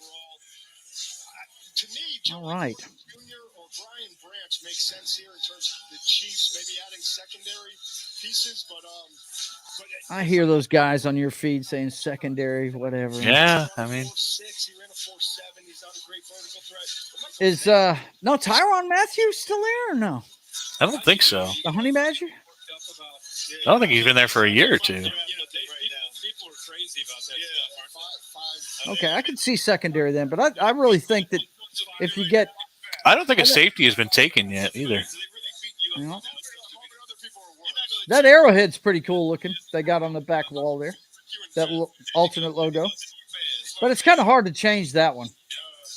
All right. Makes sense here in terms of the Chiefs maybe adding secondary pieces, but I hear those guys on your feed saying secondary, whatever. Yeah, I mean, is Tyrann Mathieu still there or no? I don't think so. The Honey Badger? I don't think he's been there for a year or two. Okay, I can see secondary then, but I really think that if you get, I don't think a safety has been taken yet either. You know, that arrowhead's pretty cool looking. They got on the back wall there, that alternate logo. But it's kind of hard to change that one.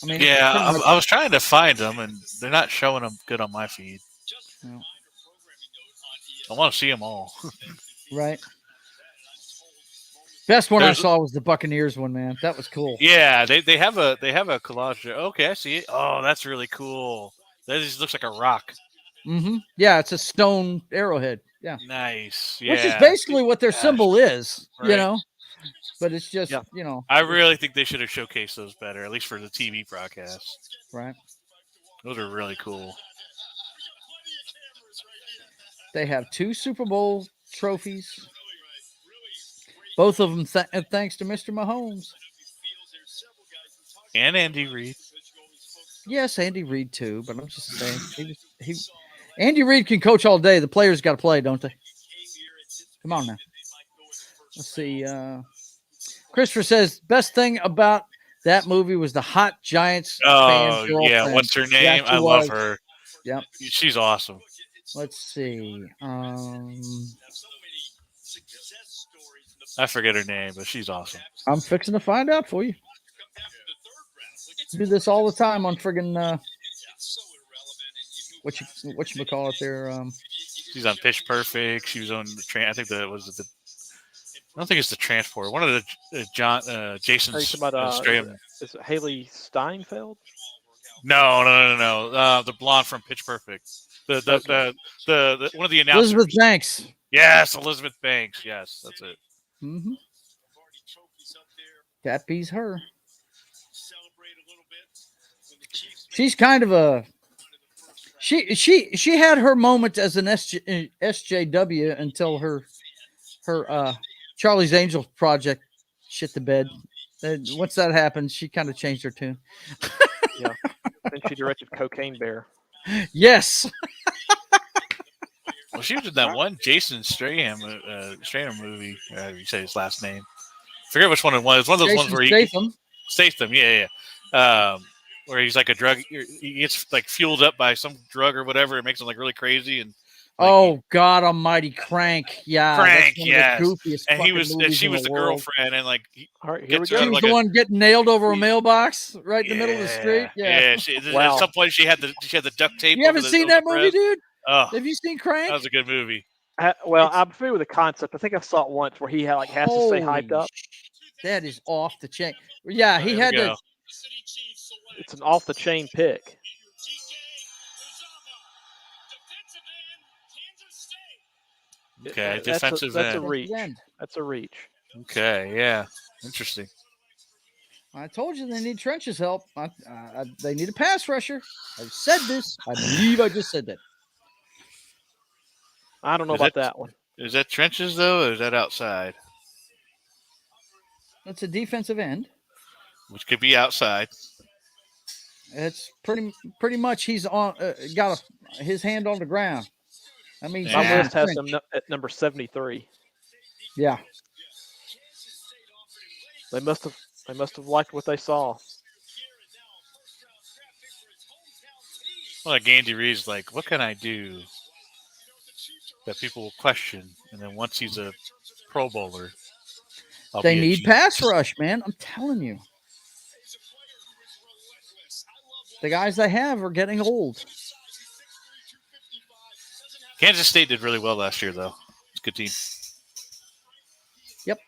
I mean, yeah, I was trying to find them, and they're not showing them good on my feed. No. I want to see them all. Right. Best one I saw was the Buccaneers one, man. That was cool. Yeah, they have a collage there. Okay, I see it. Oh, that's really cool. That just looks like a rock. Mm-hmm. Yeah, it's a stone arrowhead. Yeah. Nice. Yeah. Which is basically what their symbol is, right. you know. But it's just, you know. I really think they should have showcased those better, at least for the TV broadcast. Right. Those are really cool. They have 2 Super Bowl trophies. Both of them thanks to Mr. Mahomes. And Andy Reid. Yes, Andy Reid too, but I'm just saying Andy Reid can coach all day. The players got to play, don't they? Come on now. Let's see. Christopher says best thing about that movie was the hot Giants fan girlfriend. Yeah, what's her name? I love her. Yep. She's awesome. Let's see. I forget her name, but she's awesome. I'm fixing to find out for you. Do this all the time on friggin' what you call it there? She's on Pitch Perfect. She was on the train. I think that was the. I don't think it's the Transport. One of the Jason's Stratham. Is it Haley Steinfeld? No. The blonde from Pitch Perfect. The one of the announcers. Elizabeth Banks. Yes, Elizabeth Banks. Yes, that's it. Mm-hmm. That bees her. She's kind of a she had her moment as an SJW until her Charlie's Angels project shit the bed. Once that happened, she kind of changed her tune. Yeah. And she directed Cocaine Bear. Yes. Well, she was in that one Jason Stratham movie. You say his last name. I forget which one it was. One of those ones where Statham. Yeah. Where he's like a drug. He gets like fueled up by some drug or whatever. It makes him like really crazy and. Like, God Almighty, Crank! Yeah, Crank, yes. And she was the girlfriend, and like, all right, here we go. She was the one getting nailed over a mailbox right in the middle of the street. Yeah. At some point, she had the duct tape. You haven't seen that movie, dude? Oh, have you seen Crank? That was a good movie. I'm familiar with the concept. I think I saw it once where he has to stay hyped up. That is off the chain. Yeah, he had to. It's an off the chain pick. Okay, That's defensive a end. reach. That's a reach. Okay, yeah, interesting. I told you they need trenches help. They need a pass rusher. I've said this. I believe I just said that. I don't know about that one. Is that trenches though, or is that outside? That's a defensive end, which could be outside. It's pretty much he's on got his hand on the ground. I mean, my list has him at number 73. Yeah. They must have liked what they saw. Well, like Andy Reid's like, what can I do that people will question? And then once he's a Pro Bowler, they need pass rush, man. I'm telling you. The guys they have are getting old. Kansas State did really well last year, though. It's a good team. Yep.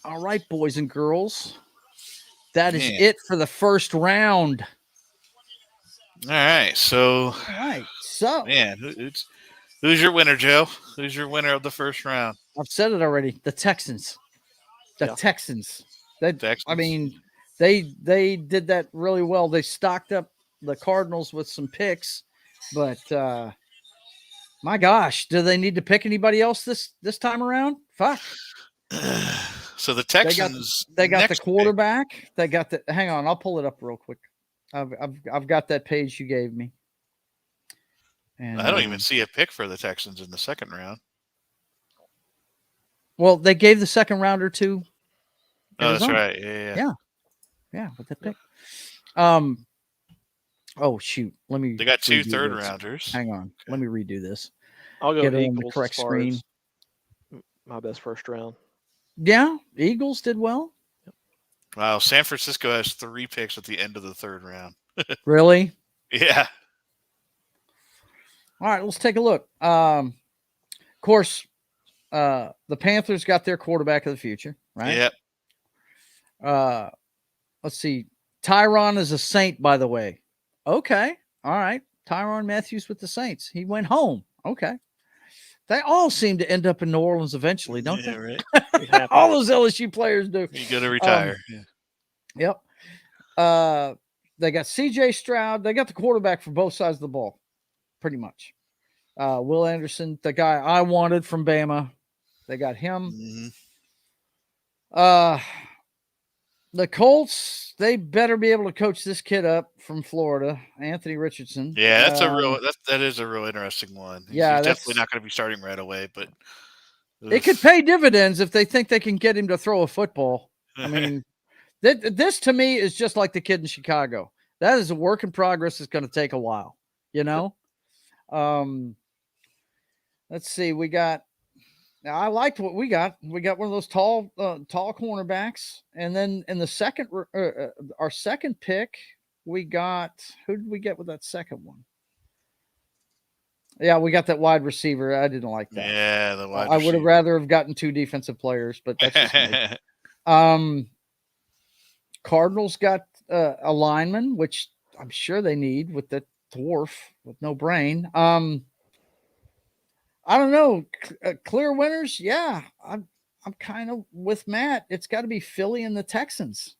All right, boys and girls. That is it for the first round. All right. So, man, who's your winner, Joe? Who's your winner of the first round? I've said it already. The Texans. Texans. Texans. I mean, they did that really well. They stocked up the Cardinals with some picks, but my gosh, do they need to pick anybody else this time around? Fuck. So the Texans, they got the quarterback. Pick. They got the. Hang on, I'll pull it up real quick. I've got that page you gave me. And I don't even see a pick for the Texans in the second round. Well, they gave the second rounder to Arizona. That's right. Yeah, with that pick. Oh shoot! Let me. They got 2 third this. rounders. Hang on. Okay. Let me redo this. I'll go Get Eagles on the correct screen. My best first round. Yeah, Eagles did well. Wow, San Francisco has 3 picks at the end of the third round. Really? Yeah. All right, let's take a look. Of course, the Panthers got their quarterback of the future, right? Yep. Let's see. Tyron is a Saint, by the way. Okay. All right. Tyron Matthews with the Saints. He went home. Okay. They all seem to end up in New Orleans eventually, don't they? Right. All those LSU players do. You got to retire. Yep. They got CJ Stroud. They got the quarterback for both sides of the ball, pretty much. Will Anderson, the guy I wanted from Bama. They got him. Mm-hmm. The Colts, they better be able to coach this kid up from Florida, Anthony Richardson. Yeah, that is a real interesting one. He's definitely not going to be starting right away, but it could pay dividends if they think they can get him to throw a football. I mean, this to me is just like the kid in Chicago. That is a work in progress. It's going to take a while, you know? Let's see. I liked what we got. We got one of those tall cornerbacks. And then in the second, our second pick, we got, who did we get with that second one? Yeah, we got that wide receiver. I didn't like that. Yeah, the wide I would have rather have gotten 2 defensive players, but that's just me. Cardinals got a lineman, which I'm sure they need with the dwarf with no brain. I don't know. Clear winners. Yeah, I'm kind of with Matt. It's got to be Philly and the Texans.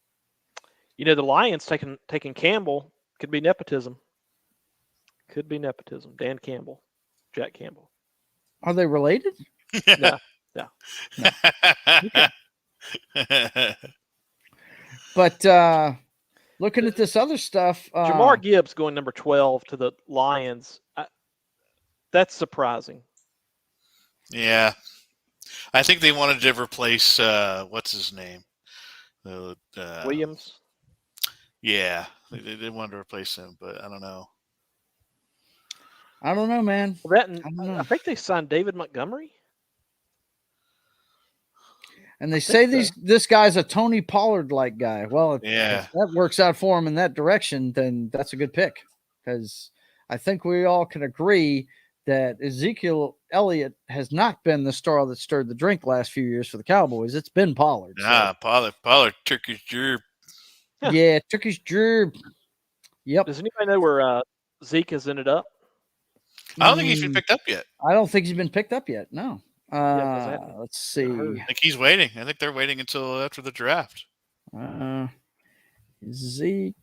You know, the Lions taking Campbell could be nepotism. Could be nepotism. Dan Campbell, Jack Campbell. Are they related? No. Okay. But looking at this other stuff, Jamar Gibbs going number 12 to the Lions. That's surprising. Yeah, I think they wanted to replace what's his name, Williams. Yeah, they wanted to replace him, but I don't know. I don't know, man. I think they signed David Montgomery. And they say this guy's a Tony Pollard-like guy. Well, if that works out for him in that direction, then that's a good pick. Because I think we all can agree that Ezekiel Elliott has not been the star that stirred the drink last few years for the Cowboys. It's been Pollard. Pollard took his gerb. Yeah, took his gerb. Yep. Does anybody know where Zeke has ended up? I don't think he's been picked up yet. I don't think he's been picked up yet. No. Let's see. I think he's waiting. I think they're waiting until after the draft. Zeke.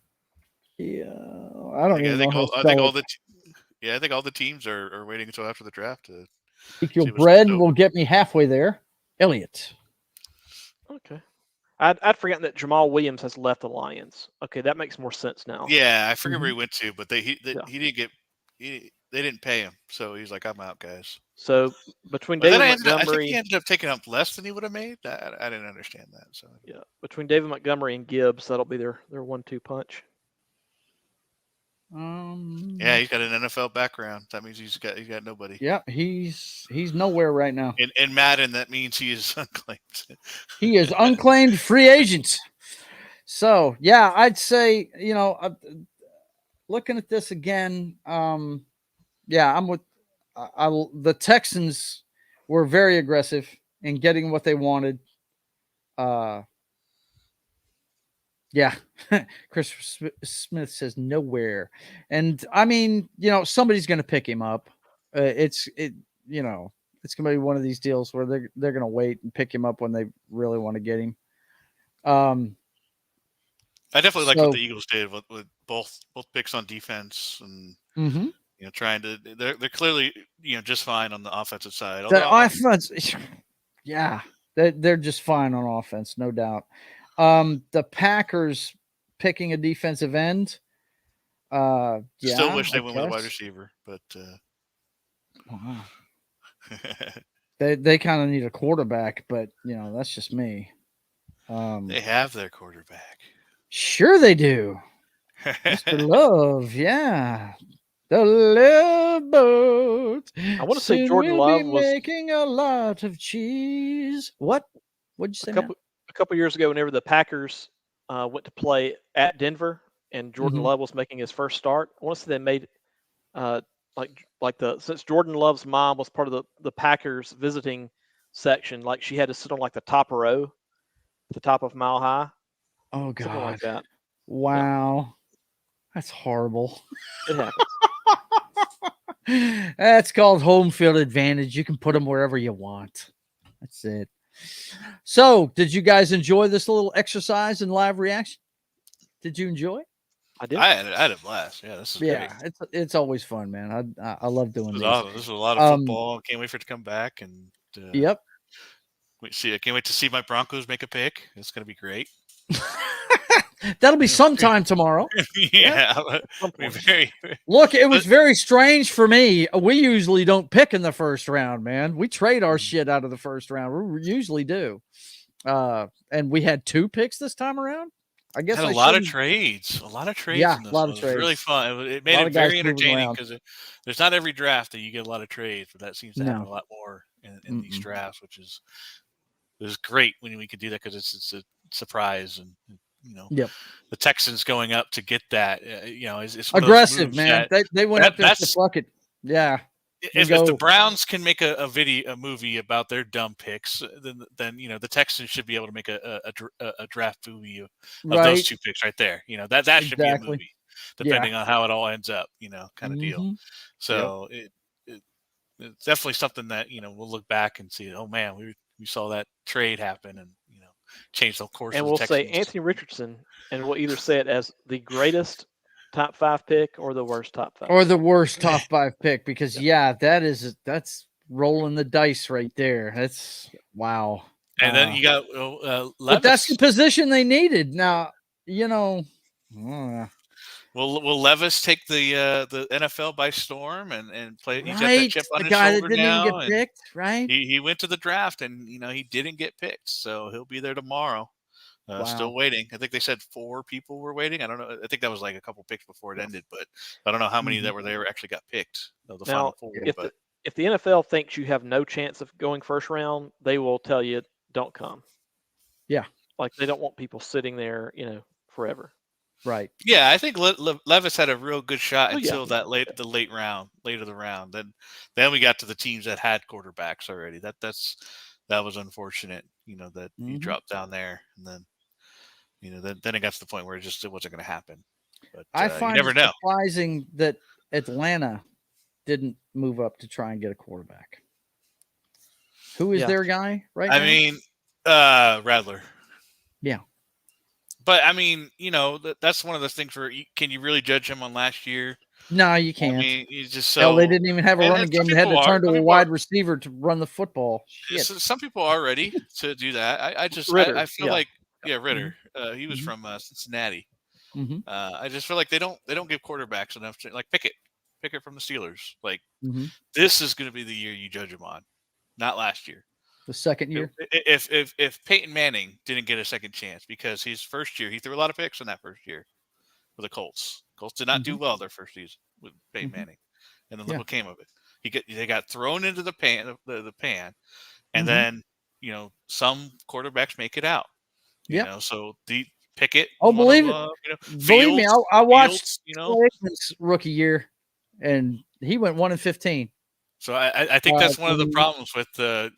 Yeah, I don't even know how to spell it. I think all the teams are waiting until after the draft to. Ezekiel Bread will get me halfway there. Elliott. Okay. I'd forgotten that Jamal Williams has left the Lions. Okay, that makes more sense now. Yeah, I forget where he went to, but he didn't get. They didn't pay him, so he's like, "I'm out, guys." So between David Montgomery, I think he ended up taking up less than he would have made. I didn't understand that. So yeah, between David Montgomery and Gibbs, that'll be their 1-2 punch. Yeah, he's got an NFL background. That means he's got nobody. Yeah, he's nowhere right now. In Madden, that means he is unclaimed. He is unclaimed free agent. So yeah, I'd say looking at this again. Yeah, I'm with. The Texans were very aggressive in getting what they wanted. Yeah, Chris Smith says nowhere, and I mean, somebody's going to pick him up. It's going to be one of these deals where they're going to wait and pick him up when they really want to get him. I definitely like what the Eagles did with both picks on defense and trying to. They're clearly just fine on the offensive side. The offense, yeah, they're just fine on offense, no doubt. The Packers picking a defensive end. Still wish they went with a wide receiver, but wow. they kind of need a quarterback, but that's just me. They have their quarterback. Sure they do. Mr. Love, yeah. The Love Boat. I want to say Jordan Love was making a lot of cheese. What'd you say? A couple years ago, whenever the Packers went to play at Denver and Jordan Love was making his first start, I want to say they made since Jordan Love's mom was part of the Packers visiting section, like she had to sit on like the top row, the top of Mile High. Oh God, something like that. Wow, that's horrible. It happens. That's called home field advantage. You can put them wherever you want. That's it. So, did you guys enjoy this little exercise in live reaction? Did you enjoy it? I did. I had a blast. Yeah, this is great. It's always fun, man. I love doing this. Awesome. This is a lot of football. Can't wait for it to come back. And yep. I can't wait to see my Broncos make a pick. It's going to be great. That'll be sometime tomorrow. Yeah. Look, it was very strange for me. We usually don't pick in the first round, man. We trade our shit out of the first round. We usually do. And we had 2 picks this time around. I guess a lot of trades. A lot of trades. Yeah, in this a lot one. of trades. It was really fun. It made it very entertaining because there's not every draft that you get a lot of trades, but that seems to happen a lot more in these drafts, which is great when we could do that because it's a surprise and the Texans going up to get that is aggressive, man. They went up there to pluck it. Yeah. If the Browns can make a movie about their dumb picks, then the Texans should be able to make a draft movie of those 2 picks right there. That should be a movie, depending on how it all ends up. Kind of deal. So it's definitely something that we'll look back and see. Oh man, we saw that trade happen and change the course. And we'll say Anthony Richardson, and we'll either say it as the greatest top 5 pick or the worst top 5 or the worst top 5 pick, because that's rolling the dice right there. That's wow. And then you got Levis. But that's the position they needed. Now will Levis take the NFL by storm and play? He's got that chip on the his guy shoulder that didn't now, even get picked, right? He went to the draft and he didn't get picked, so he'll be there tomorrow. Still waiting. I think they said 4 people were waiting. I don't know. I think that was like a couple picks before it ended, but I don't know how many that were there actually got picked. The final 4. If the NFL thinks you have no chance of going first round, they will tell you don't come. Yeah, like they don't want people sitting there, forever. Right. Yeah, I think Levis had a real good shot until that late of the round. Then we got to the teams that had quarterbacks already. That was unfortunate. That he dropped down there, and then then it got to the point where it wasn't going to happen. But I find you never it know. surprising that Atlanta didn't move up to try and get a quarterback. Who is their guy right now? I mean, Rattler. Yeah. But, I mean, that's one of those things where can you really judge him on last year? No, you can't. I mean, he's just so. Hell, they didn't even have a running game. They had to turn to a wide receiver to run the football. Shit. Some people are ready to do that. I feel like Ritter. He was from Cincinnati. Mm-hmm. I just feel like they don't give quarterbacks enough to like Pickett from the Steelers. Like this is going to be the year you judge him on, not last year. The second year. If Peyton Manning didn't get a second chance because his first year he threw a lot of picks in that first year with the Colts. Colts did not do well their first season with Peyton Manning, and then look what came of it. They got thrown into the pan, and then some quarterbacks make it out. So the Pickett. Oh, believe it. Believe me, I watched Fields, rookie year, and he went 1-15. So I think that's one of the problems with the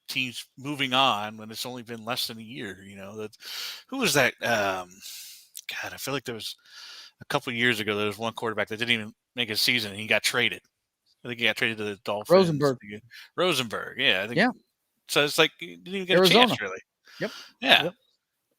teams moving on when it's only been less than a year. Who was that? God, I feel like there was a couple of years ago there was one quarterback that didn't even make a season and he got traded. I think he got traded to the Dolphins. Rosenberg, yeah, I think. Yeah. So it's like he didn't even get Arizona. a chance, really. Yep. Yeah. Yep.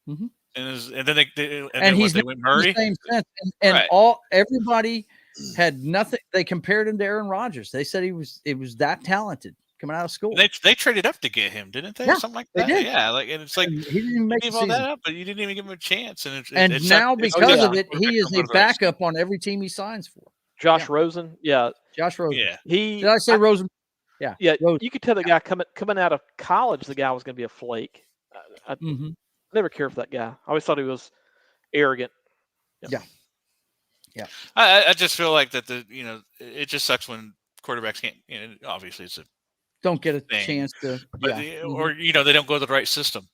Mm-hmm. And then they went Murray. The same sense. And everybody had nothing. They compared him to Aaron Rodgers. They said it was that talented coming out of school. They traded up to get him, didn't they? Yeah, Something like that. They did. Yeah, like and it's like he didn't even make gave all that up, but you didn't even give him a chance. And now because of it, he is a backup on every team he signs for. Josh Rosen, Josh Rosen. Yeah. Did I say Rosen? Yeah. Yeah. Rosen. You could tell the guy coming out of college, the guy was going to be a flake. I never cared for that guy. I always thought he was arrogant. Yeah. I just feel like that it just sucks when quarterbacks can't. Obviously it's a don't get a chance to, or they don't go to the right system.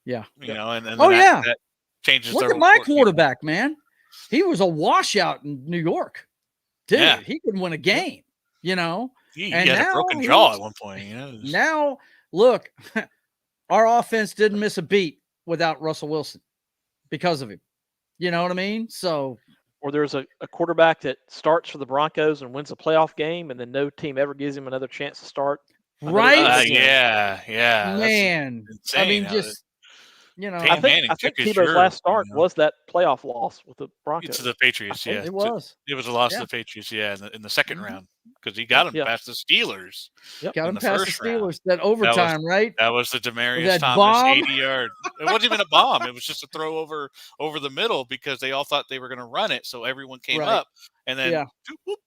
Yeah. And that changes. Look at my quarterback, man. He was a washout in New York. Dude, he couldn't win a game. He had a broken jaw at one point. Now, look, our offense didn't miss a beat without Russell Wilson because of him. You know what I mean? So, or there's a quarterback that starts for the Broncos and wins a playoff game, and then no team ever gives him another chance to start. Right? Yeah. Man, I mean, just I think Tebow's last start was that playoff loss with the Broncos to the Patriots. Yeah, it was. It was a loss to the Patriots. Yeah, in the second round because he got him past the Steelers. Got him past the Steelers. That overtime, right? That was the Demaryius Thomas bomb? 80-yard. It wasn't even a bomb. It was just a throw over the middle because they all thought they were going to run it. So everyone came up and then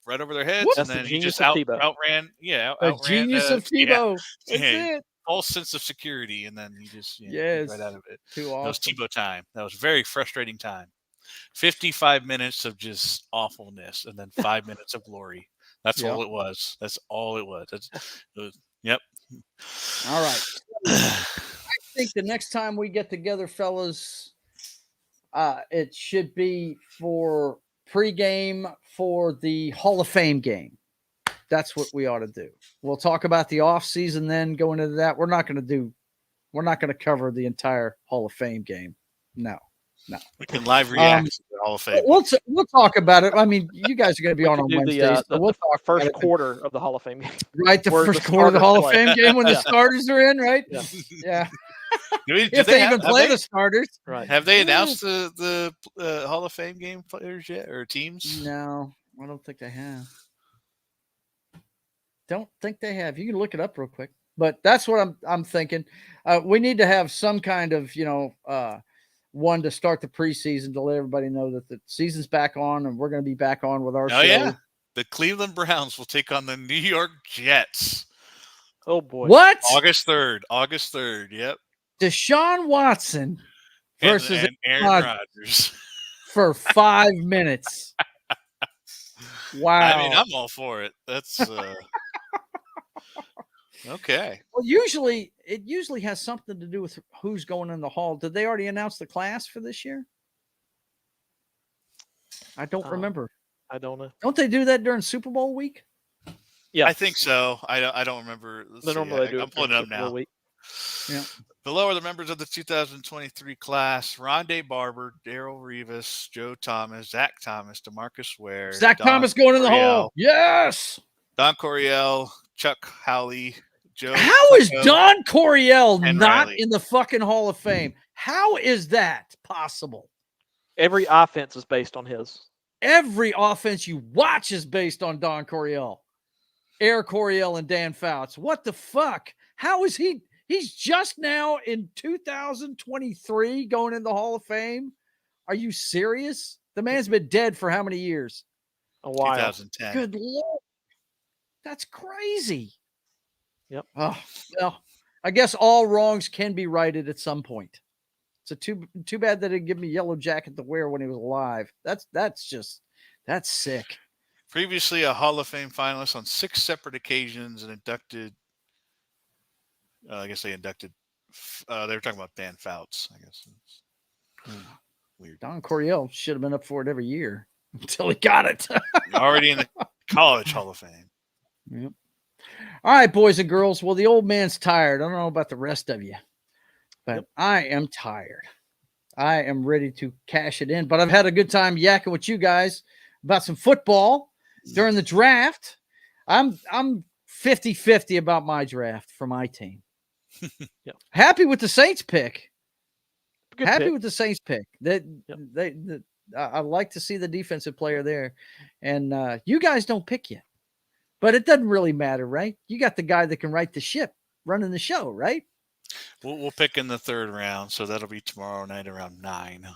right over their heads, and then he just outran. Yeah, outran genius of Tebow. That's it. False sense of security, and then he just right out of it. Too awesome. That was Tebow time. That was very frustrating time. 55 minutes of just awfulness, and then 5 minutes of glory. That's all it was. That's all it was. Yep. All right. I think the next time we get together, fellas, it should be for pregame for the Hall of Fame game. That's what we ought to do. We'll talk about the off season then going into that. We're not going to cover the entire Hall of Fame game. No. We can live react to the Hall of Fame. We'll talk about it. I mean, you guys are going to be on Wednesdays. So we'll talk first quarter of the Hall of Fame game. Right, the first quarter of the Hall of Fame game when the starters are in, right? Yeah. If they even play the starters. Right. Have they announced the Hall of Fame game players yet or teams? No, I don't think they have. Don't think they have. You can look it up real quick. But that's what I'm thinking. We need to have some kind of, one to start the preseason to let everybody know that the season's back on and we're going to be back on with our show. Yeah. The Cleveland Browns will take on the New York Jets. Oh, boy. What? August 3rd. Yep. Deshaun Watson versus and Aaron Rodgers for 5 minutes. Wow. I mean, I'm all for it. That's okay. Well, it usually has something to do with who's going in the hall. Did they already announce the class for this year? I don't remember. I don't know. Don't they do that during Super Bowl week? Yeah, I think so. I don't remember. Normally they do. I'm pulling it up now. Yeah. Below are the members of the 2023 class: Rondé Barber, Darrell Rivas, Joe Thomas, Zach Thomas, DeMarcus Ware, Zach Don Thomas going in the Coryell, hall. Yes. Don Coryell, Chuck Howley, Joe. How is Don Coryell and not Riley. in the fucking Hall of Fame? How is that possible? Every offense is based on his. Every offense you watch is based on Don Coryell, Air Coryell, and Dan Fouts. What the fuck? How is he? He's just now in 2023 going in the Hall of Fame. Are you serious? The man's been dead for how many years? A while. 2010. Good Lord. That's crazy. Yep. Oh, well, I guess all wrongs can be righted at some point. It's too bad they didn't give me yellow jacket to wear when he was alive. That's sick. Previously a Hall of Fame finalist on 6 separate occasions and inducted. I guess they inducted. They were talking about Dan Fouts. I guess. Weird. Don Coryell should have been up for it every year until he got it. Already in the College Hall of Fame. Yep. All right, boys and girls. Well, the old man's tired. I don't know about the rest of you, but I am tired. I am ready to cash it in, but I've had a good time yakking with you guys about some football during the draft. I'm 50-50 about my draft for my team. Yep. Happy with the Saints pick. Good Happy pick. with the Saints pick. I like to see the defensive player there, and you guys don't pick yet, but it doesn't really matter, right? You got the guy that can right the ship running the show, right? We'll pick in the 3rd round, so that'll be tomorrow night around 9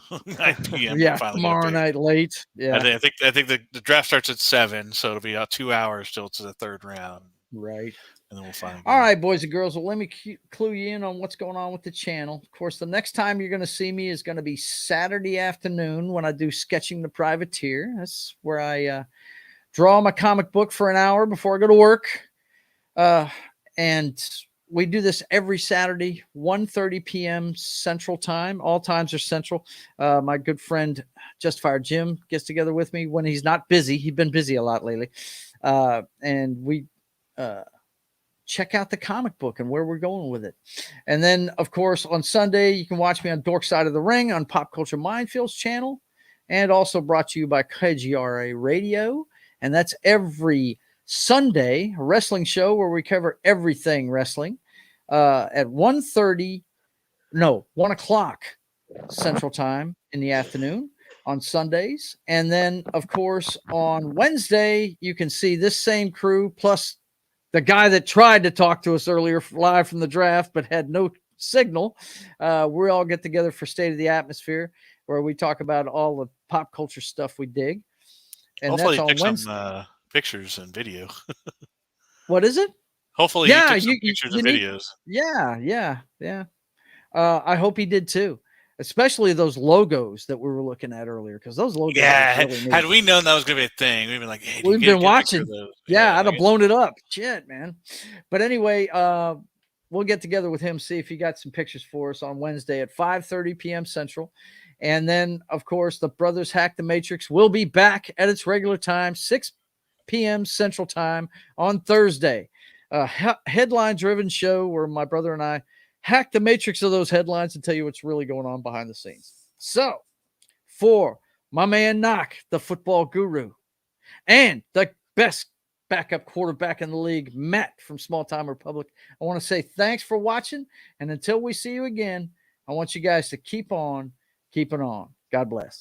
p.m. Yeah, tomorrow night late. Yeah, I think the draft starts at 7, so it'll be about 2 hours till to the 3rd round. Right. And then we'll find. All right, boys and girls. Well, let me clue you in on what's going on with the channel. Of course, the next time you're going to see me is going to be Saturday afternoon when I do Sketching the Privateer. That's where I draw my comic book for an hour before I go to work. And we do this every Saturday, 1:30 p.m. Central Time. All times are Central. My good friend Justifier Jim gets together with me when he's not busy. He's been busy a lot lately. And we check out the comic book and where we're going with it. And then, of course, on Sunday, you can watch me on Dork Side of the Ring on Pop Culture Mindfield's channel, and also brought to you by KGRA Radio. And that's every Sunday, a wrestling show where we cover everything wrestling at 1 o'clock Central Time in the afternoon on Sundays. And then, of course, on Wednesday, you can see this same crew plus the guy that tried to talk to us earlier live from the draft but had no signal. We all get together for State of the Atmosphere, where we talk about all the pop culture stuff we dig. And hopefully that's on you Wednesday. took some pictures and video. What is it? Hopefully you took some pictures and videos. Yeah. I hope he did too, especially those logos that we were looking at earlier, because those logos. Yeah, really had we known that was going to be a thing, we'd been like, hey, we've been watching. Yeah, I'd have guess. blown it up. Shit, man. But anyway, we'll get together with him, see if he got some pictures for us on Wednesday at 5:30 p.m. Central. And then, of course, the Brothers Hack the Matrix will be back at its regular time, 6 p.m. Central Time on Thursday. A headline-driven show where my brother and I hack the matrix of those headlines and tell you what's really going on behind the scenes. So, for my man Noc, the football guru, and the best backup quarterback in the league, Matt from Small Time Republic, I want to say thanks for watching. And until we see you again, I want you guys to keep on keeping on. God bless.